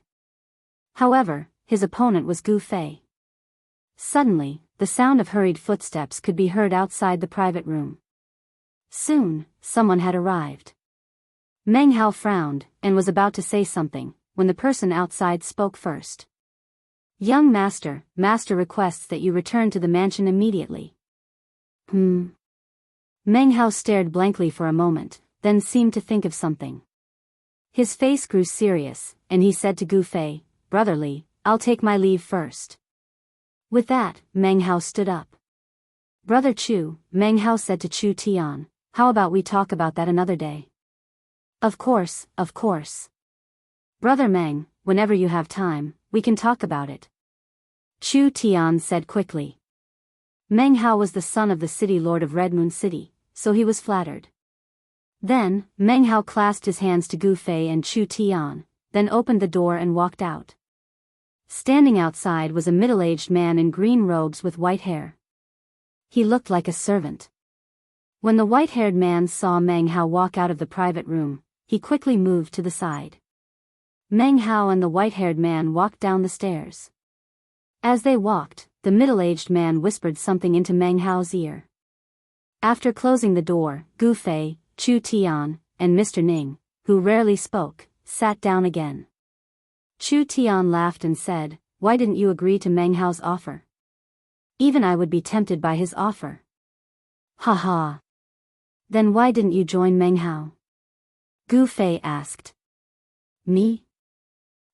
However, his opponent was Gu Fei. Suddenly, the sound of hurried footsteps could be heard outside the private room. Soon, someone had arrived. Meng Hao frowned, and was about to say something, when the person outside spoke first. "Young master, master requests that you return to the mansion immediately." Meng Hao stared blankly for a moment, then seemed to think of something. His face grew serious, and he said to Gu Fei, "Brotherly, I'll take my leave first." With that, Meng Hao stood up. "Brother Chu," Meng Hao said to Chu Tian, "how about we talk about that another day?" Of course, of course. "Brother Meng, whenever you have time, we can talk about it," Chu Tian said quickly. Meng Hao was the son of the city lord of Red Moon City, so he was flattered. Then, Meng Hao clasped his hands to Gu Fei and Chu Tian, then opened the door and walked out. Standing outside was a middle-aged man in green robes with white hair. He looked like a servant. When the white-haired man saw Meng Hao walk out of the private room, he quickly moved to the side. Meng Hao and the white-haired man walked down the stairs. As they walked, the middle-aged man whispered something into Meng Hao's ear. After closing the door, Gu Fei, Chu Tian, and Mr. Ning, who rarely spoke, sat down again. Chu Tian laughed and said, "Why didn't you agree to Meng Hao's offer? Even I would be tempted by his offer." "Ha ha. Then why didn't you join Meng Hao?" Gu Fei asked. "Me?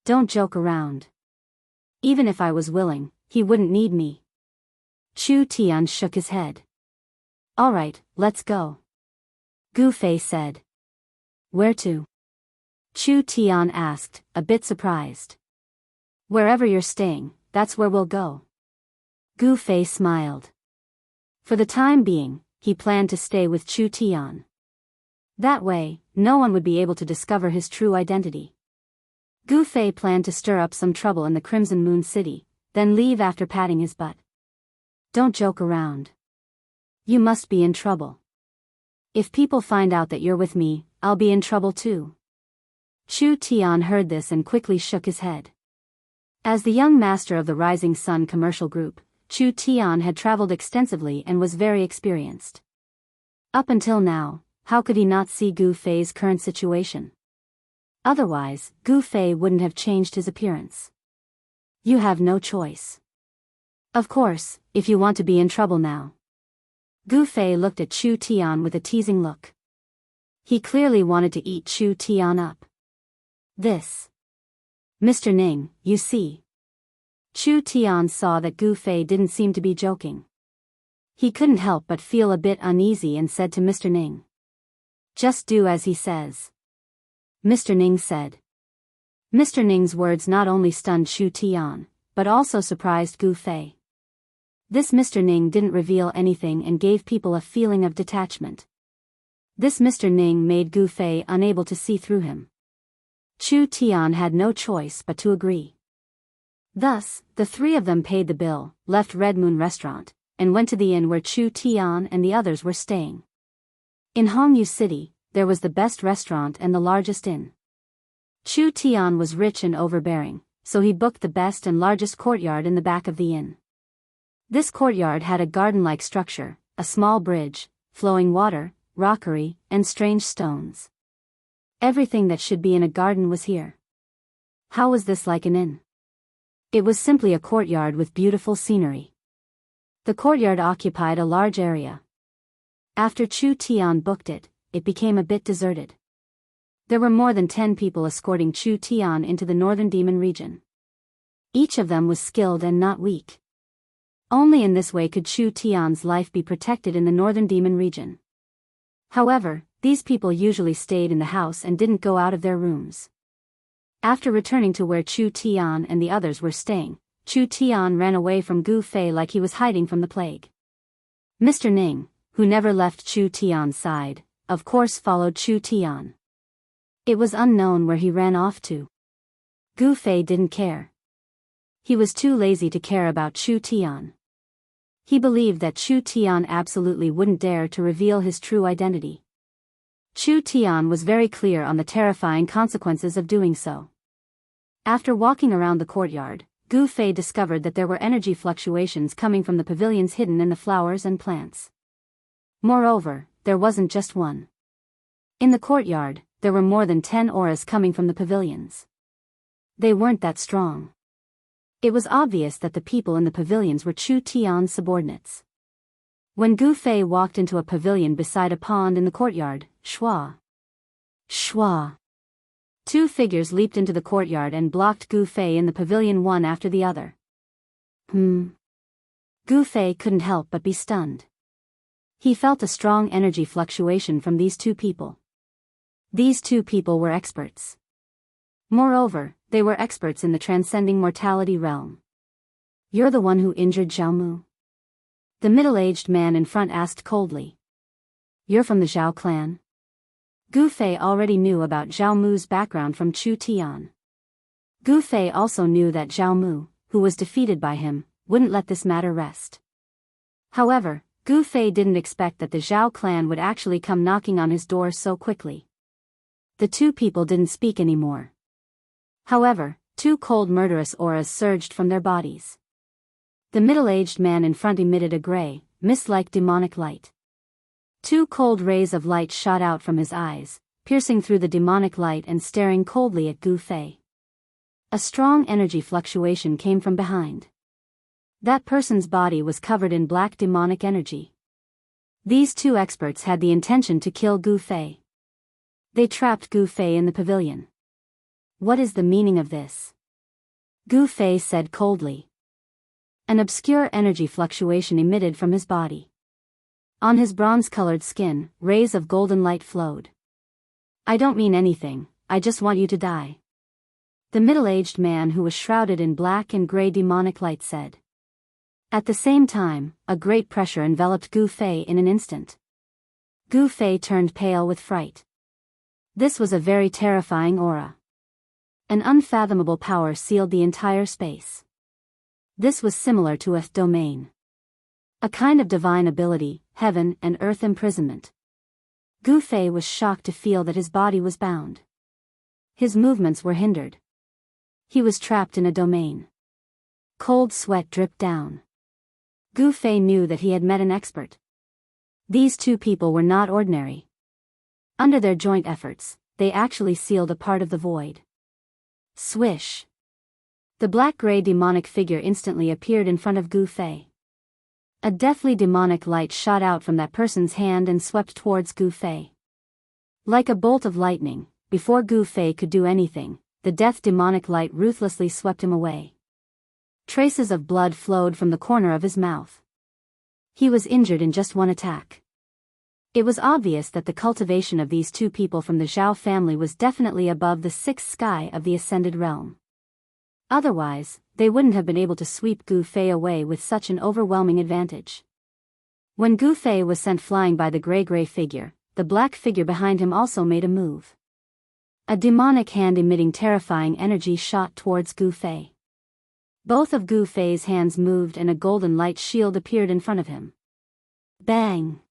Don't joke around. Even if I was willing, he wouldn't need me." Chu Tian shook his head. "All right, let's go," Gu Fei said. "Where to?" Chu Tian asked, a bit surprised. "Wherever you're staying, that's where we'll go." Gu Fei smiled. For the time being, he planned to stay with Chu Tian. That way, no one would be able to discover his true identity. Gu Fei planned to stir up some trouble in the Crimson Moon City, then leave after patting his butt. "Don't joke around. You must be in trouble." If people find out that you're with me, I'll be in trouble too. Chu Tian heard this and quickly shook his head. As the young master of the Rising Sun commercial group, Chu Tian had traveled extensively and was very experienced. Up until now, how could he not see Gu Fei's current situation? Otherwise, Gu Fei wouldn't have changed his appearance. You have no choice. Of course, if you want to be in trouble now. Gu Fei looked at Chu Tian with a teasing look. He clearly wanted to eat Chu Tian up. This. Mr. Ning, you see. Chu Tian saw that Gu Fei didn't seem to be joking. He couldn't help but feel a bit uneasy and said to Mr. Ning. Just do as he says. Mr. Ning said. Mr. Ning's words not only stunned Chu Tian, but also surprised Gu Fei. This Mr. Ning didn't reveal anything and gave people a feeling of detachment. This Mr. Ning made Gu Fei unable to see through him. Chu Tian had no choice but to agree. Thus, the three of them paid the bill, left Red Moon Restaurant, and went to the inn where Chu Tian and the others were staying. In Hongyu City, there was the best restaurant and the largest inn. Chu Tian was rich and overbearing, so he booked the best and largest courtyard in the back of the inn. This courtyard had a garden-like structure, a small bridge, flowing water, rockery, and strange stones. Everything that should be in a garden was here. How was this like an inn? It was simply a courtyard with beautiful scenery. The courtyard occupied a large area. After Chu Tian booked it, it became a bit deserted. There were more than 10 people escorting Chu Tian into the northern demon region. Each of them was skilled and not weak. Only in this way could Chu Tian's life be protected in the northern demon region. However, these people usually stayed in the house and didn't go out of their rooms. After returning to where Chu Tian and the others were staying, Chu Tian ran away from Gu Fei like he was hiding from the plague. Mr. Ning, who never left Chu Tian's side, of course followed Chu Tian. It was unknown where he ran off to. Gu Fei didn't care. He was too lazy to care about Chu Tian. He believed that Chu Tian absolutely wouldn't dare to reveal his true identity. Chu Tian was very clear on the terrifying consequences of doing so. After walking around the courtyard, Gu Fei discovered that there were energy fluctuations coming from the pavilions hidden in the flowers and plants. Moreover, there wasn't just one. In the courtyard, there were more than 10 auras coming from the pavilions. They weren't that strong. It was obvious that the people in the pavilions were Chu Tian's subordinates. When Gu Fei walked into a pavilion beside a pond in the courtyard, Shua. Two figures leaped into the courtyard and blocked Gu Fei in the pavilion one after the other. Gu Fei couldn't help but be stunned. He felt a strong energy fluctuation from these two people. These two people were experts. Moreover, they were experts in the transcending mortality realm. You're the one who injured Jianghu? The middle-aged man in front asked coldly. You're from the Zhao clan? Gu Fei already knew about Zhao Mu's background from Chu Tian. Gu Fei also knew that Zhao Mu, who was defeated by him, wouldn't let this matter rest. However, Gu Fei didn't expect that the Zhao clan would actually come knocking on his door so quickly. The two people didn't speak anymore. However, two cold murderous auras surged from their bodies. The middle-aged man in front emitted a gray, mist-like demonic light. Two cold rays of light shot out from his eyes, piercing through the demonic light and staring coldly at Gu Fei. A strong energy fluctuation came from behind. That person's body was covered in black demonic energy. These two experts had the intention to kill Gu Fei. They trapped Gu Fei in the pavilion. What is the meaning of this? Gu Fei said coldly. An obscure energy fluctuation emitted from his body. On his bronze-colored skin, rays of golden light flowed. I don't mean anything, I just want you to die. The middle-aged man who was shrouded in black and gray demonic light said. At the same time, a great pressure enveloped Gu Fei in an instant. Gu Fei turned pale with fright. This was a very terrifying aura. An unfathomable power sealed the entire space. This was similar to a domain. A kind of divine ability, heaven and earth imprisonment. Gu Fei was shocked to feel that his body was bound. His movements were hindered. He was trapped in a domain. Cold sweat dripped down. Gu Fei knew that he had met an expert. These two people were not ordinary. Under their joint efforts, they actually sealed a part of the void. Swish! The black-gray demonic figure instantly appeared in front of Gu Fei. A deathly demonic light shot out from that person's hand and swept towards Gu Fei. Like a bolt of lightning, before Gu Fei could do anything, the death demonic light ruthlessly swept him away. Traces of blood flowed from the corner of his mouth. He was injured in just one attack. It was obvious that the cultivation of these two people from the Zhao family was definitely above the sixth sky of the ascended realm. Otherwise, they wouldn't have been able to sweep Gu Fei away with such an overwhelming advantage. When Gu Fei was sent flying by the gray figure, the black figure behind him also made a move. A demonic hand emitting terrifying energy shot towards Gu Fei. Both of Gu Fei's hands moved and a golden light shield appeared in front of him. Bang!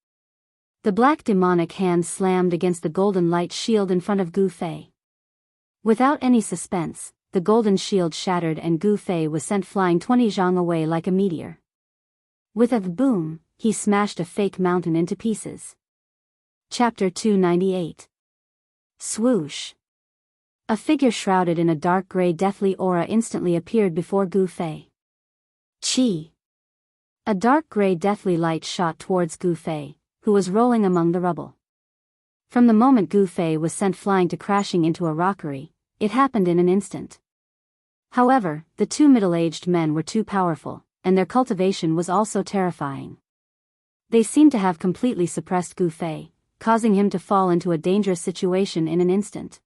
The black demonic hand slammed against the golden light shield in front of Gu Fei. Without any suspense, the golden shield shattered and Gu Fei was sent flying 20 zhang away like a meteor. With a boom, he smashed a fake mountain into pieces. Chapter 298. Swoosh! A figure shrouded in a dark gray deathly aura instantly appeared before Gu Fei. Chi! A dark gray deathly light shot towards Gu Fei, who was rolling among the rubble. From the moment Gu Fei was sent flying to crashing into a rockery, it happened in an instant. However, the two middle-aged men were too powerful, and their cultivation was also terrifying. They seemed to have completely suppressed Gu Fei, causing him to fall into a dangerous situation in an instant.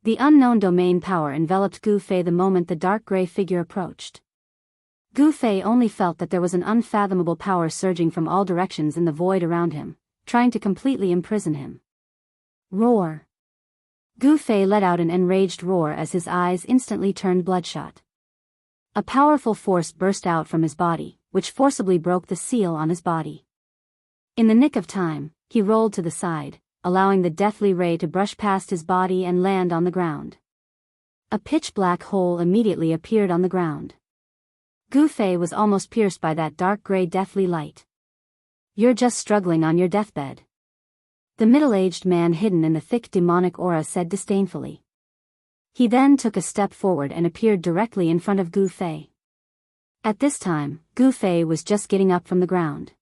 The unknown domain power enveloped Gu Fei the moment the dark gray figure approached. Gu Fei only felt that there was an unfathomable power surging from all directions in the void around him, trying to completely imprison him. Roar! Gu Fei let out an enraged roar as his eyes instantly turned bloodshot. A powerful force burst out from his body, which forcibly broke the seal on his body. In the nick of time, he rolled to the side, allowing the deathly ray to brush past his body and land on the ground. A pitch-black hole immediately appeared on the ground. Gu Fei was almost pierced by that dark gray deathly light. You're just struggling on your deathbed. The middle-aged man hidden in the thick demonic aura said disdainfully. He then took a step forward and appeared directly in front of Gu Fei. At this time, Gu Fei was just getting up from the ground.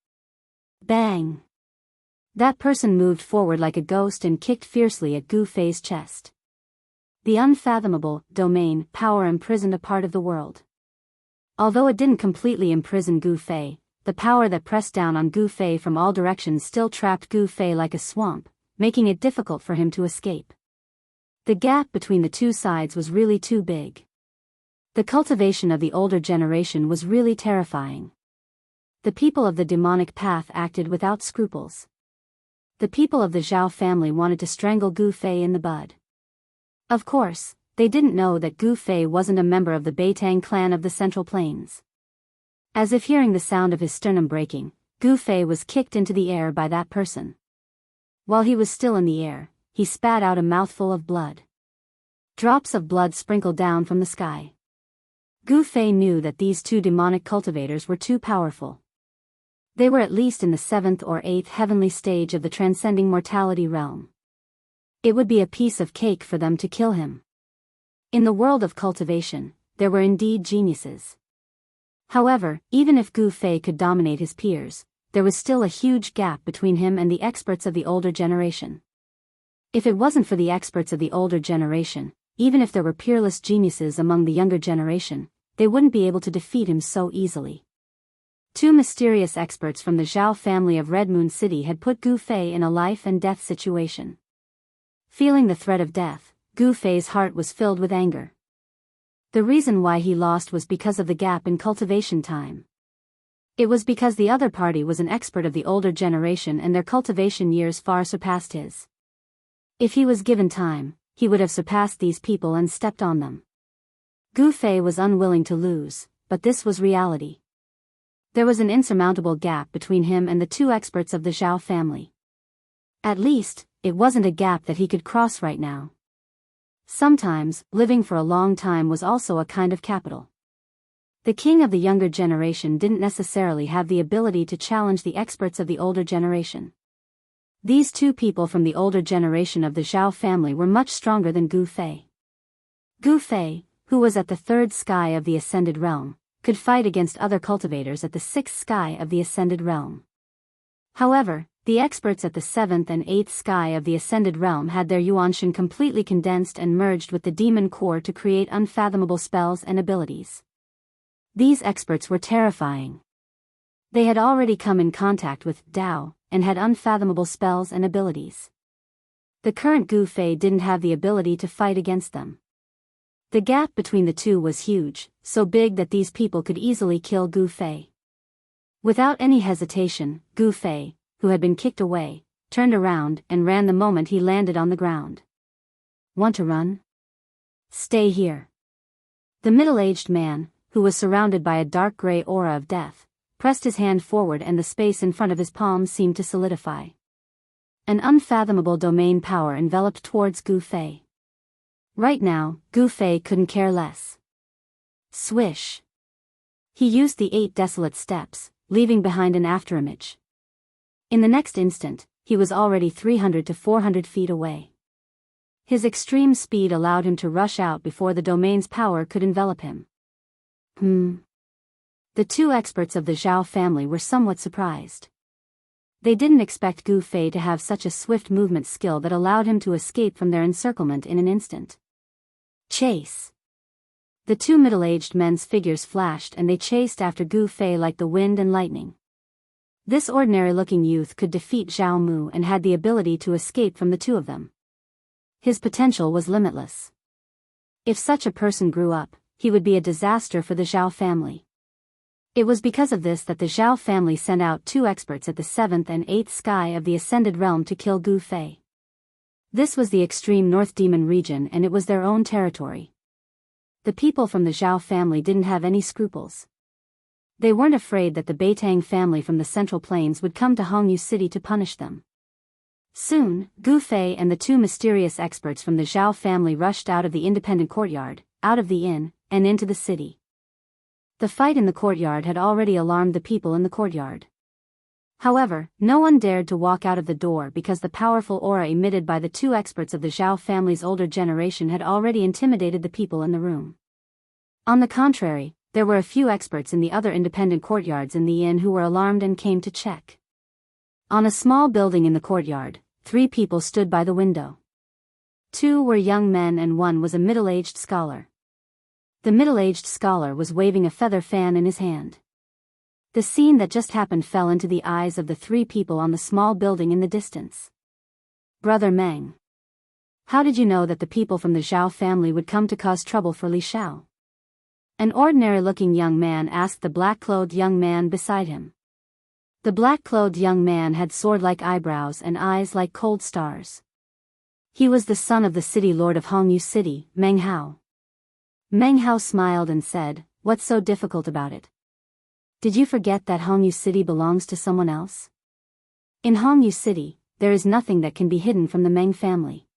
Bang! That person moved forward like a ghost and kicked fiercely at Gu Fei's chest. The unfathomable domain power imprisoned a part of the world. Although it didn't completely imprison Gu Fei, the power that pressed down on Gu Fei from all directions still trapped Gu Fei like a swamp, making it difficult for him to escape. The gap between the two sides was really too big. The cultivation of the older generation was really terrifying. The people of the demonic path acted without scruples. The people of the Zhao family wanted to strangle Gu Fei in the bud. Of course, they didn't know that Gu Fei wasn't a member of the Beitang clan of the Central Plains. As if hearing the sound of his sternum breaking, Gu Fei was kicked into the air by that person. While he was still in the air, he spat out a mouthful of blood. Drops of blood sprinkled down from the sky. Gu Fei knew that these two demonic cultivators were too powerful. They were at least in the 7th or 8th heavenly stage of the transcending mortality realm. It would be a piece of cake for them to kill him. In the world of cultivation, there were indeed geniuses. However, even if Gu Fei could dominate his peers, there was still a huge gap between him and the experts of the older generation. If it wasn't for the experts of the older generation, even if there were peerless geniuses among the younger generation, they wouldn't be able to defeat him so easily. Two mysterious experts from the Zhao family of Red Moon City had put Gu Fei in a life and death situation. Feeling the threat of death, Gu Fei's heart was filled with anger. The reason why he lost was because of the gap in cultivation time. It was because the other party was an expert of the older generation and their cultivation years far surpassed his. If he was given time, he would have surpassed these people and stepped on them. Gu Fei was unwilling to lose, but this was reality. There was an insurmountable gap between him and the two experts of the Zhao family. At least, it wasn't a gap that he could cross right now. Sometimes, living for a long time was also a kind of capital. The king of the younger generation didn't necessarily have the ability to challenge the experts of the older generation. These two people from the older generation of the Zhao family were much stronger than Gu Fei. Gu Fei, who was at the third sky of the Ascended Realm, could fight against other cultivators at the sixth sky of the Ascended Realm. However, the experts at the seventh and eighth sky of the Ascended Realm had their Yuanshan completely condensed and merged with the demon core to create unfathomable spells and abilities. These experts were terrifying. They had already come in contact with Dao, and had unfathomable spells and abilities. The current Gu Fei didn't have the ability to fight against them. The gap between the two was huge, so big that these people could easily kill Gu Fei. Without any hesitation, Gu Fei, who had been kicked away, turned around and ran the moment he landed on the ground. Want to run? Stay here. The middle-aged man, who was surrounded by a dark gray aura of death, pressed his hand forward and the space in front of his palm seemed to solidify. An unfathomable domain power enveloped towards Gu Fei. Right now, Gu Fei couldn't care less. Swish. He used the 8 desolate steps, leaving behind an afterimage. In the next instant, he was already 300 to 400 feet away. His extreme speed allowed him to rush out before the domain's power could envelop him. The two experts of the Zhao family were somewhat surprised. They didn't expect Gu Fei to have such a swift movement skill that allowed him to escape from their encirclement in an instant. Chase! The two middle-aged men's figures flashed and they chased after Gu Fei like the wind and lightning. This ordinary-looking youth could defeat Zhao Mu and had the ability to escape from the two of them. His potential was limitless. If such a person grew up, he would be a disaster for the Zhao family. It was because of this that the Zhao family sent out 2 experts at the 7th and 8th sky of the Ascended Realm to kill Gu Fei. This was the extreme North Demon region and it was their own territory. The people from the Zhao family didn't have any scruples. They weren't afraid that the Beitang family from the Central Plains would come to Hongyu City to punish them. Soon, Gu Fei and the 2 mysterious experts from the Zhao family rushed out of the independent courtyard, out of the inn, and into the city. The fight in the courtyard had already alarmed the people in the courtyard. However, no one dared to walk out of the door because the powerful aura emitted by the 2 experts of the Zhao family's older generation had already intimidated the people in the room. On the contrary, there were a few experts in the other independent courtyards in the inn who were alarmed and came to check. On a small building in the courtyard, 3 people stood by the window. 2 were young men and 1 was a middle-aged scholar. The middle-aged scholar was waving a feather fan in his hand. The scene that just happened fell into the eyes of the 3 people on the small building in the distance. Brother Meng. How did you know that the people from the Zhao family would come to cause trouble for Li Xiao? An ordinary-looking young man asked the black-clothed young man beside him. The black-clothed young man had sword-like eyebrows and eyes like cold stars. He was the son of the city lord of Hongyu City, Meng Hao. Meng Hao smiled and said, "What's so difficult about it? Did you forget that Hongyu City belongs to someone else? In Hongyu City, there is nothing that can be hidden from the Meng family."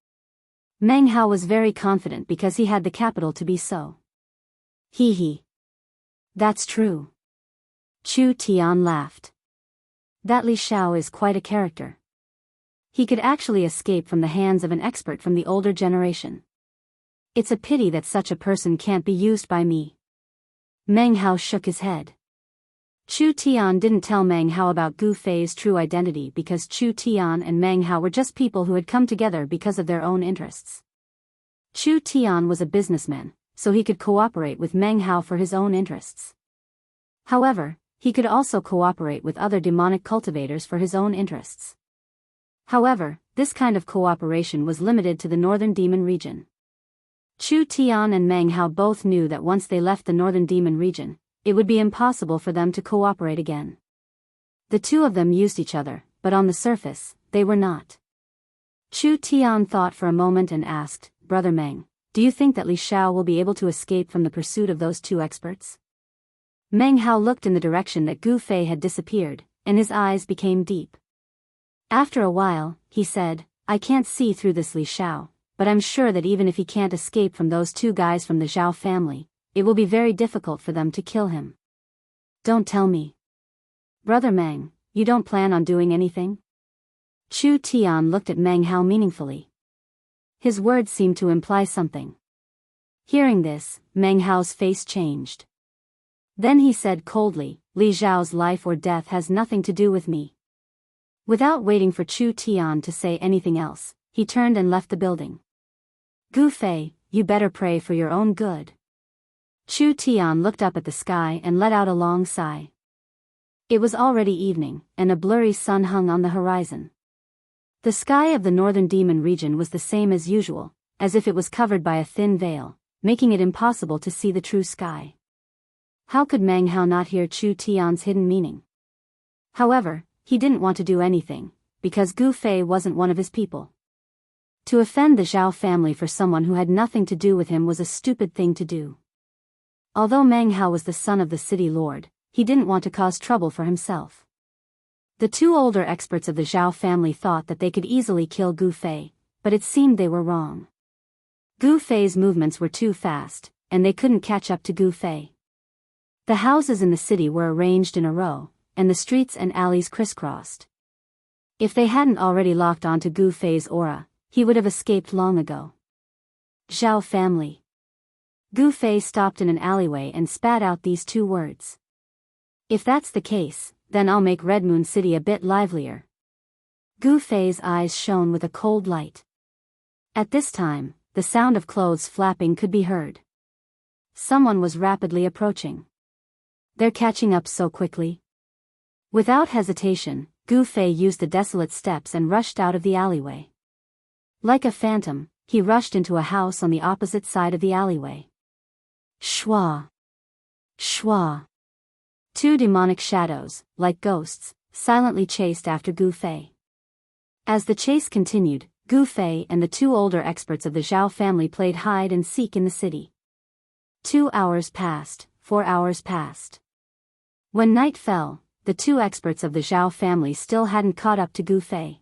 Meng Hao was very confident because he had the capital to be so. He. That's true. Chu Tian laughed. That Li Xiao is quite a character. He could actually escape from the hands of an expert from the older generation. It's a pity that such a person can't be used by me. Meng Hao shook his head. Chu Tian didn't tell Meng Hao about Gu Fei's true identity because Chu Tian and Meng Hao were just people who had come together because of their own interests. Chu Tian was a businessman, so he could cooperate with Meng Hao for his own interests. However, he could also cooperate with other demonic cultivators for his own interests. However, this kind of cooperation was limited to the Northern Demon region. Chu Tian and Meng Hao both knew that once they left the Northern Demon region, it would be impossible for them to cooperate again. The two of them used each other, but on the surface, they were not. Chu Tian thought for a moment and asked, "Brother Meng, do you think that Li Xiao will be able to escape from the pursuit of those 2 experts?" Meng Hao looked in the direction that Gu Fei had disappeared, and his eyes became deep. After a while, he said, I can't see through this Li Xiao, but I'm sure that even if he can't escape from those two guys from the Zhao family, it will be very difficult for them to kill him. Don't tell me. Brother Meng, you don't plan on doing anything? Chu Tian looked at Meng Hao meaningfully. His words seemed to imply something. Hearing this, Meng Hao's face changed. Then he said coldly, Li Zhao's life or death has nothing to do with me. Without waiting for Chu Tian to say anything else, he turned and left the building. Gu Fei, you better pray for your own good. Chu Tian looked up at the sky and let out a long sigh. It was already evening, and a blurry sun hung on the horizon. The sky of the northern demon region was the same as usual, as if it was covered by a thin veil, making it impossible to see the true sky. How could Meng Hao not hear Chu Tian's hidden meaning? However, he didn't want to do anything, because Gu Fei wasn't one of his people. To offend the Zhao family for someone who had nothing to do with him was a stupid thing to do. Although Meng Hao was the son of the city lord, he didn't want to cause trouble for himself. The two older experts of the Zhao family thought that they could easily kill Gu Fei, but it seemed they were wrong. Gu Fei's movements were too fast, and they couldn't catch up to Gu Fei. The houses in the city were arranged in a row, and the streets and alleys crisscrossed. If they hadn't already locked onto Gu Fei's aura, he would have escaped long ago. Zhao family. Gu Fei stopped in an alleyway and spat out these two words. If that's the case, then I'll make Red Moon City a bit livelier. Gu Fei's eyes shone with a cold light. At this time, the sound of clothes flapping could be heard. Someone was rapidly approaching. They're catching up so quickly. Without hesitation, Gu Fei used the desolate steps and rushed out of the alleyway. Like a phantom, he rushed into a house on the opposite side of the alleyway. Shwa! Shwa! Two demonic shadows, like ghosts, silently chased after Gu Fei. As the chase continued, Gu Fei and the two older experts of the Zhao family played hide and seek in the city. 2 hours passed, 4 hours passed. When night fell, the two experts of the Zhao family still hadn't caught up to Gu Fei.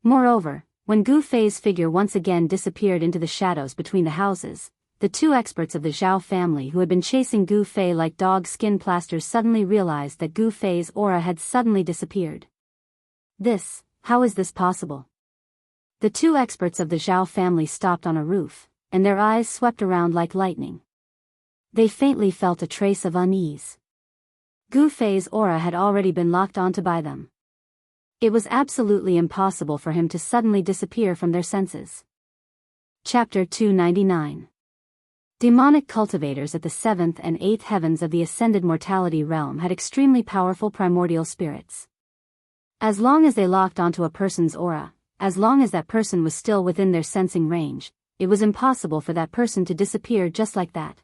Moreover, when Gu Fei's figure once again disappeared into the shadows between the houses, the two experts of the Zhao family who had been chasing Gu Fei like dog skin plasters suddenly realized that Gu Fei's aura had suddenly disappeared. How is this possible? The two experts of the Zhao family stopped on a roof, and their eyes swept around like lightning. They faintly felt a trace of unease. Gu Fei's aura had already been locked onto by them. It was absolutely impossible for him to suddenly disappear from their senses. Chapter 299. Demonic cultivators at the 7th and 8th heavens of the ascended mortality realm had extremely powerful primordial spirits. As long as they locked onto a person's aura, as long as that person was still within their sensing range, it was impossible for that person to disappear just like that.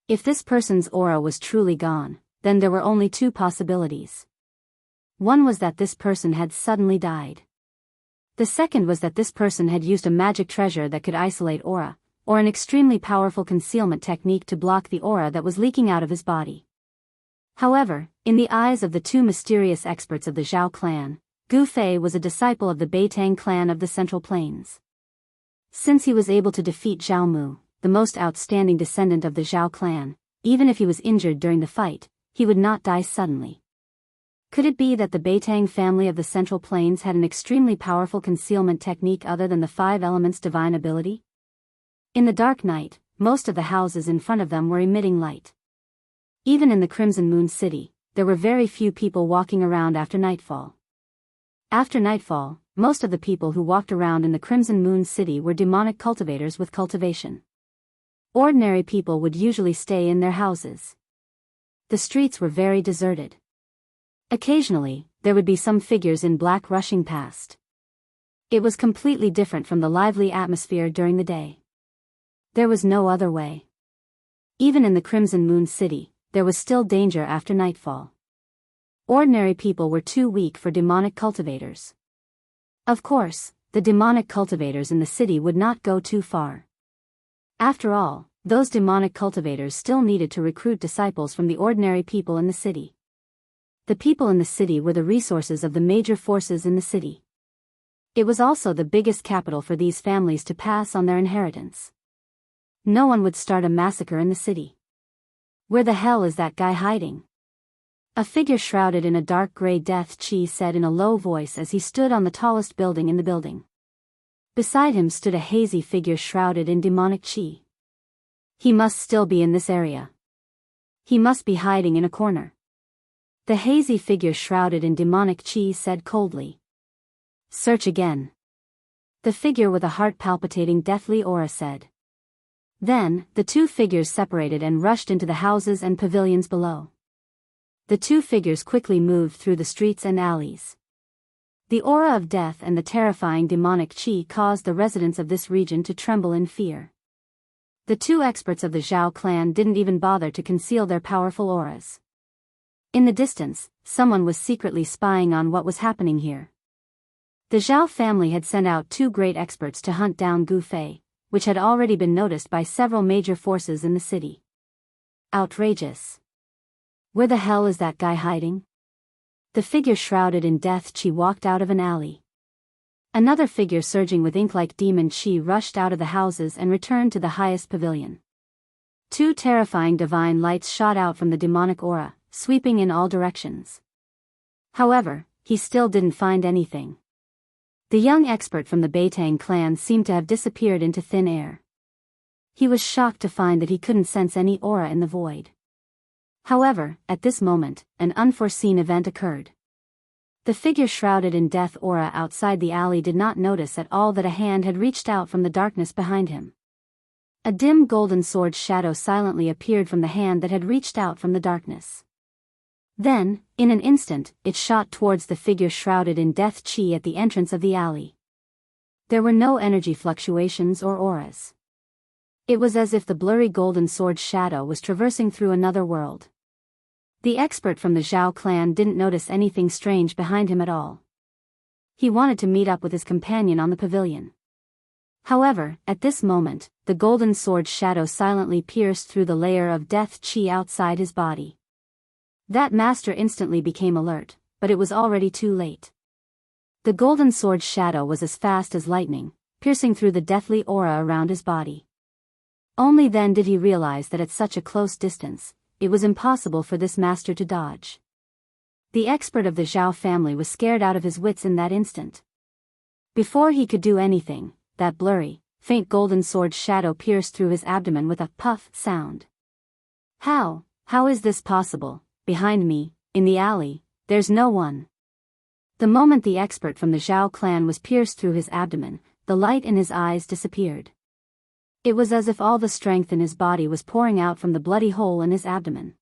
If this person's aura was truly gone, then there were only two possibilities. One was that this person had suddenly died. The second was that this person had used a magic treasure that could isolate aura, or an extremely powerful concealment technique to block the aura that was leaking out of his body. However, in the eyes of the two mysterious experts of the Zhao clan, Gu Fei was a disciple of the Beitang clan of the Central Plains. Since he was able to defeat Zhao Mu, the most outstanding descendant of the Zhao clan, even if he was injured during the fight, he would not die suddenly. Could it be that the Beitang family of the Central Plains had an extremely powerful concealment technique other than the 5 elements' divine ability? In the dark night, most of the houses in front of them were emitting light. Even in the Crimson Moon City, there were very few people walking around after nightfall. After nightfall, most of the people who walked around in the Crimson Moon City were demonic cultivators with cultivation. Ordinary people would usually stay in their houses. The streets were very deserted. Occasionally, there would be some figures in black rushing past. It was completely different from the lively atmosphere during the day. There was no other way. Even in the Crimson Moon City, there was still danger after nightfall. Ordinary people were too weak for demonic cultivators. Of course, the demonic cultivators in the city would not go too far. After all, those demonic cultivators still needed to recruit disciples from the ordinary people in the city. The people in the city were the resources of the major forces in the city. It was also the biggest capital for these families to pass on their inheritance. No one would start a massacre in the city. Where the hell is that guy hiding? A figure shrouded in a dark gray death chi said in a low voice as he stood on the tallest building in the building. Beside him stood a hazy figure shrouded in demonic chi. He must still be in this area. He must be hiding in a corner. The hazy figure shrouded in demonic chi said coldly. Search again. The figure with a heart-palpitating deathly aura said. Then, the two figures separated and rushed into the houses and pavilions below. The two figures quickly moved through the streets and alleys. The aura of death and the terrifying demonic chi caused the residents of this region to tremble in fear. The two experts of the Zhao clan didn't even bother to conceal their powerful auras. In the distance, someone was secretly spying on what was happening here. The Zhao family had sent out two great experts to hunt down Gu Fei, which had already been noticed by several major forces in the city. Outrageous. Where the hell is that guy hiding? The figure shrouded in death chi walked out of an alley. Another figure surging with ink-like demon chi rushed out of the houses and returned to the highest pavilion. Two terrifying divine lights shot out from the demonic aura, sweeping in all directions. However, he still didn't find anything. The young expert from the Beitang clan seemed to have disappeared into thin air. He was shocked to find that he couldn't sense any aura in the void. However, at this moment, an unforeseen event occurred. The figure shrouded in death aura outside the alley did not notice at all that a hand had reached out from the darkness behind him. A dim golden sword shadow silently appeared from the hand that had reached out from the darkness. Then, in an instant, it shot towards the figure shrouded in death chi at the entrance of the alley. There were no energy fluctuations or auras. It was as if the blurry golden sword shadow was traversing through another world. The expert from the Zhao clan didn't notice anything strange behind him at all. He wanted to meet up with his companion on the pavilion. However, at this moment, the golden sword shadow silently pierced through the layer of death chi outside his body. That master instantly became alert, but it was already too late. The golden sword shadow was as fast as lightning, piercing through the deathly aura around his body. Only then did he realize that at such a close distance, it was impossible for this master to dodge. The expert of the Zhao family was scared out of his wits in that instant. Before he could do anything, that blurry, faint golden sword shadow pierced through his abdomen with a puff sound. How is this possible? Behind me, in the alley, there's no one. The moment the expert from the Zhao clan was pierced through his abdomen, the light in his eyes disappeared. It was as if all the strength in his body was pouring out from the bloody hole in his abdomen.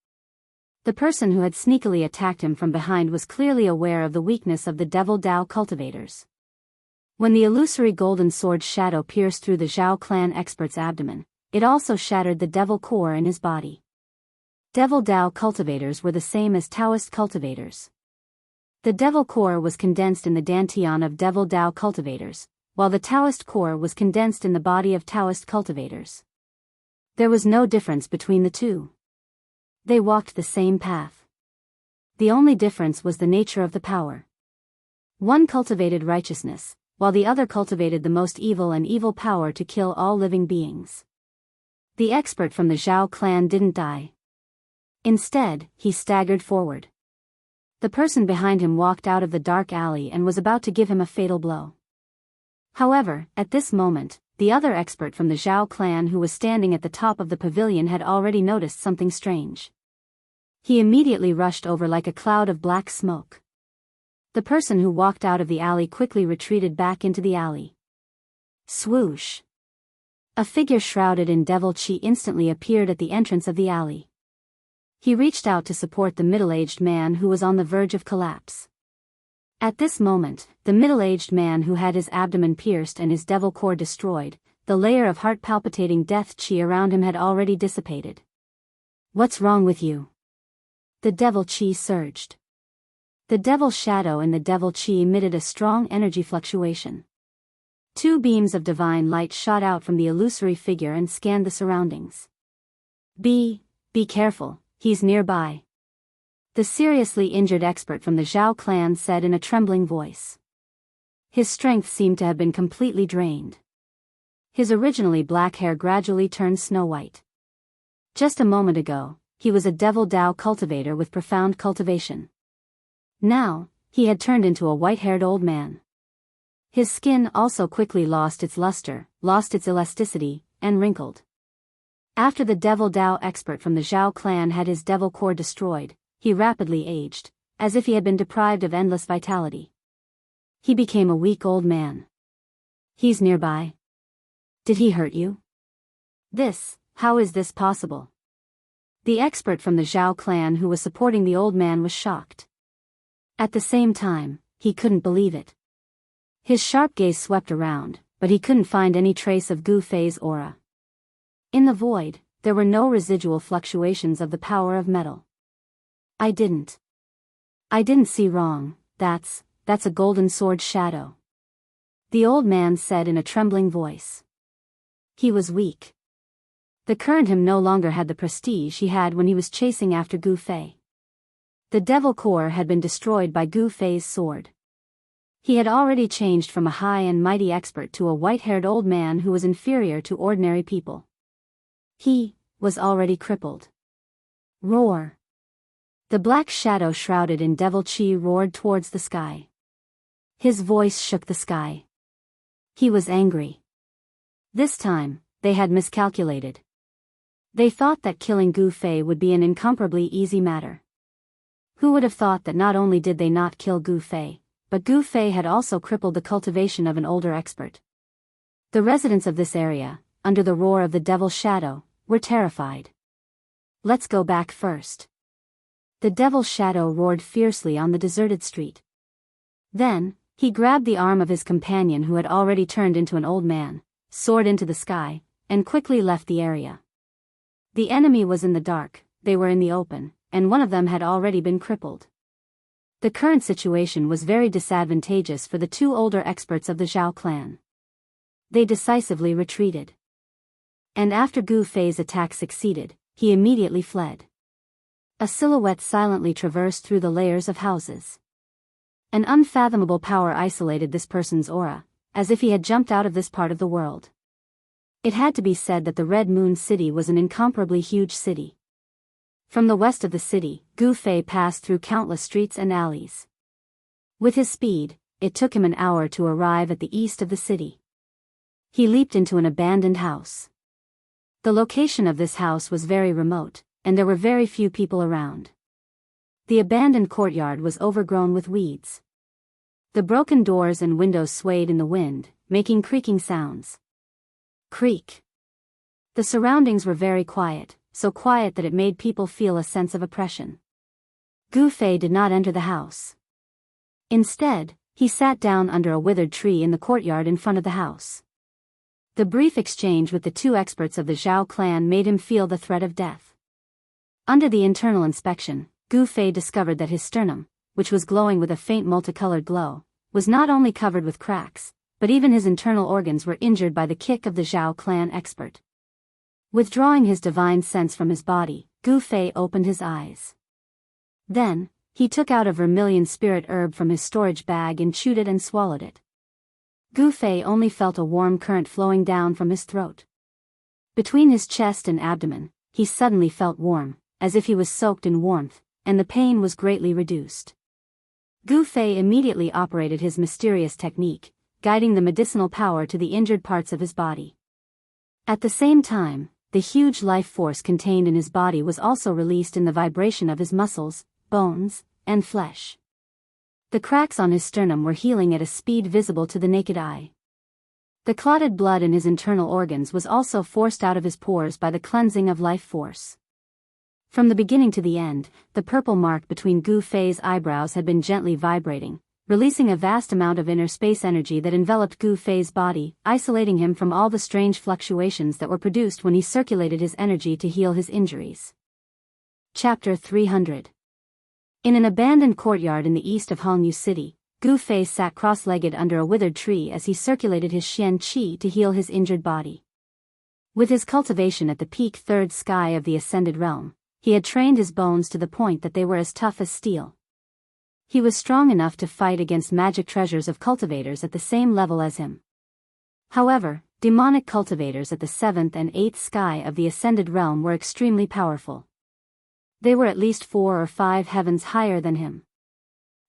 The person who had sneakily attacked him from behind was clearly aware of the weakness of the Devil Dao cultivators. When the illusory golden sword shadow pierced through the Zhao clan expert's abdomen, it also shattered the devil core in his body. Devil Dao cultivators were the same as Taoist cultivators. The devil core was condensed in the dantian of Devil Dao cultivators, while the Taoist core was condensed in the body of Taoist cultivators. There was no difference between the two. They walked the same path. The only difference was the nature of the power. One cultivated righteousness, while the other cultivated the most evil and evil power to kill all living beings. The expert from the Zhao clan didn't die. Instead, he staggered forward. The person behind him walked out of the dark alley and was about to give him a fatal blow. However, at this moment, the other expert from the Zhao clan who was standing at the top of the pavilion had already noticed something strange. He immediately rushed over like a cloud of black smoke. The person who walked out of the alley quickly retreated back into the alley. Swoosh! A figure shrouded in devil chi instantly appeared at the entrance of the alley. He reached out to support the middle-aged man who was on the verge of collapse. At this moment, the middle-aged man who had his abdomen pierced and his devil core destroyed, the layer of heart-palpitating death chi around him had already dissipated. What's wrong with you? The devil chi surged. The devil shadow and the devil chi emitted a strong energy fluctuation. Two beams of divine light shot out from the illusory figure and scanned the surroundings. Be careful, he's nearby. The seriously injured expert from the Zhao clan said in a trembling voice. His strength seemed to have been completely drained. His originally black hair gradually turned snow-white. Just a moment ago, he was a devil Dao cultivator with profound cultivation. Now, he had turned into a white-haired old man. His skin also quickly lost its luster, lost its elasticity, and wrinkled. After the devil Dao expert from the Zhao clan had his devil core destroyed, he rapidly aged, as if he had been deprived of endless vitality. He became a weak old man. He's nearby. Did he hurt you? How is this possible? The expert from the Zhao clan who was supporting the old man was shocked. At the same time, he couldn't believe it. His sharp gaze swept around, but he couldn't find any trace of Gu Fei's aura. In the void, there were no residual fluctuations of the power of metal. I didn't see wrong, that's a golden sword shadow. The old man said in a trembling voice. He was weak. The current him no longer had the prestige he had when he was chasing after Gu Fei. The devil core had been destroyed by Gu Fei's sword. He had already changed from a high and mighty expert to a white-haired old man who was inferior to ordinary people. He was already crippled. Roar! The black shadow shrouded in devil chi roared towards the sky. His voice shook the sky. He was angry. This time, they had miscalculated. They thought that killing Gu Fei would be an incomparably easy matter. Who would have thought that not only did they not kill Gu Fei, but Gu Fei had also crippled the cultivation of an older expert. The residents of this area, under the roar of the devil's shadow, were terrified. Let's go back first. The devil's shadow roared fiercely on the deserted street. Then, he grabbed the arm of his companion who had already turned into an old man, soared into the sky, and quickly left the area. The enemy was in the dark, they were in the open, and one of them had already been crippled. The current situation was very disadvantageous for the two older experts of the Zhao clan. They decisively retreated. And after Gu Fei's attack succeeded, he immediately fled. A silhouette silently traversed through the layers of houses. An unfathomable power isolated this person's aura, as if he had jumped out of this part of the world. It had to be said that the Red Moon City was an incomparably huge city. From the west of the city, Gu Fei passed through countless streets and alleys. With his speed, it took him an hour to arrive at the east of the city. He leaped into an abandoned house. The location of this house was very remote, and there were very few people around. The abandoned courtyard was overgrown with weeds. The broken doors and windows swayed in the wind, making creaking sounds. Creak. The surroundings were very quiet, so quiet that it made people feel a sense of oppression. Gu Fei did not enter the house. Instead, he sat down under a withered tree in the courtyard in front of the house. The brief exchange with the two experts of the Zhao clan made him feel the threat of death. Under the internal inspection, Gu Fei discovered that his sternum, which was glowing with a faint multicolored glow, was not only covered with cracks, but even his internal organs were injured by the kick of the Zhao clan expert. Withdrawing his divine sense from his body, Gu Fei opened his eyes. Then, he took out a vermilion spirit herb from his storage bag and chewed it and swallowed it. Gu Fei only felt a warm current flowing down from his throat. Between his chest and abdomen, he suddenly felt warm, as if he was soaked in warmth, and the pain was greatly reduced. Gu Fei immediately operated his mysterious technique, guiding the medicinal power to the injured parts of his body. At the same time, the huge life force contained in his body was also released in the vibration of his muscles, bones, and flesh. The cracks on his sternum were healing at a speed visible to the naked eye. The clotted blood in his internal organs was also forced out of his pores by the cleansing of life force. From the beginning to the end, the purple mark between Gu Fei's eyebrows had been gently vibrating, releasing a vast amount of inner space energy that enveloped Gu Fei's body, isolating him from all the strange fluctuations that were produced when he circulated his energy to heal his injuries. Chapter 300. In an abandoned courtyard in the east of Hongyu City, Gu Fei sat cross-legged under a withered tree as he circulated his Xian Qi to heal his injured body. With his cultivation at the peak third sky of the Ascended Realm, he had trained his bones to the point that they were as tough as steel. He was strong enough to fight against magic treasures of cultivators at the same level as him. However, demonic cultivators at the 7th and 8th sky of the Ascended Realm were extremely powerful. They were at least 4 or 5 heavens higher than him.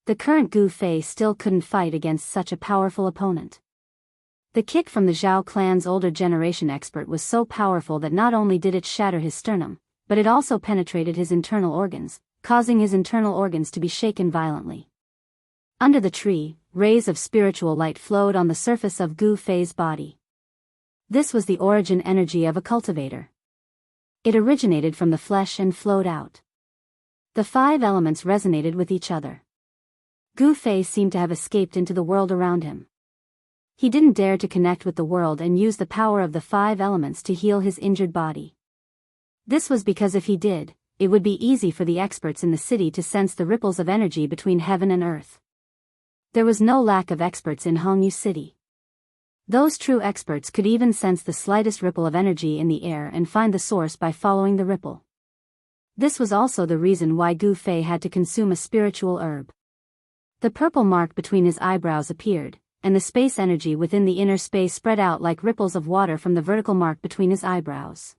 The current Gu Fei still couldn't fight against such a powerful opponent. The kick from the Zhao clan's older generation expert was so powerful that not only did it shatter his sternum, but it also penetrated his internal organs, causing his internal organs to be shaken violently. Under the tree, rays of spiritual light flowed on the surface of Gu Fei's body. This was the origin energy of a cultivator. It originated from the flesh and flowed out. The 5 elements resonated with each other. Gu Fei seemed to have escaped into the world around him. He didn't dare to connect with the world and use the power of the 5 elements to heal his injured body. This was because if he did, it would be easy for the experts in the city to sense the ripples of energy between heaven and earth. There was no lack of experts in Jianghu City. Those true experts could even sense the slightest ripple of energy in the air and find the source by following the ripple. This was also the reason why Gu Fei had to consume a spiritual herb. The purple mark between his eyebrows appeared, and the space energy within the inner space spread out like ripples of water from the vertical mark between his eyebrows.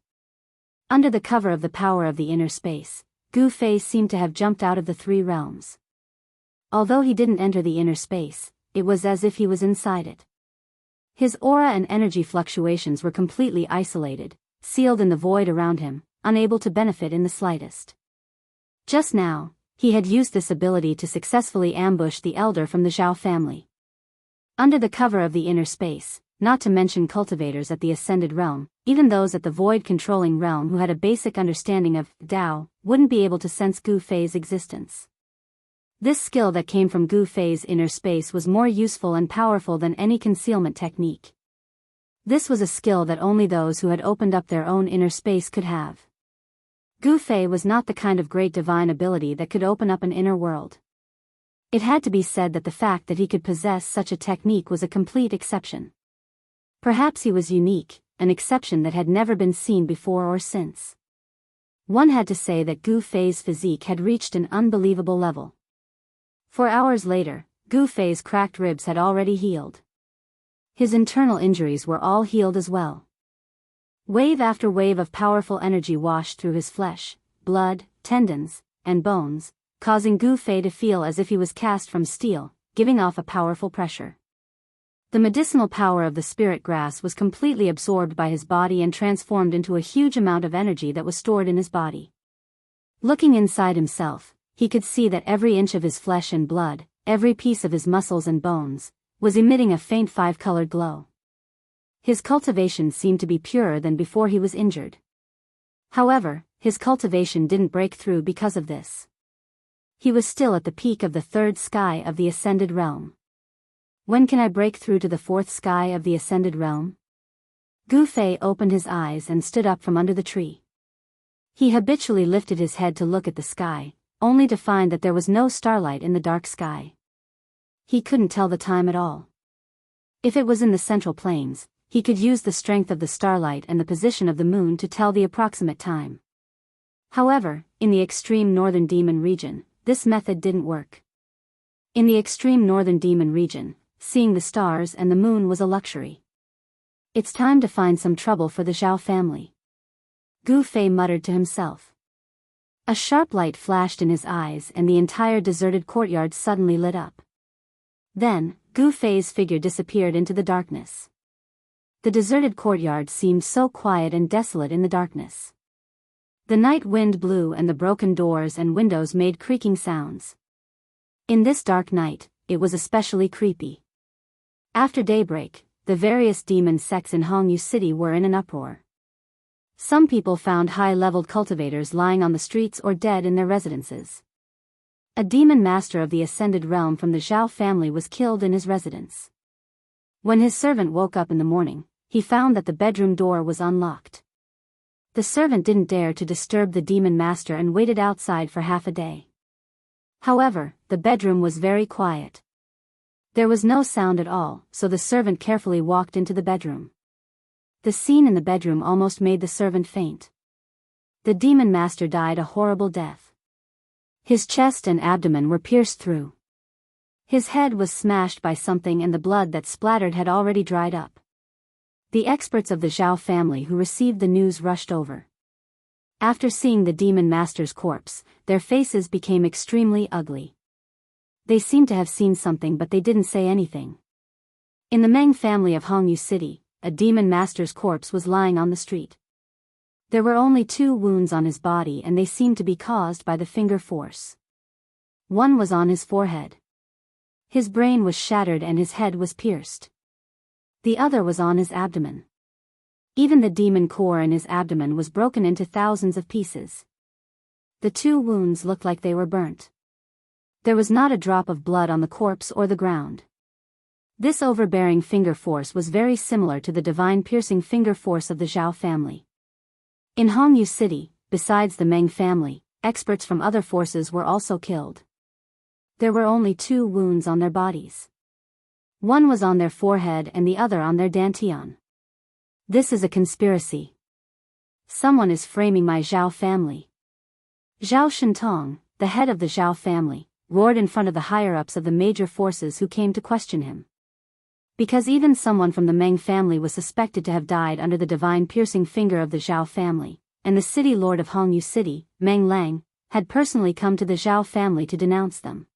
Under the cover of the power of the inner space, Gu Fei seemed to have jumped out of the 3 realms. Although he didn't enter the inner space, it was as if he was inside it. His aura and energy fluctuations were completely isolated, sealed in the void around him, unable to benefit in the slightest. Just now, he had used this ability to successfully ambush the elder from the Zhao family. Under the cover of the inner space, not to mention cultivators at the Ascended Realm, even those at the void-controlling realm who had a basic understanding of Dao, wouldn't be able to sense Gu Fei's existence. This skill that came from Gu Fei's inner space was more useful and powerful than any concealment technique. This was a skill that only those who had opened up their own inner space could have. Gu Fei was not the kind of great divine ability that could open up an inner world. It had to be said that the fact that he could possess such a technique was a complete exception. Perhaps he was unique, an exception that had never been seen before or since. One had to say that Gu Fei's physique had reached an unbelievable level. 4 hours later, Gu Fei's cracked ribs had already healed. His internal injuries were all healed as well. Wave after wave of powerful energy washed through his flesh, blood, tendons, and bones, causing Gu Fei to feel as if he was cast from steel, giving off a powerful pressure. The medicinal power of the spirit grass was completely absorbed by his body and transformed into a huge amount of energy that was stored in his body. Looking inside himself, he could see that every inch of his flesh and blood, every piece of his muscles and bones, was emitting a faint 5-colored glow. His cultivation seemed to be purer than before he was injured. However, his cultivation didn't break through because of this. He was still at the peak of the 3rd sky of the Ascended Realm. When can I break through to the 4th sky of the Ascended Realm? Gu Fei opened his eyes and stood up from under the tree. He habitually lifted his head to look at the sky, only to find that there was no starlight in the dark sky. He couldn't tell the time at all. If it was in the Central Plains, he could use the strength of the starlight and the position of the moon to tell the approximate time. However, in the extreme northern demon region, this method didn't work. In the extreme northern demon region, seeing the stars and the moon was a luxury. It's time to find some trouble for the Zhao family. Gu Fei muttered to himself. A sharp light flashed in his eyes and the entire deserted courtyard suddenly lit up. Then, Gu Fei's figure disappeared into the darkness. The deserted courtyard seemed so quiet and desolate in the darkness. The night wind blew and the broken doors and windows made creaking sounds. In this dark night, it was especially creepy. After daybreak, the various demon sects in Jianghu City were in an uproar. Some people found high-leveled cultivators lying on the streets or dead in their residences. A demon master of the Ascended Realm from the Zhao family was killed in his residence. When his servant woke up in the morning, he found that the bedroom door was unlocked. The servant didn't dare to disturb the demon master and waited outside for half a day. However, the bedroom was very quiet. There was no sound at all, so the servant carefully walked into the bedroom. The scene in the bedroom almost made the servant faint. The demon master died a horrible death. His chest and abdomen were pierced through. His head was smashed by something and the blood that splattered had already dried up. The experts of the Zhao family who received the news rushed over. After seeing the demon master's corpse, their faces became extremely ugly. They seemed to have seen something but they didn't say anything. In the Meng family of Hongyu City, a demon master's corpse was lying on the street. There were only 2 wounds on his body and they seemed to be caused by the finger force. One was on his forehead. His brain was shattered and his head was pierced. The other was on his abdomen. Even the demon core in his abdomen was broken into thousands of pieces. The 2 wounds looked like they were burnt. There was not a drop of blood on the corpse or the ground. This overbearing finger force was very similar to the divine piercing finger force of the Zhao family. In Hongyu City, besides the Meng family, experts from other forces were also killed. There were only 2 wounds on their bodies. One was on their forehead and the other on their dantian. This is a conspiracy. Someone is framing my Zhao family. Zhao Shentong, the head of the Zhao family, roared in front of the higher-ups of the major forces who came to question him. Because even someone from the Meng family was suspected to have died under the divine piercing finger of the Zhao family, and the city lord of Hongyu City, Meng Lang, had personally come to the Zhao family to denounce them.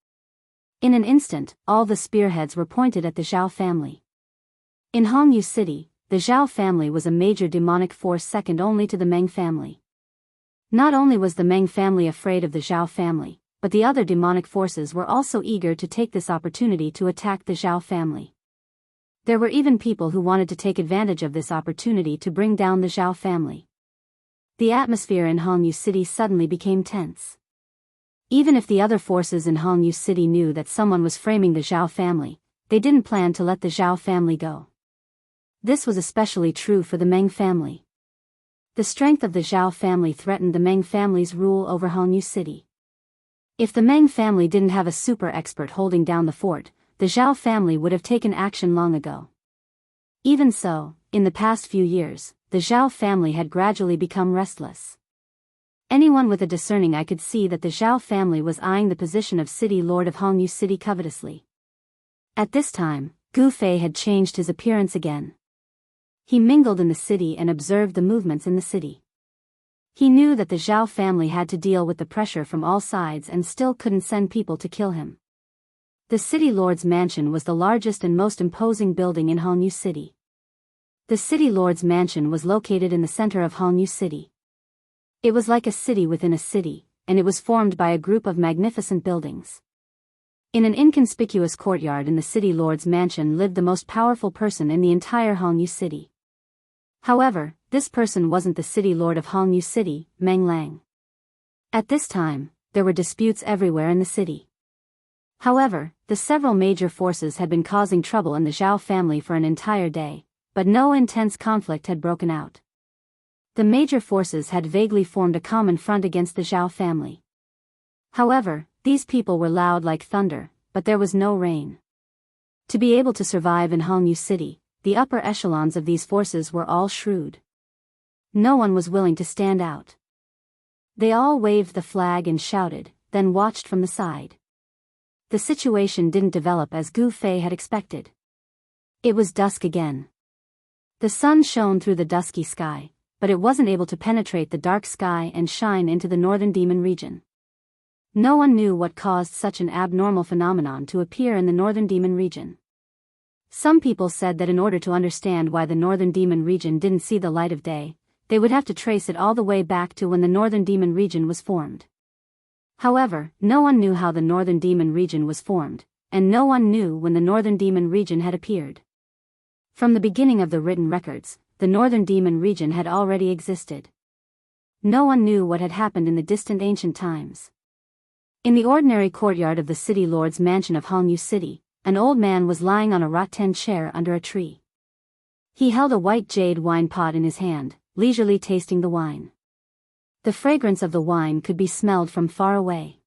In an instant, all the spearheads were pointed at the Zhao family. In Hongyu City, the Zhao family was a major demonic force second only to the Meng family. Not only was the Meng family afraid of the Zhao family, but the other demonic forces were also eager to take this opportunity to attack the Zhao family. There were even people who wanted to take advantage of this opportunity to bring down the Zhao family. The atmosphere in Hongyu City suddenly became tense. Even if the other forces in Hongyu City knew that someone was framing the Zhao family, they didn't plan to let the Zhao family go. This was especially true for the Meng family. The strength of the Zhao family threatened the Meng family's rule over Hongyu City. If the Meng family didn't have a super expert holding down the fort, the Zhao family would have taken action long ago. Even so, in the past few years, the Zhao family had gradually become restless. Anyone with a discerning eye could see that the Zhao family was eyeing the position of city lord of Hongyu City covetously. At this time, Gu Fei had changed his appearance again. He mingled in the city and observed the movements in the city. He knew that the Zhao family had to deal with the pressure from all sides and still couldn't send people to kill him. The city lord's mansion was the largest and most imposing building in Hongyu City. The city lord's mansion was located in the center of Hongyu City. It was like a city within a city, and it was formed by a group of magnificent buildings. In an inconspicuous courtyard in the city lord's mansion lived the most powerful person in the entire Hongyu City. However, this person wasn't the city lord of Hongyu City, Meng Lang. At this time, there were disputes everywhere in the city. However, the several major forces had been causing trouble in the Zhao family for an entire day, but no intense conflict had broken out. The major forces had vaguely formed a common front against the Zhao family. However, these people were loud like thunder, but there was no rain. To be able to survive in Hongyu City, the upper echelons of these forces were all shrewd. No one was willing to stand out. They all waved the flag and shouted, then watched from the side. The situation didn't develop as Gu Fei had expected. It was dusk again. The sun shone through the dusky sky, but it wasn't able to penetrate the dark sky and shine into the northern demon region. No one knew what caused such an abnormal phenomenon to appear in the northern demon region. Some people said that in order to understand why the northern demon region didn't see the light of day, they would have to trace it all the way back to when the northern demon region was formed. However, no one knew how the northern demon region was formed, and no one knew when the northern demon region had appeared. From the beginning of the written records, the northern demon region had already existed. No one knew what had happened in the distant ancient times. In the ordinary courtyard of the city lord's mansion of Hongyu City, an old man was lying on a rattan chair under a tree. He held a white jade wine pot in his hand, leisurely tasting the wine. The fragrance of the wine could be smelled from far away.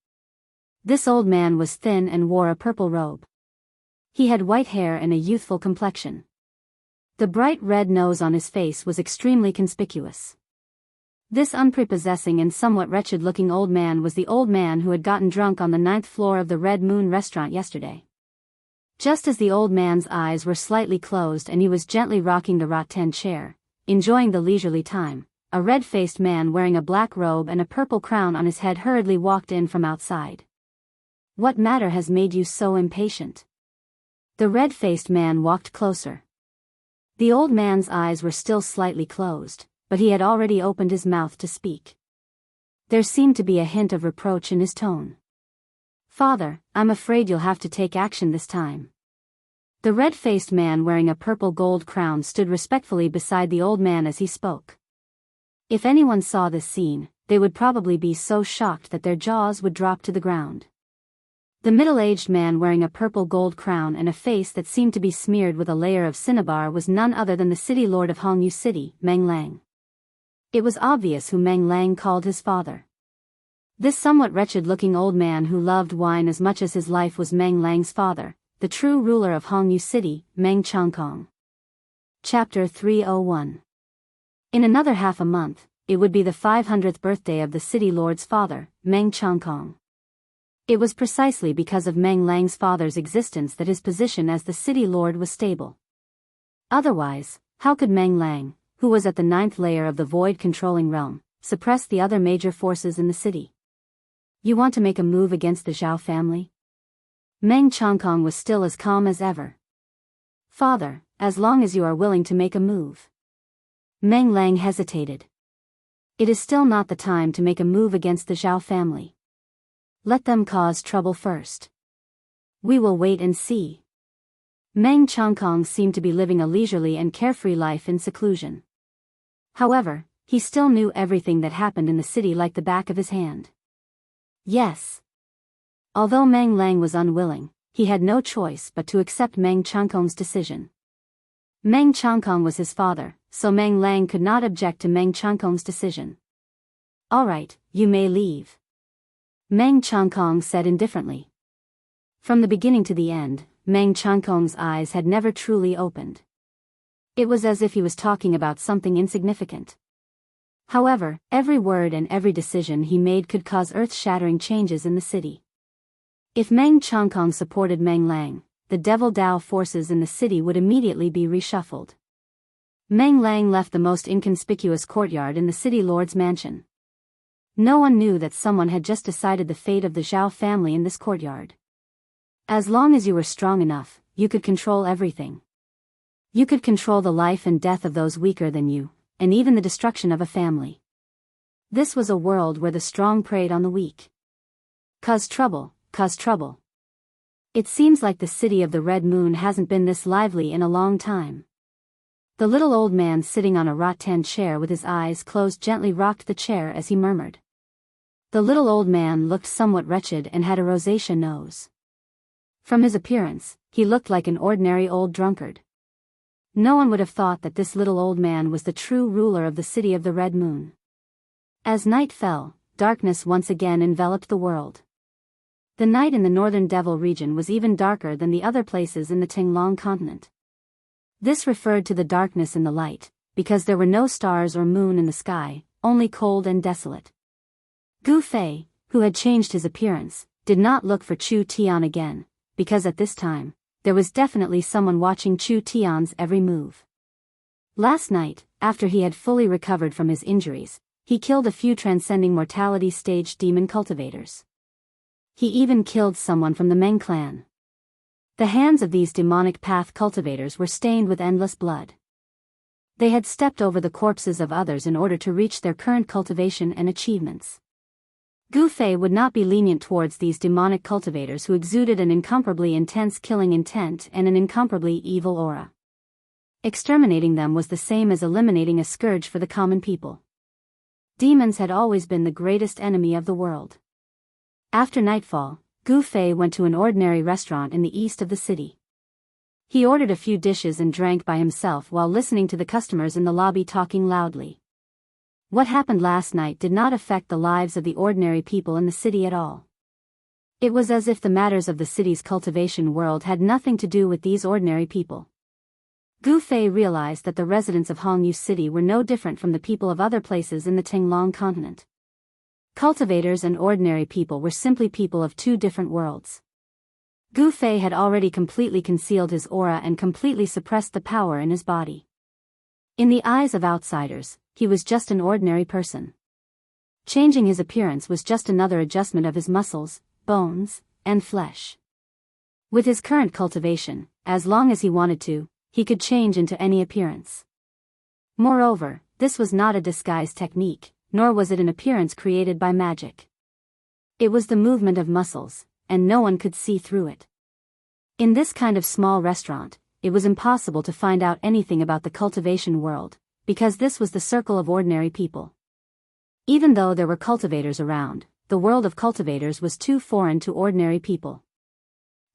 This old man was thin and wore a purple robe. He had white hair and a youthful complexion. The bright red nose on his face was extremely conspicuous. This unprepossessing and somewhat wretched-looking old man was the old man who had gotten drunk on the 9th floor of the Red Moon restaurant yesterday. Just as the old man's eyes were slightly closed and he was gently rocking the rattan chair, enjoying the leisurely time, a red-faced man wearing a black robe and a purple crown on his head hurriedly walked in from outside. "What matter has made you so impatient?" The red-faced man walked closer. The old man's eyes were still slightly closed, but he had already opened his mouth to speak. There seemed to be a hint of reproach in his tone. "Father, I'm afraid you'll have to take action this time." The red-faced man wearing a purple gold crown stood respectfully beside the old man as he spoke. If anyone saw this scene, they would probably be so shocked that their jaws would drop to the ground. The middle-aged man wearing a purple gold crown and a face that seemed to be smeared with a layer of cinnabar was none other than the city lord of Hongyu City, Meng Lang. It was obvious who Meng Lang called his father. This somewhat wretched-looking old man who loved wine as much as his life was Meng Lang's father, the true ruler of Hongyu City, Meng Changkong. Chapter 301. In another half a month, it would be the 500th birthday of the city lord's father, Meng Changkong. It was precisely because of Meng Lang's father's existence that his position as the city lord was stable. Otherwise, how could Meng Lang, who was at the 9th layer of the void-controlling realm, suppress the other major forces in the city? "You want to make a move against the Zhao family?" Meng Changkong was still as calm as ever. "Father, as long as you are willing to make a move." Meng Lang hesitated. "It is still not the time to make a move against the Zhao family. Let them cause trouble first. We will wait and see." Meng Changkong seemed to be living a leisurely and carefree life in seclusion. However, he still knew everything that happened in the city like the back of his hand. Yes. Although Meng Lang was unwilling, he had no choice but to accept Meng Changkong's decision. Meng Changkong was his father, so Meng Lang could not object to Meng Changkong's decision. "All right, you may leave," Meng Changkong said indifferently. From the beginning to the end, Meng Changkong's eyes had never truly opened. It was as if he was talking about something insignificant. However, every word and every decision he made could cause earth-shattering changes in the city. If Meng Changkong supported Meng Lang, the Devil Dao forces in the city would immediately be reshuffled. Meng Lang left the most inconspicuous courtyard in the city lord's mansion. No one knew that someone had just decided the fate of the Zhao family in this courtyard. As long as you were strong enough, you could control everything. You could control the life and death of those weaker than you, and even the destruction of a family. This was a world where the strong preyed on the weak. Cause trouble, cause trouble. It seems like the city of the Red Moon hasn't been this lively in a long time. The little old man sitting on a rattan chair with his eyes closed gently rocked the chair as he murmured. The little old man looked somewhat wretched and had a rosacea nose. From his appearance, he looked like an ordinary old drunkard. No one would have thought that this little old man was the true ruler of the city of the Red Moon. As night fell, darkness once again enveloped the world. The night in the northern Devil region was even darker than the other places in the Tinglong continent. This referred to the darkness in the light, because there were no stars or moon in the sky, only cold and desolate. Gu Fei, who had changed his appearance, did not look for Chu Tian again, because at this time, there was definitely someone watching Chu Tian's every move. Last night, after he had fully recovered from his injuries, he killed a few transcending mortality stage demon cultivators. He even killed someone from the Meng clan. The hands of these demonic path cultivators were stained with endless blood. They had stepped over the corpses of others in order to reach their current cultivation and achievements. Gu Fei would not be lenient towards these demonic cultivators who exuded an incomparably intense killing intent and an incomparably evil aura. Exterminating them was the same as eliminating a scourge for the common people. Demons had always been the greatest enemy of the world. After nightfall, Gu Fei went to an ordinary restaurant in the east of the city. He ordered a few dishes and drank by himself while listening to the customers in the lobby talking loudly. What happened last night did not affect the lives of the ordinary people in the city at all. It was as if the matters of the city's cultivation world had nothing to do with these ordinary people. Gu Fei realized that the residents of Hongyu City were no different from the people of other places in the Tinglong continent. Cultivators and ordinary people were simply people of two different worlds. Gu Fei had already completely concealed his aura and completely suppressed the power in his body. In the eyes of outsiders, he was just an ordinary person. Changing his appearance was just another adjustment of his muscles, bones, and flesh. With his current cultivation, as long as he wanted to, he could change into any appearance. Moreover, this was not a disguise technique, nor was it an appearance created by magic. It was the movement of muscles, and no one could see through it. In this kind of small restaurant, it was impossible to find out anything about the cultivation world, because this was the circle of ordinary people. Even though there were cultivators around, the world of cultivators was too foreign to ordinary people.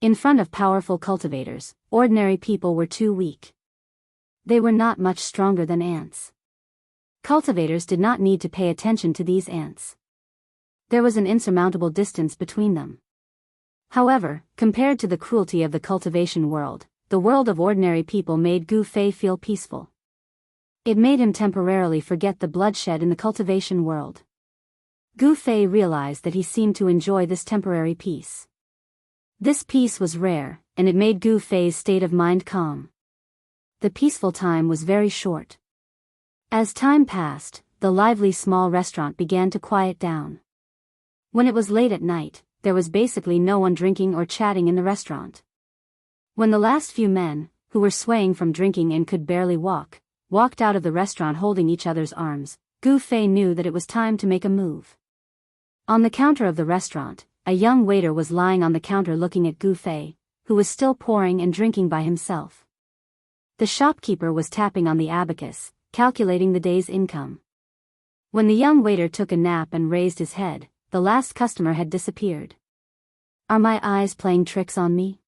In front of powerful cultivators, ordinary people were too weak. They were not much stronger than ants. Cultivators did not need to pay attention to these ants. There was an insurmountable distance between them. However, compared to the cruelty of the cultivation world, the world of ordinary people made Gu Fei feel peaceful. It made him temporarily forget the bloodshed in the cultivation world. Gu Fei realized that he seemed to enjoy this temporary peace. This peace was rare, and it made Gu Fei's state of mind calm. The peaceful time was very short. As time passed, the lively small restaurant began to quiet down. When it was late at night, there was basically no one drinking or chatting in the restaurant. When the last few men, who were swaying from drinking and could barely walk, walked out of the restaurant holding each other's arms, Gu Fei knew that it was time to make a move. On the counter of the restaurant, a young waiter was lying on the counter looking at Gu Fei, who was still pouring and drinking by himself. The shopkeeper was tapping on the abacus, calculating the day's income. When the young waiter took a nap and raised his head, the last customer had disappeared. Are my eyes playing tricks on me?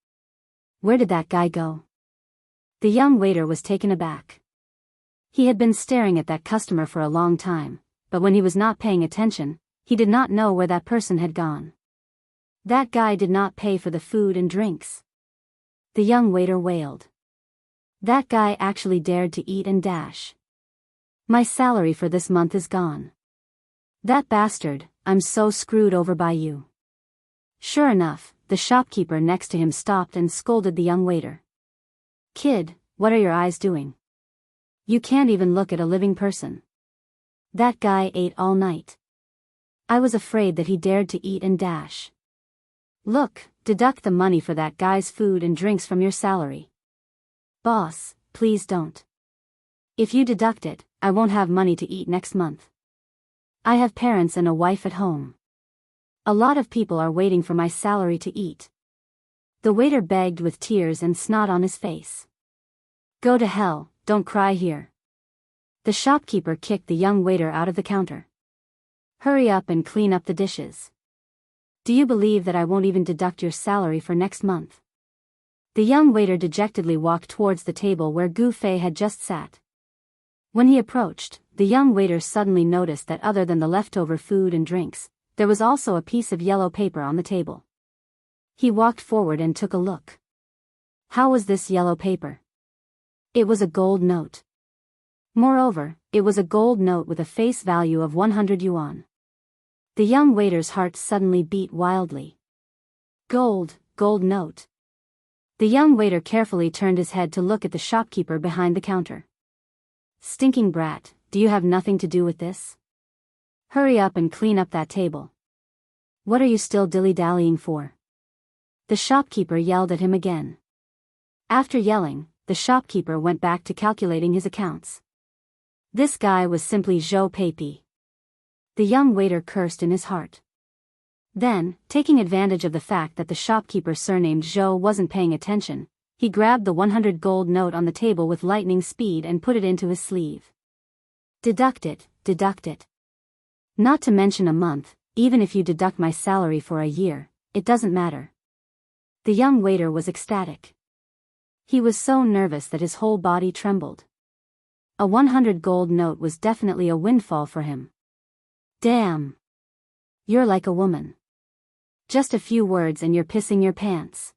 Where did that guy go? The young waiter was taken aback. He had been staring at that customer for a long time, but when he was not paying attention, he did not know where that person had gone. That guy did not pay for the food and drinks. The young waiter wailed. That guy actually dared to eat and dash. My salary for this month is gone. That bastard, I'm so screwed over by you. Sure enough, the shopkeeper next to him stopped and scolded the young waiter. Kid, what are your eyes doing? You can't even look at a living person. That guy ate all night. I was afraid that he dared to eat and dash. Look, deduct the money for that guy's food and drinks from your salary. Boss, please don't. If you deduct it, I won't have money to eat next month. I have parents and a wife at home. A lot of people are waiting for my salary to eat. The waiter begged with tears and snot on his face. Go to hell, don't cry here. The shopkeeper kicked the young waiter out of the counter. Hurry up and clean up the dishes. Do you believe that I won't even deduct your salary for next month? The young waiter dejectedly walked towards the table where Gu Fei had just sat. When he approached, the young waiter suddenly noticed that other than the leftover food and drinks, there was also a piece of yellow paper on the table. He walked forward and took a look. How was this yellow paper? It was a gold note. Moreover, it was a gold note with a face value of 100 yuan. The young waiter's heart suddenly beat wildly. Gold note. The young waiter carefully turned his head to look at the shopkeeper behind the counter. Stinking brat, do you have nothing to do with this? Hurry up and clean up that table. What are you still dilly-dallying for? The shopkeeper yelled at him again. After yelling, the shopkeeper went back to calculating his accounts. This guy was simply Zhou Peipi. The young waiter cursed in his heart. Then, taking advantage of the fact that the shopkeeper surnamed Zhou wasn't paying attention, he grabbed the 100 gold note on the table with lightning speed and put it into his sleeve. Deduct it. Not to mention a month, even if you deduct my salary for a year, it doesn't matter. The young waiter was ecstatic. He was so nervous that his whole body trembled. A 100 gold note was definitely a windfall for him. Damn. You're like a woman. Just a few words and you're pissing your pants.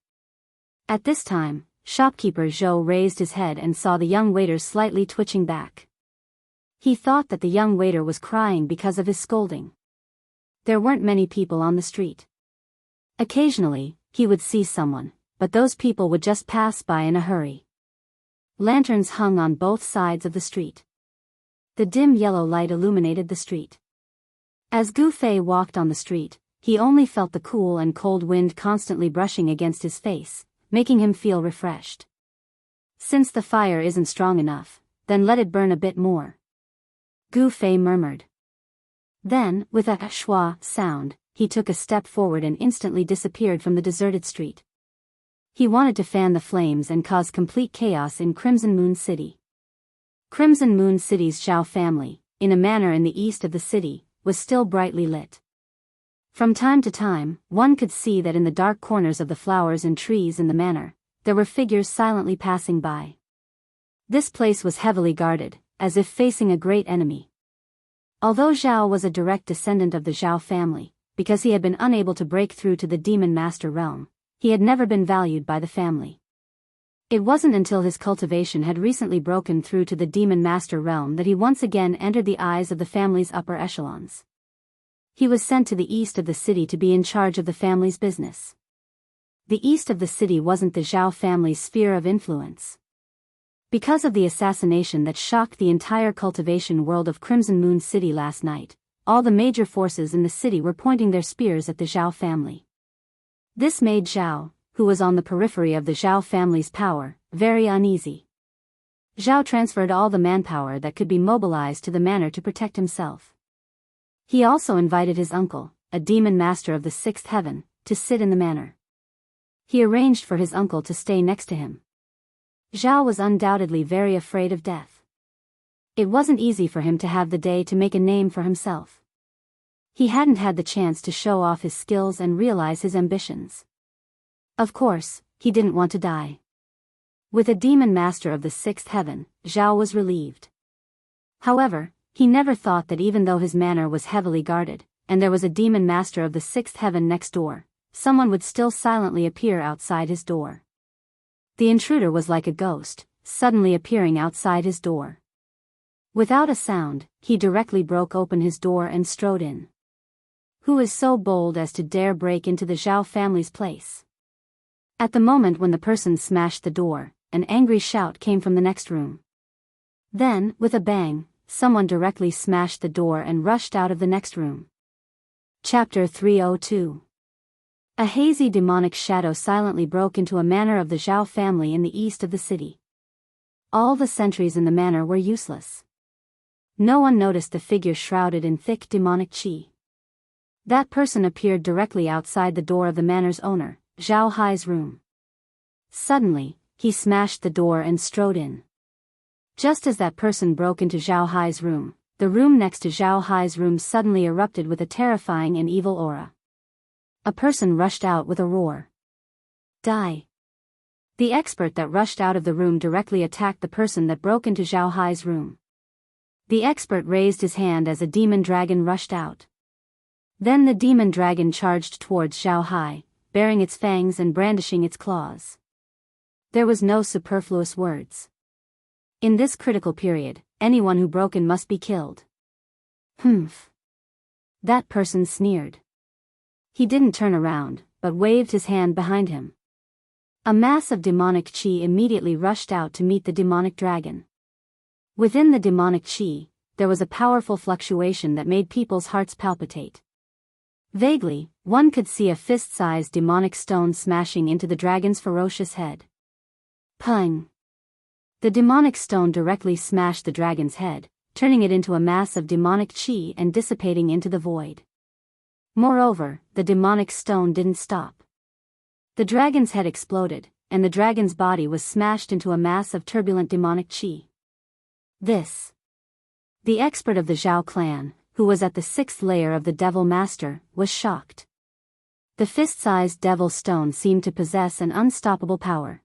At this time, shopkeeper Zhou raised his head and saw the young waiter slightly twitching back. He thought that the young waiter was crying because of his scolding. There weren't many people on the street. Occasionally, he would see someone, but those people would just pass by in a hurry. Lanterns hung on both sides of the street. The dim yellow light illuminated the street. As Gu Fei walked on the street, he only felt the cool and cold wind constantly brushing against his face, making him feel refreshed. Since the fire isn't strong enough, then let it burn a bit more, Gu Fei murmured. Then, with a schwa sound, he took a step forward and instantly disappeared from the deserted street. He wanted to fan the flames and cause complete chaos in Crimson Moon City. Crimson Moon City's Zhao family, in a manor in the east of the city, was still brightly lit. From time to time, one could see that in the dark corners of the flowers and trees in the manor, there were figures silently passing by. This place was heavily guarded, as if facing a great enemy. Although Zhao was a direct descendant of the Zhao family, because he had been unable to break through to the Demon Master realm, he had never been valued by the family. It wasn't until his cultivation had recently broken through to the Demon Master realm that he once again entered the eyes of the family's upper echelons. He was sent to the east of the city to be in charge of the family's business. The east of the city wasn't the Zhao family's sphere of influence. Because of the assassination that shocked the entire cultivation world of Crimson Moon City last night, all the major forces in the city were pointing their spears at the Zhao family. This made Zhao, who was on the periphery of the Zhao family's power, very uneasy. Zhao transferred all the manpower that could be mobilized to the manor to protect himself. He also invited his uncle, a demon master of the sixth heaven, to sit in the manor. He arranged for his uncle to stay next to him. Zhao was undoubtedly very afraid of death. It wasn't easy for him to have the day to make a name for himself. He hadn't had the chance to show off his skills and realize his ambitions. Of course, he didn't want to die. With a demon master of the sixth heaven, Zhao was relieved. However, he never thought that even though his manor was heavily guarded, and there was a demon master of the sixth heaven next door, someone would still silently appear outside his door. The intruder was like a ghost, suddenly appearing outside his door. Without a sound, he directly broke open his door and strode in. Who is so bold as to dare break into the Zhao family's place? At the moment when the person smashed the door, an angry shout came from the next room. Then, with a bang, someone directly smashed the door and rushed out of the next room. Chapter 302. A hazy demonic shadow silently broke into a manor of the Zhao family in the east of the city. All the sentries in the manor were useless. No one noticed the figure shrouded in thick demonic qi. That person appeared directly outside the door of the manor's owner, Zhao Hai's room. Suddenly, he smashed the door and strode in. Just as that person broke into Zhao Hai's room, the room next to Zhao Hai's room suddenly erupted with a terrifying and evil aura. A person rushed out with a roar. Die! The expert that rushed out of the room directly attacked the person that broke into Zhao Hai's room. The expert raised his hand as a demon dragon rushed out. Then the demon dragon charged towards Zhao Hai, baring its fangs and brandishing its claws. There was no superfluous words. In this critical period, anyone who broke in must be killed. Humph. That person sneered. He didn't turn around, but waved his hand behind him. A mass of demonic qi immediately rushed out to meet the demonic dragon. Within the demonic qi, there was a powerful fluctuation that made people's hearts palpitate. Vaguely, one could see a fist-sized demonic stone smashing into the dragon's ferocious head. Pung! The demonic stone directly smashed the dragon's head, turning it into a mass of demonic qi and dissipating into the void. Moreover, the demonic stone didn't stop. The dragon's head exploded, and the dragon's body was smashed into a mass of turbulent demonic qi. The expert of the Zhao clan, who was at the sixth layer of the Devil Master, was shocked. The fist-sized devil stone seemed to possess an unstoppable power.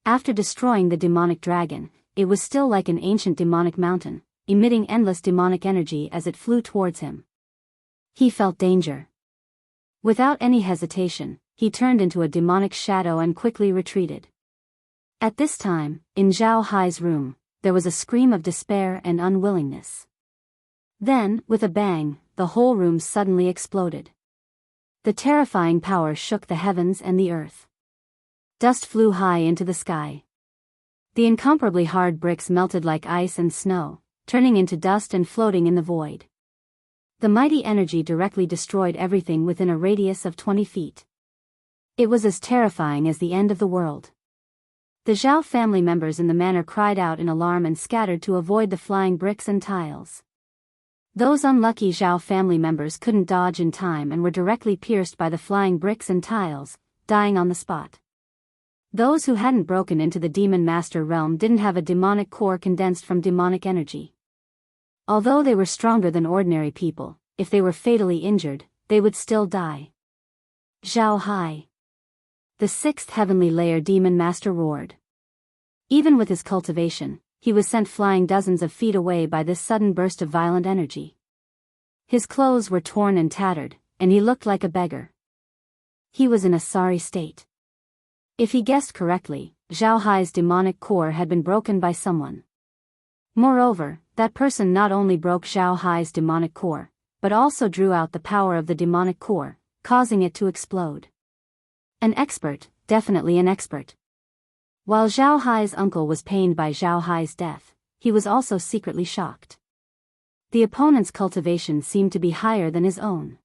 After destroying the demonic dragon, it was still like an ancient demonic mountain, emitting endless demonic energy as it flew towards him. He felt danger. Without any hesitation, he turned into a demonic shadow and quickly retreated. At this time, in Zhao Hai's room, there was a scream of despair and unwillingness. Then, with a bang, the whole room suddenly exploded. The terrifying power shook the heavens and the earth. Dust flew high into the sky. The incomparably hard bricks melted like ice and snow, turning into dust and floating in the void. The mighty energy directly destroyed everything within a radius of 20 feet. It was as terrifying as the end of the world. The Zhao family members in the manor cried out in alarm and scattered to avoid the flying bricks and tiles. Those unlucky Zhao family members couldn't dodge in time and were directly pierced by the flying bricks and tiles, dying on the spot. Those who hadn't broken into the Demon Master realm didn't have a demonic core condensed from demonic energy. Although they were stronger than ordinary people, if they were fatally injured, they would still die. Zhao Hai. The sixth heavenly layer Demon Master roared. Even with his cultivation, he was sent flying dozens of feet away by this sudden burst of violent energy. His clothes were torn and tattered, and he looked like a beggar. He was in a sorry state. If he guessed correctly, Zhao Hai's demonic core had been broken by someone. Moreover, that person not only broke Zhao Hai's demonic core, but also drew out the power of the demonic core, causing it to explode. An expert, definitely an expert. While Zhao Hai's uncle was pained by Zhao Hai's death, he was also secretly shocked. The opponent's cultivation seemed to be higher than his own.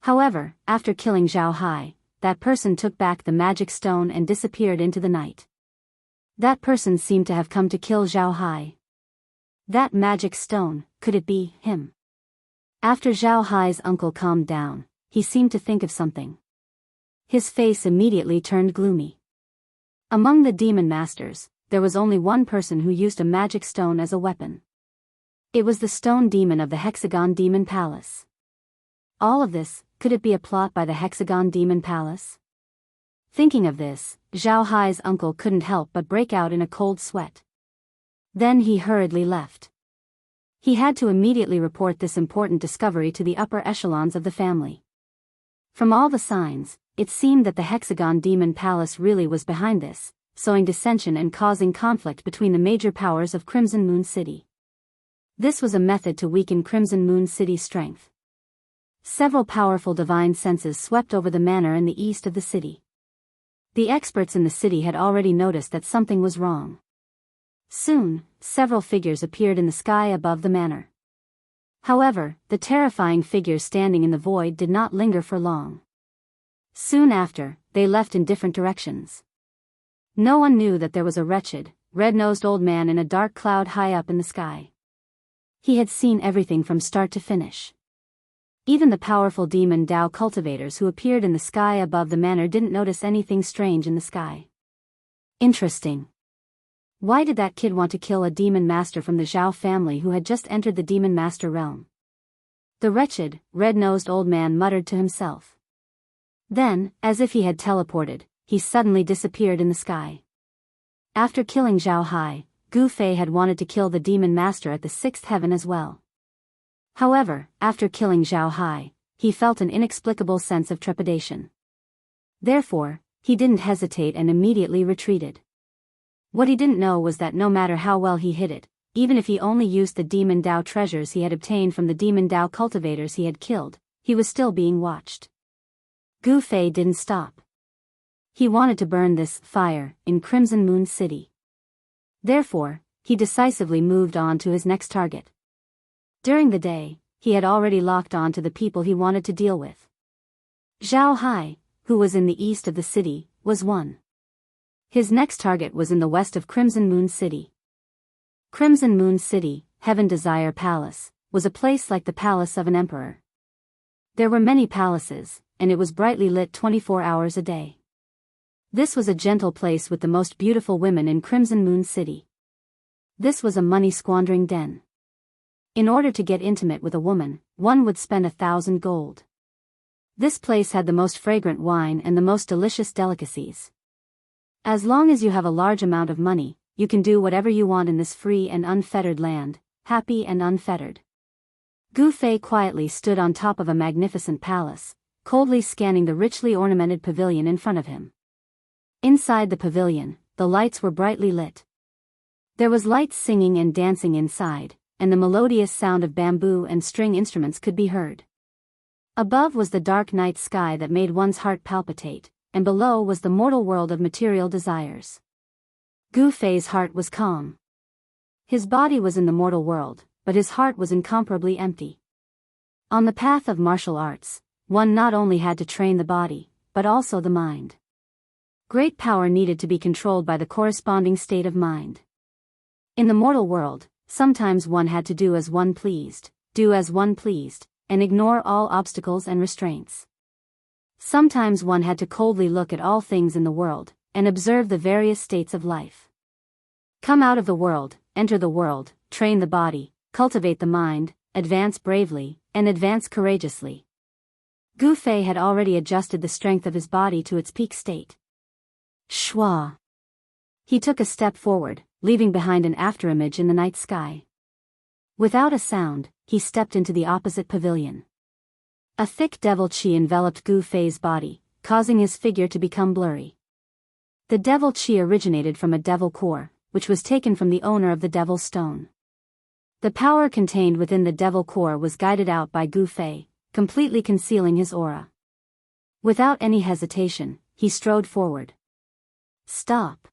However, after killing Zhao Hai, that person took back the magic stone and disappeared into the night. That person seemed to have come to kill Zhao Hai. That magic stone, could it be him? After Zhao Hai's uncle calmed down, he seemed to think of something. His face immediately turned gloomy. Among the demon masters, there was only one person who used a magic stone as a weapon. It was the stone demon of the Hexagon Demon Palace. All of this, could it be a plot by the Hexagon Demon Palace? Thinking of this, Zhao Hai's uncle couldn't help but break out in a cold sweat. Then he hurriedly left. He had to immediately report this important discovery to the upper echelons of the family. From all the signs, it seemed that the Hexagon Demon Palace really was behind this, sowing dissension and causing conflict between the major powers of Crimson Moon City. This was a method to weaken Crimson Moon City's strength. Several powerful divine senses swept over the manor in the east of the city. The experts in the city had already noticed that something was wrong. Soon, several figures appeared in the sky above the manor. However, the terrifying figures standing in the void did not linger for long. Soon after, they left in different directions. No one knew that there was a wretched, red-nosed old man in a dark cloud high up in the sky. He had seen everything from start to finish. Even the powerful demon Dao cultivators who appeared in the sky above the manor didn't notice anything strange in the sky. Interesting. Why did that kid want to kill a demon master from the Zhao family who had just entered the demon master realm? The wretched, red-nosed old man muttered to himself. Then, as if he had teleported, he suddenly disappeared in the sky. After killing Zhao Hai, Gu Fei had wanted to kill the demon master at the sixth heaven as well. However, after killing Zhao Hai, he felt an inexplicable sense of trepidation. Therefore, he didn't hesitate and immediately retreated. What he didn't know was that no matter how well he hid it, even if he only used the demon Dao treasures he had obtained from the demon Dao cultivators he had killed, he was still being watched. Gu Fei didn't stop. He wanted to burn this fire in Crimson Moon City. Therefore, he decisively moved on to his next target. During the day, he had already locked on to the people he wanted to deal with. Zhao Hai, who was in the east of the city, was one. His next target was in the west of Crimson Moon City. Crimson Moon City, Heaven Desire Palace, was a place like the palace of an emperor. There were many palaces, and it was brightly lit 24 hours a day. This was a gentle place with the most beautiful women in Crimson Moon City. This was a money-squandering den. In order to get intimate with a woman, one would spend 1,000 gold. This place had the most fragrant wine and the most delicious delicacies. As long as you have a large amount of money, you can do whatever you want in this free and unfettered land, happy and unfettered. Gu Fei quietly stood on top of a magnificent palace, coldly scanning the richly ornamented pavilion in front of him. Inside the pavilion, the lights were brightly lit. There was lights singing and dancing inside, and the melodious sound of bamboo and string instruments could be heard. Above was the dark night sky that made one's heart palpitate, and below was the mortal world of material desires. Gu Fei's heart was calm. His body was in the mortal world, but his heart was incomparably empty. On the path of martial arts, one not only had to train the body, but also the mind. Great power needed to be controlled by the corresponding state of mind. In the mortal world, sometimes one had to do as one pleased, and ignore all obstacles and restraints. Sometimes one had to coldly look at all things in the world, and observe the various states of life. Come out of the world, enter the world, train the body, cultivate the mind, advance bravely, and advance courageously. Gu Fei had already adjusted the strength of his body to its peak state. Shwa! He took a step forward, leaving behind an afterimage in the night sky. Without a sound, he stepped into the opposite pavilion. A thick devil chi enveloped Gu Fei's body, causing his figure to become blurry. The devil chi originated from a devil core, which was taken from the owner of the devil stone. The power contained within the devil core was guided out by Gu Fei, completely concealing his aura. Without any hesitation, he strode forward. Stop!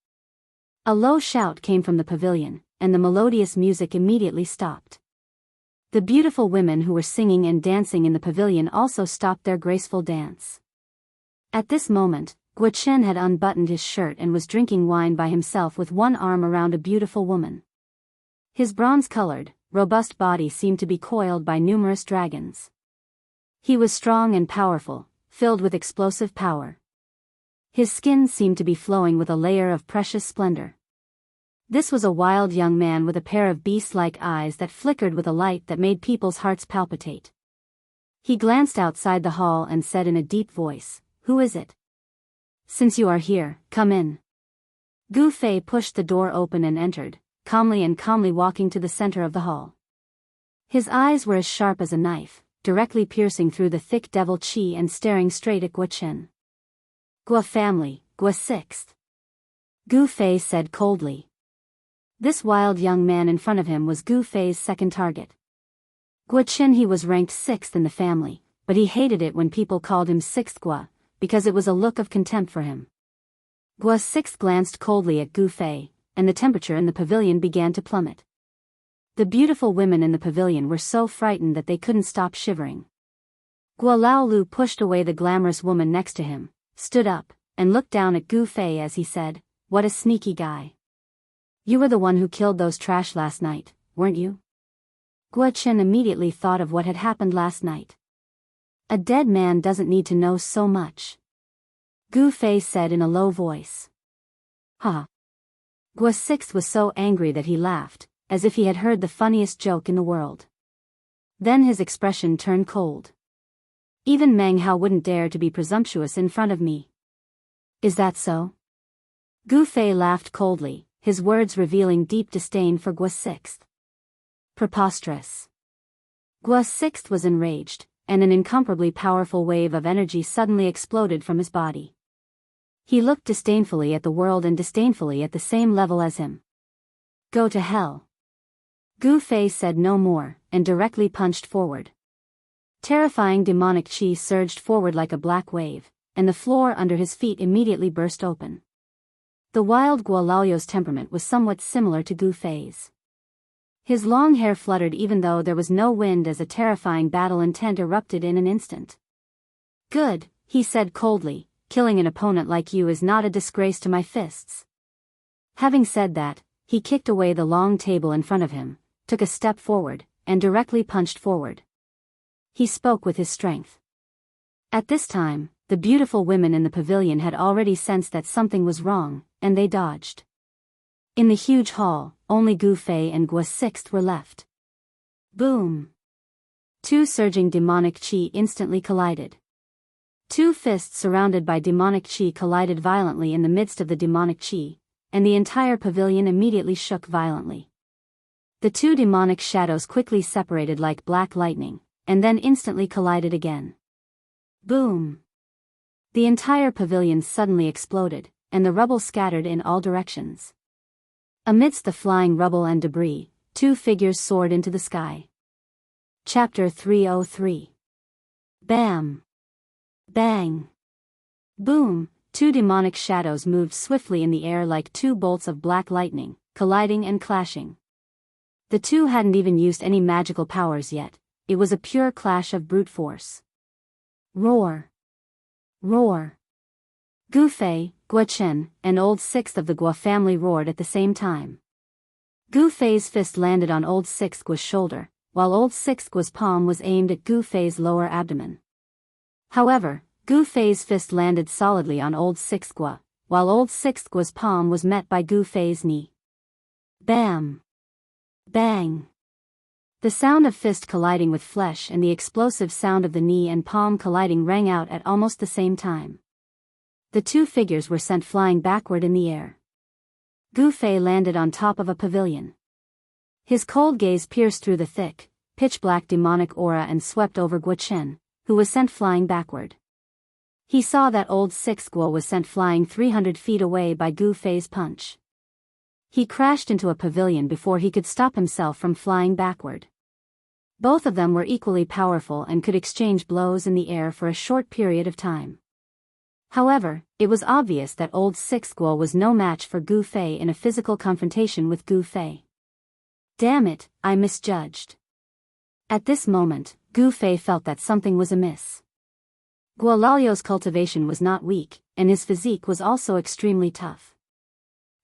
A low shout came from the pavilion, and the melodious music immediately stopped. The beautiful women who were singing and dancing in the pavilion also stopped their graceful dance. At this moment, Guo Chen had unbuttoned his shirt and was drinking wine by himself with one arm around a beautiful woman. His bronze-colored, robust body seemed to be coiled by numerous dragons. He was strong and powerful, filled with explosive power. His skin seemed to be flowing with a layer of precious splendor. This was a wild young man with a pair of beast-like eyes that flickered with a light that made people's hearts palpitate. He glanced outside the hall and said in a deep voice, "Who is it? Since you are here, come in." Gu Fei pushed the door open and entered, calmly walking to the center of the hall. His eyes were as sharp as a knife, directly piercing through the thick devil chi and staring straight at Guo Chen. "Guo family, Guo sixth," Gu Fei said coldly. This wild young man in front of him was Gu Fei's second target. Guo Chen he was ranked sixth in the family, but he hated it when people called him Sixth Guo, because it was a look of contempt for him. Guo sixth glanced coldly at Gu Fei, and the temperature in the pavilion began to plummet. The beautiful women in the pavilion were so frightened that they couldn't stop shivering. Guo Laolu pushed away the glamorous woman next to him, stood up, and looked down at Gu Fei as he said, "What a sneaky guy. You were the one who killed those trash last night, weren't you?" Guo Chen immediately thought of what had happened last night. A dead man doesn't need to know so much. Gu Fei said in a low voice. "Ha." Guo sixth was so angry that he laughed, as if he had heard the funniest joke in the world. Then his expression turned cold. "Even Meng Hao wouldn't dare to be presumptuous in front of me. Is that so?" Gu Fei laughed coldly, his words revealing deep disdain for Guo sixth. Preposterous. Guo sixth was enraged, and an incomparably powerful wave of energy suddenly exploded from his body. He looked disdainfully at the world and disdainfully at the same level as him. "Go to hell." Gu Fei said no more, and directly punched forward. Terrifying demonic chi surged forward like a black wave, and the floor under his feet immediately burst open. The wild Guo Laoyu's temperament was somewhat similar to Gu Fei's. His long hair fluttered even though there was no wind as a terrifying battle intent erupted in an instant. "Good," he said coldly, "killing an opponent like you is not a disgrace to my fists." Having said that, he kicked away the long table in front of him, took a step forward, and directly punched forward. He spoke with his strength. At this time, the beautiful women in the pavilion had already sensed that something was wrong, and they dodged. In the huge hall, only Gu Fei and Guo sixth were left. Boom! Two surging demonic chi instantly collided. Two fists surrounded by demonic chi collided violently in the midst of the demonic chi, and the entire pavilion immediately shook violently. The two demonic shadows quickly separated like black lightning, and then instantly collided again. Boom! The entire pavilion suddenly exploded, and the rubble scattered in all directions. Amidst the flying rubble and debris, two figures soared into the sky. Chapter 303. Bam! Bang! Boom! Two demonic shadows moved swiftly in the air like two bolts of black lightning, colliding and clashing. The two hadn't even used any magical powers yet. It was a pure clash of brute force. Roar! Roar! Gu Fei, Guo Chen, and Old Sixth of the Guo family roared at the same time. Gu Fei's fist landed on Old Sixth Guo's shoulder, while Old Sixth Guo's palm was aimed at Gu Fei's lower abdomen. However, Gu Fei's fist landed solidly on Old Sixth Guo, while Old Sixth Guo's palm was met by Gu Fei's knee. Bam! Bang! The sound of fist colliding with flesh and the explosive sound of the knee and palm colliding rang out at almost the same time. The two figures were sent flying backward in the air. Gu Fei landed on top of a pavilion. His cold gaze pierced through the thick, pitch-black demonic aura and swept over Guo Chen, who was sent flying backward. He saw that Old Sixth Guo was sent flying 300 feet away by Gu Fei's punch. He crashed into a pavilion before he could stop himself from flying backward. Both of them were equally powerful and could exchange blows in the air for a short period of time. However, it was obvious that Old Sixth Guo was no match for Gu Fei in a physical confrontation with Gu Fei. Damn it, I misjudged. At this moment, Gu Fei felt that something was amiss. Guo Lalio's cultivation was not weak, and his physique was also extremely tough.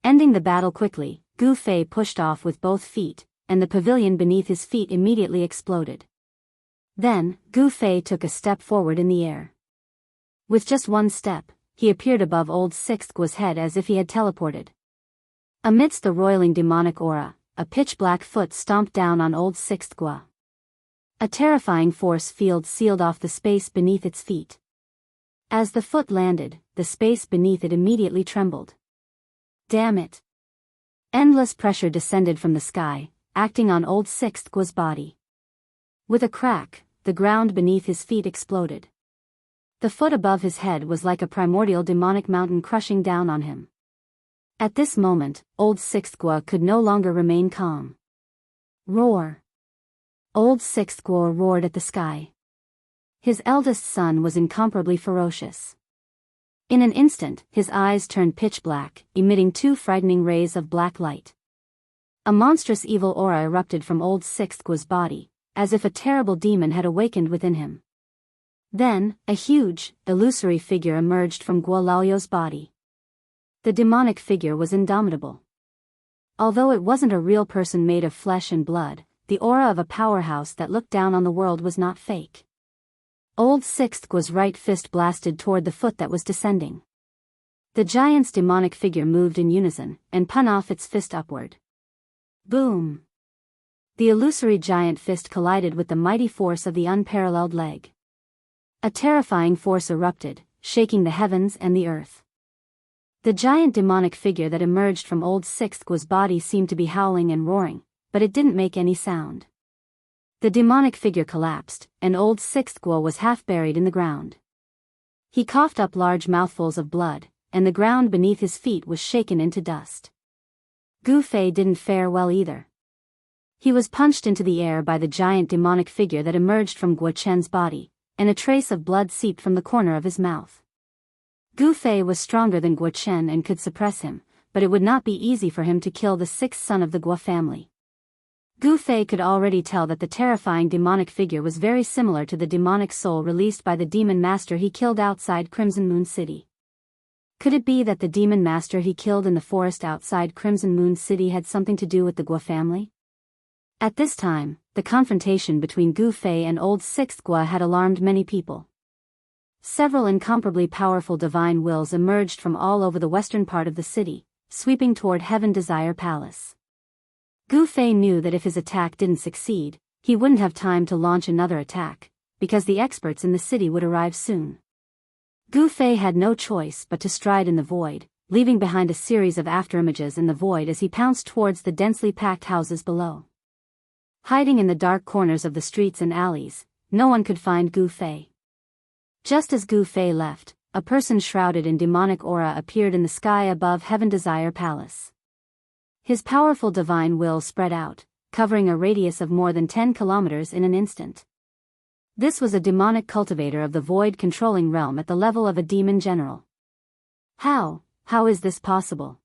Ending the battle quickly, Gu Fei pushed off with both feet, and the pavilion beneath his feet immediately exploded. Then, Gu Fei took a step forward in the air. With just one step, he appeared above Old Sixth Guo's head as if he had teleported. Amidst the roiling demonic aura, a pitch-black foot stomped down on Old Sixth Guo. A terrifying force field sealed off the space beneath its feet. As the foot landed, the space beneath it immediately trembled. Damn it! Endless pressure descended from the sky, acting on Old Sixth Guo's body. With a crack, the ground beneath his feet exploded. The foot above his head was like a primordial demonic mountain crushing down on him. At this moment, Old Sixth Guo could no longer remain calm. Roar! Old Sixth Guo roared at the sky. His eldest son was incomparably ferocious. In an instant, his eyes turned pitch black, emitting two frightening rays of black light. A monstrous evil aura erupted from Old Sixth Guo's body, as if a terrible demon had awakened within him. Then, a huge, illusory figure emerged from Guo Lalio's body. The demonic figure was indomitable. Although it wasn't a real person made of flesh and blood, the aura of a powerhouse that looked down on the world was not fake. Old Sixth Guo's right fist blasted toward the foot that was descending. The giant's demonic figure moved in unison, and spun off its fist upward. Boom! The illusory giant fist collided with the mighty force of the unparalleled leg. A terrifying force erupted, shaking the heavens and the earth. The giant demonic figure that emerged from Old Sixth Guo's body seemed to be howling and roaring, but it didn't make any sound. The demonic figure collapsed, and Old Sixth Guo was half buried in the ground. He coughed up large mouthfuls of blood, and the ground beneath his feet was shaken into dust. Gu Fei didn't fare well either. He was punched into the air by the giant demonic figure that emerged from Guo Chen's body, and a trace of blood seeped from the corner of his mouth. Gu Fei was stronger than Guo Chen and could suppress him, but it would not be easy for him to kill the sixth son of the Guo family. Gu Fei could already tell that the terrifying demonic figure was very similar to the demonic soul released by the demon master he killed outside Crimson Moon City. Could it be that the demon master he killed in the forest outside Crimson Moon City had something to do with the Guo family? At this time, the confrontation between Gu Fei and Old Sixth Guo had alarmed many people. Several incomparably powerful divine wills emerged from all over the western part of the city, sweeping toward Heaven Desire Palace. Gu Fei knew that if his attack didn't succeed, he wouldn't have time to launch another attack, because the experts in the city would arrive soon. Gu Fei had no choice but to stride in the void, leaving behind a series of afterimages in the void as he pounced towards the densely packed houses below. Hiding in the dark corners of the streets and alleys, no one could find Gu Fei. Just as Gu Fei left, a person shrouded in demonic aura appeared in the sky above Heaven Desire Palace. His powerful divine will spread out, covering a radius of more than 10 kilometers in an instant. This was a demonic cultivator of the void controlling realm at the level of a demon general. How is this possible?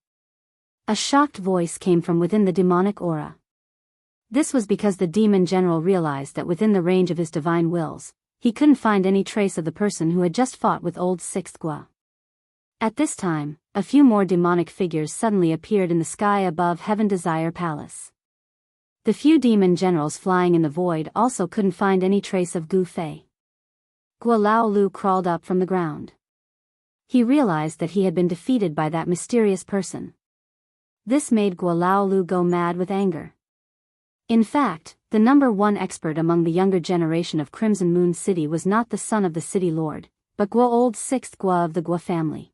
A shocked voice came from within the demonic aura. This was because the demon general realized that within the range of his divine wills, he couldn't find any trace of the person who had just fought with old Sixth Gua. At this time, a few more demonic figures suddenly appeared in the sky above Heaven Desire Palace. The few demon generals flying in the void also couldn't find any trace of Gu Fei. Gua Laolu crawled up from the ground. He realized that he had been defeated by that mysterious person. This made Gua Laolu go mad with anger. In fact, the number one expert among the younger generation of Crimson Moon City was not the son of the city lord, but Gua old Sixth Gua of the Gua family.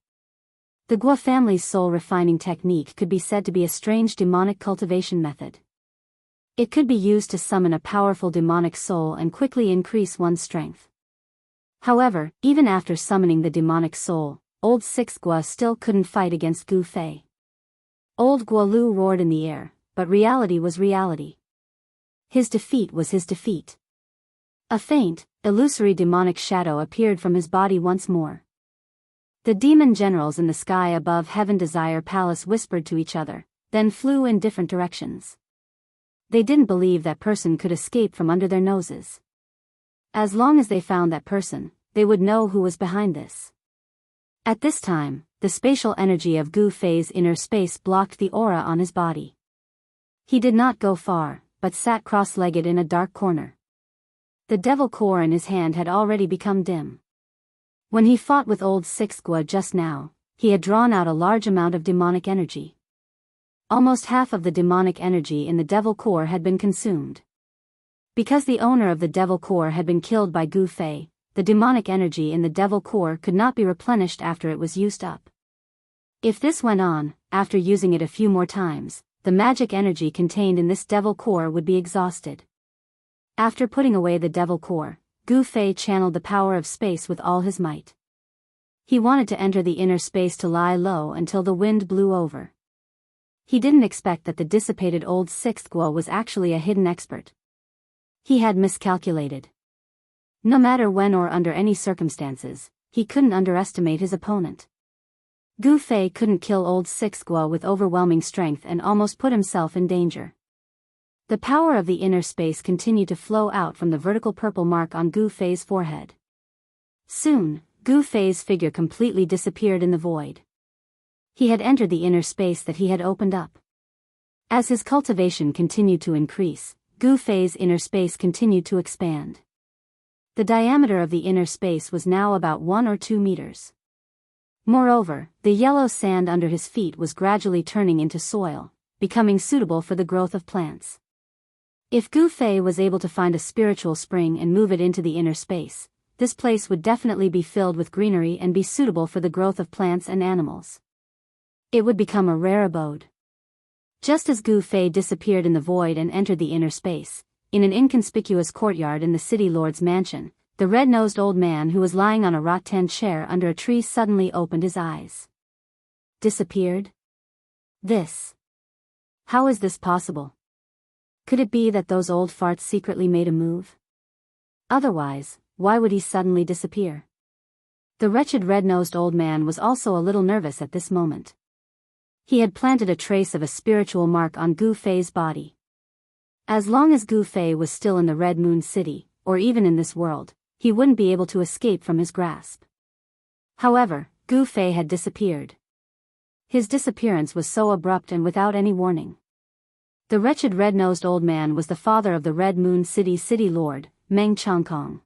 The Gua family's soul refining technique could be said to be a strange demonic cultivation method. It could be used to summon a powerful demonic soul and quickly increase one's strength. However, even after summoning the demonic soul, old Sixth Gua still couldn't fight against Gu Fei. Old Gua Lu roared in the air, but reality was reality. His defeat was his defeat. A faint, illusory demonic shadow appeared from his body once more. The demon generals in the sky above Heaven Desire Palace whispered to each other, then flew in different directions. They didn't believe that person could escape from under their noses. As long as they found that person, they would know who was behind this. At this time, the spatial energy of Gu Fei's inner space blocked the aura on his body. He did not go far, but sat cross-legged in a dark corner. The devil core in his hand had already become dim. When he fought with old Sixth Gua just now, he had drawn out a large amount of demonic energy. Almost half of the demonic energy in the devil core had been consumed. Because the owner of the devil core had been killed by Gu Fei, the demonic energy in the devil core could not be replenished after it was used up. If this went on, after using it a few more times, the magic energy contained in this devil core would be exhausted. After putting away the devil core, Gu Fei channeled the power of space with all his might. He wanted to enter the inner space to lie low until the wind blew over. He didn't expect that the dissipated old Sixth Gua was actually a hidden expert. He had miscalculated. No matter when or under any circumstances, he couldn't underestimate his opponent. Gu Fei couldn't kill old Sixth Gua with overwhelming strength and almost put himself in danger. The power of the inner space continued to flow out from the vertical purple mark on Gu Fei's forehead. Soon, Gu Fei's figure completely disappeared in the void. He had entered the inner space that he had opened up. As his cultivation continued to increase, Gu Fei's inner space continued to expand. The diameter of the inner space was now about 1 or 2 meters. Moreover, the yellow sand under his feet was gradually turning into soil, becoming suitable for the growth of plants. If Gu Fei was able to find a spiritual spring and move it into the inner space, this place would definitely be filled with greenery and be suitable for the growth of plants and animals. It would become a rare abode. Just as Gu Fei disappeared in the void and entered the inner space, in an inconspicuous courtyard in the city lord's mansion, the red-nosed old man who was lying on a rattan chair under a tree suddenly opened his eyes. Disappeared? How is this possible? Could it be that those old farts secretly made a move? Otherwise, why would he suddenly disappear? The wretched red-nosed old man was also a little nervous at this moment. He had planted a trace of a spiritual mark on Gu Fei's body. As long as Gu Fei was still in the Red Moon City, or even in this world, he wouldn't be able to escape from his grasp. However, Gu Fei had disappeared. His disappearance was so abrupt and without any warning. The wretched red-nosed old man was the father of the Red Moon City city lord, Meng Changkong.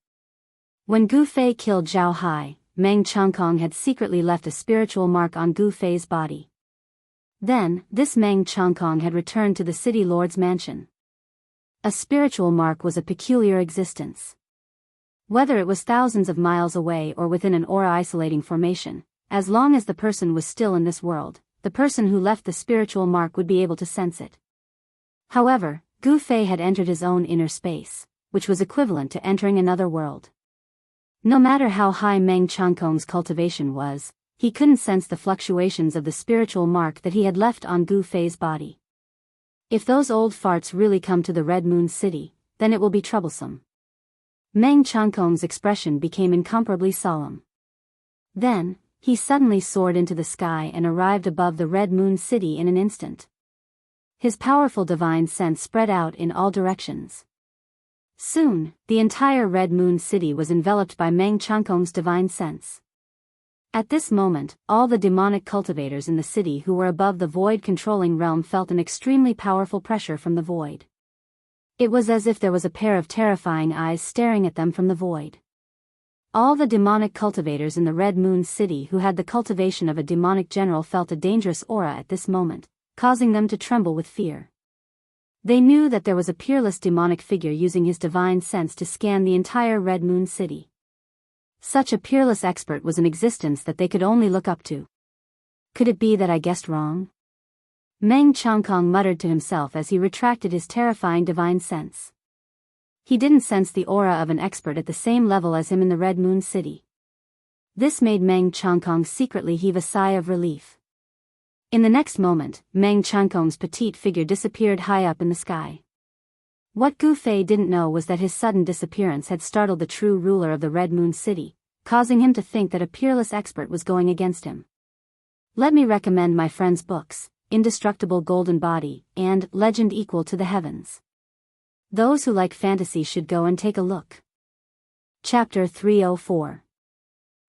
When Gu Fei killed Zhao Hai, Meng Changkong had secretly left a spiritual mark on Gu Fei's body. Then, this Meng Changkong had returned to the city lord's mansion. A spiritual mark was a peculiar existence. Whether it was thousands of miles away or within an aura-isolating formation, as long as the person was still in this world, the person who left the spiritual mark would be able to sense it. However, Gu Fei had entered his own inner space, which was equivalent to entering another world. No matter how high Meng Changkong's cultivation was, he couldn't sense the fluctuations of the spiritual mark that he had left on Gu Fei's body. If those old farts really come to the Red Moon City, then it will be troublesome. Meng Changkong's expression became incomparably solemn. Then, he suddenly soared into the sky and arrived above the Red Moon City in an instant. His powerful divine sense spread out in all directions. Soon, the entire Red Moon City was enveloped by Meng Changkong's divine sense. At this moment, all the demonic cultivators in the city who were above the void-controlling realm felt an extremely powerful pressure from the void. It was as if there was a pair of terrifying eyes staring at them from the void. All the demonic cultivators in the Red Moon City who had the cultivation of a demonic general felt a dangerous aura at this moment, causing them to tremble with fear. They knew that there was a peerless demonic figure using his divine sense to scan the entire Red Moon City. Such a peerless expert was in existence that they could only look up to. Could it be that I guessed wrong? Meng Changkong muttered to himself as he retracted his terrifying divine sense. He didn't sense the aura of an expert at the same level as him in the Red Moon City. This made Meng Changkong secretly heave a sigh of relief. In the next moment, Meng Changkong's petite figure disappeared high up in the sky. What Gu Fei didn't know was that his sudden disappearance had startled the true ruler of the Red Moon City, causing him to think that a peerless expert was going against him. Let me recommend my friend's books, Indestructible Golden Body, and Legend Equal to the Heavens. Those who like fantasy should go and take a look. Chapter 304.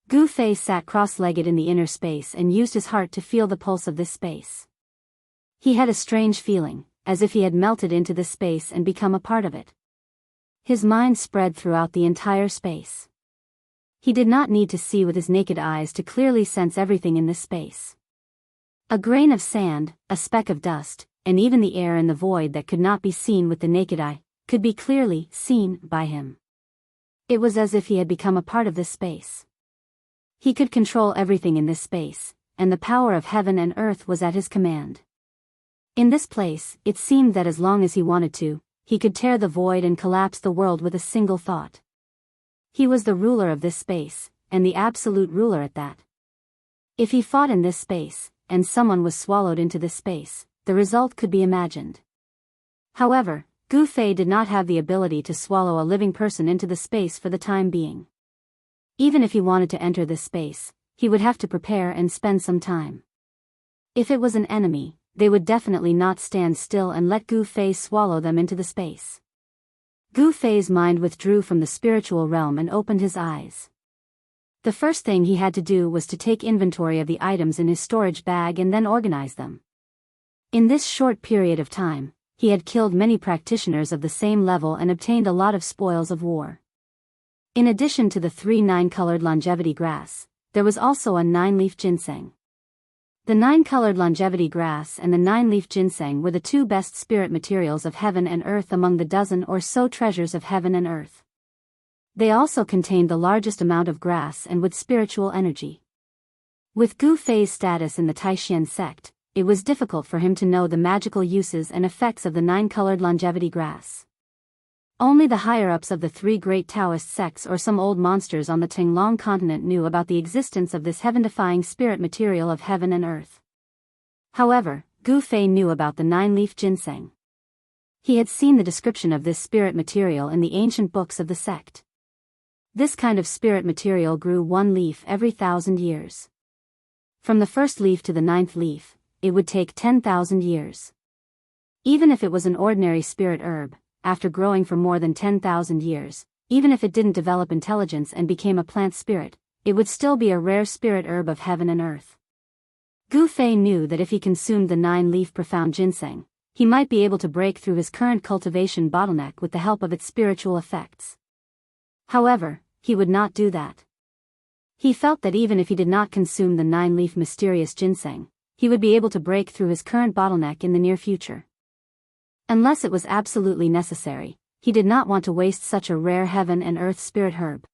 Gu Fei sat cross-legged in the inner space and used his heart to feel the pulse of this space. He had a strange feeling, as if he had melted into this space and become a part of it. His mind spread throughout the entire space. He did not need to see with his naked eyes to clearly sense everything in this space. A grain of sand, a speck of dust, and even the air in the void that could not be seen with the naked eye, could be clearly seen by him. It was as if he had become a part of this space. He could control everything in this space, and the power of heaven and earth was at his command. In this place, it seemed that as long as he wanted to, he could tear the void and collapse the world with a single thought. He was the ruler of this space, and the absolute ruler at that. If he fought in this space, and someone was swallowed into this space, the result could be imagined. However, Gu Fei did not have the ability to swallow a living person into the space for the time being. Even if he wanted to enter this space, he would have to prepare and spend some time. If it was an enemy, they would definitely not stand still and let Gu Fei swallow them into the space. Gu Fei's mind withdrew from the spiritual realm and opened his eyes. The first thing he had to do was to take inventory of the items in his storage bag and then organize them. In this short period of time, he had killed many practitioners of the same level and obtained a lot of spoils of war. In addition to the 3 9-colored longevity grass, there was also a 9-leaf ginseng. The 9-colored longevity grass and the 9-leaf ginseng were the 2 best spirit materials of heaven and earth among the dozen or so treasures of heaven and earth. They also contained the largest amount of grass and with spiritual energy. With Gu Fei's status in the Taishan sect, it was difficult for him to know the magical uses and effects of the 9-colored longevity grass. Only the higher-ups of the 3 great Taoist sects or some old monsters on the Tinglong continent knew about the existence of this heaven-defying spirit material of heaven and earth. However, Gu Fei knew about the 9-leaf ginseng. He had seen the description of this spirit material in the ancient books of the sect. This kind of spirit material grew 1 leaf every 1,000 years. From the first leaf to the 9th leaf, it would take 10,000 years. Even if it was an ordinary spirit herb, after growing for more than 10,000 years, even if it didn't develop intelligence and became a plant spirit, it would still be a rare spirit herb of heaven and earth. Gu Fei knew that if he consumed the 9-leaf profound ginseng, he might be able to break through his current cultivation bottleneck with the help of its spiritual effects. However, he would not do that. He felt that even if he did not consume the 9-leaf mysterious ginseng, he would be able to break through his current bottleneck in the near future. Unless it was absolutely necessary, he did not want to waste such a rare heaven and earth spirit herb.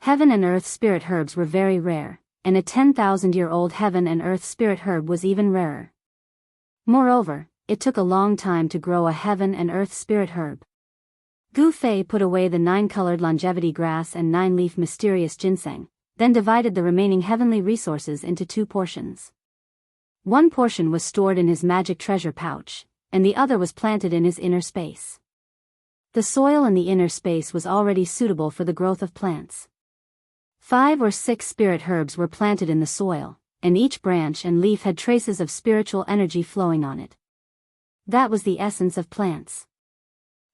Heaven and earth spirit herbs were very rare, and a 10,000-year-old heaven and earth spirit herb was even rarer. Moreover, it took a long time to grow a heaven and earth spirit herb. Gu Fei put away the 9-colored longevity grass and 9-leaf mysterious ginseng, then divided the remaining heavenly resources into 2 portions. One portion was stored in his magic treasure pouch, and the other was planted in his inner space. The soil in the inner space was already suitable for the growth of plants. 5 or 6 spirit herbs were planted in the soil, and each branch and leaf had traces of spiritual energy flowing on it. That was the essence of plants.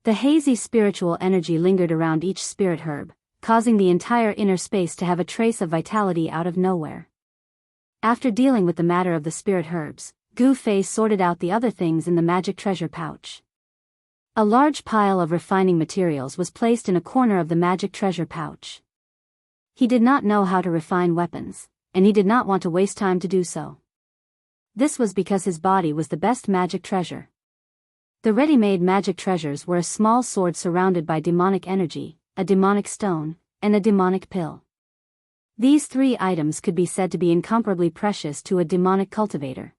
The hazy spiritual energy lingered around each spirit herb, causing the entire inner space to have a trace of vitality out of nowhere. After dealing with the matter of the spirit herbs, Gu Fei sorted out the other things in the magic treasure pouch. A large pile of refining materials was placed in a corner of the magic treasure pouch. He did not know how to refine weapons, and he did not want to waste time to do so. This was because his body was the best magic treasure. The ready-made magic treasures were a small sword surrounded by demonic energy, a demonic stone, and a demonic pill. These 3 items could be said to be incomparably precious to a demonic cultivator.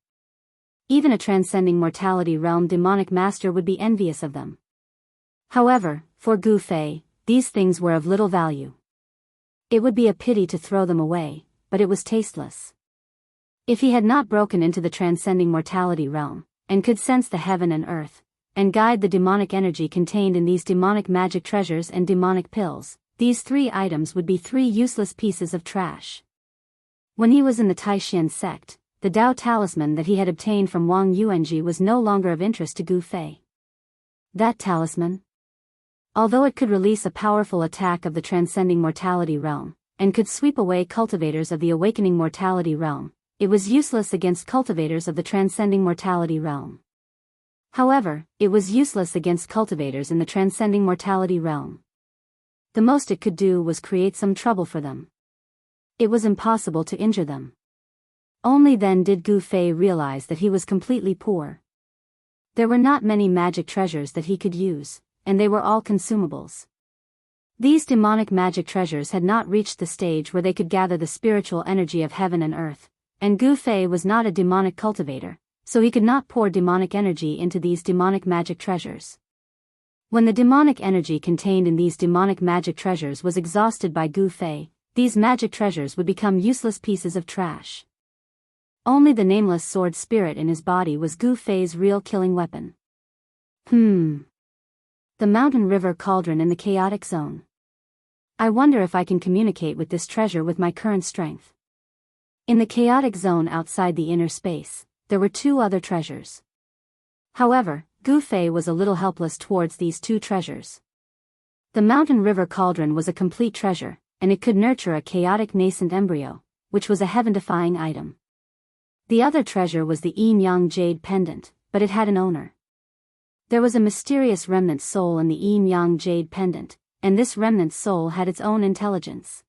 Even a transcending mortality realm demonic master would be envious of them. However, for Gu Fei, these things were of little value. It would be a pity to throw them away, but it was tasteless. If he had not broken into the transcending mortality realm, and could sense the heaven and earth, and guide the demonic energy contained in these demonic magic treasures and demonic pills, these 3 items would be 3 useless pieces of trash. When he was in the Taishan sect, the Dao talisman that he had obtained from Wang Yuanji was no longer of interest to Gu Fei. That talisman? Although it could release a powerful attack of the transcending mortality realm, and could sweep away cultivators of the awakening mortality realm, it was useless against cultivators of the transcending mortality realm. However, it was useless against cultivators in the transcending mortality realm. The most it could do was create some trouble for them. It was impossible to injure them. Only then did Gu Fei realize that he was completely poor. There were not many magic treasures that he could use, and they were all consumables. These demonic magic treasures had not reached the stage where they could gather the spiritual energy of heaven and earth, and Gu Fei was not a demonic cultivator, so he could not pour demonic energy into these demonic magic treasures. When the demonic energy contained in these demonic magic treasures was exhausted by Gu Fei, these magic treasures would become useless pieces of trash. Only the nameless sword spirit in his body was Gu Fei's real killing weapon. The mountain river cauldron in the chaotic zone. I wonder if I can communicate with this treasure with my current strength. In the chaotic zone outside the inner space, there were 2 other treasures. However, Gu Fei was a little helpless towards these 2 treasures. The mountain river cauldron was a complete treasure, and it could nurture a chaotic nascent embryo, which was a heaven-defying item. The other treasure was the Yin Yang jade pendant, but it had an owner. There was a mysterious remnant soul in the Yin Yang jade pendant, and this remnant soul had its own intelligence.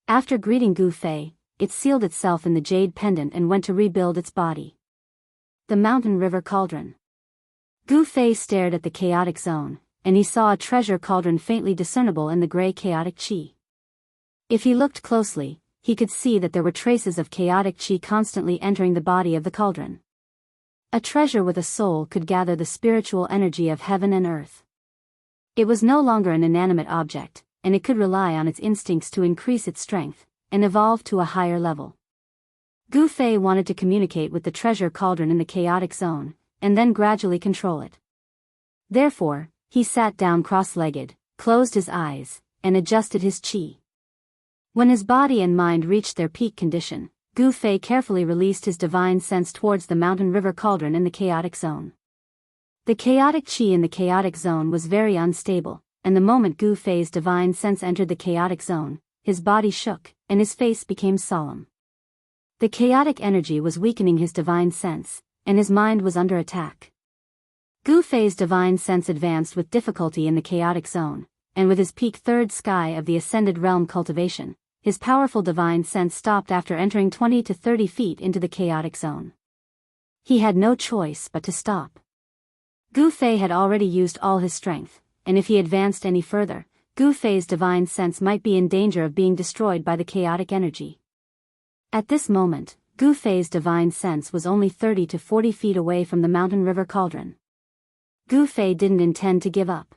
After greeting Gu Fei, it sealed itself in the jade pendant and went to rebuild its body. The mountain river cauldron. Gu Fei stared at the chaotic zone, and he saw a treasure cauldron faintly discernible in the gray chaotic qi. If he looked closely, he could see that there were traces of chaotic qi constantly entering the body of the cauldron. A treasure with a soul could gather the spiritual energy of heaven and earth. It was no longer an inanimate object, and it could rely on its instincts to increase its strength, and evolve to a higher level. Gu Fei wanted to communicate with the treasure cauldron in the chaotic zone, and then gradually control it. Therefore, he sat down cross-legged, closed his eyes, and adjusted his qi. When his body and mind reached their peak condition, Gu Fei carefully released his divine sense towards the mountain river cauldron in the chaotic zone. The chaotic qi in the chaotic zone was very unstable, and the moment Gu Fei's divine sense entered the chaotic zone, his body shook, and his face became solemn. The chaotic energy was weakening his divine sense, and his mind was under attack. Gu Fei's divine sense advanced with difficulty in the chaotic zone, and with his peak 3rd sky of the ascended realm cultivation, his powerful divine sense stopped after entering 20 to 30 feet into the chaotic zone. He had no choice but to stop. Gu Fei had already used all his strength, and if he advanced any further, Gu Fei's divine sense might be in danger of being destroyed by the chaotic energy. At this moment, Gu Fei's divine sense was only 30 to 40 feet away from the mountain river cauldron. Gu Fei didn't intend to give up.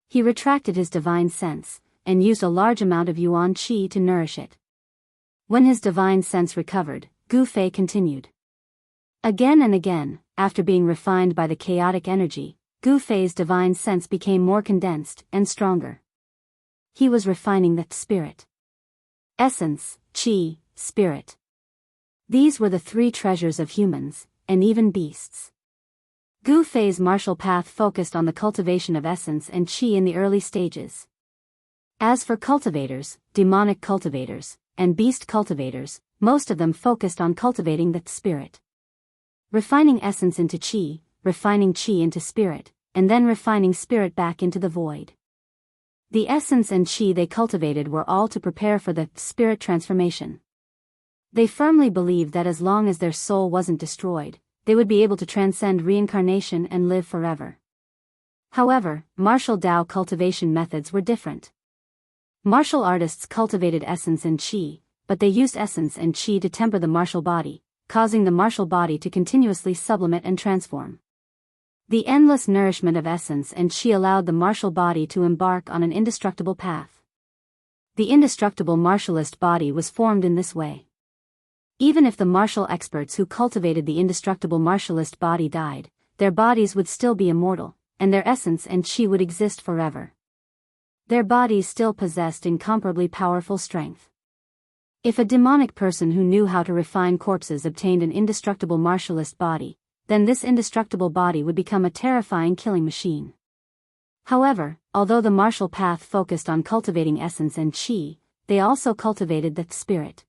He retracted his divine sense, and used a large amount of yuan qi to nourish it. When his divine sense recovered, Gu Fei continued. Again and again, after being refined by the chaotic energy, Gu Fei's divine sense became more condensed and stronger. He was refining the spirit. Essence, qi, spirit. These were the three treasures of humans, and even beasts. Gu Fei's martial path focused on the cultivation of essence and qi in the early stages. As for cultivators, demonic cultivators, and beast cultivators, most of them focused on cultivating the spirit. Refining essence into qi, refining qi into spirit, and then refining spirit back into the void. The essence and qi they cultivated were all to prepare for the spirit transformation. They firmly believed that as long as their soul wasn't destroyed, they would be able to transcend reincarnation and live forever. However, martial Dao cultivation methods were different. Martial artists cultivated essence and qi, but they used essence and qi to temper the martial body, causing the martial body to continuously sublimate and transform. The endless nourishment of essence and qi allowed the martial body to embark on an indestructible path. The indestructible martialist body was formed in this way. Even if the martial experts who cultivated the indestructible martialist body died, their bodies would still be immortal, and their essence and qi would exist forever. Their bodies still possessed incomparably powerful strength. If a demonic person who knew how to refine corpses obtained an indestructible martialist body, then this indestructible body would become a terrifying killing machine. However, although the martial path focused on cultivating essence and qi, they also cultivated the spirit.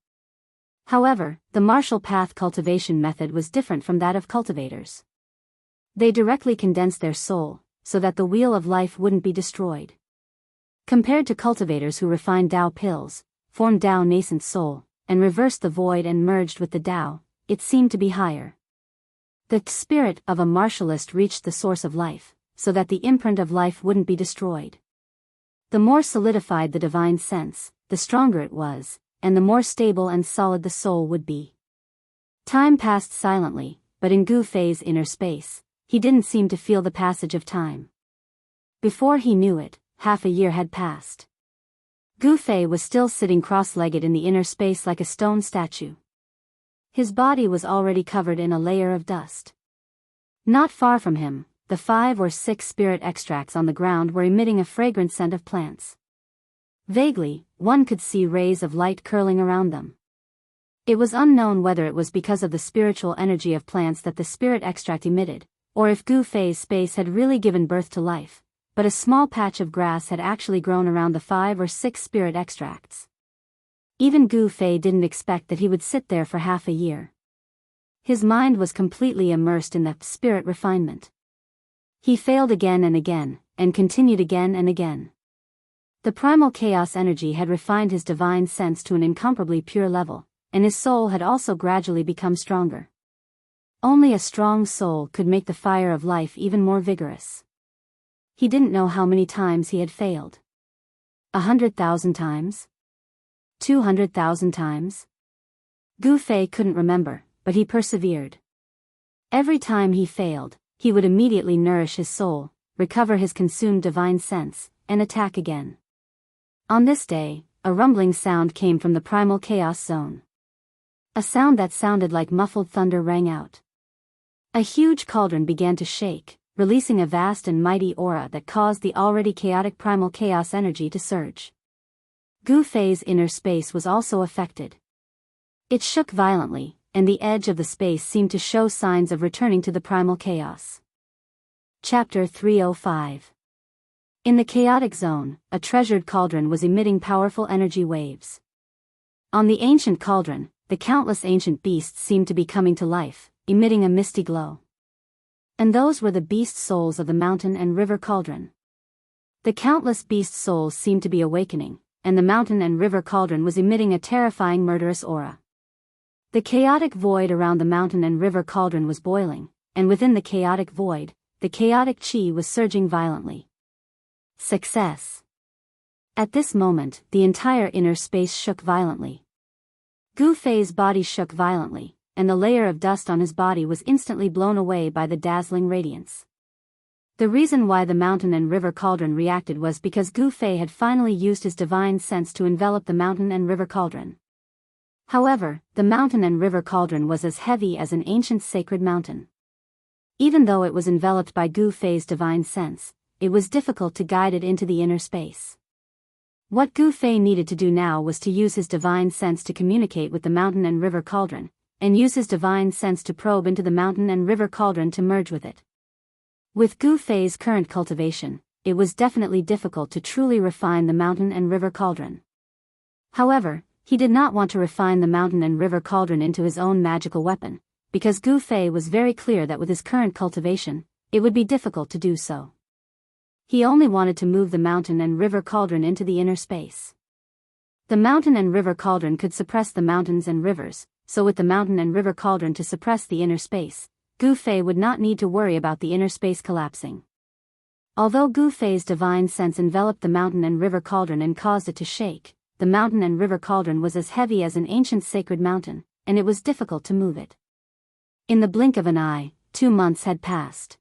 However, the martial path cultivation method was different from that of cultivators. They directly condensed their soul, so that the wheel of life wouldn't be destroyed. Compared to cultivators who refined Dao pills, formed Dao nascent soul, and reversed the void and merged with the Dao, it seemed to be higher. The spirit of a martialist reached the source of life, so that the imprint of life wouldn't be destroyed. The more solidified the divine sense, the stronger it was, and the more stable and solid the soul would be. Time passed silently, but in Gu Fei's inner space, he didn't seem to feel the passage of time. Before he knew it, half a year had passed. Gu Fei was still sitting cross-legged in the inner space like a stone statue. His body was already covered in a layer of dust. Not far from him, the 5 or 6 spirit extracts on the ground were emitting a fragrant scent of plants. Vaguely, one could see rays of light curling around them. It was unknown whether it was because of the spiritual energy of plants that the spirit extract emitted, or if Gu Fei's space had really given birth to life, but a small patch of grass had actually grown around the 5 or 6 spirit extracts. Even Gu Fei didn't expect that he would sit there for half a year. His mind was completely immersed in the spirit refinement. He failed again and again, and continued again and again. The primal chaos energy had refined his divine sense to an incomparably pure level, and his soul had also gradually become stronger. Only a strong soul could make the fire of life even more vigorous. He didn't know how many times he had failed. 100,000 times? 200,000 times? Gu Fei couldn't remember, but he persevered. Every time he failed, he would immediately nourish his soul, recover his consumed divine sense, and attack again. On this day, a rumbling sound came from the primal chaos zone. A sound that sounded like muffled thunder rang out. A huge cauldron began to shake, releasing a vast and mighty aura that caused the already chaotic primal chaos energy to surge. Gu Fei's inner space was also affected. It shook violently, and the edge of the space seemed to show signs of returning to the primal chaos. Chapter 305. In the chaotic zone, a treasured cauldron was emitting powerful energy waves. On the ancient cauldron, the countless ancient beasts seemed to be coming to life, emitting a misty glow. And those were the beast souls of the mountain and river cauldron. The countless beast souls seemed to be awakening, and the mountain and river cauldron was emitting a terrifying murderous aura. The chaotic void around the mountain and river cauldron was boiling, and within the chaotic void, the chaotic qi was surging violently. Success. At this moment, the entire inner space shook violently. Gu Fei's body shook violently, and the layer of dust on his body was instantly blown away by the dazzling radiance. The reason why the mountain and river cauldron reacted was because Gu Fei had finally used his divine sense to envelop the mountain and river cauldron. However, the mountain and river cauldron was as heavy as an ancient sacred mountain. Even though it was enveloped by Gu Fei's divine sense, it was difficult to guide it into the inner space. What Gu Fei needed to do now was to use his divine sense to communicate with the mountain and river cauldron, and use his divine sense to probe into the mountain and river cauldron to merge with it. With Gu Fei's current cultivation, it was definitely difficult to truly refine the mountain and river cauldron. However, he did not want to refine the mountain and river cauldron into his own magical weapon, because Gu Fei was very clear that with his current cultivation, it would be difficult to do so. He only wanted to move the mountain and river cauldron into the inner space. The mountain and river cauldron could suppress the mountains and rivers, so with the mountain and river cauldron to suppress the inner space, Gu Fei would not need to worry about the inner space collapsing. Although Gu Fei's divine sense enveloped the mountain and river cauldron and caused it to shake, the mountain and river cauldron was as heavy as an ancient sacred mountain, and it was difficult to move it. In the blink of an eye, 2 months had passed.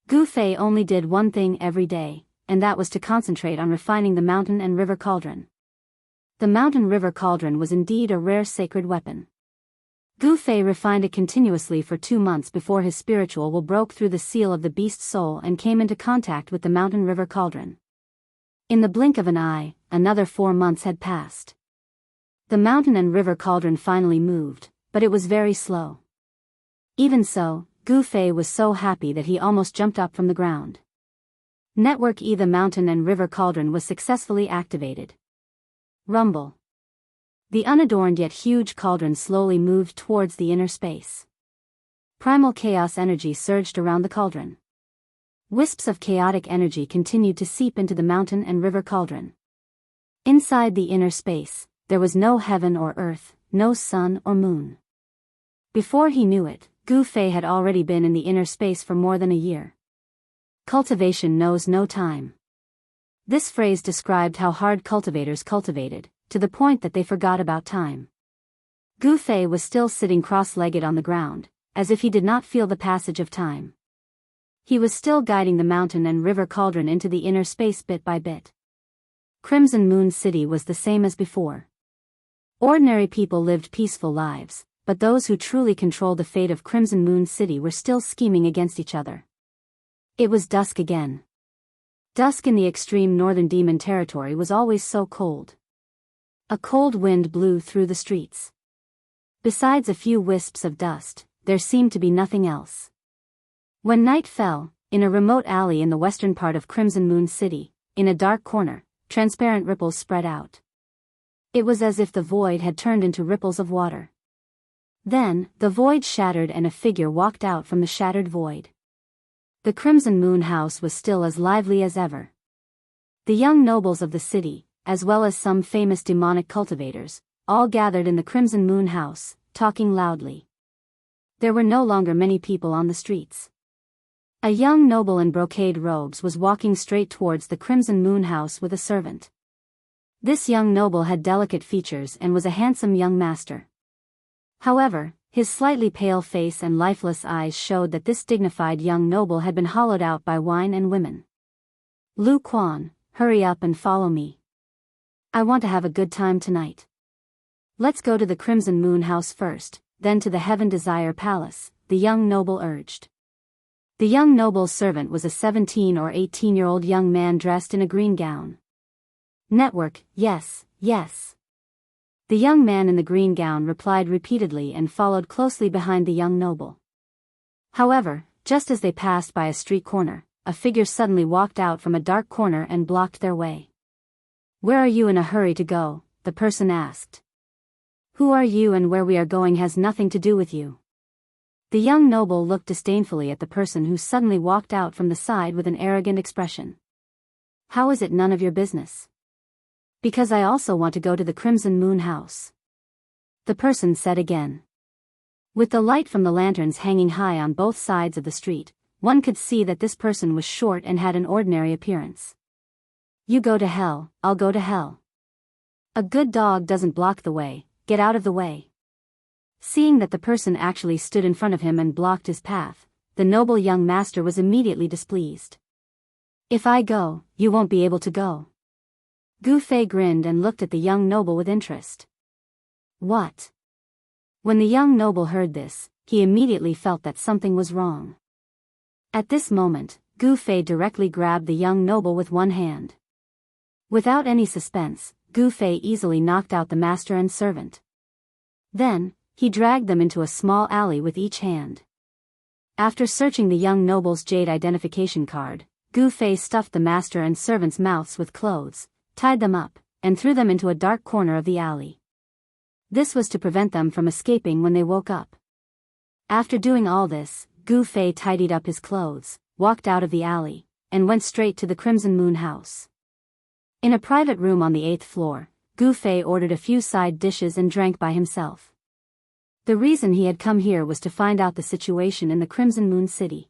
Gu Fei only did one thing every day, and that was to concentrate on refining the mountain and river cauldron. The mountain-river cauldron was indeed a rare sacred weapon. Gu Fei refined it continuously for 2 months before his spiritual will broke through the seal of the beast's soul and came into contact with the mountain-river cauldron. In the blink of an eye, another 4 months had passed. The mountain and river cauldron finally moved, but it was very slow. Even so, Gu Fei was so happy that he almost jumped up from the ground. Network E. The mountain and river cauldron was successfully activated. Rumble. The unadorned yet huge cauldron slowly moved towards the inner space. Primal chaos energy surged around the cauldron. Wisps of chaotic energy continued to seep into the mountain and river cauldron. Inside the inner space, there was no heaven or earth, no sun or moon. Before he knew it, Gu Fei had already been in the inner space for more than a year. Cultivation knows no time. This phrase described how hard cultivators cultivated, to the point that they forgot about time. Gu Fei was still sitting cross-legged on the ground, as if he did not feel the passage of time. He was still guiding the mountain and river cauldron into the inner space bit by bit. Crimson Moon City was the same as before. Ordinary people lived peaceful lives, but those who truly controlled the fate of Crimson Moon City were still scheming against each other. It was dusk again. Dusk in the extreme northern demon territory was always so cold. A cold wind blew through the streets. Besides a few wisps of dust, there seemed to be nothing else. When night fell, in a remote alley in the western part of Crimson Moon City, in a dark corner, transparent ripples spread out. It was as if the void had turned into ripples of water. Then, the void shattered and a figure walked out from the shattered void. The Crimson Moon House was still as lively as ever. The young nobles of the city, as well as some famous demonic cultivators, all gathered in the Crimson Moon House, talking loudly. There were no longer many people on the streets. A young noble in brocade robes was walking straight towards the Crimson Moon House with a servant. This young noble had delicate features and was a handsome young master. However, his slightly pale face and lifeless eyes showed that this dignified young noble had been hollowed out by wine and women. Lu Quan, hurry up and follow me. I want to have a good time tonight. Let's go to the Crimson Moon House first, then to the Heaven Desire Palace, the young noble urged. The young noble's servant was a 17 or 18-year-old young man dressed in a green gown. Network, yes, yes. The young man in the green gown replied repeatedly and followed closely behind the young noble. However, just as they passed by a street corner, a figure suddenly walked out from a dark corner and blocked their way. Where are you in a hurry to go? The person asked. Who are you and where we are going has nothing to do with you. The young noble looked disdainfully at the person who suddenly walked out from the side with an arrogant expression. How is it none of your business? Because I also want to go to the Crimson Moon House. The person said again. With the light from the lanterns hanging high on both sides of the street, one could see that this person was short and had an ordinary appearance. You go to hell, I'll go to hell. A good dog doesn't block the way, get out of the way. Seeing that the person actually stood in front of him and blocked his path, the noble young master was immediately displeased. "If I go, you won't be able to go." Gu Fei grinned and looked at the young noble with interest. "What?" When the young noble heard this, he immediately felt that something was wrong. At this moment, Gu Fei directly grabbed the young noble with one hand. Without any suspense, Gu Fei easily knocked out the master and servant. Then, he dragged them into a small alley with each hand. After searching the young noble's jade identification card, Gu Fei stuffed the master and servant's mouths with clothes, tied them up, and threw them into a dark corner of the alley. This was to prevent them from escaping when they woke up. After doing all this, Gu Fei tidied up his clothes, walked out of the alley, and went straight to the Crimson Moon house. In a private room on the 8th floor, Gu Fei ordered a few side dishes and drank by himself. The reason he had come here was to find out the situation in the Crimson Moon City.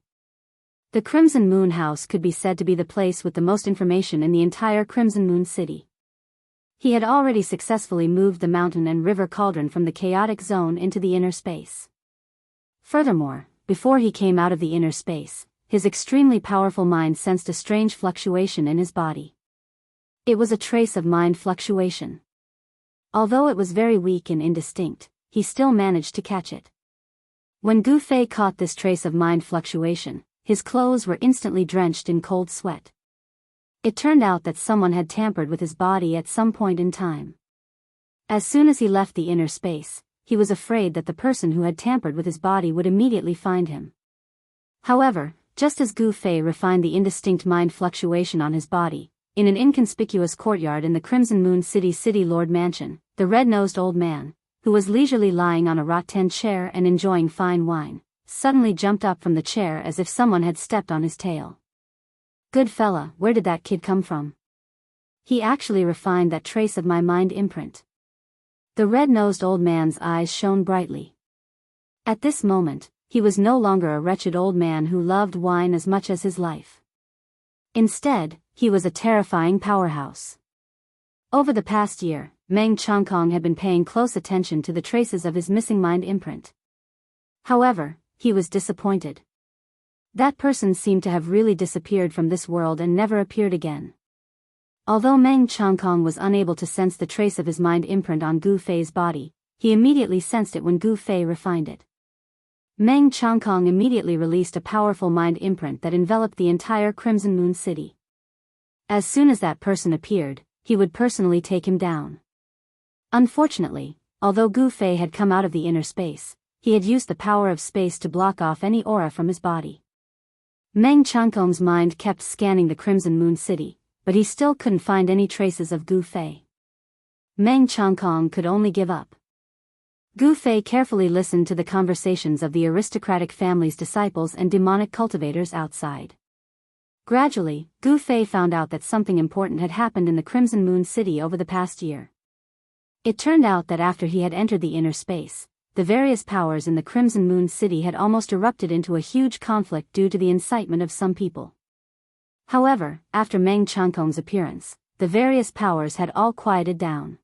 The Crimson Moon House could be said to be the place with the most information in the entire Crimson Moon City. He had already successfully moved the mountain and river cauldron from the chaotic zone into the inner space. Furthermore, before he came out of the inner space, his extremely powerful mind sensed a strange fluctuation in his body. It was a trace of mind fluctuation. Although it was very weak and indistinct, he still managed to catch it. When Gu Fei caught this trace of mind fluctuation, his clothes were instantly drenched in cold sweat. It turned out that someone had tampered with his body at some point in time. As soon as he left the inner space, he was afraid that the person who had tampered with his body would immediately find him. However, just as Gu Fei refined the indistinct mind fluctuation on his body, in an inconspicuous courtyard in the Crimson Moon City Lord Mansion, the red-nosed old man, who was leisurely lying on a rattan chair and enjoying fine wine, suddenly jumped up from the chair as if someone had stepped on his tail. "Good fella, where did that kid come from? He actually refined that trace of my mind imprint." The red-nosed old man's eyes shone brightly. At this moment, he was no longer a wretched old man who loved wine as much as his life. Instead, he was a terrifying powerhouse. Over the past year, Meng Chongkong had been paying close attention to the traces of his missing mind imprint. However, he was disappointed. That person seemed to have really disappeared from this world and never appeared again. Although Meng Chongkong was unable to sense the trace of his mind imprint on Gu Fei's body, he immediately sensed it when Gu Fei refined it. Meng Chongkong immediately released a powerful mind imprint that enveloped the entire Crimson Moon City. As soon as that person appeared, he would personally take him down. Unfortunately, although Gu Fei had come out of the inner space, he had used the power of space to block off any aura from his body. Meng Chongkong's mind kept scanning the Crimson Moon City, but he still couldn't find any traces of Gu Fei. Meng Chongkong could only give up. Gu Fei carefully listened to the conversations of the aristocratic family's disciples and demonic cultivators outside. Gradually, Gu Fei found out that something important had happened in the Crimson Moon City over the past year. It turned out that after he had entered the inner space, the various powers in the Crimson Moon City had almost erupted into a huge conflict due to the incitement of some people. However, after Meng Chongkong's appearance, the various powers had all quieted down.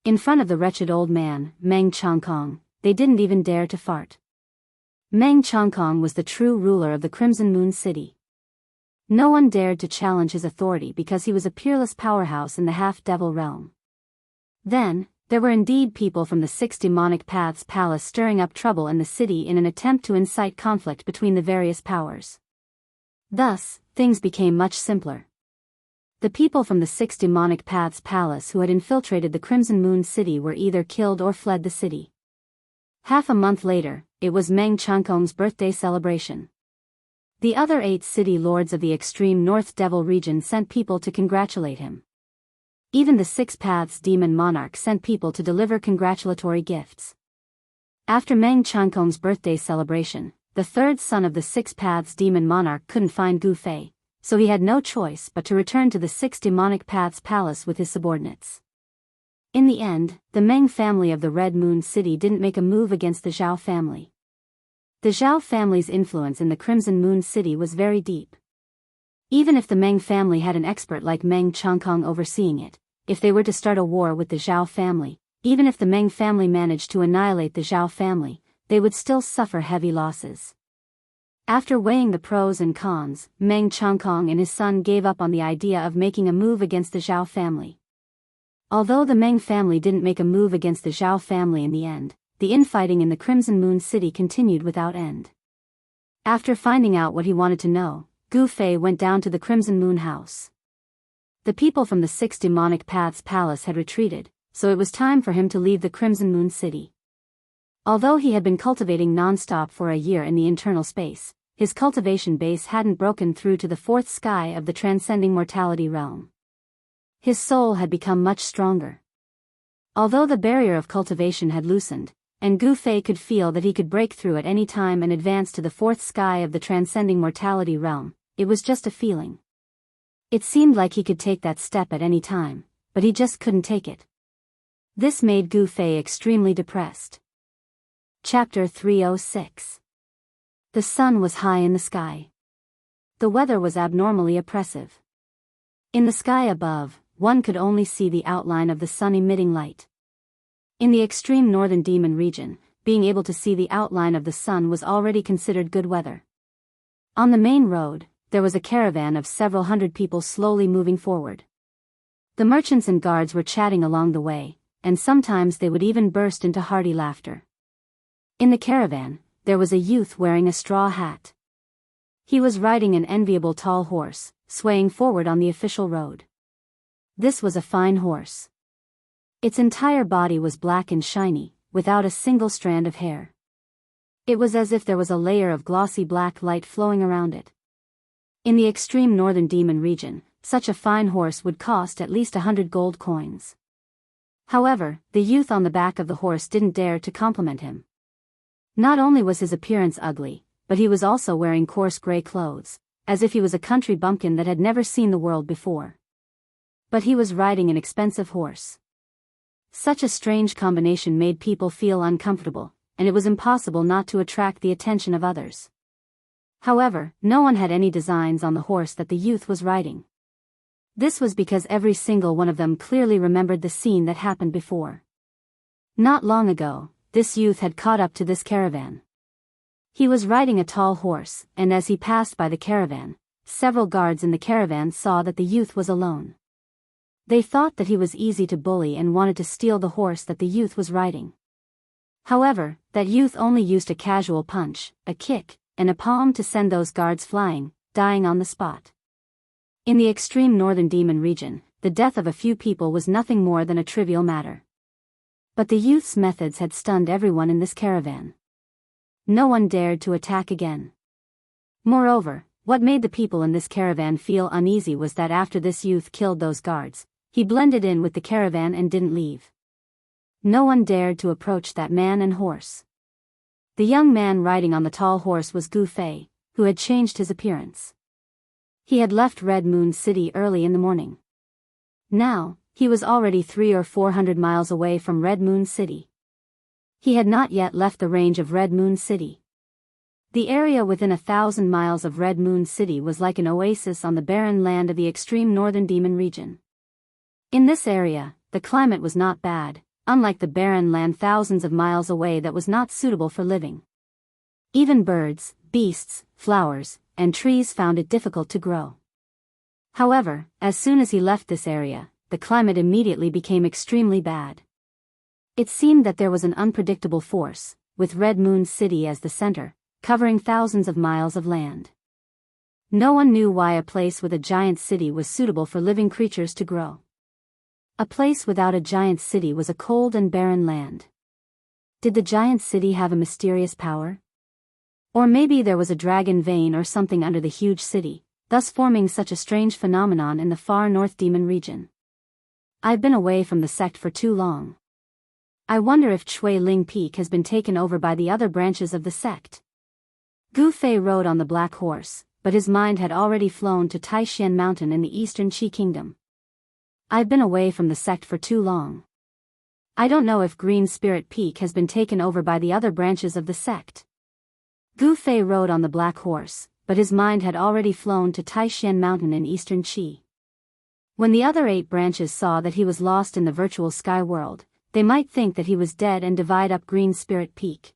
In front of the wretched old man, Meng Chongkong, they didn't even dare to fart. Meng Chongkong was the true ruler of the Crimson Moon City. No one dared to challenge his authority because he was a peerless powerhouse in the half-devil realm. Then, there were indeed people from the 6 Demonic Paths Palace stirring up trouble in the city in an attempt to incite conflict between the various powers. Thus, things became much simpler. The people from the 6 Demonic Paths Palace who had infiltrated the Crimson Moon City were either killed or fled the city. Half a month later, it was Meng Chongkong's birthday celebration. The other 8 city lords of the extreme North Devil region sent people to congratulate him. Even the 6 Paths Demon Monarch sent people to deliver congratulatory gifts. After Meng Chongkong's birthday celebration, the third son of the 6 Paths Demon Monarch couldn't find Gu Fei, so he had no choice but to return to the 6 Demonic Paths Palace with his subordinates. In the end, the Meng family of the Red Moon City didn't make a move against the Zhao family. The Zhao family's influence in the Crimson Moon City was very deep. Even if the Meng family had an expert like Meng Chongkong overseeing it, if they were to start a war with the Zhao family, even if the Meng family managed to annihilate the Zhao family, they would still suffer heavy losses. After weighing the pros and cons, Meng Changkong and his son gave up on the idea of making a move against the Zhao family. Although the Meng family didn't make a move against the Zhao family in the end, the infighting in the Crimson Moon City continued without end. After finding out what he wanted to know, Gu Fei went down to the Crimson Moon House. The people from the Six Demonic Paths Palace had retreated, so it was time for him to leave the Crimson Moon City. Although he had been cultivating non-stop for a year in the internal space, his cultivation base hadn't broken through to the fourth sky of the transcending mortality realm. His soul had become much stronger. Although the barrier of cultivation had loosened, and Gu Fei could feel that he could break through at any time and advance to the fourth sky of the transcending mortality realm, it was just a feeling. It seemed like he could take that step at any time, but he just couldn't take it. This made Gu Fei extremely depressed. Chapter 306. The sun was high in the sky. The weather was abnormally oppressive. In the sky above, one could only see the outline of the sun emitting light. In the extreme northern demon region, being able to see the outline of the sun was already considered good weather. On the main road, there was a caravan of several hundred people slowly moving forward. The merchants and guards were chatting along the way, and sometimes they would even burst into hearty laughter. In the caravan, there was a youth wearing a straw hat. He was riding an enviable tall horse, swaying forward on the official road. This was a fine horse. Its entire body was black and shiny, without a single strand of hair. It was as if there was a layer of glossy black light flowing around it. In the extreme northern demon region, such a fine horse would cost at least 100 gold coins. However, the youth on the back of the horse didn't dare to compliment him. Not only was his appearance ugly, but he was also wearing coarse gray clothes, as if he was a country bumpkin that had never seen the world before. But he was riding an expensive horse. Such a strange combination made people feel uncomfortable, and it was impossible not to attract the attention of others. However, no one had any designs on the horse that the youth was riding. This was because every single one of them clearly remembered the scene that happened before. Not long ago, this youth had caught up to this caravan. He was riding a tall horse, and as he passed by the caravan, several guards in the caravan saw that the youth was alone. They thought that he was easy to bully and wanted to steal the horse that the youth was riding. However, that youth only used a casual punch, a kick, and a palm to send those guards flying, dying on the spot. In the extreme northern demon region, the death of a few people was nothing more than a trivial matter. But the youth's methods had stunned everyone in this caravan. No one dared to attack again. Moreover, what made the people in this caravan feel uneasy was that after this youth killed those guards, he blended in with the caravan and didn't leave. No one dared to approach that man and horse. The young man riding on the tall horse was Gu Fei, who had changed his appearance. He had left Red Moon City early in the morning. Now, he was already 300 or 400 miles away from Red Moon City. He had not yet left the range of Red Moon City. The area within 1,000 miles of Red Moon City was like an oasis on the barren land of the extreme northern demon region. In this area, the climate was not bad, unlike the barren land thousands of miles away that was not suitable for living. Even birds, beasts, flowers, and trees found it difficult to grow. However, as soon as he left this area, the climate immediately became extremely bad. It seemed that there was an unpredictable force, with Red Moon City as the center, covering thousands of miles of land. No one knew why a place with a giant city was suitable for living creatures to grow. A place without a giant city was a cold and barren land. Did the giant city have a mysterious power? Or maybe there was a dragon vein or something under the huge city, thus forming such a strange phenomenon in the far north demon region. I've been away from the sect for too long. I wonder if Chui Ling Peak has been taken over by the other branches of the sect. Gu Fei rode on the black horse, but his mind had already flown to Taishan Mountain in the eastern Qi Kingdom. I've been away from the sect for too long. I don't know if Green Spirit Peak has been taken over by the other branches of the sect. Gu Fei rode on the black horse, but his mind had already flown to Taishan Mountain in eastern Qi. When the other 8 branches saw that he was lost in the virtual sky world, they might think that he was dead and divide up Green Spirit Peak.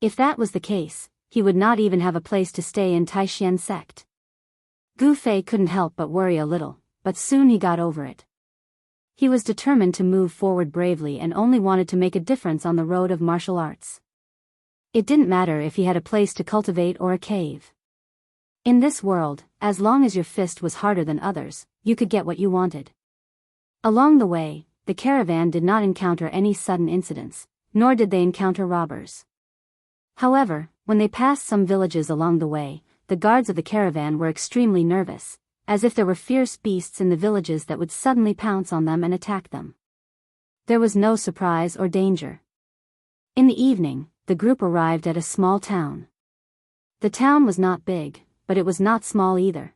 If that was the case, he would not even have a place to stay in Taishan sect. Gu Fei couldn't help but worry a little, but soon he got over it. He was determined to move forward bravely and only wanted to make a difference on the road of martial arts. It didn't matter if he had a place to cultivate or a cave. In this world, as long as your fist was harder than others, you could get what you wanted. Along the way, the caravan did not encounter any sudden incidents, nor did they encounter robbers. However, when they passed some villages along the way, the guards of the caravan were extremely nervous, as if there were fierce beasts in the villages that would suddenly pounce on them and attack them. There was no surprise or danger. In the evening, the group arrived at a small town. The town was not big, but it was not small either.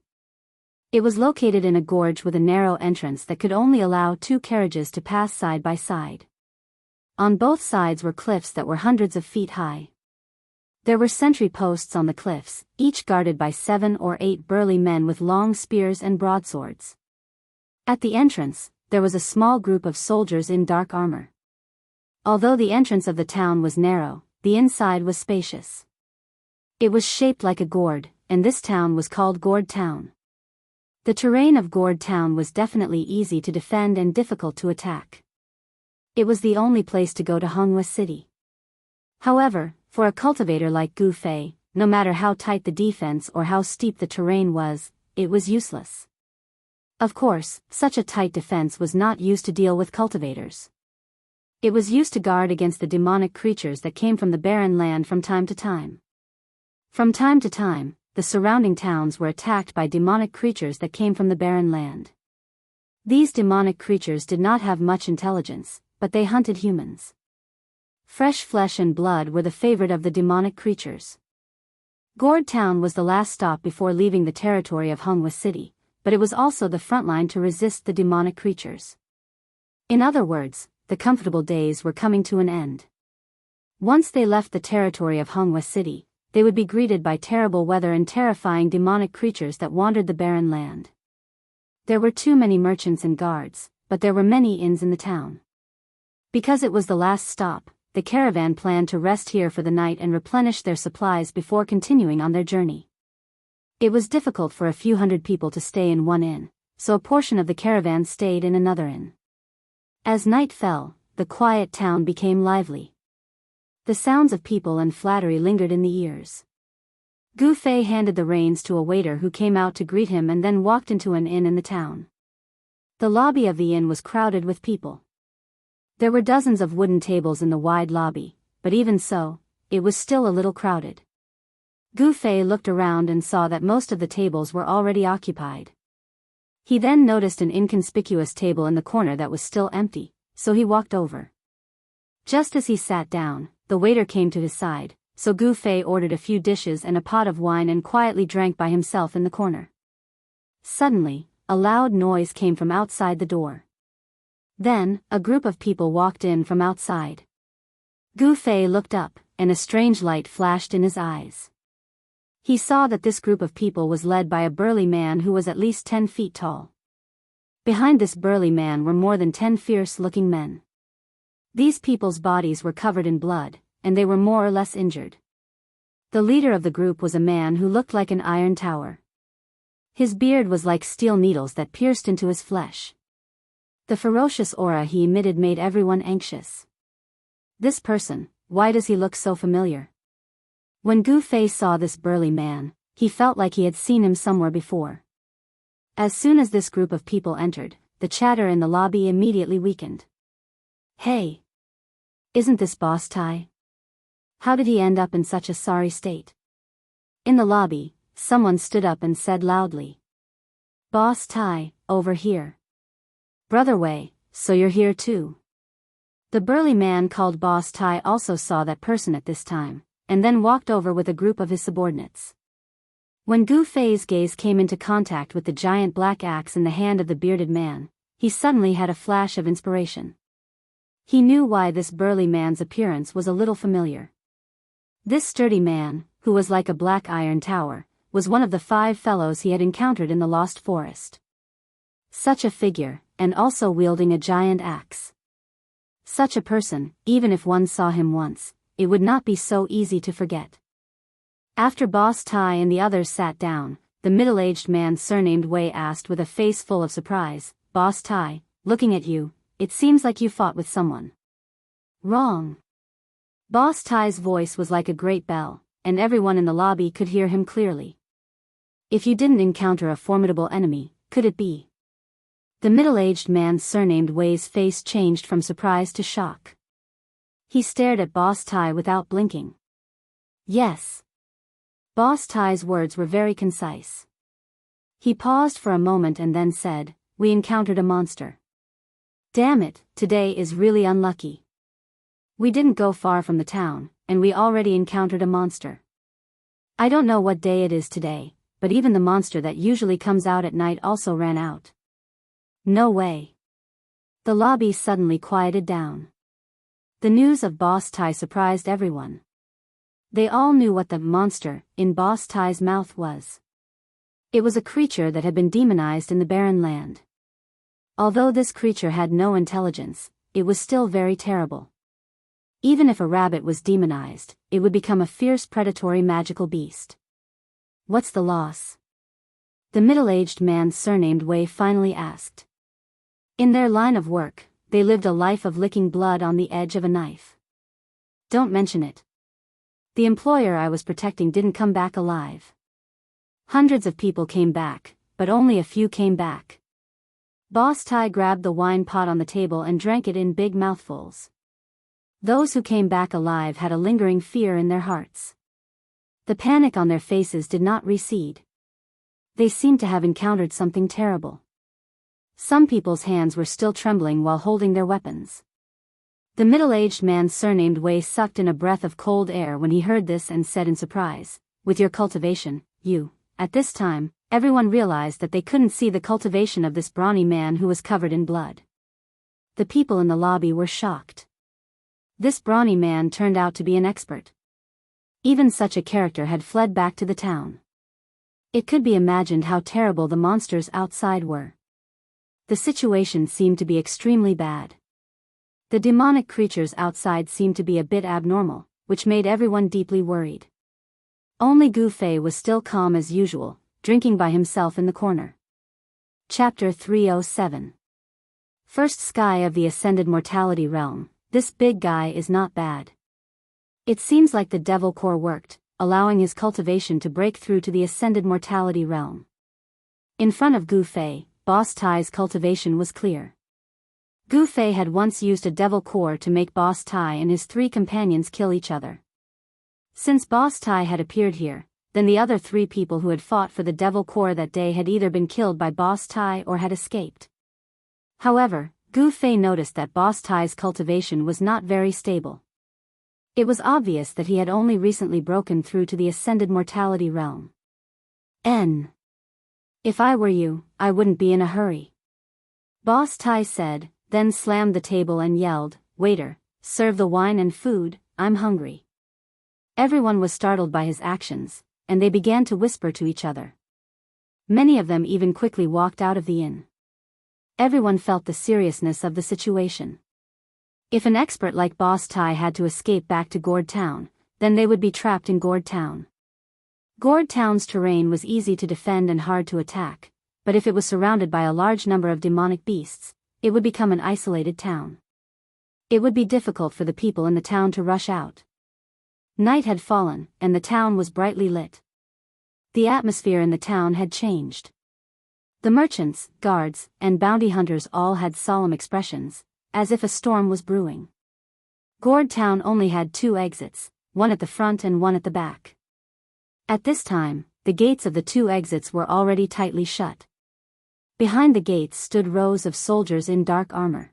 It was located in a gorge with a narrow entrance that could only allow 2 carriages to pass side by side. On both sides were cliffs that were hundreds of feet high. There were sentry posts on the cliffs, each guarded by 7 or 8 burly men with long spears and broadswords. At the entrance, there was a small group of soldiers in dark armor. Although the entrance of the town was narrow, the inside was spacious. It was shaped like a gourd, and this town was called Gourd Town. The terrain of Gourd Town was definitely easy to defend and difficult to attack. It was the only place to go to Honghua City. However, for a cultivator like Gu Fei, no matter how tight the defense or how steep the terrain was, it was useless. Of course, such a tight defense was not used to deal with cultivators. It was used to guard against the demonic creatures that came from the barren land from time to time. From time to time, the surrounding towns were attacked by demonic creatures that came from the barren land. These demonic creatures did not have much intelligence, but they hunted humans. Fresh flesh and blood were the favorite of the demonic creatures. Gourd Town was the last stop before leaving the territory of Honghua City, but it was also the front line to resist the demonic creatures. In other words, the comfortable days were coming to an end. Once they left the territory of Honghua City, they would be greeted by terrible weather and terrifying demonic creatures that wandered the barren land. There were too many merchants and guards, but there were many inns in the town. Because it was the last stop, the caravan planned to rest here for the night and replenish their supplies before continuing on their journey. It was difficult for a few hundred people to stay in one inn, so a portion of the caravan stayed in another inn. As night fell, the quiet town became lively. The sounds of people and flattery lingered in the ears. Gu Fei handed the reins to a waiter who came out to greet him and then walked into an inn in the town. The lobby of the inn was crowded with people. There were dozens of wooden tables in the wide lobby, but even so, it was still a little crowded. Gu Fei looked around and saw that most of the tables were already occupied. He then noticed an inconspicuous table in the corner that was still empty, so he walked over. Just as he sat down, the waiter came to his side, so Gu Fei ordered a few dishes and a pot of wine and quietly drank by himself in the corner. Suddenly, a loud noise came from outside the door. Then, a group of people walked in from outside. Gu Fei looked up, and a strange light flashed in his eyes. He saw that this group of people was led by a burly man who was at least 10 feet tall. Behind this burly man were more than 10 fierce-looking men. These people's bodies were covered in blood, and they were more or less injured. The leader of the group was a man who looked like an iron tower. His beard was like steel needles that pierced into his flesh. The ferocious aura he emitted made everyone anxious. This person, why does he look so familiar? When Gu Fei saw this burly man, he felt like he had seen him somewhere before. As soon as this group of people entered, the chatter in the lobby immediately weakened. Hey! Isn't this Boss Tai? How did he end up in such a sorry state? In the lobby, someone stood up and said loudly. Boss Tai, over here. Brother Wei, so you're here too. The burly man called Boss Tai also saw that person at this time, and then walked over with a group of his subordinates. When Gu Fei's gaze came into contact with the giant black axe in the hand of the bearded man, he suddenly had a flash of inspiration. He knew why this burly man's appearance was a little familiar. This sturdy man, who was like a black iron tower, was one of the 5 fellows he had encountered in the Lost Forest. Such a figure, and also wielding a giant axe. Such a person, even if one saw him once, it would not be so easy to forget. After Boss Tai and the others sat down, the middle-aged man surnamed Wei asked with a face full of surprise, "Boss Tai, looking at you, it seems like you fought with someone." "Wrong." Boss Tai's voice was like a great bell, and everyone in the lobby could hear him clearly. "If you didn't encounter a formidable enemy, could it be?" The middle-aged man surnamed Wei's face changed from surprise to shock. He stared at Boss Tai without blinking. "Yes." Boss Tai's words were very concise. He paused for a moment and then said, "We encountered a monster. Damn it, today is really unlucky. We didn't go far from the town, and we already encountered a monster. I don't know what day it is today, but even the monster that usually comes out at night also ran out." "No way." The lobby suddenly quieted down. The news of Boss Tai surprised everyone. They all knew what the monster in Boss Tai's mouth was. It was a creature that had been demonized in the barren land. Although this creature had no intelligence, it was still very terrible. Even if a rabbit was demonized, it would become a fierce predatory magical beast. "What's the loss?" the middle-aged man surnamed Wei finally asked. In their line of work, they lived a life of licking blood on the edge of a knife. "Don't mention it. The employer I was protecting didn't come back alive. Hundreds of people came back, but only a few came back." Boss Tai grabbed the wine pot on the table and drank it in big mouthfuls. Those who came back alive had a lingering fear in their hearts. The panic on their faces did not recede. They seemed to have encountered something terrible. Some people's hands were still trembling while holding their weapons. The middle-aged man surnamed Wei sucked in a breath of cold air when he heard this and said in surprise, "With your cultivation, you..." At this time, everyone realized that they couldn't see the cultivation of this brawny man who was covered in blood. The people in the lobby were shocked. This brawny man turned out to be an expert. Even such a character had fled back to the town. It could be imagined how terrible the monsters outside were. The situation seemed to be extremely bad. The demonic creatures outside seemed to be a bit abnormal, which made everyone deeply worried. Only Gu Fei was still calm as usual, drinking by himself in the corner. Chapter 307. First Sky of the Ascended Mortality Realm. This big guy is not bad. It seems like the devil core worked, allowing his cultivation to break through to the Ascended Mortality Realm. In front of Gu Fei, Boss Tai's cultivation was clear. Gu Fei had once used a devil core to make Boss Tai and his 3 companions kill each other. Since Boss Tai had appeared here, then the other 3 people who had fought for the devil core that day had either been killed by Boss Tai or had escaped. However, Gu Fei noticed that Boss Tai's cultivation was not very stable. It was obvious that he had only recently broken through to the Ascended Mortality Realm. If I were you, I wouldn't be in a hurry," Boss Tai said, then slammed the table and yelled, "Waiter, serve the wine and food, I'm hungry." Everyone was startled by his actions, and they began to whisper to each other. Many of them even quickly walked out of the inn. Everyone felt the seriousness of the situation. If an expert like Boss Tai had to escape back to Gourd Town, then they would be trapped in Gourd Town. Gourd Town's terrain was easy to defend and hard to attack, but if it was surrounded by a large number of demonic beasts, it would become an isolated town. It would be difficult for the people in the town to rush out. Night had fallen, and the town was brightly lit. The atmosphere in the town had changed. The merchants, guards, and bounty hunters all had solemn expressions, as if a storm was brewing. Gourd Town only had 2 exits, one at the front and one at the back. At this time, the gates of the 2 exits were already tightly shut. Behind the gates stood rows of soldiers in dark armor.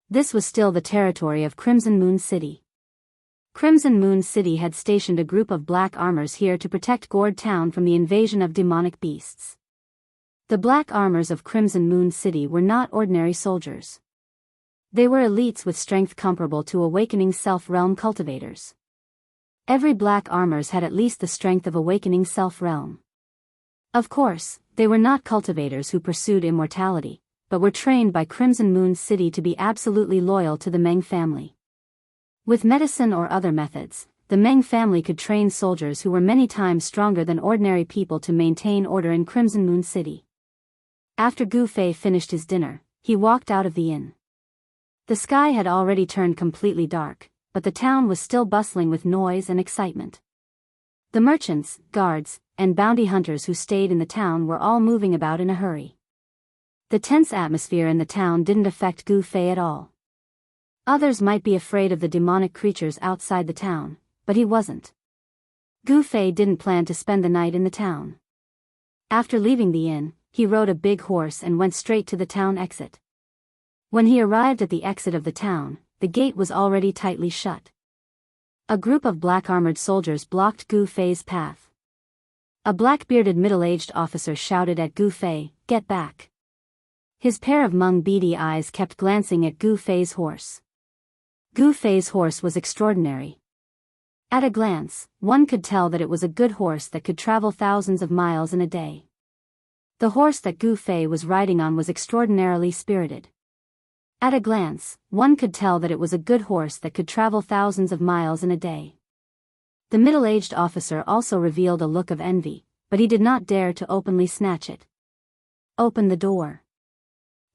This was still the territory of Crimson Moon City. Crimson Moon City had stationed a group of black armors here to protect Gourd Town from the invasion of demonic beasts. The black armors of Crimson Moon City were not ordinary soldiers. They were elites with strength comparable to Awakening Self-Realm cultivators. Every black armors had at least the strength of Awakening Self-Realm. Of course, they were not cultivators who pursued immortality, but were trained by Crimson Moon City to be absolutely loyal to the Meng family. With medicine or other methods, the Meng family could train soldiers who were many times stronger than ordinary people to maintain order in Crimson Moon City. After Gu Fei finished his dinner, he walked out of the inn. The sky had already turned completely dark, but the town was still bustling with noise and excitement. The merchants, guards, and bounty hunters who stayed in the town were all moving about in a hurry. The tense atmosphere in the town didn't affect Gu Fei at all. Others might be afraid of the demonic creatures outside the town, but he wasn't. Gu Fei didn't plan to spend the night in the town. After leaving the inn, he rode a big horse and went straight to the town exit. When he arrived at the exit of the town, the gate was already tightly shut. A group of black-armored soldiers blocked Gu Fei's path. A black-bearded middle-aged officer shouted at Gu Fei, "Get back!" His pair of beady eyes kept glancing at Gu Fei's horse. Gu Fei's horse was extraordinary. At a glance, one could tell that it was a good horse that could travel thousands of miles in a day. The horse that Gu Fei was riding on was extraordinarily spirited. At a glance, one could tell that it was a good horse that could travel thousands of miles in a day. The middle-aged officer also revealed a look of envy, but he did not dare to openly snatch it. Open the door.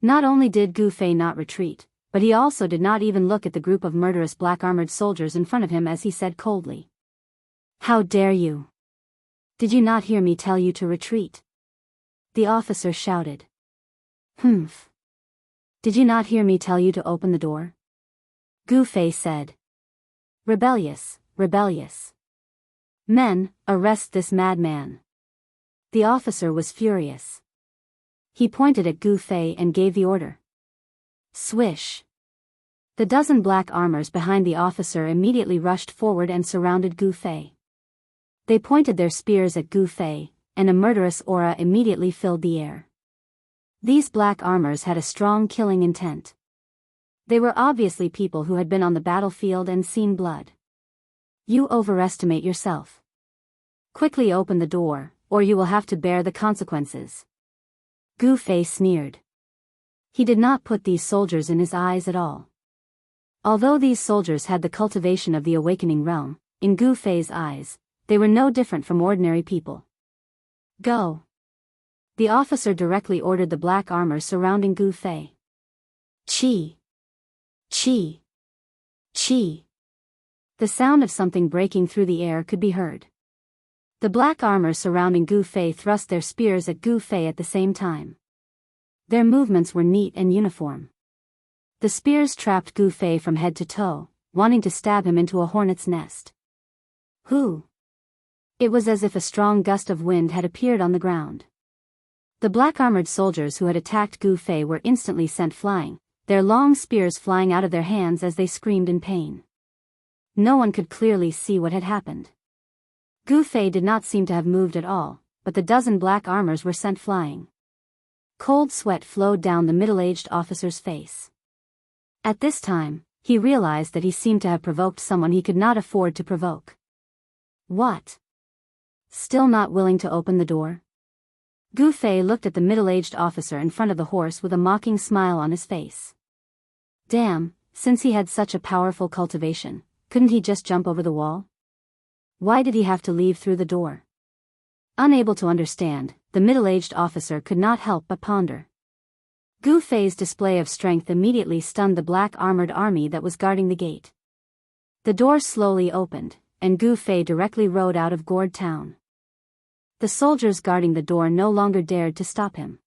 Not only did Gu Fei not retreat, but he also did not even look at the group of murderous black-armored soldiers in front of him as he said coldly, "How dare you? Did you not hear me tell you to retreat?" The officer shouted. "Humph. Did you not hear me tell you to open the door?" Gu Fei said. "Rebellious, rebellious. Men, arrest this madman." The officer was furious. He pointed at Gu Fei and gave the order. Swish. The dozen black armors behind the officer immediately rushed forward and surrounded Gu Fei. They pointed their spears at Gu Fei, and a murderous aura immediately filled the air. These black armors had a strong killing intent. They were obviously people who had been on the battlefield and seen blood. You overestimate yourself. Quickly open the door, or you will have to bear the consequences. Gu Fei sneered. He did not put these soldiers in his eyes at all. Although these soldiers had the cultivation of the awakening realm, in Gu Fei's eyes, they were no different from ordinary people. Go. The officer directly ordered the black armor surrounding Gu Fei. Chi. Chi. Chi. The sound of something breaking through the air could be heard. The black armor surrounding Gu Fei thrust their spears at Gu Fei at the same time. Their movements were neat and uniform. The spears trapped Gu Fei from head to toe, wanting to stab him into a hornet's nest. Who? It was as if a strong gust of wind had appeared on the ground. The black-armored soldiers who had attacked Gu Fei were instantly sent flying, their long spears flying out of their hands as they screamed in pain. No one could clearly see what had happened. Gu Fei did not seem to have moved at all, but the dozen black armors were sent flying. Cold sweat flowed down the middle-aged officer's face. At this time, he realized that he seemed to have provoked someone he could not afford to provoke. What? Still not willing to open the door? Gu Fei looked at the middle-aged officer in front of the horse with a mocking smile on his face. Damn, since he had such a powerful cultivation, couldn't he just jump over the wall? Why did he have to leave through the door? Unable to understand, the middle-aged officer could not help but ponder. Gu Fei's display of strength immediately stunned the black-armored army that was guarding the gate. The door slowly opened, and Gu Fei directly rode out of Gourd Town. The soldiers guarding the door no longer dared to stop him.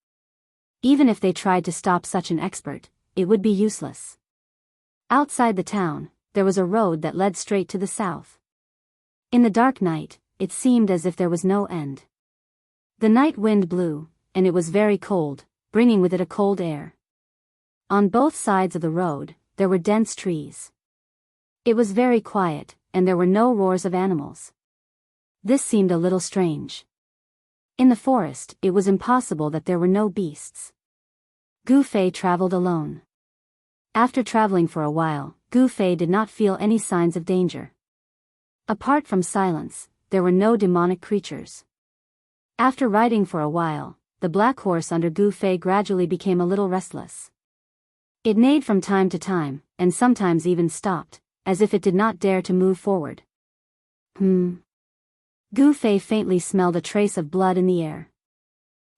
Even if they tried to stop such an expert, it would be useless. Outside the town, there was a road that led straight to the south. In the dark night, it seemed as if there was no end. The night wind blew, and it was very cold, bringing with it a cold air. On both sides of the road, there were dense trees. It was very quiet, and there were no roars of animals. This seemed a little strange. In the forest, it was impossible that there were no beasts. Gu Fei traveled alone. After traveling for a while, Gu Fei did not feel any signs of danger. Apart from silence, there were no demonic creatures. After riding for a while, the black horse under Gu Fei gradually became a little restless. It neighed from time to time, and sometimes even stopped, as if it did not dare to move forward. Gu Fei faintly smelled a trace of blood in the air.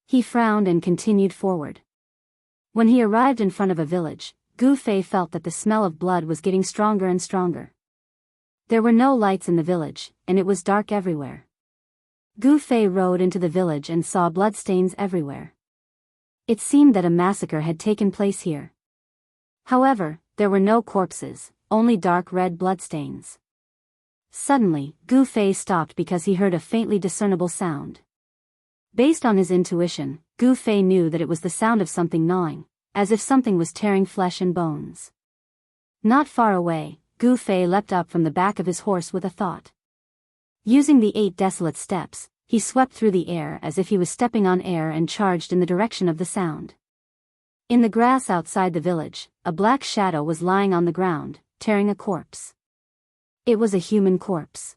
He frowned and continued forward. When he arrived in front of a village, Gu Fei felt that the smell of blood was getting stronger and stronger. There were no lights in the village, and it was dark everywhere. Gu Fei rode into the village and saw bloodstains everywhere. It seemed that a massacre had taken place here. However, there were no corpses, only dark red bloodstains. Suddenly, Gu Fei stopped because he heard a faintly discernible sound. Based on his intuition, Gu Fei knew that it was the sound of something gnawing, as if something was tearing flesh and bones. Not far away, Gu Fei leapt up from the back of his horse with a thought. Using the 8 desolate steps, he swept through the air as if he was stepping on air and charged in the direction of the sound. In the grass outside the village, a black shadow was lying on the ground, tearing a corpse. It was a human corpse.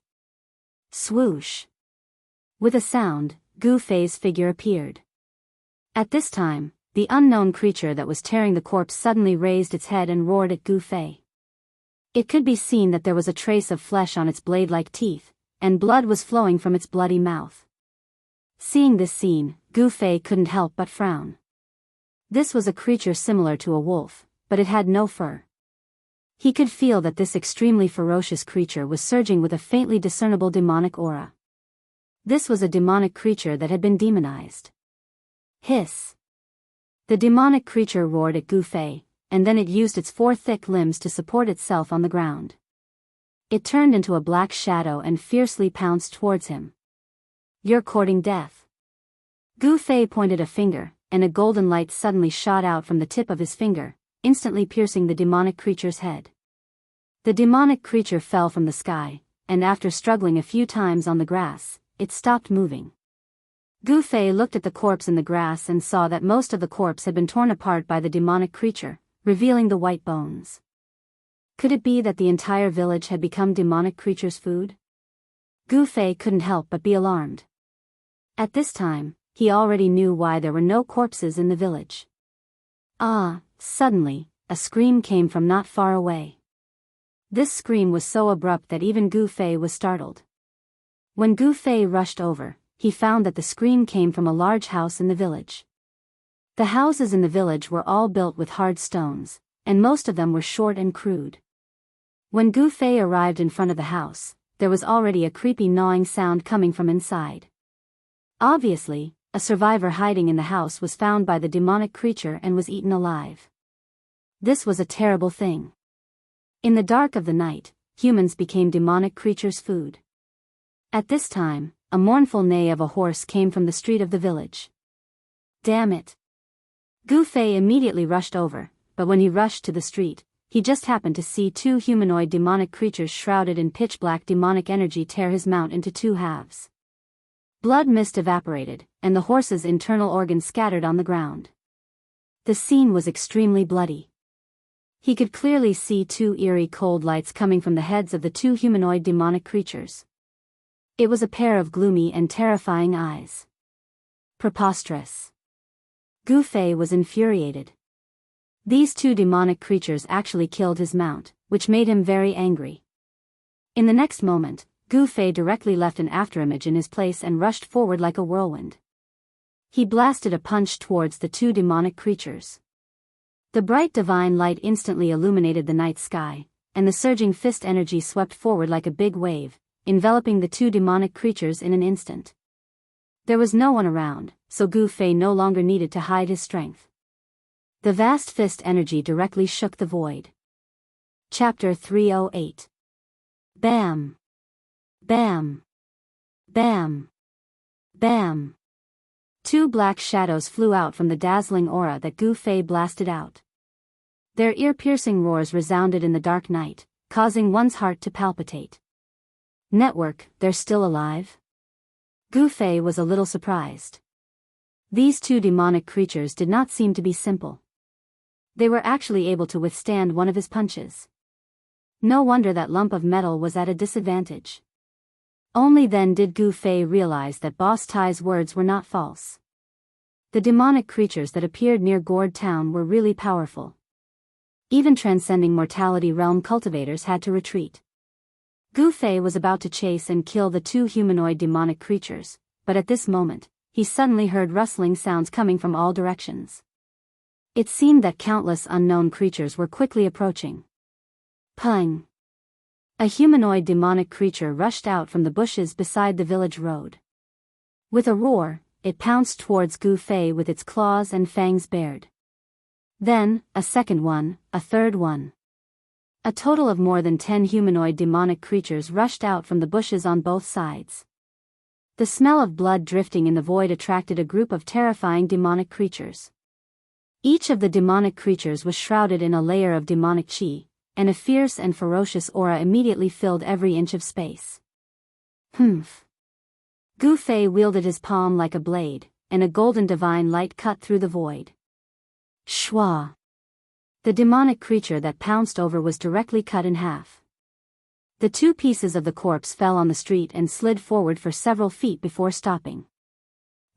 Swoosh! With a sound, Gu Fei's figure appeared. At this time, the unknown creature that was tearing the corpse suddenly raised its head and roared at Gu Fei. It could be seen that there was a trace of flesh on its blade-like teeth, and blood was flowing from its bloody mouth. Seeing this scene, Gu Fei couldn't help but frown. This was a creature similar to a wolf, but it had no fur. He could feel that this extremely ferocious creature was surging with a faintly discernible demonic aura. This was a demonic creature that had been demonized. Hiss! The demonic creature roared at Gu Fei, and then it used its 4 thick limbs to support itself on the ground. It turned into a black shadow and fiercely pounced towards him. You're courting death. Gu Fei pointed a finger, and a golden light suddenly shot out from the tip of his finger, instantly piercing the demonic creature's head. The demonic creature fell from the sky, and after struggling a few times on the grass, it stopped moving. Gu Fei looked at the corpse in the grass and saw that most of the corpse had been torn apart by the demonic creature, revealing the white bones. Could it be that the entire village had become demonic creature's food? Gu Fei couldn't help but be alarmed. At this time, he already knew why there were no corpses in the village. Suddenly, a scream came from not far away. This scream was so abrupt that even Gu Fei was startled. When Gu Fei rushed over, he found that the scream came from a large house in the village. The houses in the village were all built with hard stones, and most of them were short and crude. When Gu Fei arrived in front of the house, there was already a creepy gnawing sound coming from inside. Obviously, a survivor hiding in the house was found by the demonic creature and was eaten alive. This was a terrible thing. In the dark of the night, humans became demonic creatures' food. At this time, a mournful neigh of a horse came from the street of the village. Damn it! Gu Fei immediately rushed over, but when he rushed to the street, he just happened to see 2 humanoid demonic creatures shrouded in pitch-black demonic energy tear his mount into 2 halves. Blood mist evaporated, and the horse's internal organs scattered on the ground. The scene was extremely bloody. He could clearly see 2 eerie cold lights coming from the heads of the 2 humanoid demonic creatures. It was a pair of gloomy and terrifying eyes. Preposterous. Gu Fei was infuriated. These 2 demonic creatures actually killed his mount, which made him very angry. In the next moment, Gu Fei directly left an afterimage in his place and rushed forward like a whirlwind. He blasted a punch towards the 2 demonic creatures. The bright divine light instantly illuminated the night sky, and the surging fist energy swept forward like a big wave, enveloping the 2 demonic creatures in an instant. There was no one around, so Gu Fei no longer needed to hide his strength. The vast fist energy directly shook the void. Chapter 308. Bam! Bam! Bam! Bam! 2 black shadows flew out from the dazzling aura that Gu Fei blasted out. Their ear-piercing roars resounded in the dark night, causing one's heart to palpitate. Network, they're still alive? Gu Fei was a little surprised. These 2 demonic creatures did not seem to be simple. They were actually able to withstand one of his punches. No wonder that lump of metal was at a disadvantage. Only then did Gu Fei realize that Boss Tai's words were not false. The demonic creatures that appeared near Gourd Town were really powerful. Even transcending mortality realm cultivators had to retreat. Gu Fei was about to chase and kill the two humanoid demonic creatures, but at this moment, he suddenly heard rustling sounds coming from all directions. It seemed that countless unknown creatures were quickly approaching. Pung! A humanoid demonic creature rushed out from the bushes beside the village road. With a roar, it pounced towards Gu Fei with its claws and fangs bared. Then, a second one, a third one. A total of more than 10 humanoid demonic creatures rushed out from the bushes on both sides. The smell of blood drifting in the void attracted a group of terrifying demonic creatures. Each of the demonic creatures was shrouded in a layer of demonic chi, and a fierce and ferocious aura immediately filled every inch of space. Humph! Gu Fei wielded his palm like a blade, and a golden divine light cut through the void. Shwa! The demonic creature that pounced over was directly cut in half. The two pieces of the corpse fell on the street and slid forward for several feet before stopping.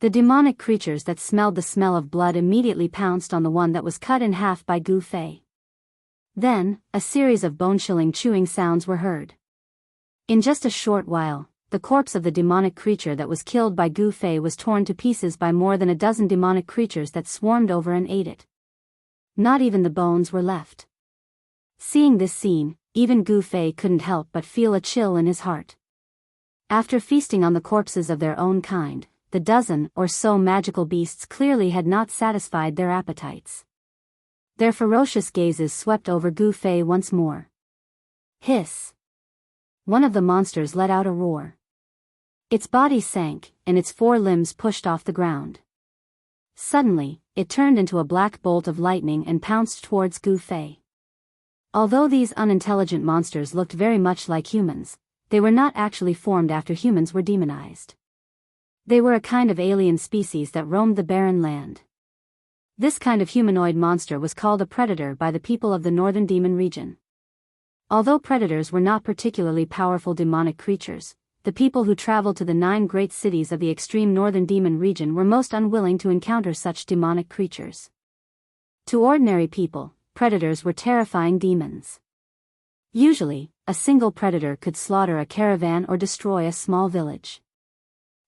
The demonic creatures that smelled the smell of blood immediately pounced on the one that was cut in half by Gu Fei. Then, a series of bone-chilling chewing sounds were heard. In just a short while, the corpse of the demonic creature that was killed by Gu Fei was torn to pieces by more than a dozen demonic creatures that swarmed over and ate it. Not even the bones were left. Seeing this scene, even Gu Fei couldn't help but feel a chill in his heart. After feasting on the corpses of their own kind, the dozen or so magical beasts clearly had not satisfied their appetites. Their ferocious gazes swept over Gu Fei once more. Hiss! One of the monsters let out a roar. Its body sank, and its four limbs pushed off the ground. Suddenly, it turned into a black bolt of lightning and pounced towards Gu Fei. Although these unintelligent monsters looked very much like humans, they were not actually formed after humans were demonized. They were a kind of alien species that roamed the barren land. This kind of humanoid monster was called a predator by the people of the northern demon region. Although predators were not particularly powerful demonic creatures, the people who traveled to the 9 great cities of the extreme northern demon region were most unwilling to encounter such demonic creatures. To ordinary people, predators were terrifying demons. Usually, a single predator could slaughter a caravan or destroy a small village.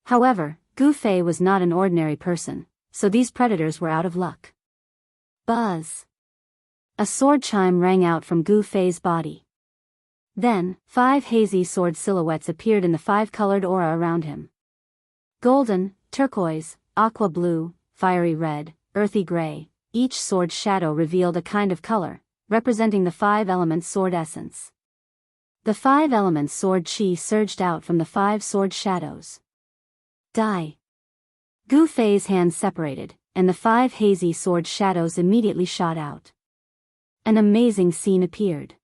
However, Gu Fei was not an ordinary person, so these predators were out of luck. Buzz! A sword chime rang out from Gu Fei's body. Then, 5 hazy sword silhouettes appeared in the 5-colored aura around him. Golden, turquoise, aqua blue, fiery red, earthy gray, each sword shadow revealed a kind of color, representing the 5-element sword essence. The 5-element sword chi surged out from the 5 sword shadows. Die! Gu Fei's hands separated, and the 5 hazy sword shadows immediately shot out. An amazing scene appeared.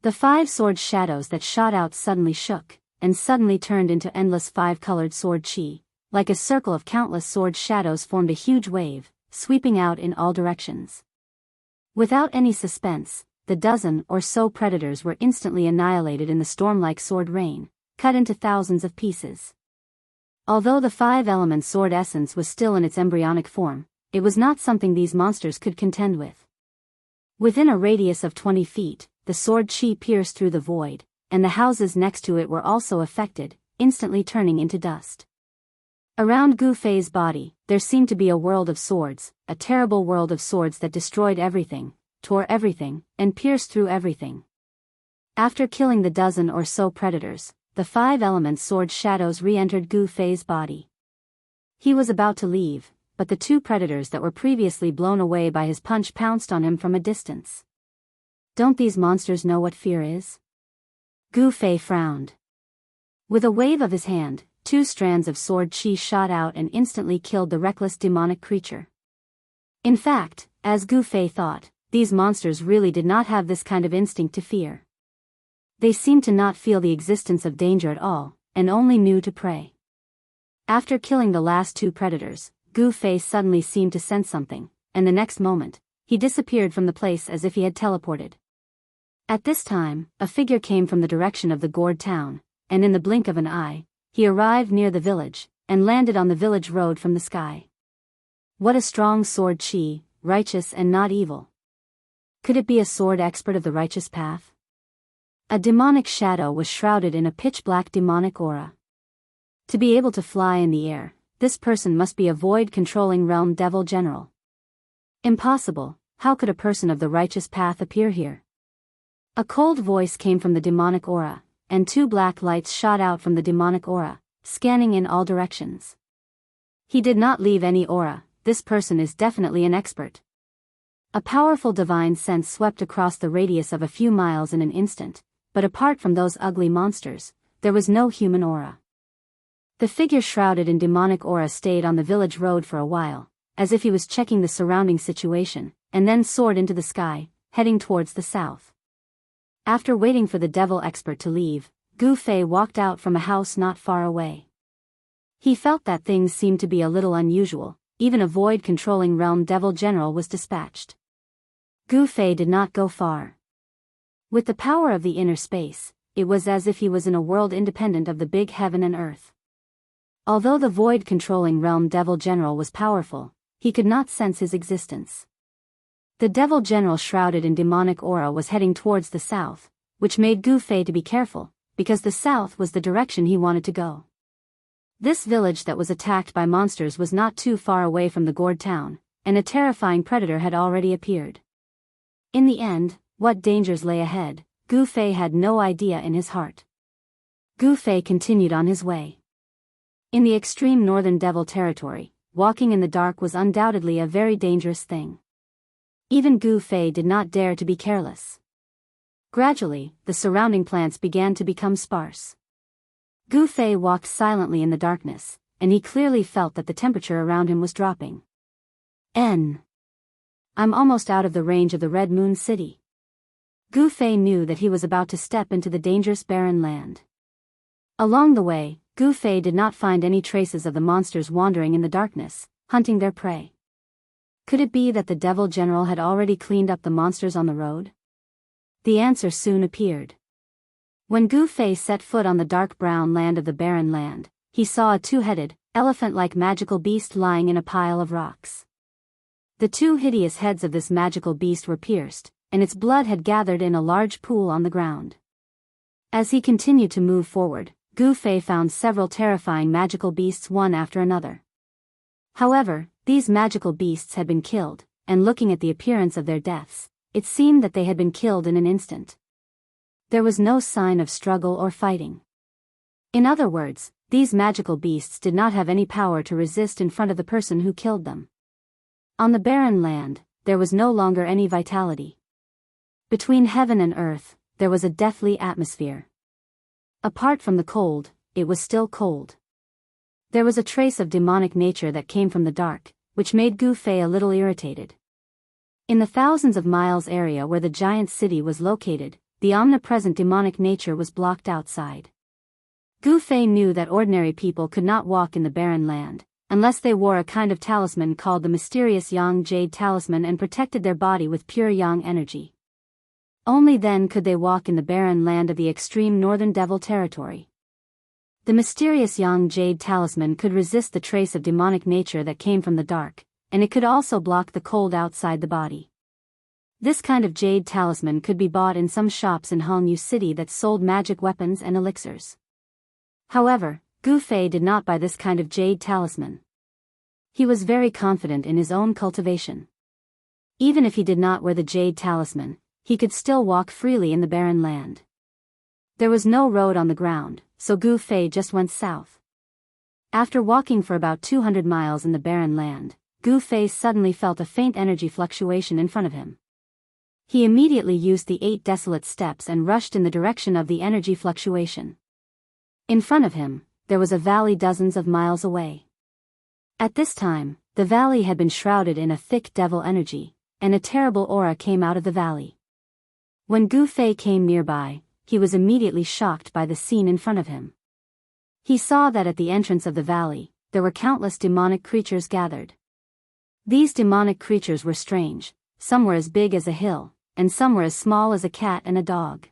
The 5 sword shadows that shot out suddenly shook, and suddenly turned into endless 5-colored sword chi. Like a circle of countless sword shadows formed a huge wave, sweeping out in all directions. Without any suspense, the dozen or so predators were instantly annihilated in the storm-like sword rain, cut into thousands of pieces. Although the 5-element sword essence was still in its embryonic form, it was not something these monsters could contend with. Within a radius of 20 feet, the sword chi pierced through the void, and the houses next to it were also affected, instantly turning into dust. Around Gu Fei's body, there seemed to be a world of swords, a terrible world of swords that destroyed everything, tore everything, and pierced through everything. After killing the dozen or so predators, the 5-element sword shadows re-entered Gu Fei's body. He was about to leave, but the 2 predators that were previously blown away by his punch pounced on him from a distance. Don't these monsters know what fear is? Gu Fei frowned. With a wave of his hand, 2 strands of sword chi shot out and instantly killed the reckless demonic creature. In fact, as Gu Fei thought, these monsters really did not have this kind of instinct to fear. They seemed to not feel the existence of danger at all, and only knew to prey. After killing the last 2 predators, Gu Fei suddenly seemed to sense something, and the next moment, he disappeared from the place as if he had teleported. At this time, a figure came from the direction of the gourd town, and in the blink of an eye, he arrived near the village, and landed on the village road from the sky. What a strong sword chi, righteous and not evil. Could it be a sword expert of the righteous path? A demonic shadow was shrouded in a pitch-black demonic aura. To be able to fly in the air, this person must be a void-controlling realm devil general. Impossible, how could a person of the righteous path appear here? A cold voice came from the demonic aura, and two black lights shot out from the demonic aura, scanning in all directions. He did not leave any aura, this person is definitely an expert. A powerful divine sense swept across the radius of a few miles in an instant, but apart from those ugly monsters, there was no human aura. The figure shrouded in demonic aura stayed on the village road for a while, as if he was checking the surrounding situation, and then soared into the sky, heading towards the south. After waiting for the devil expert to leave, Gu Fei walked out from a house not far away. He felt that things seemed to be a little unusual, even a void-controlling realm devil general was dispatched. Gu Fei did not go far. With the power of the inner space, it was as if he was in a world independent of the big heaven and earth. Although the void-controlling realm devil general was powerful, he could not sense his existence. The devil general shrouded in demonic aura was heading towards the south, which made Gu Fei to be careful, because the south was the direction he wanted to go. This village that was attacked by monsters was not too far away from the gourd town, and a terrifying predator had already appeared. In the end, what dangers lay ahead, Gu Fei had no idea in his heart. Gu Fei continued on his way. In the extreme northern devil territory, walking in the dark was undoubtedly a very dangerous thing. Even Gu Fei did not dare to be careless. Gradually, the surrounding plants began to become sparse. Gu Fei walked silently in the darkness, and he clearly felt that the temperature around him was dropping. I'm almost out of the range of the Red Moon City. Gu Fei knew that he was about to step into the dangerous barren land. Along the way, Gu Fei did not find any traces of the monsters wandering in the darkness, hunting their prey. Could it be that the devil general had already cleaned up the monsters on the road? The answer soon appeared. When Gu Fei set foot on the dark brown land of the barren land, he saw a two-headed, elephant-like magical beast lying in a pile of rocks. The two hideous heads of this magical beast were pierced, and its blood had gathered in a large pool on the ground. As he continued to move forward, Gu Fei found several terrifying magical beasts one after another. However, these magical beasts had been killed, and looking at the appearance of their deaths, it seemed that they had been killed in an instant. There was no sign of struggle or fighting. In other words, these magical beasts did not have any power to resist in front of the person who killed them. On the barren land, there was no longer any vitality. Between heaven and earth, there was a deathly atmosphere. Apart from the cold, it was still cold. There was a trace of demonic nature that came from the dark, which made Gu Fei a little irritated. In the thousands of miles area where the giant city was located, the omnipresent demonic nature was blocked outside. Gu Fei knew that ordinary people could not walk in the barren land, unless they wore a kind of talisman called the mysterious Yang Jade Talisman and protected their body with pure Yang energy. Only then could they walk in the barren land of the extreme northern devil territory. The mysterious Yang Jade Talisman could resist the trace of demonic nature that came from the dark, and it could also block the cold outside the body. This kind of jade talisman could be bought in some shops in Jianghu City that sold magic weapons and elixirs. However, Gu Fei did not buy this kind of jade talisman. He was very confident in his own cultivation. Even if he did not wear the jade talisman, he could still walk freely in the barren land. There was no road on the ground, so Gu Fei just went south. After walking for about 200 miles in the barren land, Gu Fei suddenly felt a faint energy fluctuation in front of him. He immediately used the 8 desolate steps and rushed in the direction of the energy fluctuation. In front of him, there was a valley dozens of miles away. At this time, the valley had been shrouded in a thick devil energy, and a terrible aura came out of the valley. When Gu Fei came nearby, he was immediately shocked by the scene in front of him. He saw that at the entrance of the valley, there were countless demonic creatures gathered. These demonic creatures were strange, some were as big as a hill, and some were as small as a cat and a dog.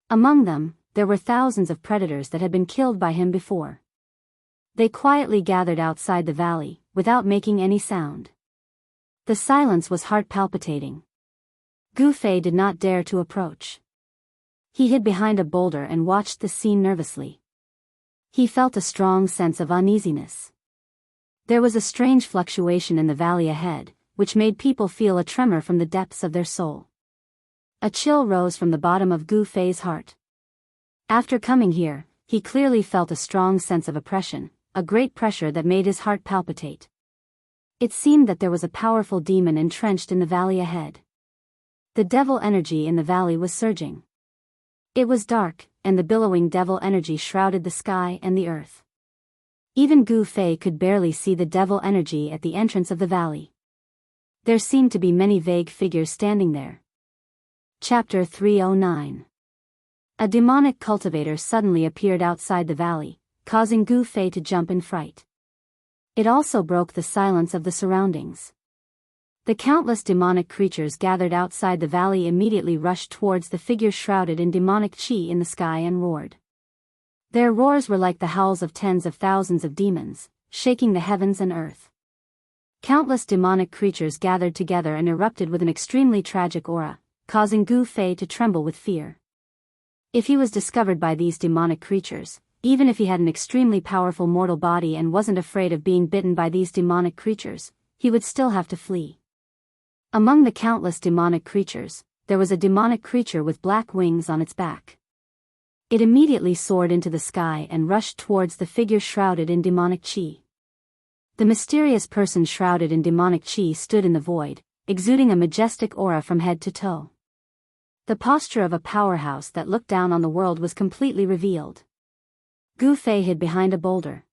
Among them, there were thousands of predators that had been killed by him before. They quietly gathered outside the valley, without making any sound. The silence was heart-palpitating. Gu Fei did not dare to approach. He hid behind a boulder and watched the scene nervously. He felt a strong sense of uneasiness. There was a strange fluctuation in the valley ahead, which made people feel a tremor from the depths of their soul. A chill rose from the bottom of Gu Fei's heart. After coming here, he clearly felt a strong sense of oppression, a great pressure that made his heart palpitate. It seemed that there was a powerful demon entrenched in the valley ahead. The devil energy in the valley was surging. It was dark, and the billowing devil energy shrouded the sky and the earth. Even Gu Fei could barely see the devil energy at the entrance of the valley. There seemed to be many vague figures standing there. Chapter 309. A demonic cultivator suddenly appeared outside the valley, causing Gu Fei to jump in fright. It also broke the silence of the surroundings. The countless demonic creatures gathered outside the valley immediately rushed towards the figure shrouded in demonic chi in the sky and roared. Their roars were like the howls of tens of thousands of demons, shaking the heavens and earth. Countless demonic creatures gathered together and erupted with an extremely tragic aura, causing Gu Fei to tremble with fear. If he was discovered by these demonic creatures, even if he had an extremely powerful mortal body and wasn't afraid of being bitten by these demonic creatures, he would still have to flee. Among the countless demonic creatures, there was a demonic creature with black wings on its back. It immediately soared into the sky and rushed towards the figure shrouded in demonic chi. The mysterious person shrouded in demonic chi stood in the void, exuding a majestic aura from head to toe. The posture of a powerhouse that looked down on the world was completely revealed. Gu Fei hid behind a boulder.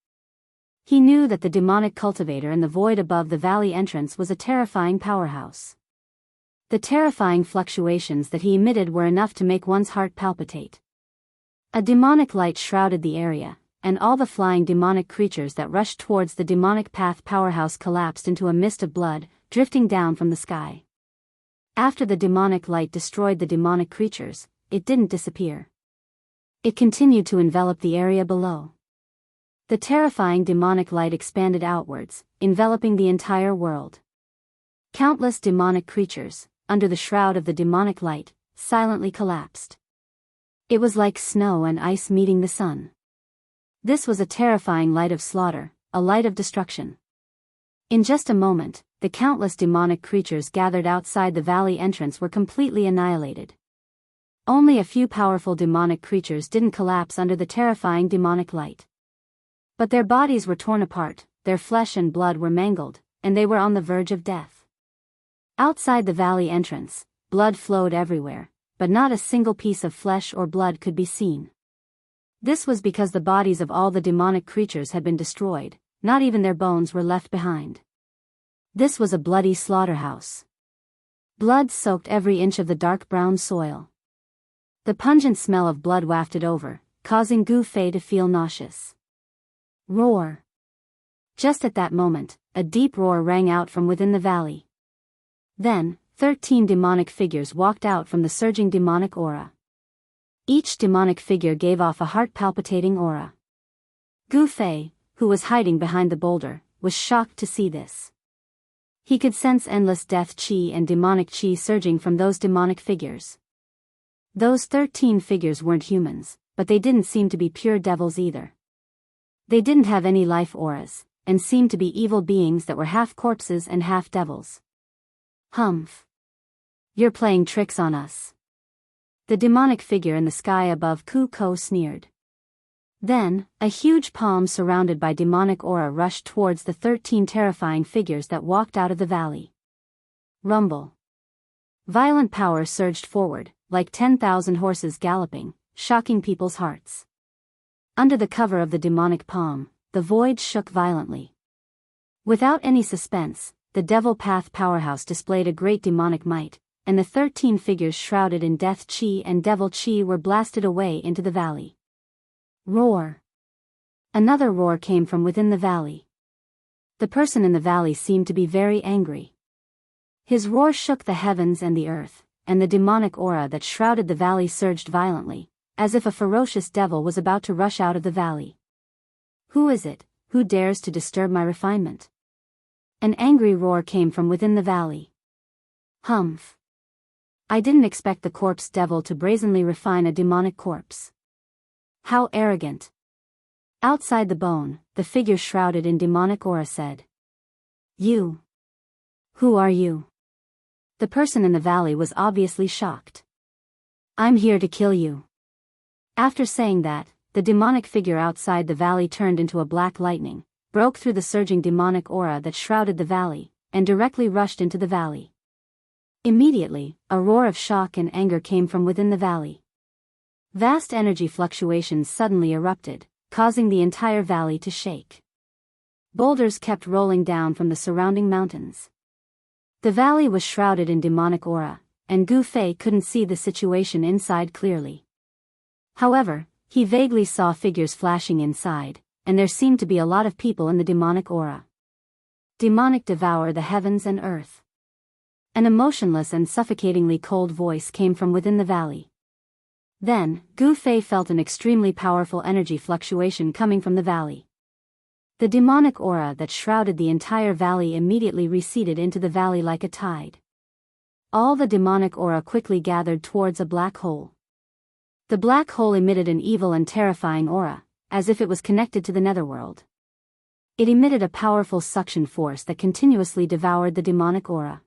He knew that the demonic cultivator in the void above the valley entrance was a terrifying powerhouse. The terrifying fluctuations that he emitted were enough to make one's heart palpitate. A demonic light shrouded the area, and all the flying demonic creatures that rushed towards the demonic path powerhouse collapsed into a mist of blood, drifting down from the sky. After the demonic light destroyed the demonic creatures, it didn't disappear. It continued to envelop the area below. The terrifying demonic light expanded outwards, enveloping the entire world. Countless demonic creatures, under the shroud of the demonic light, silently collapsed. It was like snow and ice meeting the sun. This was a terrifying light of slaughter, a light of destruction. In just a moment, the countless demonic creatures gathered outside the valley entrance were completely annihilated. Only a few powerful demonic creatures didn't collapse under the terrifying demonic light. But their bodies were torn apart, their flesh and blood were mangled, and they were on the verge of death. Outside the valley entrance, blood flowed everywhere, but not a single piece of flesh or blood could be seen. This was because the bodies of all the demonic creatures had been destroyed, not even their bones were left behind. This was a bloody slaughterhouse. Blood soaked every inch of the dark brown soil. The pungent smell of blood wafted over, causing Gu Fei to feel nauseous. Roar! Just at that moment, a deep roar rang out from within the valley. Then, 13 demonic figures walked out from the surging demonic aura. Each demonic figure gave off a heart-palpitating aura. Gu Fei, who was hiding behind the boulder, was shocked to see this. He could sense endless death chi and demonic chi surging from those demonic figures. Those 13 figures weren't humans, but they didn't seem to be pure devils either. They didn't have any life auras, and seemed to be evil beings that were half corpses and half devils. Humph! You're playing tricks on us. The demonic figure in the sky above Ku Ko sneered. Then, a huge palm surrounded by demonic aura rushed towards the 13 terrifying figures that walked out of the valley. Rumble. Violent power surged forward, like 10,000 horses galloping, shocking people's hearts. Under the cover of the demonic palm, the void shook violently. Without any suspense, the Devil Path powerhouse displayed a great demonic might, and the 13 figures shrouded in death chi and devil chi were blasted away into the valley. Roar! Another roar came from within the valley. The person in the valley seemed to be very angry. His roar shook the heavens and the earth, and the demonic aura that shrouded the valley surged violently, as if a ferocious devil was about to rush out of the valley. Who is it, who dares to disturb my refinement? An angry roar came from within the valley. Humph! I didn't expect the corpse devil to brazenly refine a demonic corpse. How arrogant. Outside the bone, the figure shrouded in demonic aura said. You. Who are you? The person in the valley was obviously shocked. I'm here to kill you. After saying that, the demonic figure outside the valley turned into a black lightning, broke through the surging demonic aura that shrouded the valley, and directly rushed into the valley. Immediately, a roar of shock and anger came from within the valley. Vast energy fluctuations suddenly erupted, causing the entire valley to shake. Boulders kept rolling down from the surrounding mountains. The valley was shrouded in demonic aura, and Gu Fei couldn't see the situation inside clearly. However, he vaguely saw figures flashing inside, and there seemed to be a lot of people in the demonic aura. Demonic devour the heavens and earth. An emotionless and suffocatingly cold voice came from within the valley. Then, Gu Fei felt an extremely powerful energy fluctuation coming from the valley. The demonic aura that shrouded the entire valley immediately receded into the valley like a tide. All the demonic aura quickly gathered towards a black hole. The black hole emitted an evil and terrifying aura, as if it was connected to the netherworld. It emitted a powerful suction force that continuously devoured the demonic aura.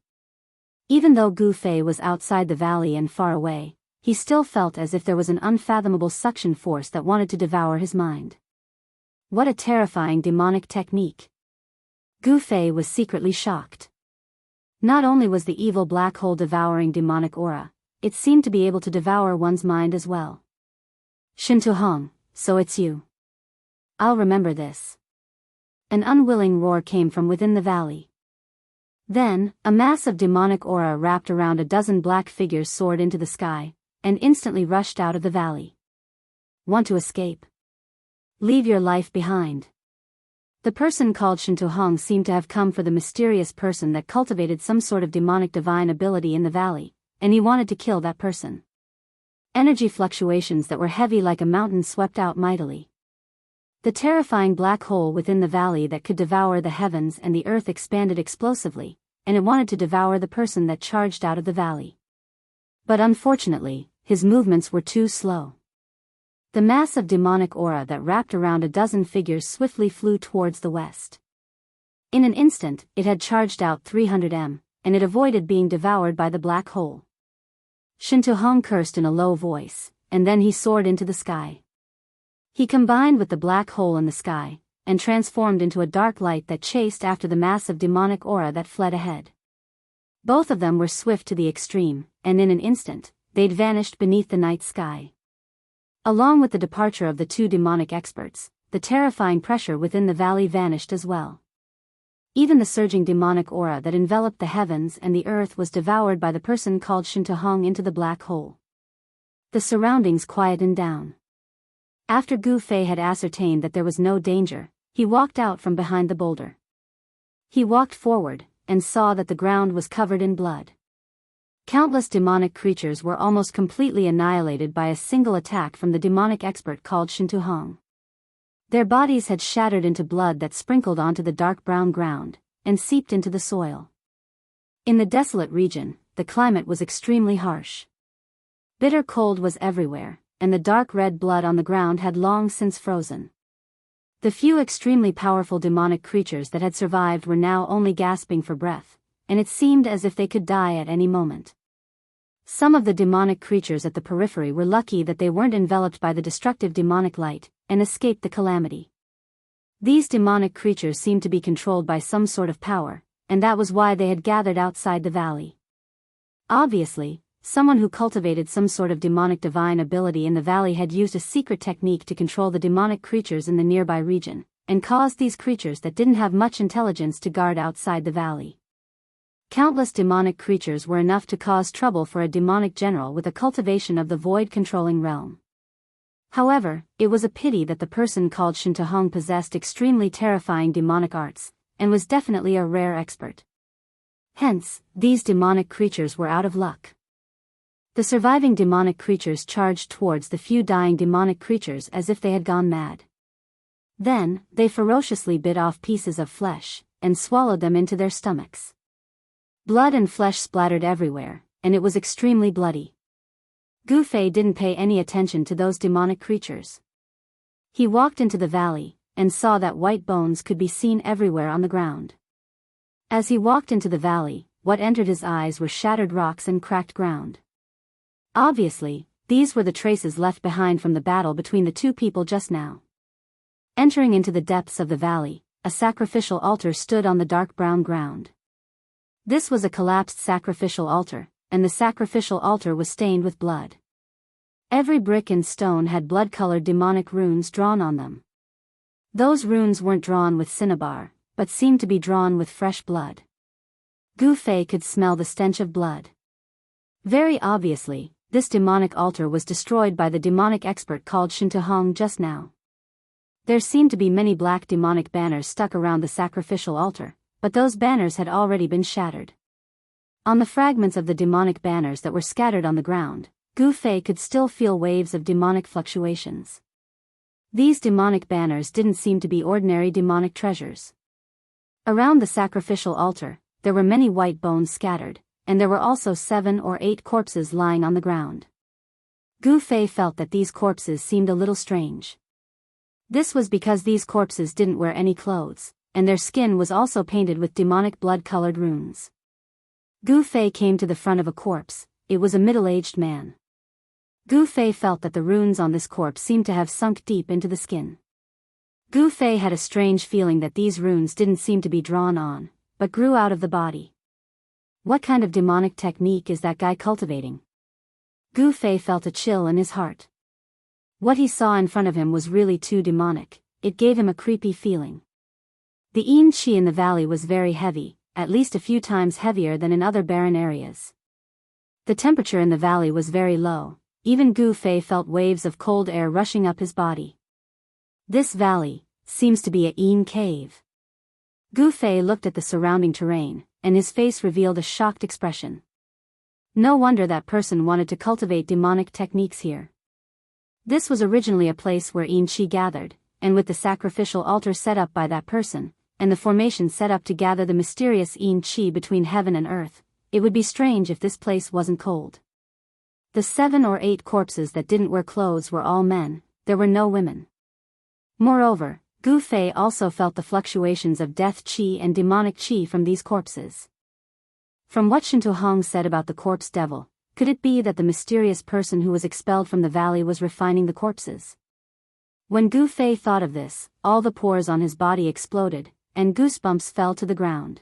Even though Gu Fei was outside the valley and far away, he still felt as if there was an unfathomable suction force that wanted to devour his mind. What a terrifying demonic technique. Gu Fei was secretly shocked. Not only was the evil black hole devouring demonic aura, it seemed to be able to devour one's mind as well. Shintuhong, so it's you. I'll remember this. An unwilling roar came from within the valley. Then, a mass of demonic aura wrapped around a dozen black figures soared into the sky, and instantly rushed out of the valley. Want to escape? Leave your life behind. The person called Shintuhong seemed to have come for the mysterious person that cultivated some sort of demonic divine ability in the valley, and he wanted to kill that person. Energy fluctuations that were heavy like a mountain swept out mightily. The terrifying black hole within the valley that could devour the heavens and the earth expanded explosively, and it wanted to devour the person that charged out of the valley. But unfortunately, his movements were too slow. The mass of demonic aura that wrapped around a dozen figures swiftly flew towards the west. In an instant, it had charged out 300 m, and it avoided being devoured by the black hole. Shintuhong cursed in a low voice, and then he soared into the sky. He combined with the black hole in the sky, and transformed into a dark light that chased after the mass of demonic aura that fled ahead. Both of them were swift to the extreme, and in an instant, they'd vanished beneath the night sky. Along with the departure of the two demonic experts, the terrifying pressure within the valley vanished as well. Even the surging demonic aura that enveloped the heavens and the earth was devoured by the person called Shintuhong into the black hole. The surroundings quietened down. After Gu Fei had ascertained that there was no danger, he walked out from behind the boulder. He walked forward, and saw that the ground was covered in blood. Countless demonic creatures were almost completely annihilated by a single attack from the demonic expert called Shintuhong. Their bodies had shattered into blood that sprinkled onto the dark brown ground, and seeped into the soil. In the desolate region, the climate was extremely harsh. Bitter cold was everywhere, and the dark red blood on the ground had long since frozen. The few extremely powerful demonic creatures that had survived were now only gasping for breath, and it seemed as if they could die at any moment. Some of the demonic creatures at the periphery were lucky that they weren't enveloped by the destructive demonic light, and escaped the calamity. These demonic creatures seemed to be controlled by some sort of power, and that was why they had gathered outside the valley. Obviously, someone who cultivated some sort of demonic divine ability in the valley had used a secret technique to control the demonic creatures in the nearby region, and caused these creatures that didn't have much intelligence to guard outside the valley. Countless demonic creatures were enough to cause trouble for a demonic general with a cultivation of the void-controlling realm. However, it was a pity that the person called Shintuhong possessed extremely terrifying demonic arts, and was definitely a rare expert. Hence, these demonic creatures were out of luck. The surviving demonic creatures charged towards the few dying demonic creatures as if they had gone mad. Then, they ferociously bit off pieces of flesh, and swallowed them into their stomachs. Blood and flesh splattered everywhere, and it was extremely bloody. Gu Fei didn't pay any attention to those demonic creatures. He walked into the valley, and saw that white bones could be seen everywhere on the ground. As he walked into the valley, what entered his eyes were shattered rocks and cracked ground. Obviously, these were the traces left behind from the battle between the two people just now. Entering into the depths of the valley, a sacrificial altar stood on the dark brown ground. This was a collapsed sacrificial altar, and the sacrificial altar was stained with blood. Every brick and stone had blood-colored demonic runes drawn on them. Those runes weren't drawn with cinnabar, but seemed to be drawn with fresh blood. Gu Fei could smell the stench of blood. Very obviously, this demonic altar was destroyed by the demonic expert called Hong just now. There seemed to be many black demonic banners stuck around the sacrificial altar, but those banners had already been shattered. On the fragments of the demonic banners that were scattered on the ground, Gu Fei could still feel waves of demonic fluctuations. These demonic banners didn't seem to be ordinary demonic treasures. Around the sacrificial altar, there were many white bones scattered, and there were also 7 or 8 corpses lying on the ground. Gu Fei felt that these corpses seemed a little strange. This was because these corpses didn't wear any clothes, and their skin was also painted with demonic blood-colored runes. Gu Fei came to the front of a corpse. It was a middle-aged man. Gu Fei felt that the runes on this corpse seemed to have sunk deep into the skin. Gu Fei had a strange feeling that these runes didn't seem to be drawn on, but grew out of the body. What kind of demonic technique is that guy cultivating? Gu Fei felt a chill in his heart. What he saw in front of him was really too demonic. It gave him a creepy feeling. The yin qi in the valley was very heavy, at least a few times heavier than in other barren areas. The temperature in the valley was very low. Even Gu Fei felt waves of cold air rushing up his body. This valley seems to be a yin cave. Gu Fei looked at the surrounding terrain, and his face revealed a shocked expression. No wonder that person wanted to cultivate demonic techniques here. This was originally a place where yin qi gathered, and with the sacrificial altar set up by that person, and the formation set up to gather the mysterious yin qi between heaven and earth, it would be strange if this place wasn't cold. The 7 or 8 corpses that didn't wear clothes were all men, there were no women. Moreover, Gu Fei also felt the fluctuations of death qi and demonic qi from these corpses. From what Hong said about the corpse devil, could it be that the mysterious person who was expelled from the valley was refining the corpses? When Gu Fei thought of this, all the pores on his body exploded, and goosebumps fell to the ground.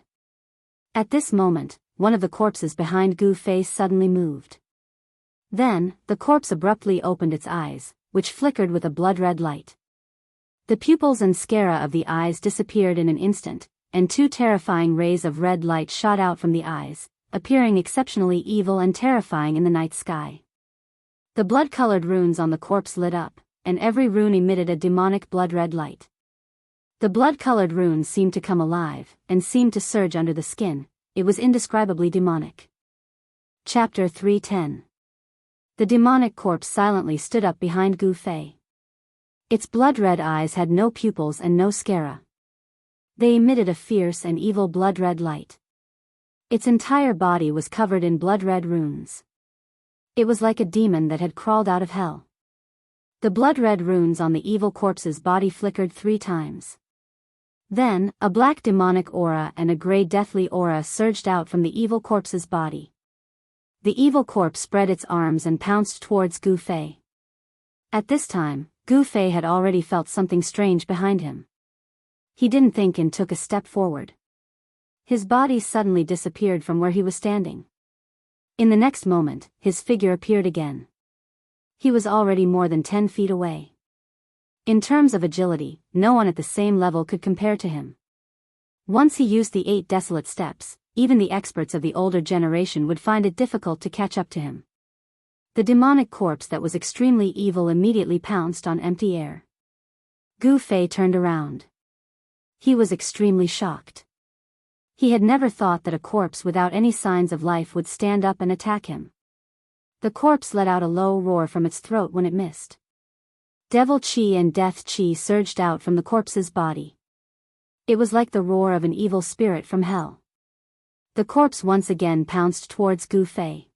At this moment, one of the corpses behind Gu Fei suddenly moved. Then, the corpse abruptly opened its eyes, which flickered with a blood-red light. The pupils and sclera of the eyes disappeared in an instant, and 2 terrifying rays of red light shot out from the eyes, appearing exceptionally evil and terrifying in the night sky. The blood-colored runes on the corpse lit up, and every rune emitted a demonic blood-red light. The blood-colored runes seemed to come alive, and seemed to surge under the skin. It was indescribably demonic. Chapter 310. The demonic corpse silently stood up behind Gu Fei. Its blood-red eyes had no pupils and no sclera. They emitted a fierce and evil blood-red light. Its entire body was covered in blood-red runes. It was like a demon that had crawled out of hell. The blood-red runes on the evil corpse's body flickered 3 times. Then, a black demonic aura and a gray deathly aura surged out from the evil corpse's body. The evil corpse spread its arms and pounced towards Gu Fei. At this time, Gu Fei had already felt something strange behind him. He didn't think and took a step forward. His body suddenly disappeared from where he was standing. In the next moment, his figure appeared again. He was already more than 10 feet away. In terms of agility, no one at the same level could compare to him. Once he used the 8 desolate steps, even the experts of the older generation would find it difficult to catch up to him. The demonic corpse that was extremely evil immediately pounced on empty air. Gu Fei turned around. He was extremely shocked. He had never thought that a corpse without any signs of life would stand up and attack him. The corpse let out a low roar from its throat when it missed. Devil qi and death qi surged out from the corpse's body. It was like the roar of an evil spirit from hell. The corpse once again pounced towards Gu Fei.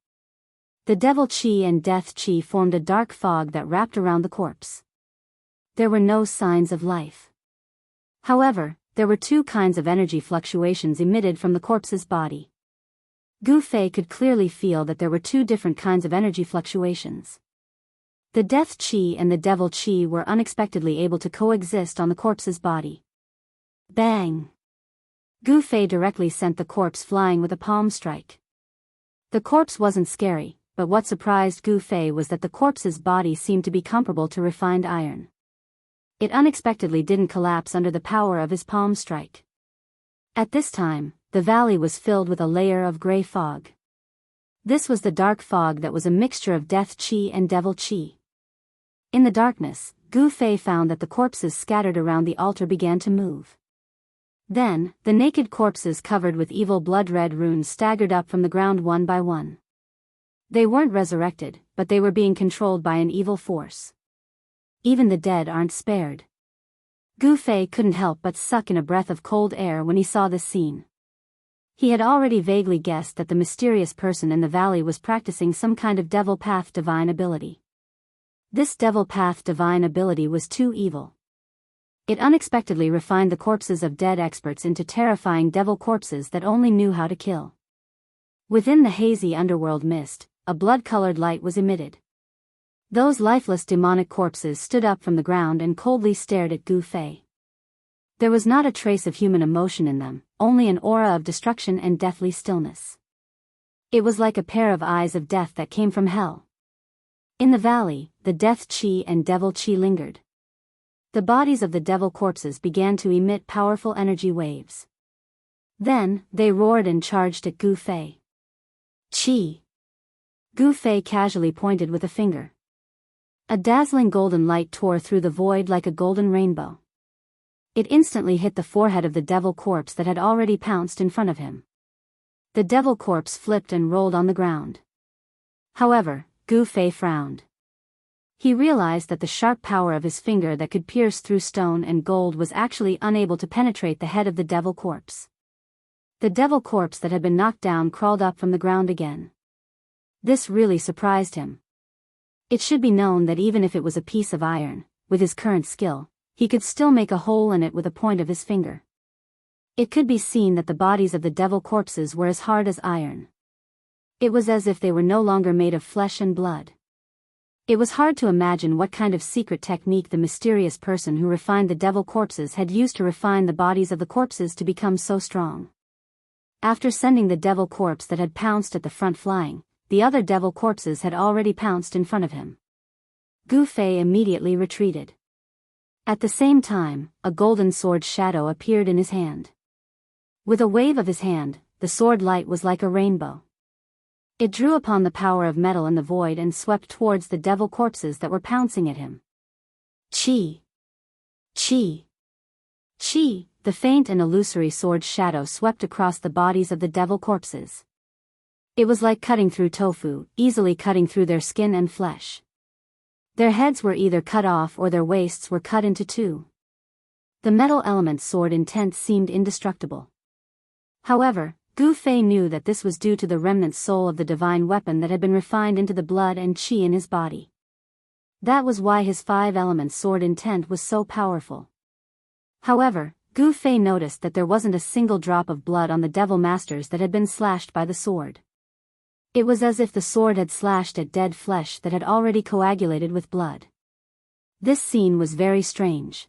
The devil chi and death chi formed a dark fog that wrapped around the corpse. There were no signs of life. However, there were two kinds of energy fluctuations emitted from the corpse's body. Gu Fei could clearly feel that there were two different kinds of energy fluctuations. The death chi and the devil chi were unexpectedly able to coexist on the corpse's body. Bang! Gu Fei directly sent the corpse flying with a palm strike. The corpse wasn't scary, but what surprised Gu Fei was that the corpse's body seemed to be comparable to refined iron. It unexpectedly didn't collapse under the power of his palm strike. At this time, the valley was filled with a layer of gray fog. This was the dark fog that was a mixture of death chi and devil chi. In the darkness, Gu Fei found that the corpses scattered around the altar began to move. Then, the naked corpses covered with evil blood-red runes staggered up from the ground one by one. They weren't resurrected, but they were being controlled by an evil force. Even the dead aren't spared. Gu Fei couldn't help but suck in a breath of cold air when he saw this scene. He had already vaguely guessed that the mysterious person in the valley was practicing some kind of devil path divine ability. This devil path divine ability was too evil. It unexpectedly refined the corpses of dead experts into terrifying devil corpses that only knew how to kill. Within the hazy underworld mist, a blood-colored light was emitted. Those lifeless demonic corpses stood up from the ground and coldly stared at Gu Fei. There was not a trace of human emotion in them, only an aura of destruction and deathly stillness. It was like a pair of eyes of death that came from hell. In the valley, the death chi and devil chi lingered. The bodies of the devil corpses began to emit powerful energy waves. Then, they roared and charged at Gu Fei. Chi! Gu Fei casually pointed with a finger. A dazzling golden light tore through the void like a golden rainbow. It instantly hit the forehead of the devil corpse that had already pounced in front of him. The devil corpse flipped and rolled on the ground. However, Gu Fei frowned. He realized that the sharp power of his finger that could pierce through stone and gold was actually unable to penetrate the head of the devil corpse. The devil corpse that had been knocked down crawled up from the ground again. This really surprised him. It should be known that even if it was a piece of iron, with his current skill, he could still make a hole in it with a point of his finger. It could be seen that the bodies of the devil corpses were as hard as iron. It was as if they were no longer made of flesh and blood. It was hard to imagine what kind of secret technique the mysterious person who refined the devil corpses had used to refine the bodies of the corpses to become so strong. After sending the devil corpse that had pounced at the front flying, the other devil corpses had already pounced in front of him. Gu Fei immediately retreated. At the same time, a golden sword shadow appeared in his hand. With a wave of his hand, the sword light was like a rainbow. It drew upon the power of metal in the void and swept towards the devil corpses that were pouncing at him. Chi! Chi! Chi! The faint and illusory sword shadow swept across the bodies of the devil corpses. It was like cutting through tofu, easily cutting through their skin and flesh. Their heads were either cut off or their waists were cut into two. The metal element's sword intent seemed indestructible. However, Gu Fei knew that this was due to the remnant soul of the divine weapon that had been refined into the blood and chi in his body. That was why his 5-element sword intent was so powerful. However, Gu Fei noticed that there wasn't a single drop of blood on the devil masters that had been slashed by the sword. It was as if the sword had slashed at dead flesh that had already coagulated with blood. This scene was very strange.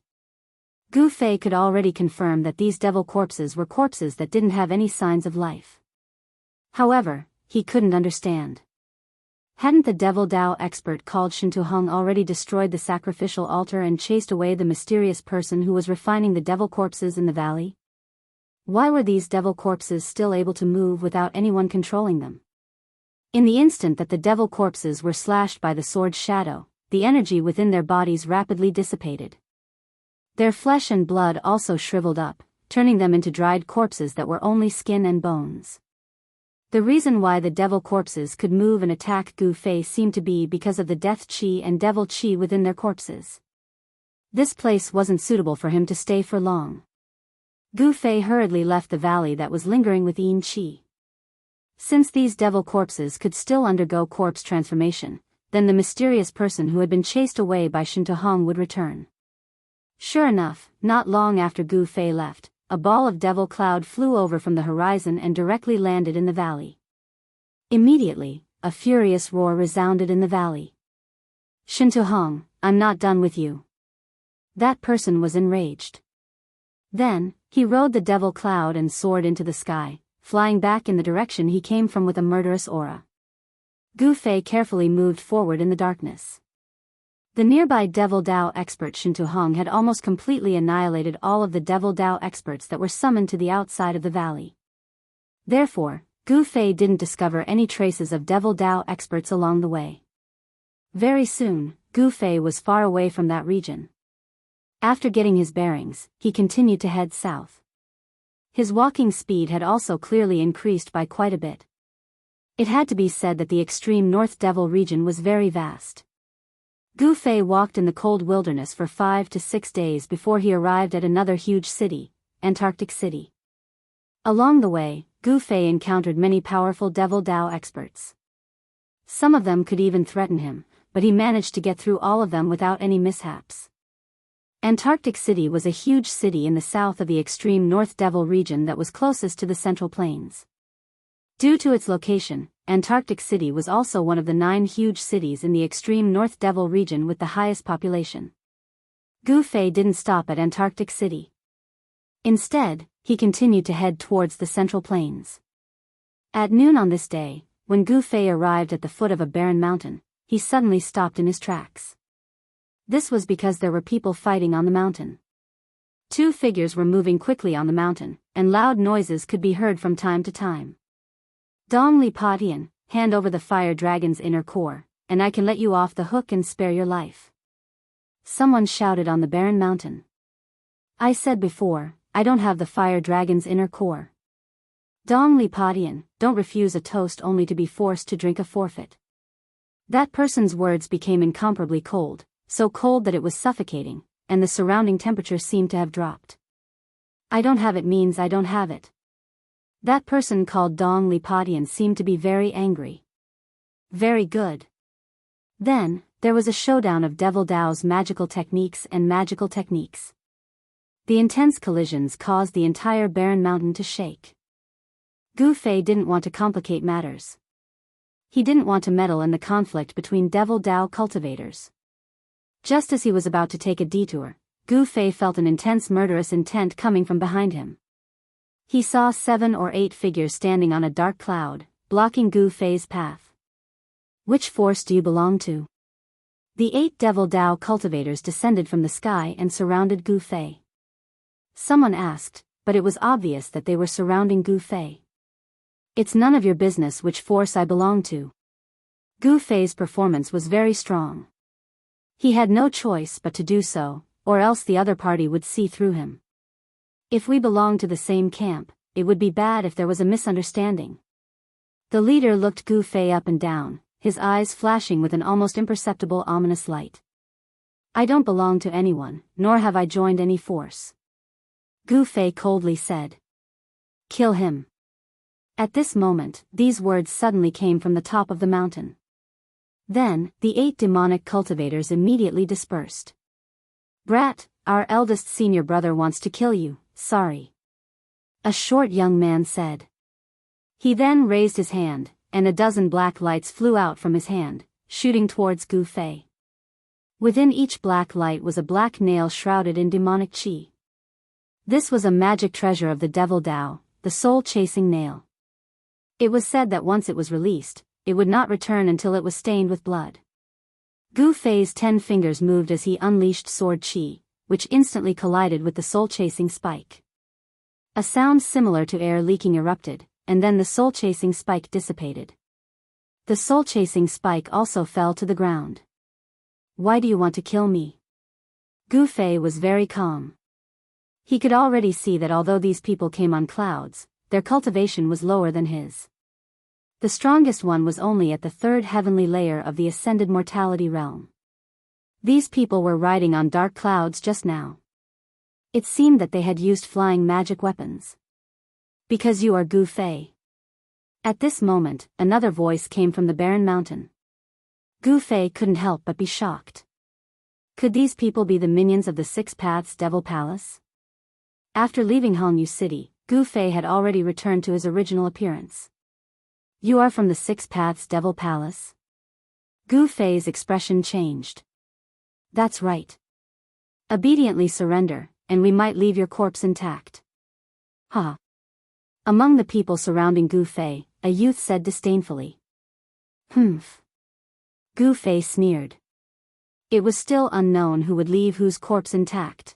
Gu Fei could already confirm that these devil corpses were corpses that didn't have any signs of life. However, he couldn't understand. Hadn't the devil Dao expert called Shintuheng already destroyed the sacrificial altar and chased away the mysterious person who was refining the devil corpses in the valley? Why were these devil corpses still able to move without anyone controlling them? In the instant that the devil corpses were slashed by the sword's shadow, the energy within their bodies rapidly dissipated. Their flesh and blood also shriveled up, turning them into dried corpses that were only skin and bones. The reason why the devil corpses could move and attack Gu Fei seemed to be because of the death chi and devil chi within their corpses. This place wasn't suitable for him to stay for long. Gu Fei hurriedly left the valley that was lingering with Yin Chi. Since these devil corpses could still undergo corpse transformation, then the mysterious person who had been chased away by Shintohong would return. Sure enough, not long after Gu Fei left, a ball of devil cloud flew over from the horizon and directly landed in the valley. Immediately, a furious roar resounded in the valley. Shintohong, I'm not done with you. That person was enraged. Then, he rode the devil cloud and soared into the sky, flying back in the direction he came from with a murderous aura. Gu Fei carefully moved forward in the darkness. The nearby Devil Dao expert Shintohong had almost completely annihilated all of the Devil Dao experts that were summoned to the outside of the valley. Therefore, Gu Fei didn't discover any traces of Devil Dao experts along the way. Very soon, Gu Fei was far away from that region. After getting his bearings, he continued to head south. His walking speed had also clearly increased by quite a bit. It had to be said that the extreme North Devil region was very vast. Gu Fei walked in the cold wilderness for 5 to 6 days before he arrived at another huge city, Antarctic City. Along the way, Gu Fei encountered many powerful Devil Dao experts. Some of them could even threaten him, but he managed to get through all of them without any mishaps. Antarctic City was a huge city in the south of the extreme North Devil region that was closest to the Central Plains. Due to its location, Antarctic City was also one of the 9 huge cities in the extreme North Devil region with the highest population. Gu Fei didn't stop at Antarctic City. Instead, he continued to head towards the Central Plains. At noon on this day, when Gu Fei arrived at the foot of a barren mountain, he suddenly stopped in his tracks. This was because there were people fighting on the mountain. 2 figures were moving quickly on the mountain, and loud noises could be heard from time to time. Dong Li Patian, hand over the fire dragon's inner core, and I can let you off the hook and spare your life. Someone shouted on the barren mountain. I said before, I don't have the fire dragon's inner core. Dong Li Patian, don't refuse a toast only to be forced to drink a forfeit. That person's words became incomparably cold, so cold that it was suffocating, and the surrounding temperature seemed to have dropped. I don't have it means I don't have it. That person called Dong Li Patian seemed to be very angry. Very good. Then, there was a showdown of Devil Dao's magical techniques and magical techniques. The intense collisions caused the entire barren mountain to shake. Gu Fei didn't want to complicate matters. He didn't want to meddle in the conflict between Devil Dao cultivators. Just as he was about to take a detour, Gu Fei felt an intense murderous intent coming from behind him. He saw 7 or 8 figures standing on a dark cloud, blocking Gu Fei's path. Which force do you belong to? The 8 Devil Dao cultivators descended from the sky and surrounded Gu Fei. Someone asked, but it was obvious that they were surrounding Gu Fei. It's none of your business which force I belong to. Gu Fei's performance was very strong. He had no choice but to do so, or else the other party would see through him. If we belong to the same camp, it would be bad if there was a misunderstanding. The leader looked Gu Fei up and down, his eyes flashing with an almost imperceptible ominous light. I don't belong to anyone, nor have I joined any force. Gu Fei coldly said. Kill him. At this moment, these words suddenly came from the top of the mountain. Then, the 8 demonic cultivators immediately dispersed. Brat, our eldest senior brother wants to kill you, sorry. A short young man said. He then raised his hand, and a dozen black lights flew out from his hand, shooting towards Gu Fei. Within each black light was a black nail shrouded in demonic qi. This was a magic treasure of the Devil Dao, the soul-chasing nail. It was said that once it was released, it would not return until it was stained with blood. Gu Fei's 10 fingers moved as he unleashed sword qi, which instantly collided with the soul-chasing spike. A sound similar to air leaking erupted, and then the soul-chasing spike dissipated. The soul-chasing spike also fell to the ground. Why do you want to kill me? Gu Fei was very calm. He could already see that although these people came on clouds, their cultivation was lower than his. The strongest one was only at the 3rd heavenly layer of the ascended mortality realm. These people were riding on dark clouds just now. It seemed that they had used flying magic weapons. Because you are Gu Fei. At this moment, another voice came from the barren mountain. Gu Fei couldn't help but be shocked. Could these people be the minions of the Six Paths Devil Palace? After leaving Hanyu City, Gu Fei had already returned to his original appearance. You are from the Six Paths Devil Palace? Gu Fei's expression changed. That's right. Obediently surrender, and we might leave your corpse intact. Ha! Among the people surrounding Gu Fei, a youth said disdainfully. Humph. Gu Fei sneered. It was still unknown who would leave whose corpse intact.